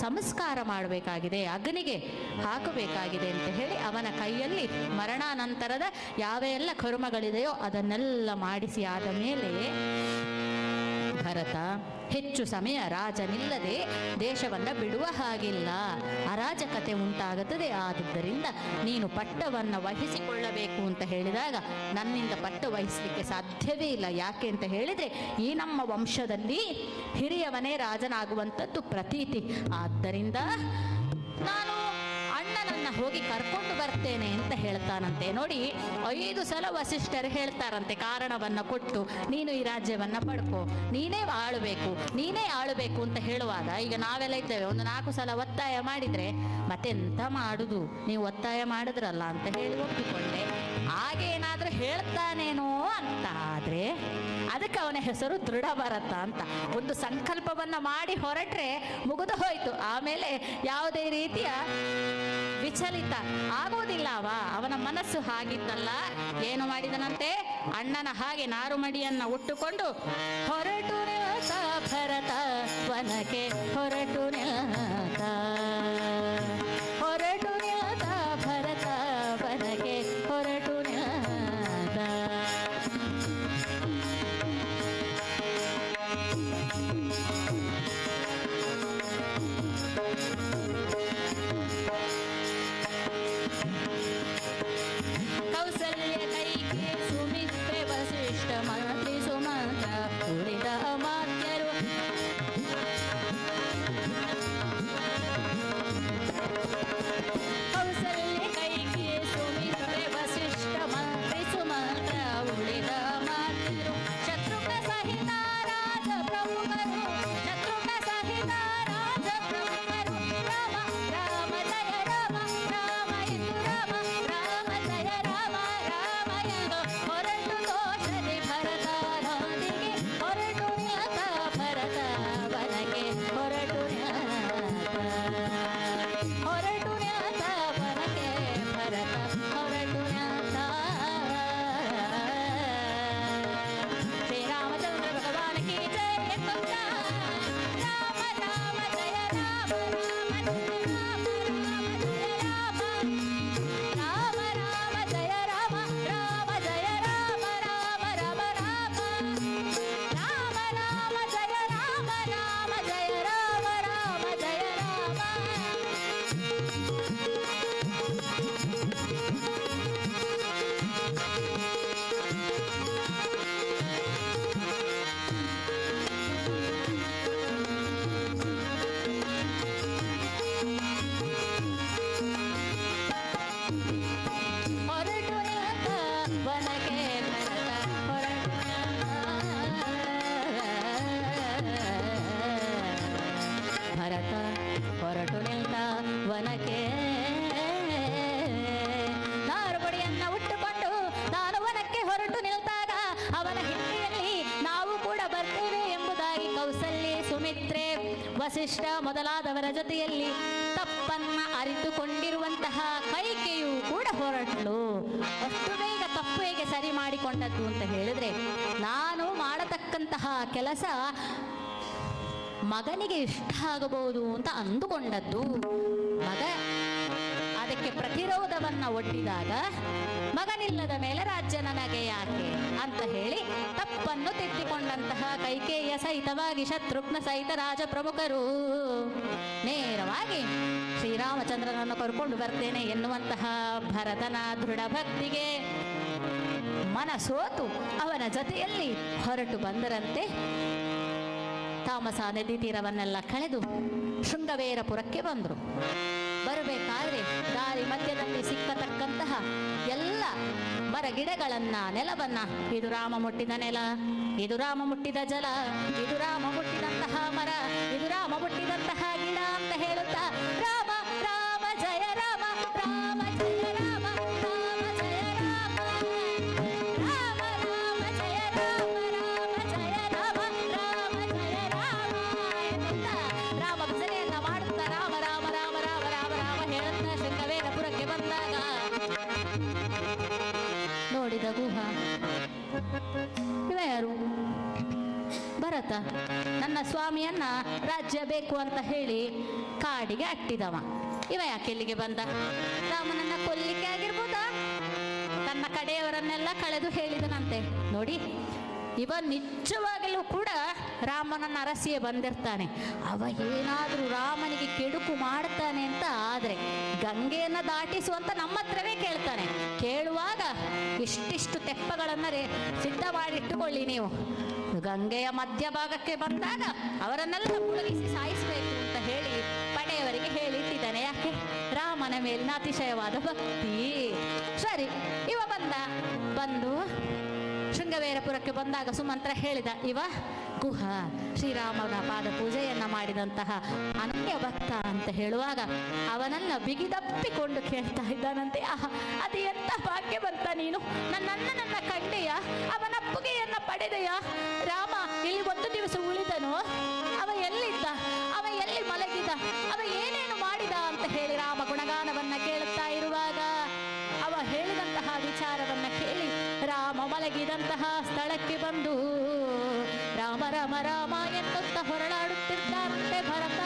ಸಂಸ್ಕಾರ ಮಾಡಬೇಕಾಗಿದೆ, ಅಗ್ನಿಗೆ ಹಾಕಬೇಕಾಗಿದೆ ಅಂತ ಹೇಳಿ ಅವನ ಕೈಯಲ್ಲಿ ಮರಣಾನಂತರದ ಯಾವೆಲ್ಲ ಕರ್ಮಗಳಿದೆಯೋ ಅದನ್ನೆಲ್ಲ ಮಾಡಿಸಿ ಆದ ಮೇಲೆ ಭರತ ಹೆಚ್ಚು ಸಮಯ ರಾಜನಿಲ್ಲದೆ ದೇಶವನ್ನ ಬಿಡುವ ಹಾಗಿಲ್ಲ, ಅರಾಜಕತೆ ಉಂಟಾಗುತ್ತದೆ. ಆದುದರಿಂದ ನೀನು ಪಟ್ಟವನ್ನು ವಹಿಸಿಕೊಳ್ಳಬೇಕು ಅಂತ ಹೇಳಿದಾಗ ನನ್ನಿಂದ ಪಟ್ಟ ವಹಿಸಲಿಕ್ಕೆ ಸಾಧ್ಯವೇ ಇಲ್ಲ. ಯಾಕೆ ಅಂತ ಹೇಳಿದ್ರೆ ಈ ನಮ್ಮ ವಂಶದಲ್ಲಿ ಹಿರಿಯವನೇ ರಾಜನಾಗುವಂಥದ್ದು ಪ್ರತೀತಿ. ಆದ್ದರಿಂದ ನಾನು ಅಣ್ಣನನ್ನ ಹೋಗಿ ಕರ್ಕೊಂಡು ಬರ್ತೀನಿ ಕೊಡ್ತೇನೆ ಅಂತ ಹೇಳ್ತಾನಂತೆ. ನೋಡಿ, 5 ಸಲ ವಸಿಷ್ಠರು ಹೇಳ್ತಾರಂತೆ ಕಾರಣವನ್ನ ಕೊಟ್ಟು, ನೀನು ಈ ರಾಜ್ಯವನ್ನ ಪಡ್ಕೋ, ನೀನೇ ಆಳಬೇಕು ಅಂತ ಹೇಳುವಾಗ, ಈಗ ನಾವೆಲ್ಲ ಇದ್ದೇವೆ, ಒಂದು 4 ಸಲ ಒತ್ತಾಯ ಮಾಡಿದ್ರೆ ಮತ್ತೆಂತ ಮಾಡುದು, ನೀವು ಒತ್ತಾಯ ಮಾಡಿದ್ರಲ್ಲ ಅಂತ ಹೇಳಿ ಒಪ್ಪಿಕೊಂಡೆ. ಹಾಗೇನಾದ್ರೂ ಹೇಳ್ತಾನೇನೋ ಅಂತ ಆದ್ರೆ ಅದಕ್ಕೆ ಅವನ ಹೆಸರು ದೃಢ ಭರತ ಅಂತ. ಒಂದು ಸಂಕಲ್ಪವನ್ನ ಮಾಡಿ ಹೊರಟ್ರೆ ಮುಗಿದು ಹೋಯ್ತು, ಆಮೇಲೆ ಯಾವುದೇ ರೀತಿಯ ವಿಚಲಿತ ಆಗೋದಿಲ್ಲ. ಅವನ ಮನಸ್ಸು ಹಾಗಿತ್ತಲ್ಲ. ಏನು ಮಾಡಿದನಂತೆ, ಅಣ್ಣನ ಹಾಗೆ ನಾರುಮಡಿಯನ್ನ ಉಟ್ಟುಕೊಂಡು ಹೊರಟು ನಿಲ್ತ ಭರತ ವನಕ್ಕೆ, ಹೊರಟು ನಿಲ್ತ ಭರತ ವನಕ್ಕೆ, ಹೊರಟು ನಿಲ್ತ. ಕೌಸಲ್ಯ ಕೈಕೆ ಸುಮಿತ್ರೆ ವಸಿಷ್ಠ ಮಂತ್ರಿ ಸುಮಂತ್ರ ಉಳಿದ ಅಮಾತ್ಯರು. ಕೌಸಲ್ಯ ಕೈಕೆ ಸುಮಿತ್ರೆ ವಸಿಷ್ಠ ಮಂತ್ರಿ ಸುಮಂತ್ರ ಉಳಿದ ಅಮಾತ್ಯರು. ಶತ್ರುಘ್ನ ಸಹಿತ ರಾಜ ಪ್ರಮುಖರು, ಶತ್ರುಘ್ನ ಸಹಿತ ರಾಜ ಪ್ರಮುಖರು. ರಾಮ ರಾಮ ಜಯ ರಾಮ, ರಾಮ ಎಂದು ರಾಮ, ರಾಮ ಜಯ ರಾಮ, ರಾಮ ಎಂದು ಹೊರಟು ದೋಷದಿ ಭರತನೊಂದಿಗೆ, ಹೊರಟು ನಿಲ್ತ ಭರತ ವನಕ್ಕೆ, ಹೊರಟು ನಿಲ್ತ ವನಕ್ಕೆ, ಭರತ ಹೊರಟು ನಿಲ್ತ. ಶ್ರೀರಾಮಚಂದ್ರ ಭಗವಾನ್ ಕಿ ಜಯ. ರಾಮ ರಾಮ ಜಯ ರಾಮ, ರಾಮ ಜಯ ರಾಮ, ರಾಮ ಜಯ ರಾಮ, ರಾಮ ಜಯ ರಾಮ, ರಾಮ ರಾಮ ರಾಮ, ರಾಮ ರಾಮ ಜಯ ರಾಮ, ರಾಮ ಜಯ ರಾಮ, ರಾಮ ಜಯ ರಾಮ. ಹೊರಟು ನಿಲ್ತ ವನಕ್ಕೆ ಭರತ, ಹೊರಟು ಭರತ ಹೊರಟು ನಿಲ್ತ ವನಕ್ಕೆ. ನಾರುಬಡಿಯನ್ನ ಉಟ್ಟುಕೊಂಡು ನಾನು ವನಕ್ಕೆ ಹೊರಟು ನಿಲ್ತಾಗ ಅವನ ಹಿಂದೆಯಲ್ಲಿ ನಾವು ಕೂಡ ಬರ್ತೇವೆ ಎಂಬುದಾಗಿ ಕೌಸಲ್ಯೆ, ಸುಮಿತ್ರೆ, ವಸಿಷ್ಠ ಮೊದಲಾದವರ ಜೊತೆಯಲ್ಲಿ ತಪ್ಪನ್ನ ಅರಿತುಕೊಂಡಿರುವಂತಹ ಕೈಕೆಯು ಕೂಡ ಹೊರಟಳು. ಅಷ್ಟು ಬೇಗ ತಪ್ಪು ಹೇಗೆ ಸರಿ ಮಾಡಿಕೊಂಡದ್ದು ಅಂತ ಹೇಳಿದ್ರೆ, ನಾನು ಮಾಡತಕ್ಕಂತಹ ಕೆಲಸ ಮಗನಿಗೆ ಇಷ್ಟ ಆಗಬಹುದು ಅಂತ ಅಂದುಕೊಂಡದ್ದು. ಮಗ ಅದಕ್ಕೆ ಪ್ರತಿರೋಧವನ್ನ ಒಡ್ಡಿದಾಗ, ಮಗನಿಲ್ಲದ ಮೇಲೆ ರಾಜ್ಯ ನನಗೆ ಯಾಕೆ ಅಂತ ಹೇಳಿ ತಪ್ಪನ್ನು ತಿದ್ದಿಕೊಂಡಂತಹ ಕೈಕೇಯಿಯ ಸಹಿತವಾಗಿ ಶತ್ರುಘ್ನ ಸಹಿತ ರಾಜ ಪ್ರಮುಖರು ನೇರವಾಗಿ ಶ್ರೀರಾಮಚಂದ್ರನನ್ನು ಕರ್ಕೊಂಡು ಬರ್ತೇನೆ ಎನ್ನುವಂತಹ ಭರತನ ದೃಢ ಭಕ್ತಿಗೆ ಮನಸೋತು ಅವನ ಜೊತೆಯಲ್ಲಿ ಹೊರಟು ಬಂದರಂತೆ. ತಾಮಸ ನದಿ ತೀರವನ್ನೆಲ್ಲ ಕಳೆದು ಶೃಂಗವೇರಪುರಕ್ಕೆ ಬಂದರು. ಬರಬೇಕಾದ್ರೆ ದಾರಿ ಮಧ್ಯದಲ್ಲಿ ಸಿಕ್ಕತಕ್ಕಂತಹ ಎಲ್ಲ ಮರ ಗಿಡಗಳನ್ನ, ನೆಲವನ್ನ, ಇದು ರಾಮ ಮುಟ್ಟಿದ ನೆಲ, ಇದು ರಾಮ ಮುಟ್ಟಿದ ಜಲ, ಇದು ರಾಮ ಮುಟ್ಟಿದಂತಹ ಮರ, ಇದು ರಾಮ ಮುಟ್ಟಿದಂತಹ ಗಿಡ ಅಂತ ಹೇಳುತ್ತಾ ರಾಮ ರಾಮ ಜಯ ರಾಮ, ರಾಮ ಜಯ ರಾಮ, ರಾಮ ಜಯ ರಾಮ, ರಾಮ ರಾಮ ಜಯ ರಾಮ, ರಾಮ ಜಯ ರಾಮ, ರಾಮ ಜಯ ರಾಮ ಎನ್ನುತ್ತಾ ರಾಮ ಭಜನೆಯನ್ನ ಮಾಡುತ್ತಾ ರಾಮ ರಾಮ ರಾಮ ರಾಮ ರಾಮ ರಾಮ ಹೇಳುತ್ತಾ ಶೃಂಗವೇರಪುರಕ್ಕೆ ಬಂದಾಗ ನೋಡಿದ ಗುಹ, ಇವ ಯಾರು? ಭರತ ನನ್ನ ಸ್ವಾಮಿಯನ್ನ ರಾಜ್ಯ ಬೇಕು ಅಂತ ಹೇಳಿ ಕಾಡಿಗೆ ಅಟ್ಟಿದವ. ಇವ ಯಾಕೆ ಇಲ್ಲಿಗೆ ಬಂದ? ರಾಮನನ್ನ ಕೊಲ್ಲಿಕ್ಕೆ ಆಗಿರ್ಬೋದಾ? ತನ್ನ ಕಡೆಯವರನ್ನೆಲ್ಲ ಕಳೆದು ಹೇಳಿದನಂತೆ. ನೋಡಿ, ಇವ ನಿಜವಾಗಲೂ ಕೂಡ ರಾಮನನ್ನ ಅರಸಿಯೇ ಬಂದಿರ್ತಾನೆ. ಅವ ಏನಾದ್ರೂ ರಾಮನಿಗೆ ಕೆಡುಕು ಮಾಡ್ತಾನೆ ಅಂತ ಆದ್ರೆ ಗಂಗೆಯನ್ನ ದಾಟಿಸುವಂತ ನಮ್ಮ ಹತ್ರವೇ ಕೇಳ್ತಾನೆ. ಕೇಳುವಾಗ ಇಷ್ಟಿಷ್ಟು ತೆಪ್ಪಗಳನ್ನ ಸಿದ್ಧ ಮಾಡಿಟ್ಟುಕೊಳ್ಳಿ ನೀವು. ಗಂಗೆಯ ಮಧ್ಯಭಾಗಕ್ಕೆ ಬಂದಾಗ ಅವರನ್ನೆಲ್ಲ ಮುಳುಗಿಸಿ ಸಾಯಿಸಬೇಕು ಅಂತ ಹೇಳಿ ಪಡೆಯವರಿಗೆ ಹೇಳಿಟ್ಟಿದ್ದಾನೆ. ಯಾಕೆ? ರಾಮ ರಾಮನ ಮೇಲಿನ ಅತಿಶಯವಾದ ಭಕ್ತಿ. ಸರಿ, ಇವ ಬಂದು ಶೃಂಗವೇರಪುರಕ್ಕೆ ಬಂದಾಗ ಸುಮಂತ್ರ ಹೇಳಿದ, ಇವ ಗುಹ ಶ್ರೀರಾಮನ ಪಾದ ಪೂಜೆಯನ್ನ ಮಾಡಿದಂತಹ ಅನನ್ಯ ಭಕ್ತ ಅಂತ ಹೇಳುವಾಗ ಅವನನ್ನ ಬಿಗಿದಪ್ಪಿಕೊಂಡು ಕೇಳ್ತಾ ಇದ್ದಾನಂತೆ, ಅದು ಎಂತ ಭಾಗ್ಯವಂತ ನೀನು, ನನ್ನ ಕಂಡೆಯ, ಅವನ ಅಪ್ಪುಗೆಯನ್ನ ಪಡೆದೆಯ. ರಾಮ ಇಲ್ಲಿ ಒಂದು ದಿವಸ ಉಳಿದನು, ಅವ ಎಲ್ಲಿದ್ದ, ಅವ ಎಲ್ಲಿ ಮಲಗಿದ, ಅವ ಏನೇನು ಮಾಡಿದ ಅಂತ ಹೇಳಿ ರಾಮ ಗುಣಗಾನವನ್ನ ಕೇಳುತ್ತಾ ಇರುವಾಗ ಅವ ಹೇಳಿದಂತಹ ವಿಚಾರವನ್ನ ಕೇಳಿ ರಾಮ ಮಲಗಿದಂತಹ ಸ್ಥಳಕ್ಕೆ ಬಂದು ರಾಮ ರಾಮ ರಾಮ ಎನ್ನುತ್ತ ಹೊರಳಾಡುತ್ತಿದ್ದಾರಂತೆ ಭರತ.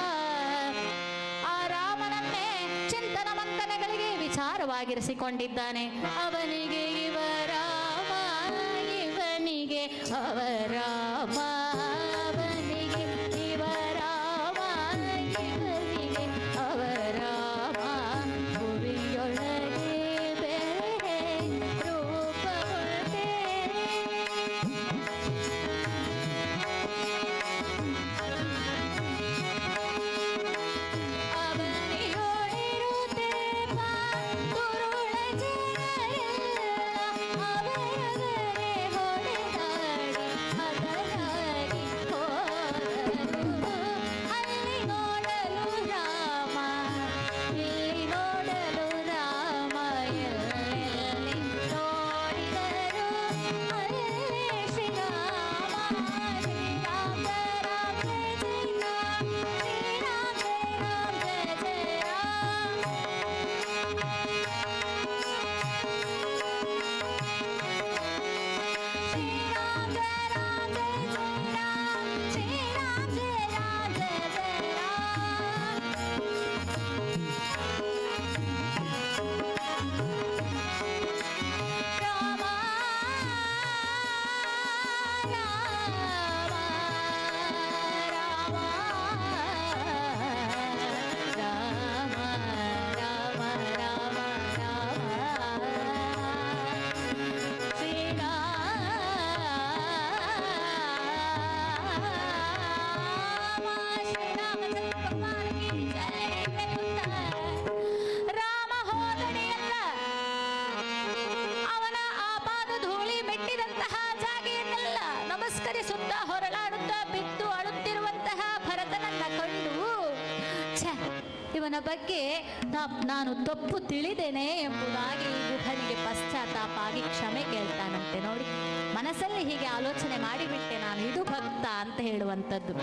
ಆ ರಾಮನನ್ನೇ ಚಿಂತನ ಮಂಥನಗಳಿಗೆ ವಿಚಾರವಾಗಿರಿಸಿಕೊಂಡಿದ್ದಾನೆ. ಅವನಿಗೆ ಇವ ರಾಮ, ಇವನಿಗೆ ಅವ ರಾಮ, ಅವನಿಗೆ ಇವ ರಾಮ, ಇವನಿಗೆ ಅವ ರಾಮ. ಭುವಿಯೊಳಗೆ ಬೇರೆ ರೂಪವುಳ್ಳೆ. ಅವನಿಯೊಳಿರುತ್ತೆ ಪಾಂಡುರುಳ ಜನರೆಲ್ಲ, ಅವರವರೇ ಹೊಡೆದಾಡಿ ಹತರಾಗಿ ಹೋದರು. ಅಲ್ಲಿ ನೋಡಲು ರಾಮ, ಇಲ್ಲಿ ನೋಡಲು ರಾಮ, ಎಲ್ಲೆಲ್ಲಿ ನೋಡಿದರು ಅಲ್ಲೇ ಶ್ರೀರಾಮ. ಶ್ರೀರಾಮ ಜಯ ರಾಮ ಜಯ ರಾಮ, ಶ್ರೀರಾಮ ಜಯ ರಾಮ ಜಯ ರಾಮ. ಶ್ರೀರಾಮ ಜಯ ರಾಮ ಜಯ ರಾಮ, ಶ್ರೀರಾಮ ಜಯ ರಾಮ ಜಯ ರಾಮ. ರಾಮ ಹೋದಡೆಯಲ್ಲ, ಅವನ ಆಪಾದ ಧೂಳಿ ಮೆಟ್ಟಿದಂತಹ ಜಾಗೆಯನ್ನೆಲ್ಲ ನಮಸ್ಕರಿಸುತ್ತಾ ಹೊರಳಾಡುತ್ತಾ ಬಿದ್ದು ಅಳುತ್ತಿರುವಂತಹ ಭರತನನ್ನ ಕಂಡು, ಛೆ, ಇವನ ಬಗ್ಗೆ ನಾನು ತಪ್ಪು ತಿಳಿದೇನೆ ಎಂಬುದಾಗಿ ಗುಹನಿಗೆ ಪಶ್ಚಾತ್ತಾಪ ಆಗಿ ಕ್ಷಮೆ ಕೇಳ್ತಾನಂತೆ. ನೋಡಿ, ಮನಸ್ಸಲ್ಲಿ ಹೀಗೆ ಆಲೋಚನೆ ಮಾಡಿಬಿಟ್ಟೆ ನಾನು, ಇದು ಭಕ್ತ ಅಂತ ಹೇಳುವಂಥದ್ದು.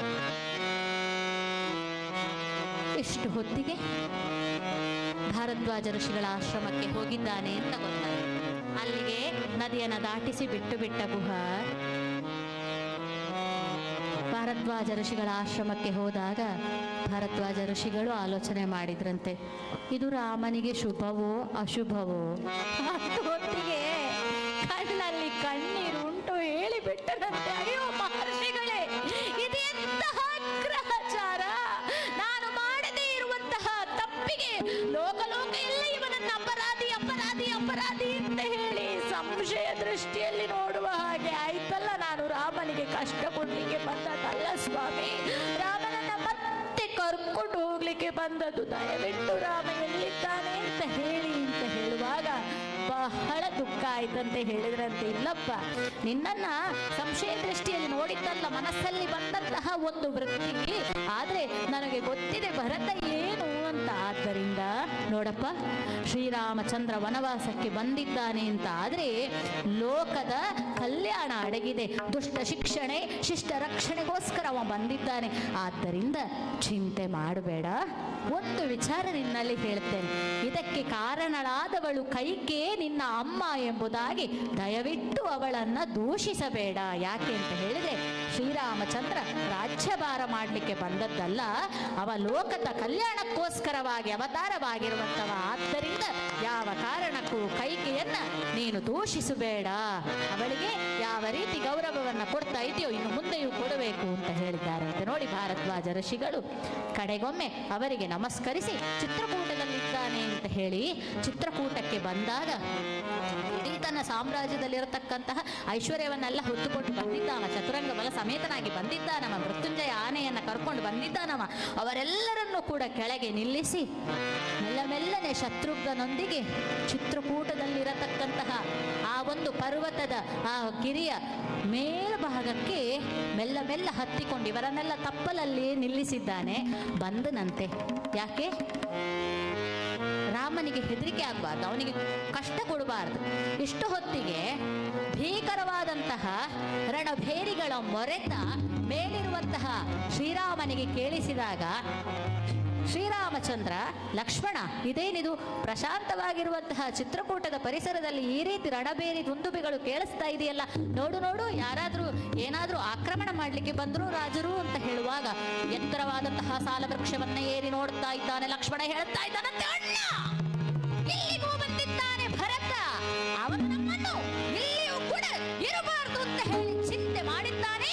ಇಷ್ಟು ಹೊತ್ತಿಗೆ ಭಾರದ್ವಾಜ ಋಷಿಗಳ ಆಶ್ರಮಕ್ಕೆ ಹೋಗಿದ್ದಾನೆ ಅಂತ ಗೊತ್ತಾಯಿತು. ಅಲ್ಲಿಗೆ ನದಿಯನ್ನು ದಾಟಿಸಿ ಬಿಟ್ಟ ಗುಹ ಭಾರದ್ವಾಜ ಋಷಿಗಳ ಆಶ್ರಮಕ್ಕೆ ಹೋದಾಗ ಭಾರದ್ವಾಜ ಋಷಿಗಳು ಆಲೋಚನೆ ಮಾಡಿದ್ರಂತೆ, ಇದು ರಾಮನಿಗೆ ಶುಭವೋ ಅಶುಭವೋ. ಅಷ್ಟು ಹೊತ್ತಿಗೆ ಕಣ್ಣಲ್ಲಿ ಕಣ್ಣೀರು ಉಂಟು ಹೇಳಿಬಿಟ್ಟನಂತೆ, ಅಯ್ಯೋ ಮಹರ್ಷಿಗಳೇ, ಇದೆಂತಹ ಗ್ರಹಚಾರ, ನಾನು ಮಾಡದೇ ಇರುವಂತಹ ತಪ್ಪಿಗೆ ಲೋಕ ಎಲ್ಲ ಇವನನ್ನ ಅಪರಾಧಿ ಅಪರಾಧಿ ಅಪರಾಧಿ ಅಂತ ಹೇಳಿ ಸಂಶಯ ದೃಷ್ಟಿಯಲ್ಲಿ ನೋಡುವ ಹಾಗೆ ಆಯ್ತಲ್ಲ. ನಾನು ರಾಮನಿಗೆ ಕಷ್ಟ ಕೊಡ್ಲಿಕ್ಕೆ ಬಂದದಲ್ಲ ಸ್ವಾಮಿ, ರಾಮನನ್ನ ಮತ್ತೆ ಕರ್ಕೊಂಡು ಹೋಗ್ಲಿಕ್ಕೆ ಬಂದದ್ದು. ದಯವಿಟ್ಟು ರಾಮ ಎಲ್ಲಿದ್ದಾನೆ ಅಂತ ಹೇಳುವಾಗ ಬಹಳ ದುಃಖ ಆಯ್ತಂತೆ. ಹೇಳಿದ್ರಂತೆ, ಇಲ್ಲಪ್ಪ, ನಿನ್ನನ್ನ ಸಂಶಯ ದೃಷ್ಟಿಯಲ್ಲಿ ನೋಡಿದ್ದಲ್ಲ, ಮನಸ್ಸಲ್ಲಿ ಬಂದಂತಹ ಒಂದು ವೃತ್ತಿ. ಆದ್ರೆ ನನಗೆ ಗೊತ್ತಿದೆ ಭರತ ಏನು ಅಂತ. ಆದ್ದರಿಂದ ನೋಡಪ್ಪ, ಶ್ರೀರಾಮಚಂದ್ರ ವನವಾಸಕ್ಕೆ ಬಂದಿದ್ದಾನೆ ಅಂತ ಆದ್ರೆ ಲೋಕದ ಕಲ್ಯಾಣ ಅಡಗಿದೆ, ದುಷ್ಟ ಶಿಕ್ಷಣೆ ಶಿಷ್ಟ ರಕ್ಷಣೆಗೋಸ್ಕರ ಅವ ಬಂದಿದ್ದಾನೆ. ಆದ್ದರಿಂದ ಚಿಂತೆ ಮಾಡಬೇಡ. ಒಂದು ವಿಚಾರ ನಿನ್ನಲ್ಲಿ ಹೇಳ್ತೇನೆ, ಇದಕ್ಕೆ ಕಾರಣಳಾದವಳು ಕೈಕೆ ನಿನ್ನ ಅಮ್ಮ ಎಂಬುದಾಗಿ ದಯವಿಟ್ಟು ಅವಳನ್ನ ದೂಷಿಸಬೇಡ. ಯಾಕೆ ಅಂತ ಹೇಳಿದ್ರೆ ಶ್ರೀರಾಮಚಂದ್ರ ರಾಜ್ಯಭಾರ ಮಾಡಲಿಕ್ಕೆ ಬಂದದ್ದಲ್ಲ, ಅವ ಲೋಕದ ಕಲ್ಯಾಣಕ್ಕೋಸ್ಕರವಾಗಿ ಅವತಾರವಾಗಿರುವಂತವ. ಆದ್ದರಿಂದ ಯಾವ ಕಾರಣಕ್ಕೂ ಕೈಕೆಯನ್ನ ನೀನು ದೂಷಿಸಬೇಡ. ಅವಳಿಗೆ ಯಾವ ರೀತಿ ಗೌರವವನ್ನ ಕೊಡ್ತಾ ಇದೆಯೋ ಇನ್ನು ಮುಂದೆಯೂ ಕೊಡಬೇಕು ಅಂತ ಹೇಳಿದ್ದಾರೆ ಅಂತ. ನೋಡಿ, ಭಾರದ್ವಾಜ ಋಷಿಗಳು ಕಡೆಗೊಮ್ಮೆ ಅವರಿಗೆ ನಮಸ್ಕರಿಸಿ ಚಿತ್ರಕೂಟದಲ್ಲಿದ್ದಾನೆ ಅಂತ ಹೇಳಿ ಚಿತ್ರಕೂಟಕ್ಕೆ ಬಂದಾಗ ಇಡೀ ತನ್ನ ಸಾಮ್ರಾಜ್ಯದಲ್ಲಿರತಕ್ಕಂತಹ ಐಶ್ವರ್ಯವನ್ನೆಲ್ಲ ಹೊತ್ತುಕೊಂಡು ಬಂದಿದ್ದಾವ. ಚತುರಂಗ ಬಲ ಸಮೇತನಾಗಿ ಬಂದಿದ್ದಾನವ, ಮೃತ್ಯುಂಜಯ ಆನೆಯನ್ನು ಕರ್ಕೊಂಡು ಬಂದಿದ್ದಾನವ. ಅವರೆಲ್ಲರನ್ನೂ ಕೂಡ ಕೆಳಗೆ ನಿಲ್ಲಿಸಿ ಮೆಲ್ಲ ಮೆಲ್ಲನೆ ಶತ್ರುಘ್ನನೊಂದಿಗೆ ಚಿತ್ರಕೂಟದಲ್ಲಿರತಕ್ಕಂತಹ ಆ ಒಂದು ಪರ್ವತದ ಆ ಗಿರಿಯ ಮೇಲ್ಭಾಗಕ್ಕೆ ಮೆಲ್ಲ ಮೆಲ್ಲ ಹತ್ತಿಕೊಂಡು ಇವರನ್ನೆಲ್ಲ ತಪ್ಪಲಲ್ಲಿ ನಿಲ್ಲಿಸಿದ್ದಾನೆ. ಬಂದನಂತೆ. ಯಾಕೆ? ರಾಮನಿಗೆ ಹೆದರಿಕೆ ಆಗಬಾರ್ದು, ಅವನಿಗೆ ಕಷ್ಟ ಕೊಡಬಾರ್ದು. ಇಷ್ಟು ಹೊತ್ತಿಗೆ ಭೀಕರವಾದಂತಹ ರಣಭೇರಿಗಳ ಮೊರೆತ ಮೇಲಿರುವಂತಹ ಶ್ರೀರಾಮನಿಗೆ ಕೇಳಿಸಿದಾಗ ಶ್ರೀರಾಮಚಂದ್ರ, ಲಕ್ಷ್ಮಣ, ಇದೇನಿದು ಪ್ರಶಾಂತವಾಗಿರುವಂತಹ ಚಿತ್ರಕೂಟದ ಪರಿಸರದಲ್ಲಿ ಈ ರೀತಿ ರಣಬೇರಿ ದುಂದುಬಿಗಳು ಕೇಳಿಸ್ತಾ ಇದೆಯಲ್ಲ, ನೋಡು ನೋಡು, ಯಾರಾದ್ರೂ ಏನಾದ್ರೂ ಆಕ್ರಮಣ ಮಾಡ್ಲಿಕ್ಕೆ ಬಂದ್ರು ರಾಜರು ಅಂತ ಹೇಳುವಾಗ ಎತ್ತರವಾದಂತಹ ಸಾಲವೃಕ್ಷವನ್ನ ಏರಿ ನೋಡ್ತಾ ಇದ್ದಾನೆ ಲಕ್ಷ್ಮಣ. ಹೇಳ್ತಾ ಇದ್ದಾನಂತೆ, ಅಣ್ಣ ಇಲ್ಲಿಗೂ ಬಂದಿದ್ದಾನೆ ಭರತ, ಅವನು ನಮ್ಮನ್ನು ಇಲ್ಲಿಯೂ ಕೂಡ ಇರಬಾರ್ದು ಅಂತ ಹೇಳಿ ಚಿಂತೆ ಮಾಡಿದ್ದಾನೆ.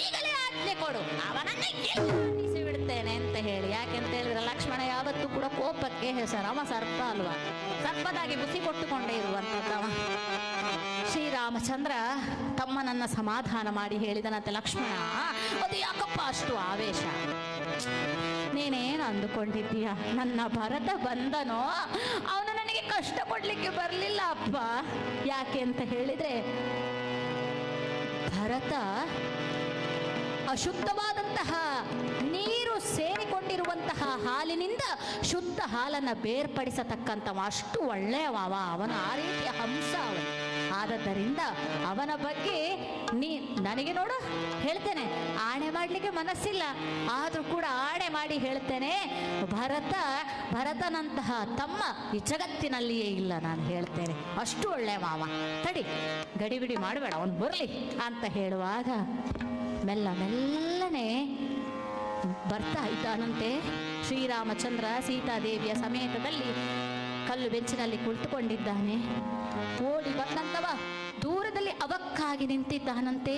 ಈಗಲೇ ಆಜ್ಞೆ ಕೊಡು, ಅವನನ್ನ ಎಲ್ಲಿ ಬಿಡ್ತೇನೆ ಅಂತ ಹೇಳಿ. ಯಾಕೆಂತ ಹೇಳಿದ್ರೆ ಲಕ್ಷ್ಮಣ ಯಾವತ್ತೂ ಕೂಡ ಕೋಪಕ್ಕೆ ಹೆಸರು, ಅವ ಸರ್ಪ ಅಲ್ವಾ, ಸರ್ಪದಾಗಿ ಬುಸಿ ಕೊಟ್ಟುಕೊಂಡೇ ಇರುವಂತದ್ದವ. ಶ್ರೀರಾಮಚಂದ್ರ ತಮ್ಮನನ್ನ ಸಮಾಧಾನ ಮಾಡಿ ಹೇಳಿದನಂತೆ, ಲಕ್ಷ್ಮಣ ಅದು ಯಾಕಪ್ಪ ಅಷ್ಟು ಆವೇಶ? ನೀನೇನು ಅಂದುಕೊಂಡಿದ್ದೀಯ? ನನ್ನ ಭರತ ಬಂದನೋ ಅವನು ನನಗೆ ಕಷ್ಟ ಕೊಡ್ಲಿಕ್ಕೆ ಬರಲಿಲ್ಲ ಅಪ್ಪ. ಯಾಕೆ ಅಂತ ಹೇಳಿದ್ರೆ ಭರತ ಅಶುದ್ಧವಾದಂತಹ ನೀರು ಸೇರಿಕೊಂಡಿರುವಂತಹ ಹಾಲಿನಿಂದ ಶುದ್ಧ ಹಾಲನ್ನು ಬೇರ್ಪಡಿಸತಕ್ಕಂಥವ, ಅಷ್ಟು ಒಳ್ಳೆಯವ ಅವನು, ಆ ರೀತಿಯ ಹಂಸ ಅವನು. ಆದದ್ದರಿಂದ ಅವನ ಬಗ್ಗೆ ನನಗೆ ನೋಡು ಹೇಳ್ತೇನೆ, ಆಣೆ ಮಾಡಲಿಕ್ಕೆ ಮನಸ್ಸಿಲ್ಲ, ಆದರೂ ಕೂಡ ಆಣೆ ಮಾಡಿ ಹೇಳ್ತೇನೆ, ಭರತನಂತಹ ತಮ್ಮ ಈ ಜಗತ್ತಿನಲ್ಲಿಯೇ ಇಲ್ಲ, ನಾನು ಹೇಳ್ತೇನೆ, ಅಷ್ಟು ಒಳ್ಳೆಯ ಮಾವ. ತಡಿ, ಗಡಿಬಿಡಿ ಮಾಡಬೇಡ, ಅವನು ಬರಲಿ ಅಂತ ಹೇಳುವಾಗ ಮೆಲ್ಲ ಮೆಲ್ಲನೆ ಬರ್ತಾ ಇದ್ದಾನಂತೆ ಶ್ರೀರಾಮಚಂದ್ರ. ಸೀತಾದೇವಿಯ ಸಮೇತದಲ್ಲಿ ಕಲ್ಲು ಬೆಂಚಿನಲ್ಲಿ ಕುಳಿತುಕೊಂಡಿದ್ದಾನೆ. ಓಡಿ ಬಂದಂತವ ದೂರದಲ್ಲಿ ಅವಕ್ಕಾಗಿ ನಿಂತಿದ್ದಾನಂತೆ.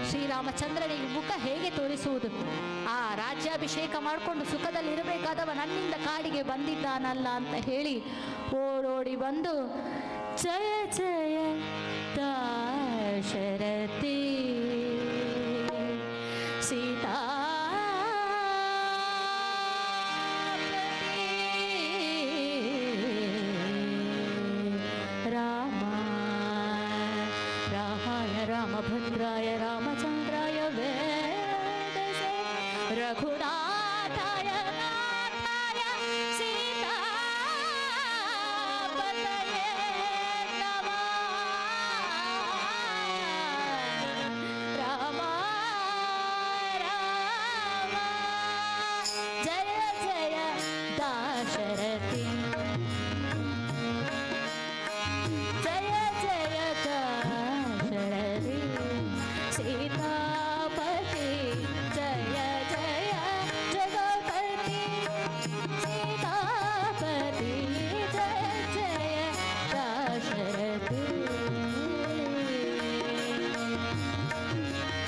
ಶ್ರೀರಾಮಚಂದ್ರನಿಗೆ ಮುಖ ಹೇಗೆ ತೋರಿಸುವುದು? ಆ ರಾಜ್ಯಾಭಿಷೇಕ ಮಾಡಿಕೊಂಡು ಸುಖದಲ್ಲಿರಬೇಕಾದವ ನನ್ನಿಂದ ಕಾಡಿಗೆ ಬಂದಿದ್ದಾನಲ್ಲ ಅಂತ ಹೇಳಿ ಓಡೋಡಿ ಬಂದು, ಜಯ ಜಯ ದಾಶರಥಿ ಸೀತಾ ರಾಮ ರಾಮಾಯ ರಾಮಭದ್ರಾಯ ರಾಮಚಂದ್ರಾಯ ವೇದಸೆ ರಘುನಾಥಾಯ ನಾಥಾಯ ಸೀತಾಪತಯೇ ನಮಃ. ರಾಮ ರಾಮ ಜಯ ಜಯ ದಾಶರಥಿ, ಜಯ ಜಯ ದಾಶರಥಿ ಸೀತಾಪತಿ, ಜಯ ಜಯ ಜಗಪತಿ ಸೀತಾಪತಿ, ಜಯ ಜಯ ದಾಶರಥಿ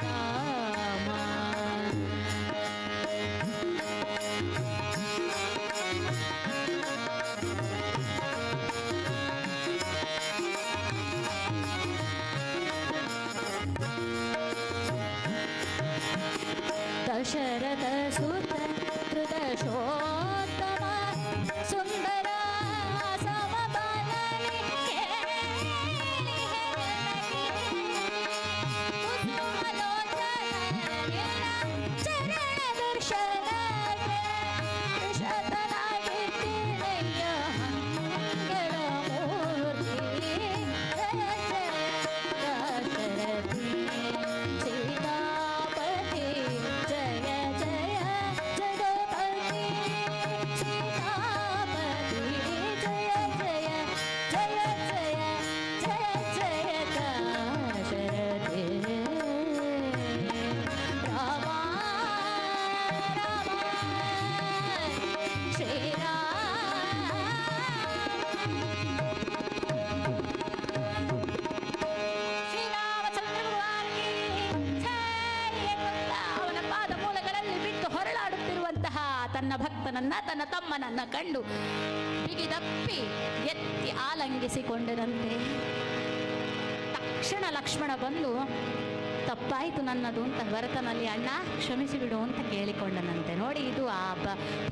ರಾಮ. ದಶರಥ ಸುತ ಧೃತಶೋತ್ತಮ ಸುಂದರ ಸಮಬಲನೆ ಚರಣ ದರ್ಶನಕ್ಕೆ ಶತನಾಗಿದ್ದೀನಯ್ಯ ಮಂಗಳಮೂರ್ತಿ. ಜಯ ಜಯ ದಾಶರಥಿ ಸೀತಾಪತಿ, ಜಯ ಜಯ ಜಗಪತಿ ಸೀತಾಪತಿ, ಜಯ ಜಯ ಜಯ ಜಯ ಜಯ ಜಯ ದಾಶರಥಿ ರಾಮ ರಾಮ ಶ್ರೀರಾಮ. ಶ್ರೀರಾಮಚಂದ್ರ ಭಗವಾನ್ಗೆ ಜಯ ಎನ್ನುತ್ತಾ ಅವನ ಪಾದ ಮೂಲಗಳಲ್ಲಿ ಬಿಟ್ಟು ಹೊರಳಾಡುತ್ತಿರುವಂತಹ ತನ್ನ ಭಕ್ತನನ್ನ, ತನ್ನ ತಮ್ಮನನ್ನ ಕಂಡು ಬಿಗಿದಪ್ಪಿ ಎತ್ತಿ ಆಲಂಗಿಸಿಕೊಂಡರಂತೆ. ತಕ್ಷಣ ಲಕ್ಷ್ಮಣ ಬಂದು ತಪ್ಪಾಯಿತು ನನ್ನದು ಅಂತ ಭರತನಲ್ಲಿ ಅಣ್ಣ ಕ್ಷಮಿಸಿಬಿಡು ಅಂತ ಕೇಳಿಕೊಂಡನಂತೆ. ನೋಡಿ, ಇದು ಆ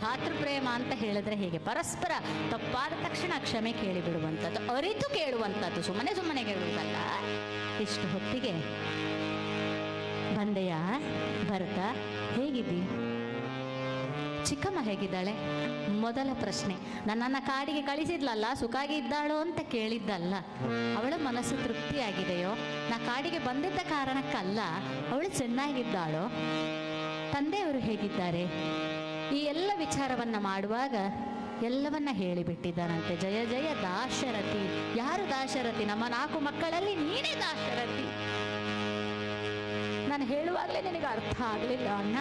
ಭಾತೃಪ್ರೇಮ ಅಂತ ಹೇಳಿದ್ರೆ ಹೀಗೆ ಪರಸ್ಪರ ತಪ್ಪಾದ ತಕ್ಷಣ ಕ್ಷಮೆ ಕೇಳಿಬಿಡುವಂಥದ್ದು, ಅರಿತು ಕೇಳುವಂಥದ್ದು, ಸುಮ್ಮನೆ ಸುಮ್ಮನೆ ಕೇಳುವುದಲ್ಲ. ಇಷ್ಟು ಹೊತ್ತಿಗೆ ಬಂದೆಯ ಭರತ, ಹೇಗಿದ್ದಿ? ಚಿಕ್ಕಮ್ಮ ಹೇಗಿದ್ದಾಳೆ? ಮೊದಲ ಪ್ರಶ್ನೆ. ನನ್ನನ್ನು ಕಾಡಿಗೆ ಕಳಿಸಿದ್ಲಲ್ಲ, ಸುಖಾಗಿ ಇದ್ದಾಳೋ ಅಂತ ಕೇಳಿದ್ದಲ್ಲ. ಅವಳ ಮನಸ್ಸು ತೃಪ್ತಿಯಾಗಿದೆಯೋ? ನಾ ಕಾಡಿಗೆ ಬಂದಿದ್ದ ಕಾರಣಕ್ಕಲ್ಲ, ಅವಳು ಚೆನ್ನಾಗಿದ್ದಾಳೋ? ತಂದೆಯವರು ಹೇಗಿದ್ದಾರೆ? ಈ ಎಲ್ಲ ವಿಚಾರವನ್ನ ಮಾಡುವಾಗ ಎಲ್ಲವನ್ನ ಹೇಳಿಬಿಟ್ಟಿದ್ದಾನಂತೆ. ಜಯ ಜಯ ದಾಶರಥಿ. ಯಾರು ದಾಶರಥಿ? ನಮ್ಮ 4 ಮಕ್ಕಳಲ್ಲಿ ನೀನೇ ದಾಶರಥಿ. ನಾನು ಹೇಳುವಾಗಲೇ ನಿನಗೆ ಅರ್ಥ ಆಗಲಿಲ್ಲ ಅಣ್ಣ.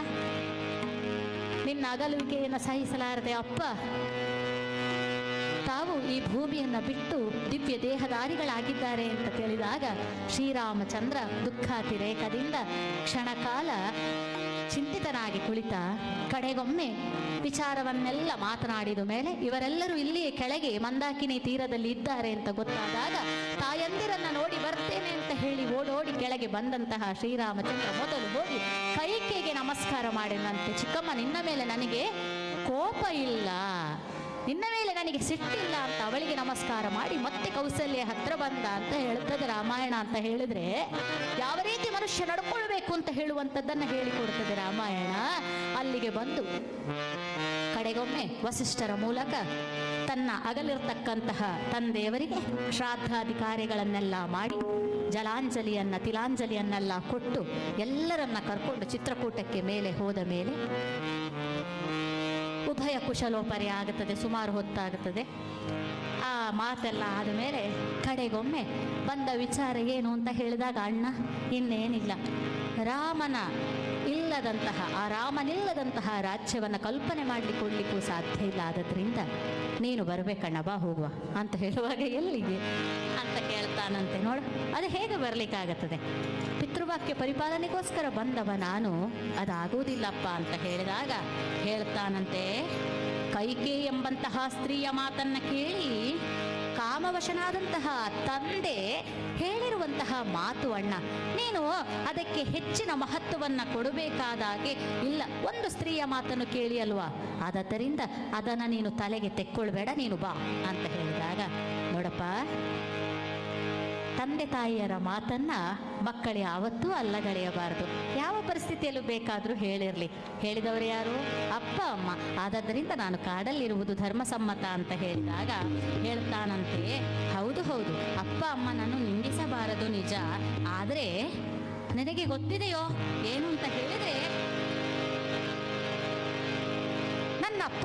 ನಿನ್ನ ಅಗಲುವಿಕೆಯನ್ನು ಸಹಿಸಲಾರದೆ ಅಪ್ಪ ತಾವು ಈ ಭೂಮಿಯನ್ನು ಬಿಟ್ಟು ದಿವ್ಯ ದೇಹಧಾರಿಗಳಾಗಿದ್ದಾರೆ ಅಂತ ತಿಳಿದಾಗ ಶ್ರೀರಾಮಚಂದ್ರ ದುಃಖಾತಿರೇಕದಿಂದ ಕ್ಷಣಕಾಲ ಚಿಂತಿತನಾಗಿ ಕುಳಿತ. ಕಡೆಗೊಮ್ಮೆ ವಿಚಾರವನ್ನೆಲ್ಲ ಮಾತನಾಡಿದ ಮೇಲೆ ಇವರೆಲ್ಲರೂ ಇಲ್ಲಿಯೇ ಕೆಳಗೆ ಮಂದಾಕಿನಿ ತೀರದಲ್ಲಿ ಇದ್ದಾರೆ ಅಂತ ಗೊತ್ತಾದಾಗ ತಾಯಂದಿರನ್ನ ನೋಡಿ ಬರ್ತೇನೆ ಅಂತ ಹೇಳಿ ಓಡೋಡಿ ಕೆಳಗೆ ಬಂದಂತಹ ಶ್ರೀರಾಮಚಂದ್ರ ಮೊದಲು ಹೋಗಿ ಕೈಕೆಗೆ ನಮಸ್ಕಾರ ಮಾಡಿದಂತೆ. ಚಿಕ್ಕಮ್ಮ, ನಿನ್ನ ಮೇಲೆ ನನಗೆ ಕೋಪ ಇಲ್ಲ, ನಿನ್ನ ಮೇಲೆ ನನಗೆ ಸಿಟ್ಟಿಲ್ಲ ಅಂತ ಅವಳಿಗೆ ನಮಸ್ಕಾರ ಮಾಡಿ ಮತ್ತೆ ಕೌಸಲ್ಯ ಹತ್ರ ಬಂದ ಅಂತ ಹೇಳ್ತದೆ ರಾಮಾಯಣ. ಅಂತ ಹೇಳಿದ್ರೆ ಯಾವ ರೀತಿ ಮನುಷ್ಯ ನಡ್ಕೊಳ್ಬೇಕು ಅಂತ ಹೇಳುವಂಥದ್ದನ್ನು ಹೇಳಿಕೊಡ್ತದೆ ರಾಮಾಯಣ. ಅಲ್ಲಿಗೆ ಬಂದು ಕಡೆಗೊಮ್ಮೆ ವಸಿಷ್ಠರ ಮೂಲಕ ತನ್ನ ಅಗಲಿರ್ತಕ್ಕಂತಹ ತಂದೆಯವರಿಗೆ ಶ್ರಾದ್ದಾದಿ ಕಾರ್ಯಗಳನ್ನೆಲ್ಲ ಮಾಡಿ ಜಲಾಂಜಲಿಯನ್ನ ತಿಲಾಂಜಲಿಯನ್ನೆಲ್ಲ ಕೊಟ್ಟು ಎಲ್ಲರನ್ನ ಕರ್ಕೊಂಡು ಚಿತ್ರಕೂಟಕ್ಕೆ ಮೇಲೆ ಹೋದ ಮೇಲೆ ಉಭಯ ಕುಶಲೋಪರಿ ಆಗುತ್ತದೆ. ಸುಮಾರು ಹೊತ್ತಾಗುತ್ತದೆ. ಆ ಮಾತೆಲ್ಲ ಆದಮೇಲೆ ಕಡೆಗೊಮ್ಮೆ ಬಂದ ವಿಚಾರ ಏನು ಅಂತ ಹೇಳಿದಾಗ, ಅಣ್ಣ ಇನ್ನೇನಿಲ್ಲ, ರಾಮನ ಇಲ್ಲದಂತಹ ಆ ರಾಮನಿಲ್ಲದಂತಹ ರಾಜ್ಯವನ್ನು ಕಲ್ಪನೆ ಮಾಡಲಿಕ್ಕೆ ಸಾಧ್ಯ ಇಲ್ಲ, ಆದದ್ರಿಂದ ನೀನು ಬರಬೇಕಣ್ಣ, ಬಾ ಹೋಗುವ ಅಂತ ಹೇಳುವಾಗ ಎಲ್ಲಿಗೆ ಅಂತ ಕೇಳ್ತಾನಂತೆ. ನೋಡು, ಅದು ಹೇಗೆ ಬರಲಿಕ್ಕಾಗತ್ತದೆ? ಪಿತೃವಾಕ್ಯ ಪರಿಪಾಲನೆಗೋಸ್ಕರ ಬಂದವ ನಾನು, ಅದಾಗುವುದಿಲ್ಲಪ್ಪ ಅಂತ ಹೇಳಿದಾಗ ಹೇಳ್ತಾನಂತೆ, ಕೈಕೇಯಿ ಎಂಬಂತಹ ಸ್ತ್ರೀಯ ಮಾತನ್ನ ಕೇಳಿ ಕಾಮವಶನಾದಂತಹ ತಂದೆ ಹೇಳಿರುವಂತಹ ಮಾತು ಅಣ್ಣ, ನೀನು ಅದಕ್ಕೆ ಹೆಚ್ಚಿನ ಮಹತ್ವವನ್ನು ಕೊಡಬೇಕಾದಾಗೆ ಇಲ್ಲ. ಒಂದು ಸ್ತ್ರೀಯ ಮಾತನ್ನು ಕೇಳಿ ಅಲ್ವಾ, ಆದ್ದರಿಂದ ಅದನ್ನು ನೀನು ತಲೆಗೆ ತೆಕ್ಕೊಳ್ಬೇಡ, ನೀನು ಬಾ ಅಂತ ಹೇಳಿದಾಗ, ನೋಡಪ್ಪ, ತಂದೆ ತಾಯಿಯರ ಮಾತನ್ನ ಮಕ್ಕಳು ಯಾವತ್ತೂ ಅಲ್ಲಗಳೆಯಬಾರದು. ಯಾವ ಪರಿಸ್ಥಿತಿಯಲ್ಲೂ ಬೇಕಾದರೂ ಹೇಳಿರಲಿ. ಹೇಳಿದವರು ಯಾರು? ಅಪ್ಪ ಅಮ್ಮ. ಆದದ್ದರಿಂದ ನಾನು ಕಾಡಲ್ಲಿರುವುದು ಧರ್ಮಸಮ್ಮತ ಅಂತ ಹೇಳಿದಾಗ ಹೇಳ್ತಾನಂತೆ, ಹೌದು ಹೌದು, ಅಪ್ಪ ಅಮ್ಮನನ್ನು ನಿಂದಿಸಬಾರದು ನಿಜ. ಆದರೆ ನನಗೆ ಗೊತ್ತಿದೆಯೋ ಏನು ಅಂತ ಹೇಳಿದ್ರೆ, ನನ್ನಪ್ಪ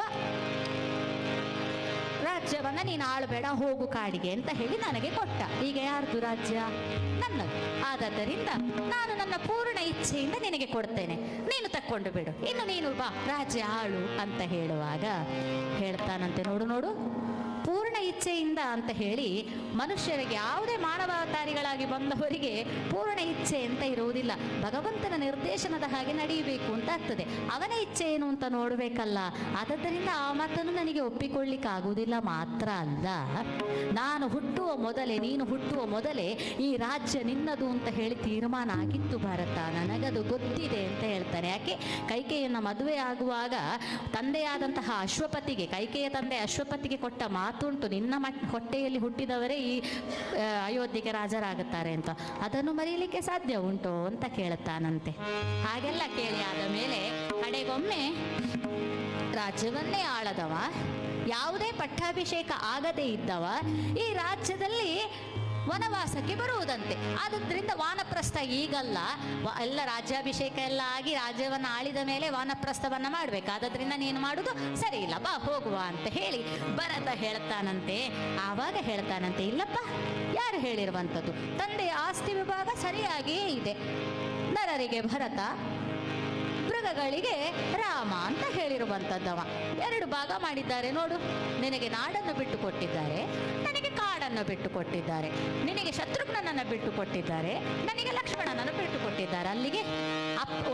ರಾಜ್ಯವನ್ನ ನೀನು ಆಳಬೇಡ, ಹೋಗು ಕಾಡಿಗೆ ಅಂತ ಹೇಳಿ ನನಗೆ ಕೊಟ್ಟ. ಈಗ ಯಾರ್ದು ರಾಜ್ಯ? ನನ್ನದು. ಆದದ್ದರಿಂದ ನಾನು ನನ್ನ ಪೂರ್ಣ ಇಚ್ಛೆಯಿಂದ ನಿನಗೆ ಕೊಡ್ತೇನೆ, ನೀನು ತಕ್ಕೊಂಡು ಬಿಡು, ಇನ್ನು ನೀನು ಬಾ ರಾಜ್ಯ ಆಳು ಅಂತ ಹೇಳುವಾಗ ಹೇಳ್ತಾನಂತೆ, ನೋಡು ನೋಡು, ಪೂರ್ಣ ಇಚ್ಛೆಯಿಂದ ಅಂತ ಹೇಳಿ ಮನುಷ್ಯರಿಗೆ, ಯಾವುದೇ ಮಾನವಾವತಾರಿಗಳಾಗಿ ಬಂದವರಿಗೆ ಪೂರ್ಣ ಇಚ್ಛೆ ಅಂತ ಇರುವುದಿಲ್ಲ. ಭಗವಂತನ ನಿರ್ದೇಶನದ ಹಾಗೆ ನಡೆಯಬೇಕು ಅಂತ ಆಗ್ತದೆ. ಅವನ ಇಚ್ಛೆ ಏನು ಅಂತ ನೋಡಬೇಕಲ್ಲ. ಆದ್ದರಿಂದ ಆ ಮಾತನ್ನು ನನಗೆ ಒಪ್ಪಿಕೊಳ್ಳಿಕ್ಕೆ ಆಗುವುದಿಲ್ಲ. ಮಾತ್ರ ಅಲ್ಲ, ನಾನು ಹುಟ್ಟುವ ಮೊದಲೇ, ನೀನು ಹುಟ್ಟುವ ಮೊದಲೇ ಈ ರಾಜ್ಯ ನಿನ್ನದು ಅಂತ ಹೇಳಿ ತೀರ್ಮಾನ ಆಗಿತ್ತು ಭರತ, ನನಗದು ಗೊತ್ತಿದೆ ಅಂತ ಹೇಳ್ತಾನೆ. ಯಾಕೆ? ಕೈಕೇಯಿಯನ್ನು ಮದುವೆ ಆಗುವಾಗ ತಂದೆಯಾದಂತಹ ಅಶ್ವಪತಿಗೆ, ಕೈಕೇಯ ತಂದೆ ಅಶ್ವಪತಿಗೆ ಕೊಟ್ಟ ಮಾತುಂಟು, ನಿನ್ನ ಹೊಟ್ಟೆಯಲ್ಲಿ ಹುಟ್ಟಿದವರೇ ಈ ಅಯೋಧ್ಯೆಗೆ ರಾಜರಾಗುತ್ತಾರೆ ಅಂತ. ಅದನ್ನು ಮರೀಲಿಕ್ಕೆ ಸಾಧ್ಯ ಉಂಟು ಅಂತ ಕೇಳುತ್ತಾನಂತೆ. ಹಾಗೆಲ್ಲ ಕೇಳಿ ಆದ ಮೇಲೆ ಕಡೆಗೊಮ್ಮೆ ರಾಜ್ಯವನ್ನೇ ಆಳದವ, ಯಾವುದೇ ಪಟ್ಟಾಭಿಷೇಕ ಆಗದೇ ಇದ್ದವ ಈ ರಾಜ್ಯದಲ್ಲಿ ವನವಾಸಕ್ಕೆ ಬರುವುದಂತೆ. ಆದದ್ರಿಂದ ವಾನಪ್ರಸ್ಥ ಈಗಲ್ಲ, ಎಲ್ಲ ರಾಜ್ಯಾಭಿಷೇಕ ಎಲ್ಲ ಆಗಿ ರಾಜ್ಯವನ್ನು ಆಳಿದ ಮೇಲೆ ವಾನಪ್ರಸ್ಥವನ್ನ ಮಾಡ್ಬೇಕಾದ್ರಿಂದ ನೀನು ಮಾಡುದು ಸರಿ ಇಲ್ಲ, ಬಾ ಹೋಗುವ ಅಂತ ಹೇಳಿ ಭರತ ಹೇಳ್ತಾನಂತೆ. ಆವಾಗ ಹೇಳ್ತಾನಂತೆ, ಇಲ್ಲಪ್ಪ, ಯಾರು ಹೇಳಿರುವಂಥದ್ದು? ತಂದೆಯ ಆಸ್ತಿ ವಿಭಾಗ ಸರಿಯಾಗಿಯೇ ಇದೆ. ನರರಿಗೆ ಭರತ, ಮೃಗಗಳಿಗೆ ರಾಮ ಅಂತ ಹೇಳಿರುವಂಥದ್ದವ. 2 ಭಾಗ ಮಾಡಿದ್ದಾರೆ ನೋಡು. ನಿನಗೆ ನಾಡನ್ನು ಬಿಟ್ಟು ಕೊಟ್ಟಿದ್ದಾರೆ, ನನಗೆ ಕಾಡನ್ನು ಬಿಟ್ಟು ಕೊಟ್ಟಿದ್ದಾರೆ. ನಿನಗೆ ಶತ್ರುಘ್ನನನ್ನು ಬಿಟ್ಟು ಕೊಟ್ಟಿದ್ದಾರೆ, ನನಗೆ ಲಕ್ಷ್ಮಣನನ್ನು ಬಿಟ್ಟು ಕೊಟ್ಟಿದ್ದಾರೆ. ಅಲ್ಲಿಗೆ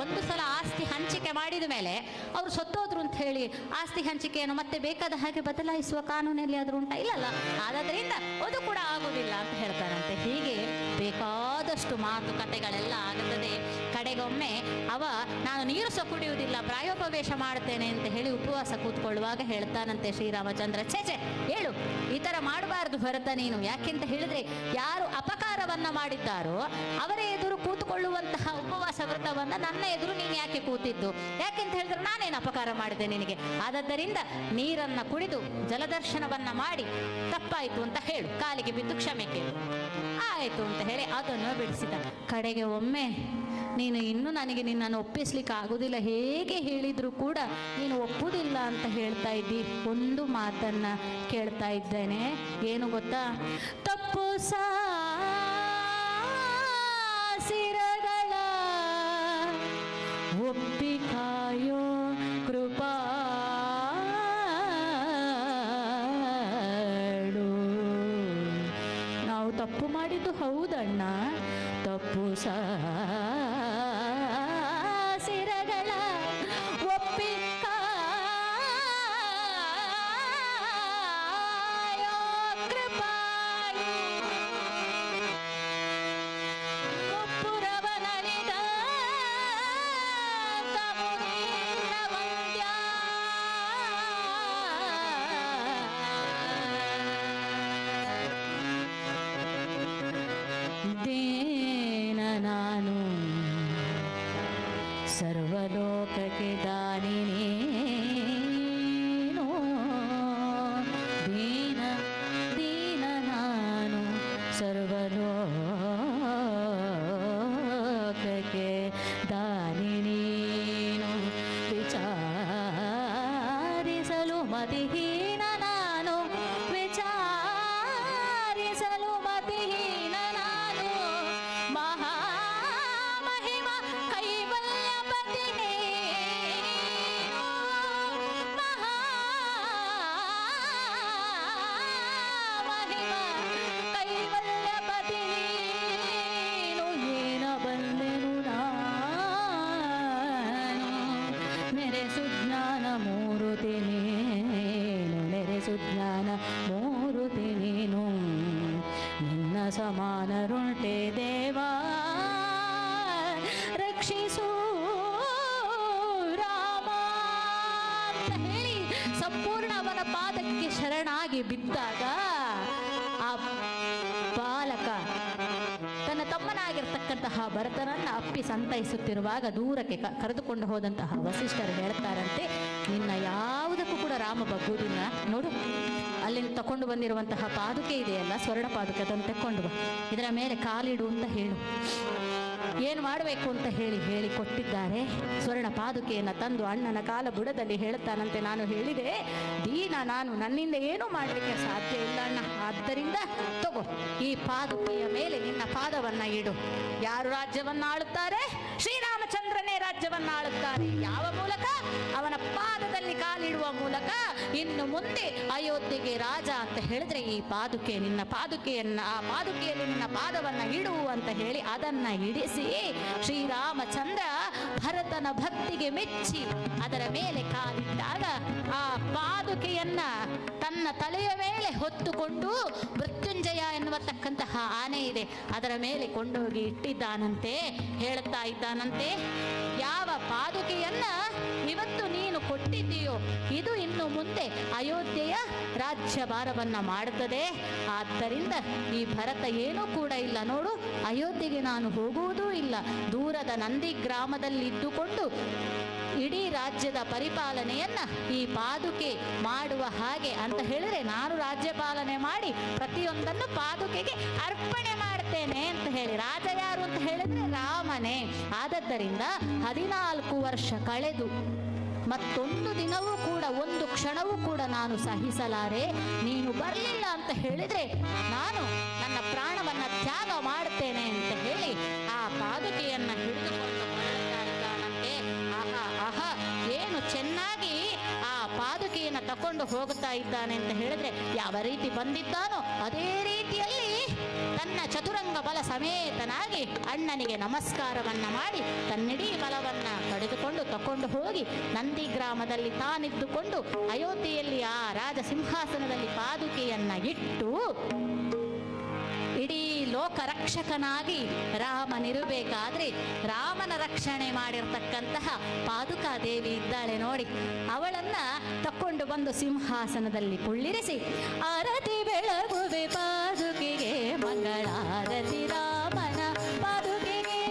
ಒಂದು ಸಲ ಆಸ್ತಿ ಹಂಚಿಕೆ ಮಾಡಿದ ಮೇಲೆ ಅವರು ಸತ್ತೋದ್ರು ಅಂತ ಹೇಳಿ ಆಸ್ತಿ ಹಂಚಿಕೆಯನ್ನು ಮತ್ತೆ ಬೇಕಾದ ಹಾಗೆ ಬದಲಾಯಿಸುವ ಕಾನೂನಲ್ಲಿ ಆದ್ರೂ ಉಂಟಾ? ಇಲ್ಲಲ್ಲ. ಆದ್ರಿಂದ ಅದು ಕೂಡ ಆಗುವುದಿಲ್ಲ ಅಂತ ಹೇಳ್ತಾರಂತೆ. ಹೀಗೆ ಬೇಕಾದಷ್ಟು ಮಾತುಕತೆಗಳೆಲ್ಲ ಆಗುತ್ತದೆ. ಕಡೆಗೊಮ್ಮೆ ಅವ ನಾನು ನೀರು ಸಹ ಕುಡಿಯುವುದಿಲ್ಲ, ಪ್ರಾಯೋಪವೇಶ ಮಾಡ್ತೇನೆ ಅಂತ ಹೇಳಿ ಉಪವಾಸ ಕೂತ್ಕೊಳ್ಳುವಾಗ ಹೇಳ್ತಾನಂತೆ ಶ್ರೀರಾಮಚಂದ್ರ, ಛೇ ಹೇಳು, ಈ ಥರ ಮಾಡಬಾರ್ದು ಭರತ ನೀನು. ಯಾಕೆಂತ ಹೇಳಿದ್ರೆ ಯಾರು ಅಪಕಾರವನ್ನ ಮಾಡಿದ್ದಾರೋ ಅವರ ಎದುರು ಕೂತ್ಕೊಳ್ಳುವಂತಹ ಉಪವಾಸ ವ್ರತವನ್ನ ನನ್ನ ಎದುರು ನೀನು ಯಾಕೆ ಕೂತಿದ್ದು? ಯಾಕೆಂತ ಹೇಳಿದ್ರೆ ನಾನೇನು ಅಪಕಾರ ಮಾಡಿದೆ ನಿನಗೆ? ಆದ್ದರಿಂದ ನೀರನ್ನ ಕುಡಿದು ಜಲದರ್ಶನವನ್ನ ಮಾಡಿ ತಪ್ಪಾಯಿತು ಅಂತ ಹೇಳು, ಕಾಲಿಗೆ ಬಿದ್ದು ಕ್ಷಮೆ ಕೇಳು. ಆಯಿತು ಅಂತ ಹೇಳಿ ಅದನ್ನು ಬಿಡಿಸಿದ. ಕಡೆಗೆ ಒಮ್ಮೆ ನೀನು ಇನ್ನೂ ನನಗೆ ನಿನ್ನನ್ನು ಒಪ್ಪಿಸ್ಲಿಕ್ಕೆ ಆಗುದಿಲ್ಲ, ಹೇಗೆ ಹೇಳಿದ್ರು ಕೂಡ ನೀನು ಒಪ್ಪುವುದಿಲ್ಲ ಅಂತ ಹೇಳ್ತಾ ಇದ್ದಿ. ಒಂದು ಮಾತನ್ನ ಕೇಳ್ತಾ ಇದ್ದೇನೆ, ಏನು ಗೊತ್ತಾ? ತಪ್ಪು ಸಿರಗಳ ಒಪ್ಪಿ ಕಾಯೋ ಕೃಪಾಳು. ನಾವು ತಪ್ಪು ಮಾಡಿದ್ದು ಹೌದಣ್ಣ, ತಪ್ಪು ಸಿರಗಳ ಒಪ್ಪಿ ಕಾಯೋ ಕೃಪಾಳು. ಒಪ್ಪುರವನಲಿದ ತಮುನಿಂದ ವಂದ್ಯ. ದೇನ ನಾನು ಸರ್ವಲೋಕಕ್ಕೆ ದಾನಿ ನೀನು. ದೀನ ದೀನ ನಾನು ಸರ್ವಲೋಕಕ್ಕೆ ದಾನಿ ನೀನು. ವಿಚಾರಿಸಲು ಮತಿಹೀನ ನಾನು, ವಿಚಾರಿಸಲು ಮತಿಹೀನ ನಾನು. ಮಹಾಮಹಿಮ ಕೈವಲ್ಯಪತಿ ನೀನು. ಮಹಾಮಹಿಮ ಕೈವಲ್ಯಪತಿ ನೀನು. ಏನ ಬಂದೆನು ನಾನು, ನೆರೆಸು ಜ್ಞಾನ ಮೂರುತಿ ನೀನು. ನೆರೆಸು ಜ್ಞಾನ ಮೂರುತಿ ನೀನು. ನಿನ್ನ ಸಮಾನರುಂಟೆ ದೇವಾ, ರಕ್ಷಿಸು ರಾಮ ಅಂತ ಹೇಳಿ ಸಂಪೂರ್ಣ ಅವನ ಪಾದಕ್ಕೆ ಶರಣಾಗಿ ಬಿದ್ದಾಗ ಆ ಬಾಲಕ ತನ್ನ ತಮ್ಮನಾಗಿರ್ತಕ್ಕಂತಹ ಭರತನನ್ನ ಅಪ್ಪಿ ಸಂತೈಸುತ್ತಿರುವಾಗ ದೂರಕ್ಕೆ ಕರೆದುಕೊಂಡು ಹೋದಂತಹ ವಸಿಷ್ಠರು ಹೇಳ್ತಾರಂತೆ, ನಿನ್ನ ಯಾವುದಕ್ಕೂ ಕೂಡ ರಾಮ ಬಗ್ಗುವುದಿಲ್ಲ. ನೋಡು, ಅಲ್ಲಿಂದ ತಕೊಂಡು ಬಂದಿರುವಂತಹ ಪಾದುಕೆ ಇದೆಯಲ್ಲ, ಸ್ವರ್ಣ ಪಾದುಕೆ, ಅದನ್ನು ತೆಕ್ಕೊಂಡು ಬಾ, ಇದರ ಮೇಲೆ ಕಾಲಿಡು ಅಂತ ಹೇಳು. ಏನು ಮಾಡಬೇಕು ಅಂತ ಹೇಳಿ ಕೊಟ್ಟಿದ್ದಾರೆ. ಸ್ವರ್ಣ ಪಾದುಕೆಯನ್ನು ತಂದು ಅಣ್ಣನ ಕಾಲ ಬುಡದಲ್ಲಿ ಹೇಳ್ತಾನಂತೆ, ನಾನು ಹೇಳಿದೆ ದೀನ ನಾನು, ನನ್ನಿಂದ ಏನೂ ಮಾಡಲಿಕ್ಕೆ ಸಾಧ್ಯ ಇಲ್ಲ ಅಣ್ಣ, ಆದ್ದರಿಂದ ತಗೋ ಈ ಪಾದುಕೆಯ ಮೇಲೆ ನಿನ್ನ ಪಾದವನ್ನ ಇಡು. ಯಾರು ರಾಜ್ಯವನ್ನ ಆಳುತ್ತಾರೆ? ಶ್ರೀರಾಮಚಂದ್ರನೇ ರಾಜ್ಯವನ್ನ ಆಳುತ್ತಾರೆ. ಯಾವ ಮೂಲಕ? ಅವನ ಪಾದದಲ್ಲಿ ಕಾಲಿಡುವ ಮೂಲಕ. ಇನ್ನು ಮುಂದೆ ಅಯೋಧ್ಯೆಗೆ ರಾಜ ಅಂತ ಹೇಳಿದ್ರೆ ಈ ಪಾದುಕೆ, ನಿನ್ನ ಪಾದುಕೆಯನ್ನ, ಆ ಪಾದುಕೆಯಲ್ಲಿ ನಿನ್ನ ಪಾದವನ್ನ ಇಡು ಅಂತ ಹೇಳಿ ಅದನ್ನ ಇಡಿಸಿ ಶ್ರೀರಾಮಚಂದ್ರ ಭರತನ ಭಕ್ತಿಗೆ ಮೆಚ್ಚಿ ಅದರ ಮೇಲೆ ಕಾಲಿಟ್ಟಾಗ ಆ ಪಾದುಕೆಯನ್ನ ತನ್ನ ತಲೆಯ ಮೇಲೆ ಹೊತ್ತುಕೊಂಡು ಮೃತ್ಯುಂಜಯ ಎನ್ನುವತಕ್ಕಂತಹ ಆನೆ ಇದೆ, ಅದರ ಮೇಲೆ ಕೊಂಡೋಗಿ ಇಟ್ಟಿದ್ದಾನಂತೆ. ಹೇಳ್ತಾ ಇದ್ದಾನಂತೆ, ಯಾವ ಪಾದುಕೆಯನ್ನ ಇವತ್ತು ನೀನು ಕೊಟ್ಟಿದ್ದೀಯೋ ಇದು ಇನ್ನು ಮುಂದೆ ಅಯೋಧ್ಯೆಯ ರಾಜ್ಯಭಾರವನ್ನ ಮಾಡುತ್ತದೆ. ಆದ್ದರಿಂದ ಈ ಭರತ ಏನೂ ಕೂಡ ಇಲ್ಲ, ನೋಡು ಅಯೋಧ್ಯೆಗೆ ನಾನು ಹೋಗುವುದೂ ಇಲ್ಲ, ದೂರದ ನಂದಿ ಗ್ರಾಮದಲ್ಲಿ ಇದ್ದುಕೊಂಡು ಇಡೀ ರಾಜ್ಯದ ಪರಿಪಾಲನೆಯನ್ನ ಈ ಪಾದುಕೆ ಮಾಡುವ ಹಾಗೆ ಅಂತ ಹೇಳಿದ್ರೆ ನಾನು ರಾಜ್ಯಪಾಲನೆ ಮಾಡಿ ಪ್ರತಿಯೊಂದನ್ನು ಪಾದುಕೆಗೆ ಅರ್ಪಣೆ ಮಾಡ್ತೇನೆ ಅಂತ ಹೇಳಿ. ರಾಜ ಯಾರು ಅಂತ ಹೇಳಿದ್ರೆ ರಾಮನೇ. ಆದದ್ದರಿಂದ 14 ವರ್ಷ ಕಳೆದು ಮತ್ತೊಂದು ದಿನವೂ ಕೂಡ, ಒಂದು ಕ್ಷಣವೂ ಕೂಡ ನಾನು ಸಹಿಸಲಾರೆ. ನೀನು ಬರಲಿಲ್ಲ ಅಂತ ಹೇಳಿದ್ರೆ ನಾನು ನನ್ನ ಪ್ರಾಣವನ್ನ ತ್ಯಾಗ ಮಾಡ್ತೇನೆ ಅಂತ ಹೇಳಿ ಆ ಪಾದುಕೆಯನ್ನ ಹಿಡಿದುಕೊಂಡು ಹೊರಡ್ತಾ ಇದ್ದಾನಂತೆ. ಆಹಾ ಆಹಾ, ಏನು ಚೆನ್ನಾಗಿ ಆ ಪಾದುಕೆಯನ್ನು ತಕೊಂಡು ಹೋಗುತ್ತಾ ಇದ್ದಾನೆ ಅಂತ ಹೇಳಿದ್ರೆ, ಯಾವ ರೀತಿ ಬಂದಿದ್ದಾನೋ ಅದೇ ರೀತಿಯಲ್ಲಿ ತನ್ನ ಚತುರಂಗ ಬಲ ಸಮೇತನಾಗಿ ಅಣ್ಣನಿಗೆ ನಮಸ್ಕಾರವನ್ನ ಮಾಡಿ ತನ್ನಿಡೀ ಬಲವನ್ನ ಪಡೆದುಕೊಂಡು ತಕೊಂಡು ಹೋಗಿ ನಂದಿ ಗ್ರಾಮದಲ್ಲಿ ತಾನಿದ್ದುಕೊಂಡು ಅಯೋಧ್ಯೆಯಲ್ಲಿ ಆ ರಾಜ ಸಿಂಹಾಸನದಲ್ಲಿ ಪಾದುಕೆಯನ್ನ ಇಟ್ಟು ಇಡೀ ಲೋಕ ಲೋಕರಕ್ಷಕನಾಗಿ ರಾಮನಿರಬೇಕಾದ್ರೆ ರಾಮನ ರಕ್ಷಣೆ ಮಾಡಿರ್ತಕ್ಕಂತಹ ಪಾದುಕಾದೇವಿ ಇದ್ದಾಳೆ ನೋಡಿ. ಅವಳನ್ನ ತಕ್ಕೊಂಡು ಬಂದು ಸಿಂಹಾಸನದಲ್ಲಿ ಕುಳ್ಳಿರಿಸಿ ಆರತಿ ಬೆಳಗುವೆ ಪಾದುಕೆಗೆ ಮಂಗಳಾರತಿ ರಾಮನ ಪಾದುಕೆಗೆ,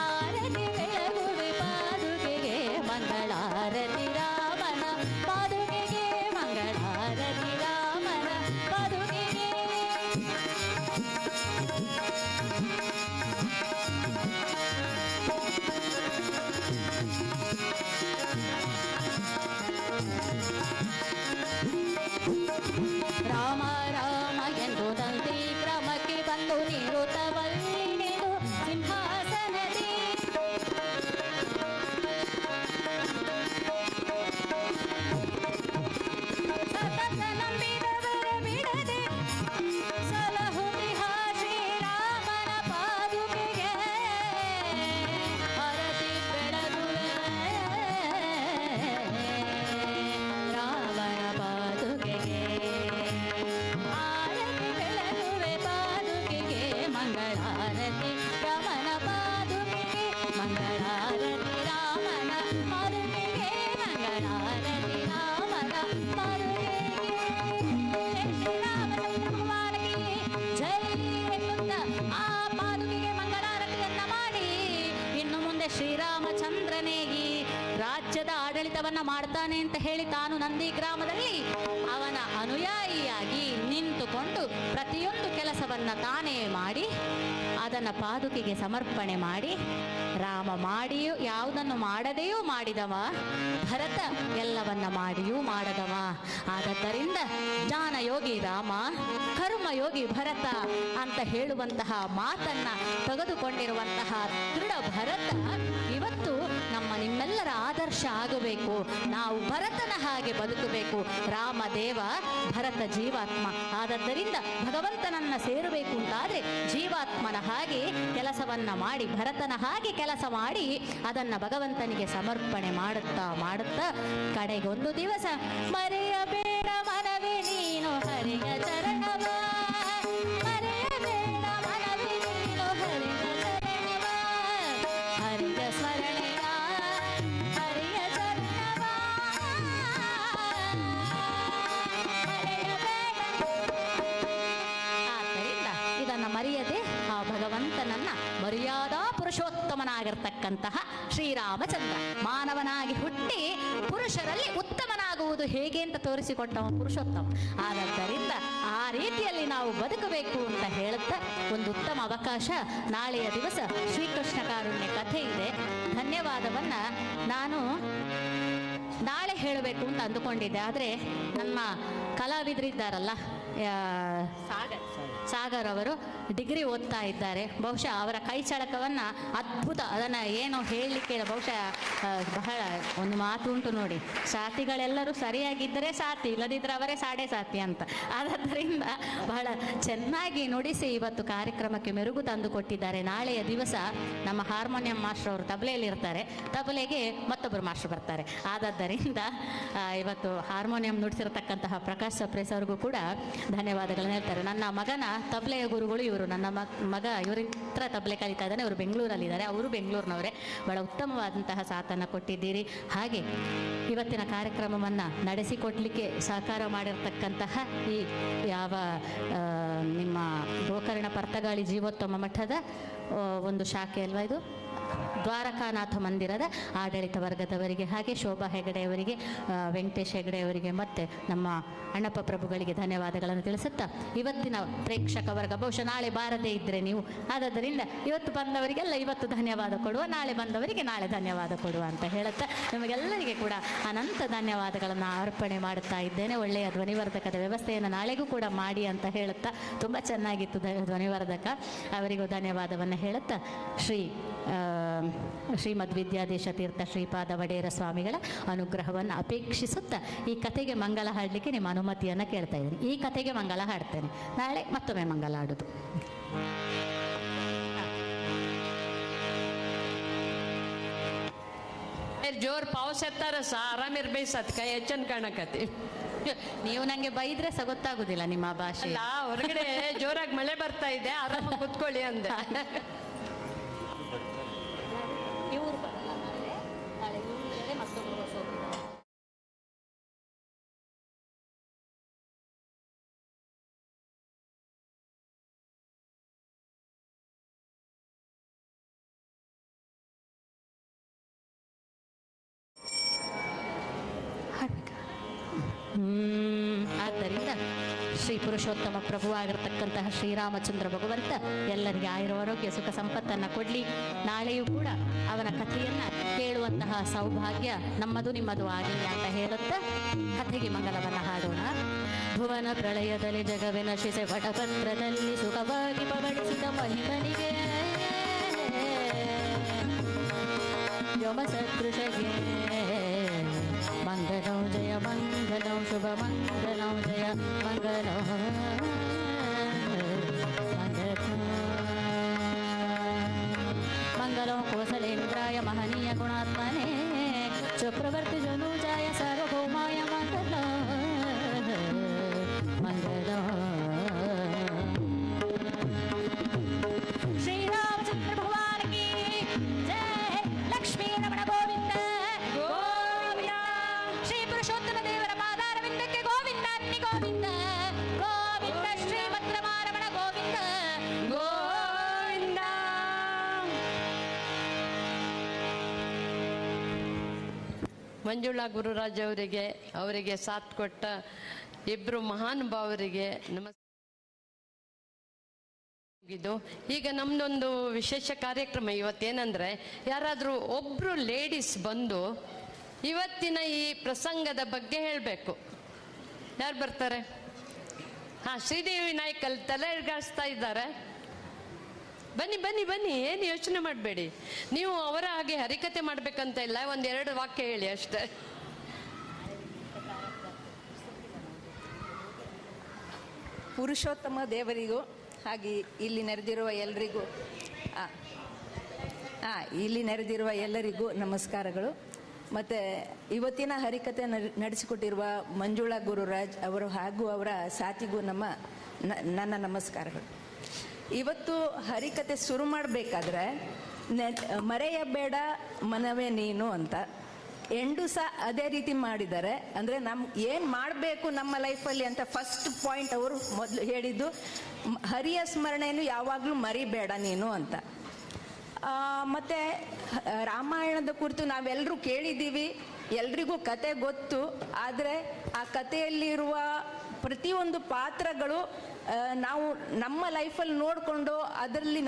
ಆರತಿ ಬೆಳಗುವೆ ಪಾದುಕೆಗೆ ಮಂಗಳಾರತಿ ರಾಮನ ಪಾದುಕೆಗೆ, ಮಂಗಳಾರತಿ ರಾಮನ ಪಾದುಕೆಗೆ. ರಾಮ ರಾಮ ಎಂದು ದಂತಿ ಕ್ರಮಕ್ಕೆ ಬಂದು ನಿರುತವಲ್ಲಿನಿದು ಸಿಂಹಾಸನದಿ. ಸತತ ನಂಬಿದವರ ಬಿಡದೆ ಸಲಹುತಿಹ ಶ್ರೀರಾಮನ ಪಾದುಕೆಗೆ ಆರತಿ ಬೆಳಗುವೆ ರಾಮನ ಪಾದುಕೆಗೆ, ಆರತಿ ಬೆಳಗುವೆ ಪಾದುಕೆಗೆ ಮಂಗಳಾರತಿ ರಾಮನ ಪಾದುಕೆಗೆ, ಮಂಗಳಾರತಿ ರಾಮನ ಪಾದುಕೆಗೆ, ಮಂಗಳಾರತಿ ರಾಮನ ಪಾದುಕೆಗೆ. ಶ್ರೀರಾಮಚಂದ್ರ ಭಗವಾನಿಗೆ ಜೈ ಎನ್ನುತ್ತ ಆ ಪಾದುಕೆಗೆ ಮಂಗಳಾರತಿಯನ್ನ ಮಾಡಿ ಇನ್ನು ಮುಂದೆ ಶ್ರೀರಾಮಚಂದ್ರನೇ ಈ ರಾಜ್ಯದ ಆಡಳಿತವನ್ನ ಮಾಡ್ತಾನೆ ಅಂತ ಹೇಳಿ ತಾನು ನಂದಿ ಗ್ರಾಮದಲ್ಲಿ ಅವನ ಅನುಯಾಯಿಯಾಗಿ ನಿಂತುಕೊಂಡು ಪ್ರತಿಯೊಂದು ಕೆಲಸವನ್ನ ತಾನೇ ಮಾಡಿ ಅದನ್ನ ಪಾದುಕೆಗೆ ಸಮರ್ಪಣೆ ಮಾಡಿ ರಾಮ ಮಾಡಿಯೂ ಯಾವುದನ್ನು ಮಾಡದೆಯೂ ಮಾಡಿದವ, ಭರತ ಎಲ್ಲವನ್ನ ಮಾಡಿಯೂ ಮಾಡದವ. ಆದ್ದರಿಂದ ಜ್ಞಾನಯೋಗಿ ರಾಮ, ಕರ್ಮಯೋಗಿ ಭರತ ಅಂತ ಹೇಳುವಂತಹ ಮಾತನ್ನ ತೆಗೆದುಕೊಂಡಿರುವಂತಹ ದೃಢ ಭರತ ಇವತ್ತು ನಮ್ಮ ನಿಮ್ಮೆಲ್ಲರ ಆದರ್ಶ ಆಗಬೇಕು. ನಾವು ಭರತನ ಹಾಗೆ ಬದುಕಬೇಕು. ರಾಮದೇವ, ಭರತ ಜೀವಾತ್ಮ. ಆದ್ದರಿಂದ ಭಗವಂತನನ್ನ ಸೇರಬೇಕು ಅಂತಾದ್ರೆ ಜೀವಾತ್ಮನ ಹಾಗೆ ಕೆಲಸವನ್ನ ಮಾಡಿ, ಭರತನ ಹಾಗೆ ಕೆಲಸ ಮಾಡಿ ಅದನ್ನ ಭಗವಂತನಿಗೆ ಸಮರ್ಪಣೆ ಮಾಡುತ್ತಾ ಮಾಡುತ್ತಾ ಕಡೆಗೊಂದು ದಿವಸ ಮರೆಯಬೇಡ ಮನವೇ ನೀನು ಹರಿಯ ಚರಣವ, ಮರೆಯಬೇಡ ಮನವೇ ನೀನು ಹರಿಯ ಚರಣವ, ಹರಿಯ ಸ್ಮರಣೆಯ ಹರಿಯ ಚರಣವ ಮರೆಯಬೇಡ. ಆದ್ದರಿಂದ ಇದನ್ನ ಮರೆಯದೆ ಆ ಭಗವಂತನನ್ನ ಮರ್ಯಾದಾ ಪುರುಷೋತ್ತಮನಾಗಿರ್ತಕ್ಕಂತಹ ಶ್ರೀರಾಮಚಂದ್ರ ಮಾನವನಾಗಿ ಹುಟ್ಟಿ ಪುರುಷರಲ್ಲಿ ಉತ್ತಮನಾಗುವುದು ಹೇಗೆ ಅಂತ ತೋರಿಸಿಕೊಟ್ಟವ ಪುರುಷೋತ್ತಮ. ಆದ್ದರಿಂದ ಆ ರೀತಿಯಲ್ಲಿ ನಾವು ಬದುಕಬೇಕು ಅಂತ ಹೇಳುತ್ತಾ ಒಂದು ಉತ್ತಮ ಅವಕಾಶ ನಾಳೆಯ ದಿವಸ ಶ್ರೀಕೃಷ್ಣ ಕಾರುಣ್ಯ ಕಥೆ ಇದೆ. ಧನ್ಯವಾದವನ್ನ ನಾನು ನಾಳೆ ಹೇಳಬೇಕು ಅಂತ ಅಂದುಕೊಂಡಿದ್ದೆ. ಆದರೆ ನಮ್ಮ ಕಲಾವಿದರಿದ್ದಾರಲ್ಲ, ಸಾಗರ್ ಅವರು ಡಿಗ್ರಿ ಓದ್ತಾ ಇದ್ದಾರೆ. ಬಹುಶಃ ಅವರ ಕೈ ಚಳಕವನ್ನು ಅದ್ಭುತ, ಅದನ್ನು ಏನು ಹೇಳಲಿಕ್ಕೆ ಬಹುಶಃ ಬಹಳ ಒಂದು ಮಾತು ಉಂಟು ನೋಡಿ, ಸಾಥಿಗಳೆಲ್ಲರೂ ಸರಿಯಾಗಿದ್ದರೆ ಸಾಥಿ, ಇಲ್ಲದಿದ್ದರೆ ಅವರೇ ಸಾಡೆ ಸಾಥಿ ಅಂತ. ಆದ್ದರಿಂದ ಬಹಳ ಚೆನ್ನಾಗಿ ನುಡಿಸಿ ಇವತ್ತು ಕಾರ್ಯಕ್ರಮಕ್ಕೆ ಮೆರುಗು ತಂದು ಕೊಟ್ಟಿದ್ದಾರೆ. ನಾಳೆಯ ದಿವಸ ನಮ್ಮ ಹಾರ್ಮೋನಿಯಂ ಮಾಸ್ಟರ್ ಅವರು ತಬಲೆಯಲ್ಲಿ ಇರ್ತಾರೆ, ತಬಲೆಗೆ ಮತ್ತೊಬ್ಬರು ಮಾಸ್ಟರ್ ಬರ್ತಾರೆ. ಆದ್ದರಿಂದ ಇವತ್ತು ಹಾರ್ಮೋನಿಯಂ ನುಡಿಸಿರತಕ್ಕಂತಹ ಪ್ರಕಾಶ್ ಸಪ್ರೇಸ್ ಅವ್ರಿಗೂ ಕೂಡ ಧನ್ಯವಾದಗಳನ್ನ ಹೇಳ್ತಾರೆ. ನನ್ನ ಮಗನ ತಬಲೆಯ ಗುರುಗಳು ಇವರು. ನನ್ನ ಮಗ ಇವರಿತ್ರ ತಬಲೆ ಕಲಿತಾ ಇದ್ದಾನೆ. ಅವರು ಬೆಂಗಳೂರಲ್ಲಿದ್ದಾರೆ, ಅವರು ಬೆಂಗಳೂರಿನವರೇ. ಬಹಳ ಉತ್ತಮವಾದಂತಹ ಸಾಥನ್ನು ಕೊಟ್ಟಿದ್ದೀರಿ. ಹಾಗೆ ಇವತ್ತಿನ ಕಾರ್ಯಕ್ರಮವನ್ನು ನಡೆಸಿಕೊಡ್ಲಿಕ್ಕೆ ಸಹಕಾರ ಮಾಡಿರ್ತಕ್ಕಂತಹ ಈ ಯಾವ ನಿಮ್ಮ ಗೋಕರ್ಣ ಪರ್ತಗಾಳಿ ಜೀವೋತ್ತಮ ಮಠದ ಒಂದು ಶಾಖೆ ಅಲ್ವಾ ಇದು, ದ್ವಾರಕಾನಾಥ ಮಂದಿರದ ಆಡಳಿತ ವರ್ಗದವರಿಗೆ, ಹಾಗೆ ಶೋಭಾ ಹೆಗಡೆಯವರಿಗೆ, ವೆಂಕಟೇಶ್ ಹೆಗಡೆಯವರಿಗೆ ಮತ್ತು ನಮ್ಮ ಅಣ್ಣಪ್ಪ ಪ್ರಭುಗಳಿಗೆ ಧನ್ಯವಾದಗಳನ್ನು ತಿಳಿಸುತ್ತಾ, ಇವತ್ತಿನ ಪ್ರೇಕ್ಷಕ ವರ್ಗ ಬಹುಶಃ ನಾಳೆ ಬಾರದೇ ಇದ್ದರೆ ನೀವು, ಆದ್ದರಿಂದ ಇವತ್ತು ಬಂದವರಿಗೆಲ್ಲ ಇವತ್ತು ಧನ್ಯವಾದ ಕೊಡುವ, ನಾಳೆ ಬಂದವರಿಗೆ ನಾಳೆ ಧನ್ಯವಾದ ಕೊಡುವ ಅಂತ ಹೇಳುತ್ತಾ ನಿಮಗೆಲ್ಲರಿಗೆ ಕೂಡ ಅನಂತ ಧನ್ಯವಾದಗಳನ್ನು ಅರ್ಪಣೆ ಮಾಡುತ್ತಾ ಇದ್ದೇನೆ. ಒಳ್ಳೆಯ ಧ್ವನಿವರ್ಧಕದ ವ್ಯವಸ್ಥೆಯನ್ನು ನಾಳೆಗೂ ಕೂಡ ಮಾಡಿ ಅಂತ ಹೇಳುತ್ತಾ, ತುಂಬ ಚೆನ್ನಾಗಿತ್ತು ಧ್ವನಿವರ್ಧಕ, ಅವರಿಗೂ ಧನ್ಯವಾದವನ್ನು ಹೇಳುತ್ತಾ ಶ್ರೀಮದ್ ವಿದ್ಯಾಧೀಶ ತೀರ್ಥ ಶ್ರೀಪಾದ ವಡೇರ ಸ್ವಾಮಿಗಳ ಅನುಗ್ರಹವನ್ನು ಅಪೇಕ್ಷಿಸುತ್ತಾ ಈ ಕಥೆಗೆ ಮಂಗಲ ಹಾಡಲಿಕ್ಕೆ ನಿಮ್ಮ ಅನುಮತಿಯನ್ನು ಕೇಳ್ತಾ ಇದ್ದೀನಿ. ಈ ಕಥೆಗೆ ಮಂಗಲ ಹಾಡ್ತೇನೆ, ನಾಳೆ ಮತ್ತೊಮ್ಮೆ ಮಂಗಲ ಹಾಡೋದು. ಜೋರ್ ಪಾವಸ್ ಎತ್ತಾರ ಆರಾಮಿರ್ಬೇಸತ್ ಕೈ ಹೆಚ್ಚನ್ ಕಾಣಕತಿ. ನೀವು ನಂಗೆ ಬೈದ್ರೆ ಸಹ ಗೊತ್ತಾಗುದಿಲ್ಲ ನಿಮ್ಮ ಭಾಷೆ. ಅಲ್ಲ, ಹೊರಗಡೆ ಜೋರಾಗಿ ಮಳೆ ಬರ್ತಾ ಇದೆ, ಆರಾಮಾಗಿ ಕುತ್ಕೊಳ್ಳಿ ಅಂದೆ. ಇವ್ರು ಬರಲ್ಲ ನಾಳೆ ಇವ್ರು ಬೇರೆ ಮತ್ತೊಬ್ರು ಹೊಸಬ್ರು. ಆದ್ದರಿಂದ ಶ್ರೀ ಪುರುಷೋತ್ತಮ ಪ್ರಭುವಾಗಿರತಕ್ಕಂತಹ ಶ್ರೀರಾಮಚಂದ್ರ ಭಗವಂತ ಎಲ್ಲರಿಗೆ ಆಯುರಾರೋಗ್ಯ ಸುಖ ಸಂಪತ್ತನ್ನು ಕೊಡಲಿ. ನಾಳೆಯೂ ಕೂಡ ಅವನ ಕಥೆಯನ್ನ ಕೇಳುವಂತಹ ಸೌಭಾಗ್ಯ ನಮ್ಮದು ನಿಮ್ಮದು ಆಗಲಿ ಅಂತ ಹೇಳುತ್ತಾ ಕಥೆಗೆ ಮಂಗಲವನ್ನು ಹಾಡೋಣ. ಭುವನ ಪ್ರಳಯದಲ್ಲಿ ಜಗವಿನ ಶಿಸೆ ವಟಪತ್ರದಲ್ಲಿ ಸುಖವಾಗಿ ಪವಡಿಸಿದ ಮಹಿಮನಿಗೆ ವ್ಯೋಮ ಸದೃಶಗೆ ಮಂಗಲಂ ಜಯ ಮಂಗಲಂ ಶುಭ ಮಂಗಲಂ ಜಯ ಮಂಗಲಂ ಮಂಗಲಂ ಕೋಸಲೇಂದ್ರಾಯ ಮಹನೀಯ ಗುಣಾತ್ಮನೇ ಚಕ್ರವರ್ತಿ ಜನುಜಾಯ ಸಾರ್ವಭೌಮಾಯ ಮಂಗಲಂ ಮಂಗಲಂ. ಶ್ರೀರಾಮಚಂದ್ರ ಭಗವಾನ್ ಕಿ ಜಯ. ಲಕ್ಷ್ಮೀ ರಮಣ ಗೋವಿಂದ ಗೋವಿಂದ. ಶ್ರೀ ಪುರುಷೋತ್ತಮ ದೇವರ ಪಾದಾರವಿಂದಕ್ಕೆ ಗೋವಿಂದ ಅನ್ನಿ ಗೋವಿಂದ ಗೋವಿಂದ. ಶ್ರೀಮದ್ ರಮಾರಮಣ ಗೋವಿಂದ ಗೋವಿಂದ. ಮಂಜುಳಾ ಗುರುರಾಜ್ ಅವರಿಗೆ ಸಾಥ್ ಕೊಟ್ಟ ಇಬ್ರು ಮಹಾನುಭಾವರಿಗೆ ನಮಸ್ಕಾರ. ಈಗ ನಮ್ದೊಂದು ವಿಶೇಷ ಕಾರ್ಯಕ್ರಮ ಇವತ್ತೇನಂದ್ರೆ, ಯಾರಾದರೂ ಒಬ್ರು ಲೇಡೀಸ್ ಬಂದು ಇವತ್ತಿನ ಈ ಪ್ರಸಂಗದ ಬಗ್ಗೆ ಹೇಳಬೇಕು. ಯಾರು ಬರ್ತಾರೆ? ಶ್ರೀದೇವಿ ನಾಯ್ಕ್ ಅಲ್ಲಿ ತಲೆ ಎಳ್ಗಾಡಿಸ್ತಾ ಇದ್ದಾರೆ. ಬನ್ನಿ ಬನ್ನಿ ಬನ್ನಿ, ಏನು ಯೋಚನೆ ಮಾಡಬೇಡಿ. ನೀವು ಅವರ ಹಾಗೆ ಹರಿಕತೆ ಮಾಡ್ಬೇಕಂತ ಇಲ್ಲ, ಒಂದೆರಡು ವಾಕ್ಯ ಹೇಳಿ ಅಷ್ಟೇ. ಪುರುಷೋತ್ತಮ ದೇವರಿಗೂ ಹಾಗೆ ಇಲ್ಲಿ ನೆರೆದಿರುವ ಎಲ್ಲರಿಗೂ ಇಲ್ಲಿ ನೆರೆದಿರುವ ಎಲ್ಲರಿಗೂ ನಮಸ್ಕಾರಗಳು. ಮತ್ತು ಇವತ್ತಿನ ಹರಿಕತೆ ನಡೆಸಿಕೊಟ್ಟಿರುವ ಮಂಜುಳಾ ಗುರುರಾಜ್ ಅವರು ಹಾಗೂ ಅವರ ಸಾಥಿಗೂ ನನ್ನ ನಮಸ್ಕಾರಗಳು. ಇವತ್ತು ಹರಿಕತೆ ಶುರು ಮಾಡಬೇಕಾದ್ರೆ ಮರೆಯಬೇಡ ಮನವೇ ನೀನು ಅಂತ ಎಂಡು ಸಹ ಅದೇ ರೀತಿ ಮಾಡಿದ್ದಾರೆ. ಅಂದರೆ ಏನು ಮಾಡಬೇಕು ನಮ್ಮ ಲೈಫಲ್ಲಿ ಅಂತ ಫಸ್ಟ್ ಪಾಯಿಂಟ್ ಅವರು ಮೊದಲು ಹೇಳಿದ್ದು, ಹರಿಯ ಸ್ಮರಣೆಯನ್ನು ಯಾವಾಗಲೂ ಮರಿಬೇಡ ನೀನು ಅಂತ. ಮತ್ತು ರಾಮಾಯಣದ ಕುರಿತು ನಾವೆಲ್ಲರೂ ಕೇಳಿದ್ದೀವಿ, ಎಲ್ರಿಗೂ ಕತೆ ಗೊತ್ತು. ಆದರೆ ಆ ಕಥೆಯಲ್ಲಿರುವ ಪ್ರತಿಯೊಂದು ಪಾತ್ರಗಳು ನಾವು ನಮ್ಮ ಲೈಫಲ್ಲಿ ನೋಡಿಕೊಂಡು ಅದರಲ್ಲಿ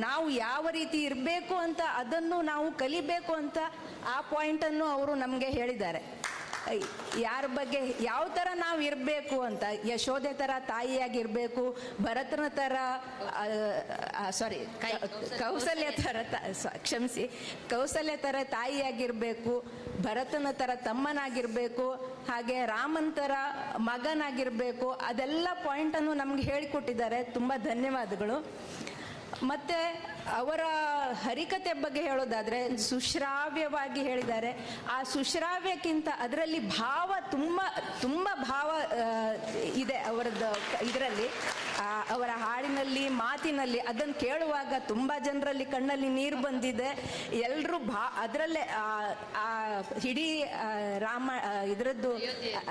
ನಾವು ಯಾವ ರೀತಿ ಇರಬೇಕು ಅಂತ ಅದನ್ನು ನಾವು ಕಲಿಬೇಕು ಅಂತ ಆ ಪಾಯಿಂಟನ್ನು ಅವರು ನಮಗೆ ಹೇಳಿದ್ದಾರೆ. ಯಾರ ಬಗ್ಗೆ ಯಾವ ಥರ ನಾವು ಇರಬೇಕು ಅಂತ. ಯಶೋದೆ ಥರ ತಾಯಿಯಾಗಿರಬೇಕು, ಭರತನ ಥರ ಕೌಸಲ್ಯ ಥರ ಕೌಸಲ್ಯ ಥರ ತಾಯಿಯಾಗಿರಬೇಕು, ಭರತನ ಥರ ತಮ್ಮನಾಗಿರಬೇಕು, ಹಾಗೆ ರಾಮನ್ ಥರ ಮಗನಾಗಿರಬೇಕು. ಅದೆಲ್ಲ ಪಾಯಿಂಟನ್ನು ನಮ್ಗೆ ಹೇಳಿಕೊಟ್ಟಿದ್ದಾರೆ. ತುಂಬ ಧನ್ಯವಾದಗಳು. ಮತ್ತು ಅವರ ಹರಿಕತೆ ಬಗ್ಗೆ ಹೇಳೋದಾದರೆ ಸುಶ್ರಾವ್ಯವಾಗಿ ಹೇಳಿದ್ದಾರೆ. ಆ ಸುಶ್ರಾವ್ಯಕ್ಕಿಂತ ಅದರಲ್ಲಿ ಭಾವ ತುಂಬ ಭಾವ ಇದೆ ಅವರದ್ದು ಇದರಲ್ಲಿ, ಅವರ ಹಾಡಿನಲ್ಲಿ ಮಾತಿನಲ್ಲಿ. ಅದನ್ನು ಕೇಳುವಾಗ ತುಂಬ ಜನರಲ್ಲಿ ಕಣ್ಣಲ್ಲಿ ನೀರು ಬಂದಿದೆ. ಎಲ್ಲರೂ ಅದರಲ್ಲೇ ಆ ಇಡೀ ಇದರದ್ದು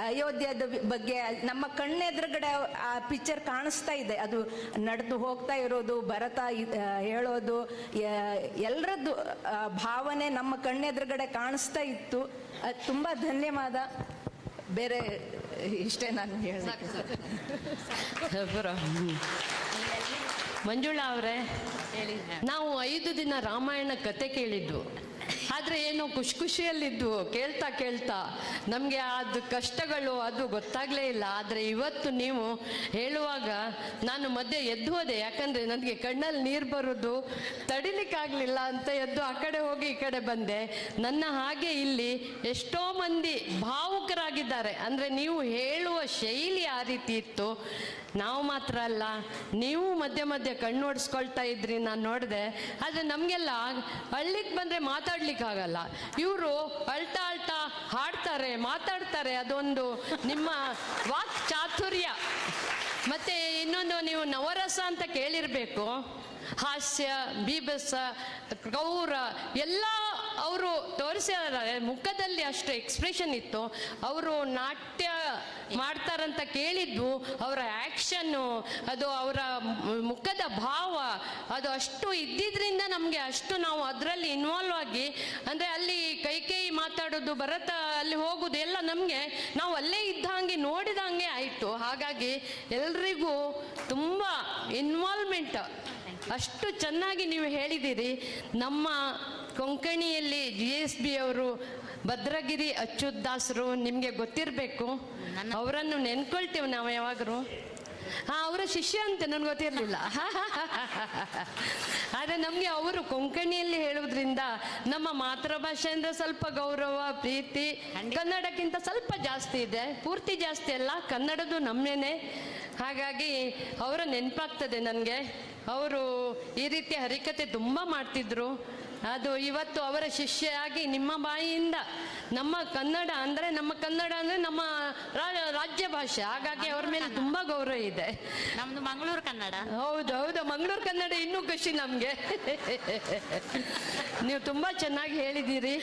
ಅಯೋಧ್ಯದ ಬಗ್ಗೆ ನಮ್ಮ ಕಣ್ಣೆದುರುಗಡೆ ಆ ಪಿಕ್ಚರ್ ಕಾಣಿಸ್ತಾ ಇದೆ. ಅದು ನಡೆದು ಹೋಗ್ತಾ ಇರೋದು, ಭರತ ಹೇಳೋದು, ಎಲ್ಲರದ್ದು ಭಾವನೆ ನಮ್ಮ ಕಣ್ಣೆದುರುಗಡೆ ಕಾಣಿಸ್ತಾ ಇತ್ತು. ತುಂಬ ಧನ್ಯವಾದ. ಬೇರೆ ಇಷ್ಟೇ ನಾನು ಹೇಳಬೇಕು. ಮಂಜುಳಾ ಅವರೇ, ನಾವು 5 ದಿನ ರಾಮಾಯಣ ಕತೆ ಕೇಳಿದ್ವು. ಆದರೆ ಏನೋ ಖುಷಿಯಲ್ಲಿದ್ವು ಕೇಳ್ತಾ ನಮಗೆ ಅದು ಕಷ್ಟಗಳು ಅದು ಗೊತ್ತಾಗಲೇ ಇಲ್ಲ. ಆದರೆ ಇವತ್ತು ನೀವು ಹೇಳುವಾಗ ನಾನು ಮಧ್ಯೆ ಎದ್ದು ಹೋದೆ. ಯಾಕಂದರೆ ನನಗೆ ಕಣ್ಣಲ್ಲಿ ನೀರು ಬರೋದು ತಡಿಲಿಕ್ಕಾಗಲಿಲ್ಲ ಅಂತ ಎದ್ದು ಆ ಕಡೆ ಹೋಗಿ ಈ ಕಡೆ ಬಂದೆ. ನನ್ನ ಹಾಗೆ ಇಲ್ಲಿ ಎಷ್ಟೋ ಮಂದಿ ಭಾವುಕರಾಗಿದ್ದಾರೆ. ಅಂದರೆ ನೀವು ಹೇಳುವ ಶೈಲಿ ಆ ರೀತಿ ಇತ್ತು. ನಾವು ಮಾತ್ರ ಅಲ್ಲ, ನೀವು ಮಧ್ಯೆ ಕಣ್ಣು ಓಡಿಸ್ಕೊಳ್ತಾ ಇದ್ರಿ, ನಾನು ನೋಡಿದೆ. ಆದರೆ ನಮಗೆಲ್ಲ ಹಳ್ಳಿಗೆ ಬಂದರೆ ಮಾತಾಡ್ಲಿಕ್ಕೆ ಹೇಳೋದಿಕ್ಕಾಗಲ್ಲ. ಇವರು ಅಳ್ತಾ ಅಳ್ತಾ ಹಾಡ್ತಾರೆ, ಮಾತಾಡ್ತಾರೆ. ಅದೊಂದು ನಿಮ್ಮ ವಾಕ್ ಚಾತುರ್ಯ. ಮತ್ತೆ ಇನ್ನೊಂದು, ನೀವು ನವರಸ ಅಂತ ಕೇಳಿರ್ಬೇಕು. ಹಾಸ್ಯ, ಬೀಭತ್ಸ, ಗೌರ ಎಲ್ಲ ಅವರು ತೋರಿಸಿದ್ದಾರೆ. ಮುಖದಲ್ಲಿ ಅಷ್ಟು ಎಕ್ಸ್ಪ್ರೆಷನ್ ಇತ್ತು. ಅವರು ನಾಟ್ಯ ಮಾಡ್ತಾರಂತ ಕೇಳಿದ್ವು. ಅವರ ಆ್ಯಕ್ಷನ್ನು, ಅದು ಅವರ ಮುಖದ ಭಾವ, ಅದು ಅಷ್ಟು ಇದ್ದಿದ್ರಿಂದ ನಮಗೆ ಅಷ್ಟು ನಾವು ಅದರಲ್ಲಿ ಇನ್ವಾಲ್ವ್ ಆಗಿ, ಅಂದರೆ ಅಲ್ಲಿ ಕೈ ಮಾತಾಡೋದು, ಭರತ ಅಲ್ಲಿ ಹೋಗೋದು ಎಲ್ಲ ನಮಗೆ ನಾವು ಅಲ್ಲೇ ಇದ್ದಂಗೆ ನೋಡಿದಂಗೆ ಆಯಿತು. ಹಾಗಾಗಿ ಎಲ್ರಿಗೂ ತುಂಬ ಇನ್ವಾಲ್ವ್ಮೆಂಟ್. ಅಷ್ಟು ಚೆನ್ನಾಗಿ ನೀವು ಹೇಳಿದ್ದೀರಿ. ನಮ್ಮ ಕೊಂಕಣಿಯಲ್ಲಿ GSB ಅವರು ಭದ್ರಗಿರಿ ಅಚ್ಯುತ್ ದಾಸರು, ನಿಮಗೆ ಗೊತ್ತಿರಬೇಕು. ಅವರನ್ನು ನೆನ್ಕೊಳ್ತೇವೆ ನಾವು ಯಾವಾಗಲೂ. ಅವರ ಶಿಷ್ಯ ಅಂತ ನನಗೆ ಗೊತ್ತಿರಲಿಲ್ಲ. ಆದರೆ ನಮಗೆ ಅವರು ಕೊಂಕಣಿಯಲ್ಲಿ ಹೇಳುವುದರಿಂದ ನಮ್ಮ ಮಾತೃಭಾಷೆ ಅಂದರೆ ಸ್ವಲ್ಪ ಗೌರವ, ಪ್ರೀತಿ ಕನ್ನಡಕ್ಕಿಂತ ಸ್ವಲ್ಪ ಜಾಸ್ತಿ ಇದೆ. ಪೂರ್ತಿ ಜಾಸ್ತಿ ಅಲ್ಲ, ಕನ್ನಡದು ನಮ್ಮೇನೆ. ಹಾಗಾಗಿ ಅವರ ನೆನಪಾಗ್ತದೆ ನನಗೆ. ಅವರು ಈ ರೀತಿ ಹರಿಕತೆ ತುಂಬ ಮಾಡ್ತಿದ್ರು. ಅದು ಇವತ್ತು ಅವರ ಶಿಷ್ಯರಾಗಿ ನಿಮ್ಮ ಬಾಯಿಯಿಂದ ನಮ್ಮ ಕನ್ನಡ ಅಂದರೆ ನಮ್ಮ ರಾಜ್ಯ ಭಾಷೆ. ಹಾಗಾಗಿ ಅವ್ರ ಮೇಲೆ ತುಂಬ ಗೌರವ ಇದೆ. ನಮ್ದು ಮಂಗಳೂರು ಕನ್ನಡ. ಹೌದು, ಮಂಗಳೂರು ಕನ್ನಡ ಇನ್ನೂ ಖುಷಿ ನಮಗೆ. ನೀವು ತುಂಬ ಚೆನ್ನಾಗಿ ಹೇಳಿದ್ದೀರಿ.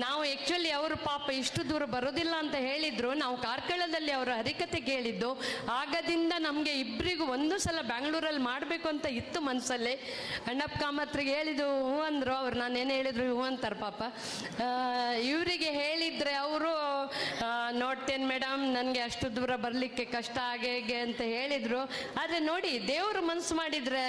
ನಾವು ಆ್ಯಕ್ಚುಲಿ ಅವರು ಪಾಪ ಇಷ್ಟು ದೂರ ಬರೋದಿಲ್ಲ ಅಂತ ಹೇಳಿದ್ರು. ನಾವು ಕಾರ್ಕಳದಲ್ಲಿ ಅವರ ಹರಿಕತೆ ಕೇಳಿದ್ದು. ಆಗದಿಂದ ನಮಗೆ ಇಬ್ಬರಿಗೂ ಒಂದು ಸಲ ಬ್ಯಾಂಗ್ಳೂರಲ್ಲಿ ಮಾಡಬೇಕು ಅಂತ ಇತ್ತು ಮನಸ್ಸಲ್ಲಿ. ಅಣ್ಣಪ್ಪ ಕಾಮತ್ರಿಗೆ ಹೇಳಿದ್ದು ಹ್ಞೂ ಅಂದರು. ಅವ್ರು ನಾನೇನು ಹೇಳಿದ್ರು ಹ್ಞೂ ಅಂತಾರೆ ಪಾಪ. ಇವರಿಗೆ ಹೇಳಿದರೆ ಅವರು ನೋಡ್ತೇನೆ ಮೇಡಮ್, ನನಗೆ ಅಷ್ಟು ದೂರ ಬರಲಿಕ್ಕೆ ಕಷ್ಟ ಹೇಗೆ ಅಂತ ಹೇಳಿದರು. ಆದರೆ ನೋಡಿ, ದೇವರು ಮನಸ್ಸು ಮಾಡಿದರೆ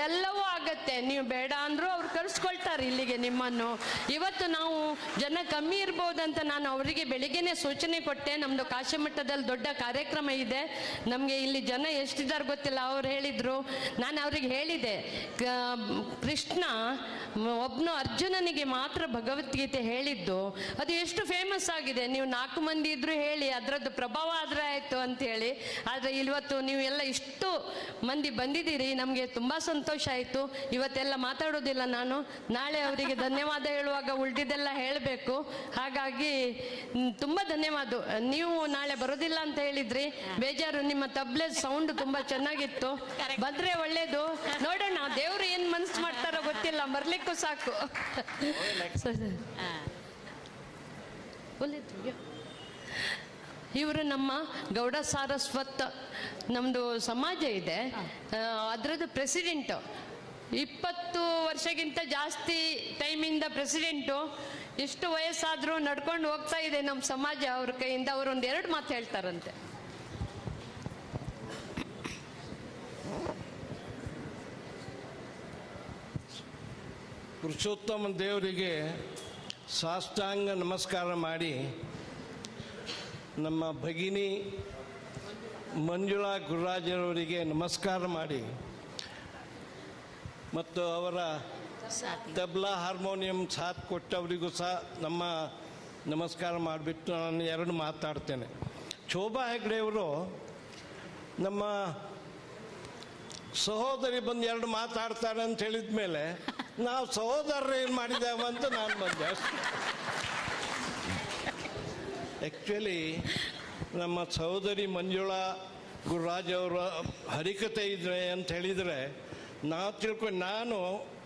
ಎಲ್ಲವೂ ಆಗತ್ತೆ. ನೀವು ಬೇಡ ಅಂದರೂ ಅವ್ರು ಕರೆಸ್ಕೊಳ್ತಾರೆ ಇಲ್ಲಿಗೆ ನಿಮ್ಮನ್ನು. ಇವತ್ತು ನಾವು ಜನ ಕಮ್ಮಿ ಇರ್ಬೋದಂತ ನಾನು ಅವರಿಗೆ ಬೆಳಿಗ್ಗೆನೇ ಸೂಚನೆ ಕೊಟ್ಟೆ. ನಮ್ಮದು ಕಾಶಿಮಠದಲ್ಲಿ ದೊಡ್ಡ ಕಾರ್ಯಕ್ರಮ ಇದೆ, ನಮಗೆ ಇಲ್ಲಿ ಜನ ಎಷ್ಟಿದ್ದಾರೆ ಗೊತ್ತಿಲ್ಲ. ಅವ್ರು ಹೇಳಿದರು. ನಾನು ಅವ್ರಿಗೆ ಹೇಳಿದೆ, ಕೃಷ್ಣ ಒಬ್ಬನು ಅರ್ಜುನನಿಗೆ ಮಾತ್ರ ಭಗವದ್ಗೀತೆ ಹೇಳಿದ್ದು, ಅದು ಎಷ್ಟು ಫೇಮಸ್ ಆಗಿದೆ. ನೀವು 4 ಮಂದಿ ಇದ್ರು ಹೇಳಿ, ಅದರದ್ದು ಪ್ರಭಾವ ಆದರೆ ಆಯಿತು ಅಂತೇಳಿ. ಆದರೆ ಇವತ್ತು ನೀವು ಎಲ್ಲ ಇಷ್ಟು ಮಂದಿ ಬಂದಿದ್ದೀರಿ, ನಮಗೆ ತುಂಬ ಸಂತೋಷ ಆಯಿತು. ಇವತ್ತೆಲ್ಲ ಮಾತಾಡೋದಿಲ್ಲ ನಾನು, ನಾಳೆ ಅವರಿಗೆ ಧನ್ಯವಾದ ಹೇಳುವಾಗ ಉಳಿದಿದ್ದೆಲ್ಲ ಹೇಳಬೇಕು. ಹಾಗಾಗಿ ತುಂಬ ಧನ್ಯವಾದ. ನೀವು ನಾಳೆ ಬರೋದಿಲ್ಲ ಅಂತ ಹೇಳಿದ್ರಿ, ಬೇಜಾರು. ನಿಮ್ಮ ತಬ್ಲೆ ಸೌಂಡ್ ತುಂಬ ಚೆನ್ನಾಗಿತ್ತು. ಬಂದರೆ ಒಳ್ಳೇದು. ನೋಡೋಣ ದೇವರು ಏನು ಮನಸ್ಸು ಮಾಡ್ತಾರೋ ಗೊತ್ತಿಲ್ಲ, ಬರಲಿಕ್ಕೂ ಸಾಕು. ಇವರು ನಮ್ಮ ಗೌಡ ಸಾರಸ್ವತ್, ನಮ್ಮದು ಸಮಾಜ ಇದೆ, ಅದರದ್ದು ಪ್ರೆಸಿಡೆಂಟು. 20 ವರ್ಷಕ್ಕಿಂತ ಜಾಸ್ತಿ ಟೈಮಿಂದ ಪ್ರೆಸಿಡೆಂಟು. ಎಷ್ಟು ವಯಸ್ಸಾದರೂ ನಡ್ಕೊಂಡು ಹೋಗ್ತಾ ಇದೆ ನಮ್ಮ ಸಮಾಜ ಅವ್ರ ಕೈಯಿಂದ. ಅವರು 1-2 ಮಾತು ಹೇಳ್ತಾರಂತೆ. ಪುರುಷೋತ್ತಮ ದೇವರಿಗೆ ಸಾಷ್ಟಾಂಗ ನಮಸ್ಕಾರ ಮಾಡಿ, ನಮ್ಮ ಭಗಿನಿ ಮಂಜುಳಾ ಗುರುರಾಜರವರಿಗೆ ನಮಸ್ಕಾರ ಮಾಡಿ, ಮತ್ತು ಅವರ ತಬ್ಲಾ ಹಾರ್ಮೋನಿಯಂ ಸಾಥ್ ಕೊಟ್ಟವರಿಗೂ ಸಹ ನಮ್ಮ ನಮಸ್ಕಾರ ಮಾಡಿಬಿಟ್ಟು ನಾನು 2 ಮಾತಾಡ್ತೇನೆ. ಶೋಭಾ ಹೆಗ್ಡೆಯವರು ನಮ್ಮ ಸಹೋದರಿ ಬಂದು 2 ಮಾತಾಡ್ತಾರೆ ಅಂತ ಹೇಳಿದ ಮೇಲೆ ನಾವು ಸಹೋದರರು ಏನು ಮಾಡಿದ್ದೇವೆ ಅಂತ ನಾನು ಬಂದೆ. ಆ್ಯಕ್ಚುಲಿ ನಮ್ಮ ಸಹೋದರಿ ಮಂಜುಳಾ ಗುರುರಾಜ್ ಅವರ ಹರಿಕತೆ ಇದೆ ಅಂತ ಹೇಳಿದರೆ ನಾನು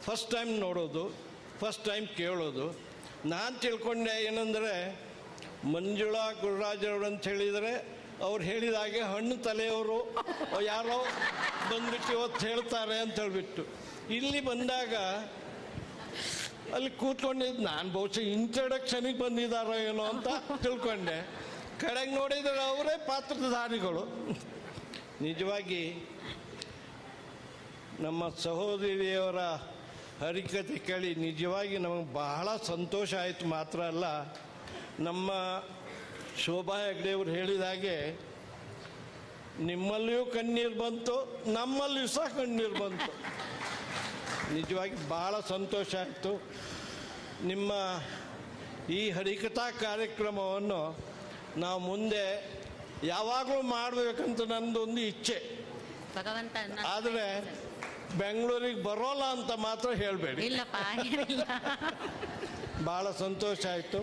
ಫಸ್ಟ್ ಟೈಮ್ ನೋಡೋದು, ಫಸ್ಟ್ ಟೈಮ್ ಕೇಳೋದು. ನಾನು ತಿಳ್ಕೊಂಡೆ ಏನಂದರೆ, ಮಂಜುಳಾ ಗುರುರಾಜರವರು ಅಂತ ಹೇಳಿದರೆ ಅವ್ರು ಹೇಳಿದ ಹಾಗೆ ಹಣ್ಣು ತಲೆಯವರು ಯಾರೋ ಬಂದ್ಬಿಟ್ಟು ಇವತ್ತು ಹೇಳ್ತಾರೆ ಅಂತ ಹೇಳ್ಬಿಟ್ಟು ಇಲ್ಲಿ ಬಂದಾಗ ಅಲ್ಲಿ ಕೂತ್ಕೊಂಡಿದ್ದು ನಾನು ಬಹುಶಃ ಇಂಟ್ರಡಕ್ಷನಿಗೆ ಬಂದಿದ್ದಾರೋ ಏನೋ ಅಂತ ತಿಳ್ಕೊಂಡೆ. ಕಡೆಗೆ ನೋಡಿದರೆ ಅವರೇ ಪಾತ್ರಧಾರಿಗಳು. ನಿಜವಾಗಿ ನಮ್ಮ ಸಹೋದರಿಯವರ ಹರಿಕತೆ ಕೇಳಿ ನಿಜವಾಗಿ ನಮಗೆ ಬಹಳ ಸಂತೋಷ ಆಯಿತು. ಮಾತ್ರ ಅಲ್ಲ, ನಮ್ಮ ಶೋಭಾ ಹೆಗ್ಡೆಯವರು ಹೇಳಿದ ಹಾಗೆ ನಿಮ್ಮಲ್ಲಿಯೂ ಕಣ್ಣೀರು ಬಂತು, ನಮ್ಮಲ್ಲಿಯೂ ಸಹ ಕಣ್ಣೀರು ಬಂತು. ನಿಜವಾಗಿ ಭಾಳ ಸಂತೋಷ ಆಯಿತು. ನಿಮ್ಮ ಈ ಹರಿಕಥಾ ಕಾರ್ಯಕ್ರಮವನ್ನು ನಾವು ಮುಂದೆ ಯಾವಾಗಲೂ ಮಾಡಬೇಕಂತ ನನ್ನದೊಂದು ಇಚ್ಛೆ. ಭಗವಂತ ಆದರೆ ಬೆಂಗಳೂರಿಗೆ ಬರೋಲ್ಲ ಅಂತ ಮಾತ್ರ ಹೇಳಬೇಡಿ. ಇಲ್ಲಪ್ಪ, ಭಾಳ ಸಂತೋಷ ಆಯಿತು.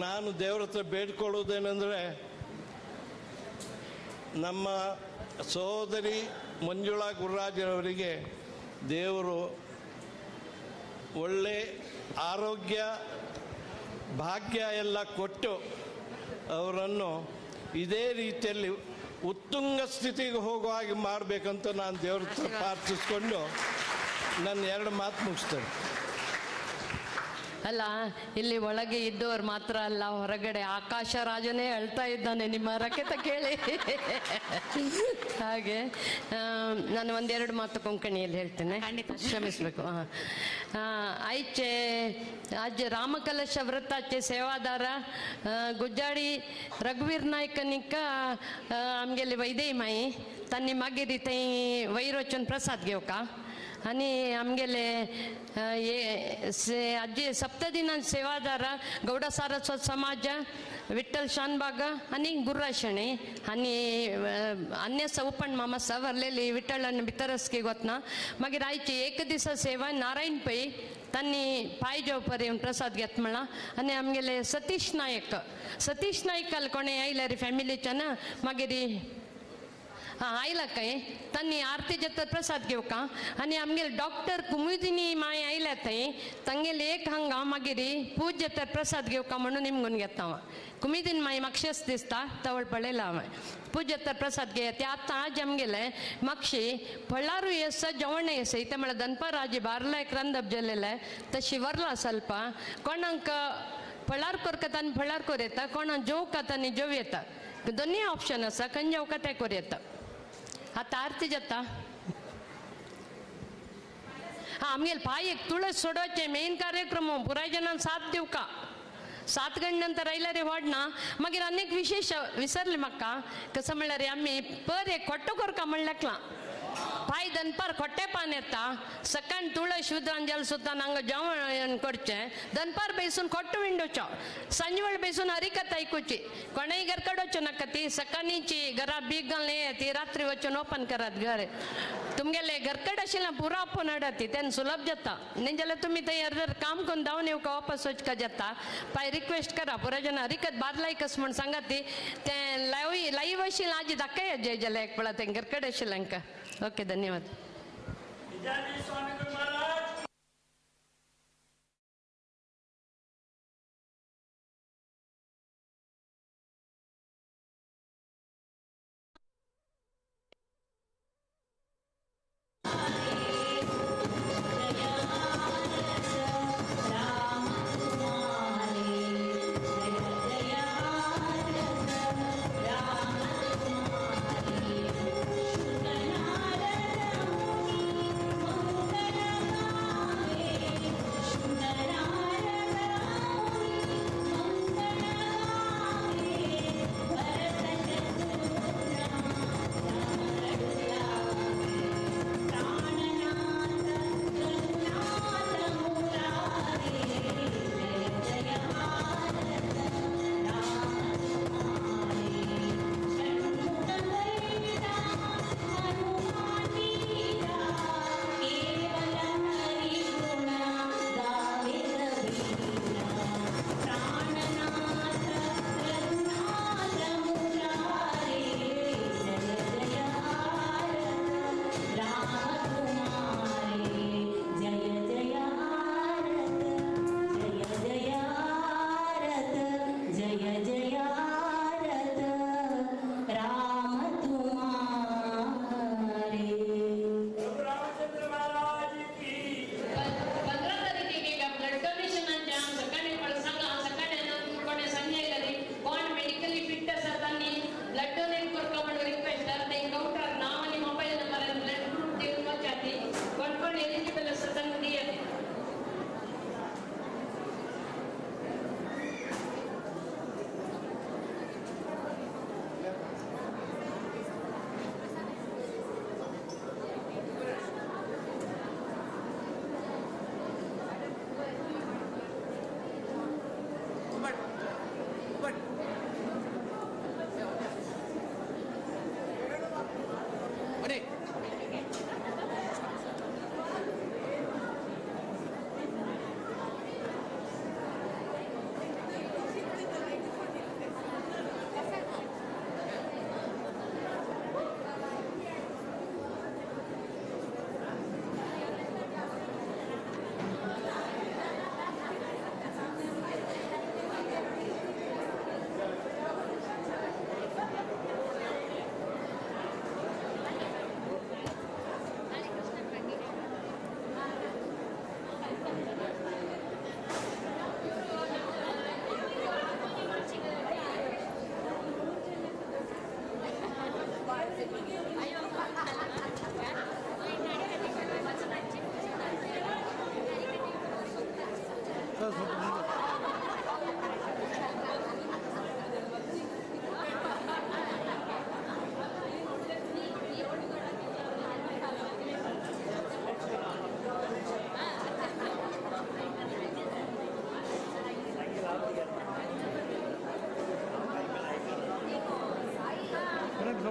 ನಾನು ದೇವ್ರ ಹತ್ರ ಬೇಡ್ಕೊಳ್ಳೋದೇನೆಂದರೆ, ನಮ್ಮ ಸಹೋದರಿ ಮಂಜುಳಾ ಗುರುರಾಜರವರಿಗೆ ದೇವರು ಒಳ್ಳೆ ಆರೋಗ್ಯ ಭಾಗ್ಯ ಎಲ್ಲ ಕೊಟ್ಟು ಅವರನ್ನು ಇದೇ ರೀತಿಯಲ್ಲಿ ಉತ್ತುಂಗ ಸ್ಥಿತಿಗೆ ಹೋಗುವ ಹಾಗೆ ಮಾಡಬೇಕಂತ ನಾನು ದೇವ್ರ ಹತ್ರ ಪ್ರಾರ್ಥಿಸ್ಕೊಂಡು ನನ್ನ 2 ಮಾತು ಮುಗಿಸ್ತೇನೆ. ಅಲ್ಲ, ಇಲ್ಲಿ ಒಳಗೆ ಇದ್ದವರು ಮಾತ್ರ ಅಲ್ಲ, ಹೊರಗಡೆ ಆಕಾಶ ರಾಜನೇ ಅಳ್ತಾ ಇದ್ದಾನೆ ನಿಮ್ಮ ರಕೆತ ಕೇಳಿ. ಹಾಗೆ ನಾನು 1-2 ಮಾತು ಕೊಂಕಣಿಯಲ್ಲಿ ಹೇಳ್ತೇನೆ, ಕ್ಷಮಿಸಬೇಕು. ಆಯ್ಚೆ आज रामकलश व्रताचे सेवादार गुज्जाडी रघुवीर नायकनिक आमगेले वैदेही माई तांणी मागीर थंय वैरोचन प्रसाद घेवका आणि आमगेले आजी सप्तदिनांत सेवादार गौडा सारस्वत समाज विठ्ठल शानबाग आणि गुर्राशणे आणि अन्य सौपण मामा सवरलेली विठ्ठलान भितरस्की गोतना मागीर आयची 1 दिस सेवा नारायण पै तांणी पाय जेवपर येवन प्रसाद घेत म्हणला आणि आमगेले सतीश नायक कोणे आयल्यार फॅमिलीच्यान मागीर आयला काय तांणी आरती जत्तर प्रसाद घेवका आणि आमगेले डॉक्टर कुमुदिनी माय आयल्या थंय तांगेले 1 हांगा मागीर पूज जत्तर प्रसाद घेवका म्हणून निमगून घेता हांव. कुमुदिनी माय म्हाका शेस दिसता तवळ पळयला हांवें. पूज जत्तर प्रसाद घे ते आतां आज आमगेले म्हाक्षी पळारू येस जेवण येस इथे म्हळ्यार दनपाराजी 12 ರಂದಪ್ ಜಲ್ಲೆಲೆ तशी वरला ಸ್ವಲ್ಪ कोणाक पळार कोरता आनी पळार कोर येता कोणाक जेवकात आनी जेव येता दोन्ही ऑप्शन आसा खंय जेवका ते कोर येता. आता आरती जाता आमगेले पायक तुळस सोडवाचे मेन कार्यक्रम पुराय जणांक साथ दिवका 7 गंट नंतर आयल्यार वाडना मागीर अनेक विशेष विसरले म्हाका कसं म्हणल्यार आमी पर एक खोट्टो करका म्हणल्याकला पाय दनपार खोटे पान येता सकाळ तुळस शुद्रांजल सुद्दां हांगा जेवण करचें दनपार बेसून खोट्टो विंडोचो संजवेळ बेसून हरिकथा आयकुची कोणेय घर वचूं नाका ती सकाळीची घरा बीग घालून ती रात्री वचून ओपन करात घर तुमगेले घरकड आशिल्लें पुरो ओपन हाडात तेन्ना सुलभ जाता न्ही जाल्यार तुमी थंय अर्दर काम करून धांवन येवका वापस वचका जाता. पाय रिक्वेस्ट करा पुराय जाण हरिकत बारलायकस म्हण सांगात ती तें लाईव्ह आशिल्लें आजी दाखय जय जाल्यार एक वेळा तें घरकड आशिल्लें. ओके, धन्यवाद.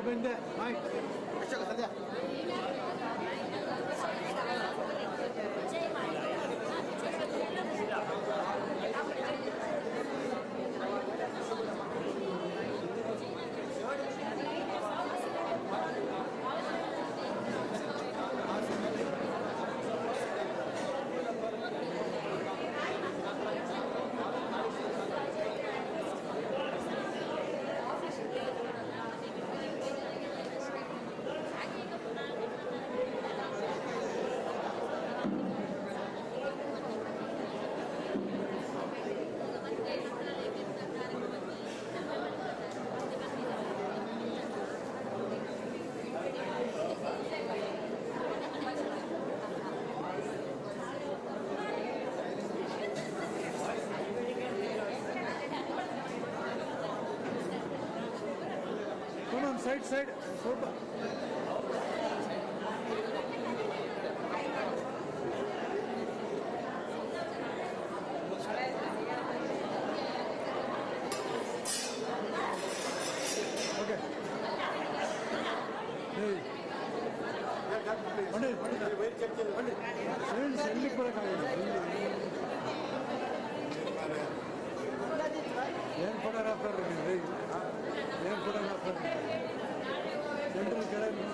ಬಂದೆ ಆಯ್ತು ಸೈಡ್ ಸೈಡ್ ಸ್ವಲ್ಪ ಓಕೆ ಬನ್ನಿ ಬನ್ನಿ ಎಲ್ಲಿ ಕೊಡೋಕ್ಕಾಗಿಲ್ಲ ಏನು ಫೋಟೋಗ್ರಾಫರ್ ನೀವು ಏನು ಫೋಟೋಗ್ರಾಫರ್ ಜನರು ಕೆಳಗೆ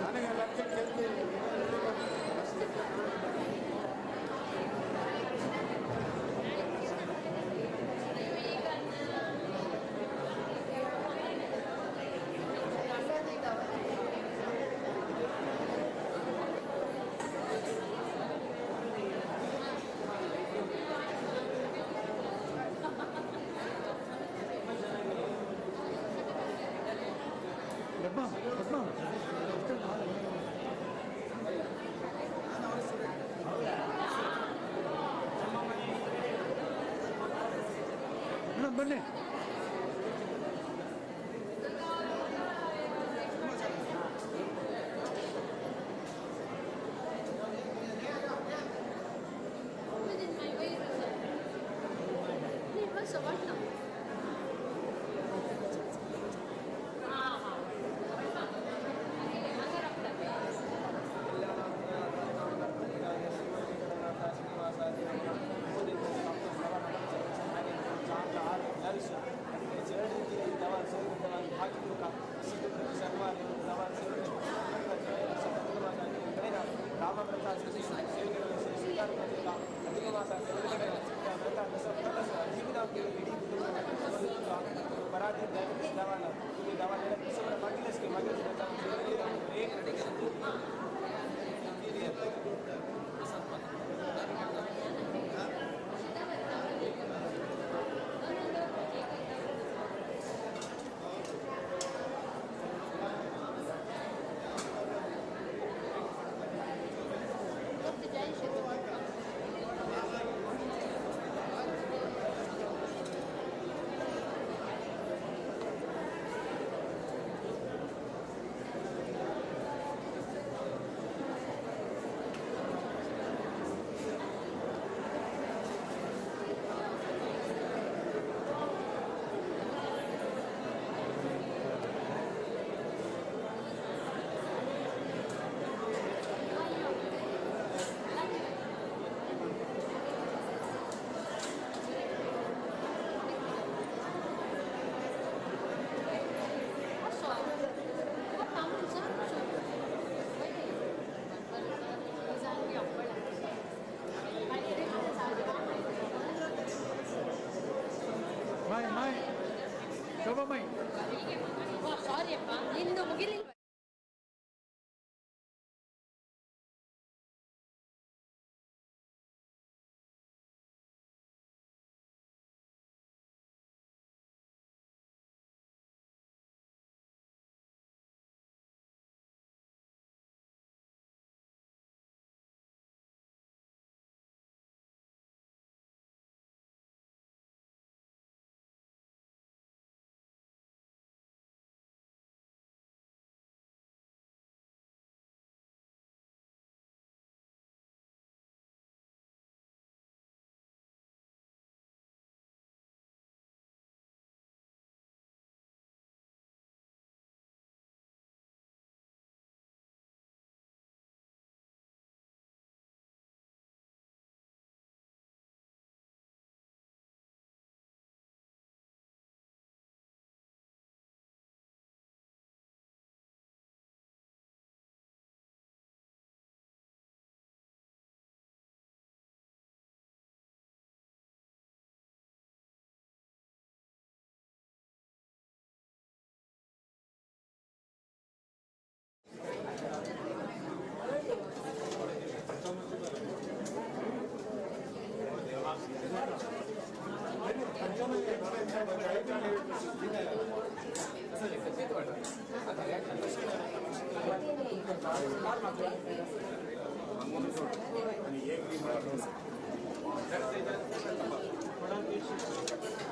ಮೇಡಮ್ ಬನ್ನಿ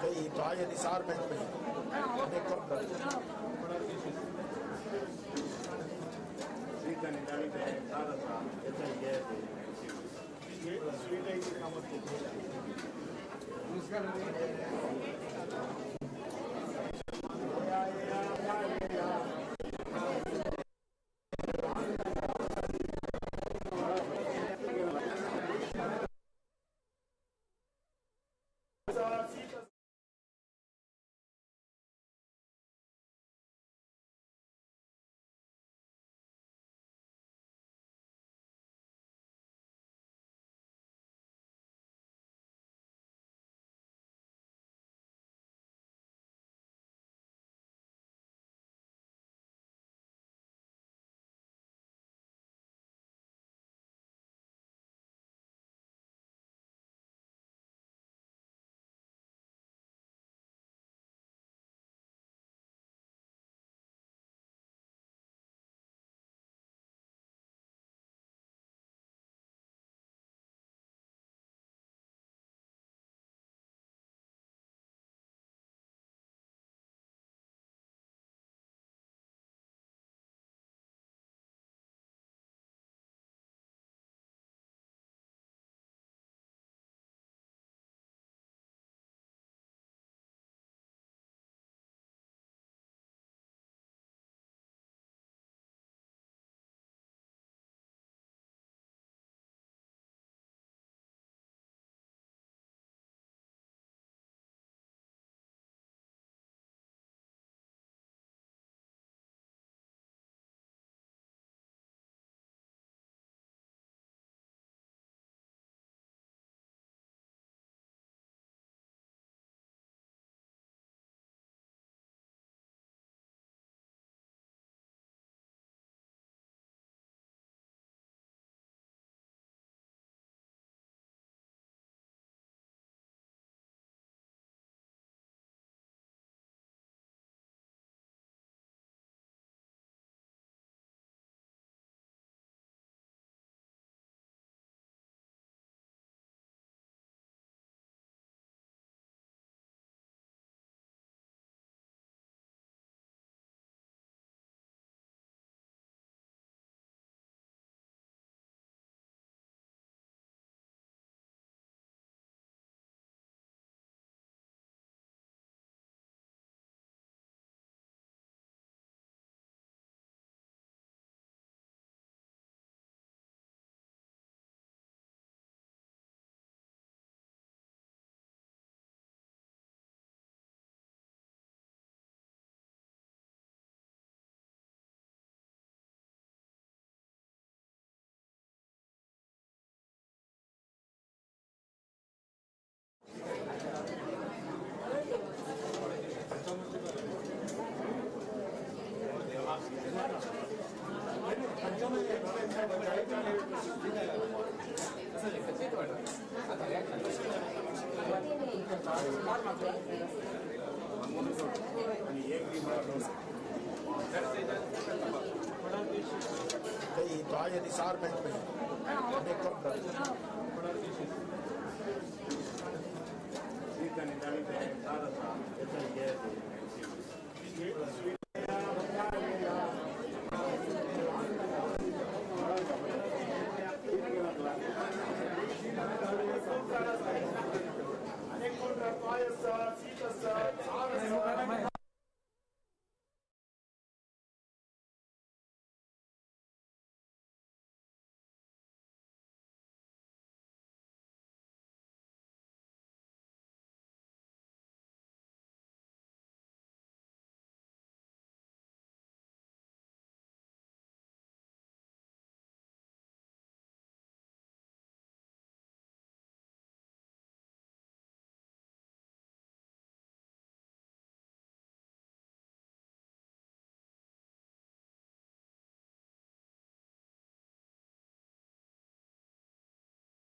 कई तो आज निसार बैंक में कई तो आज निसार बैंक में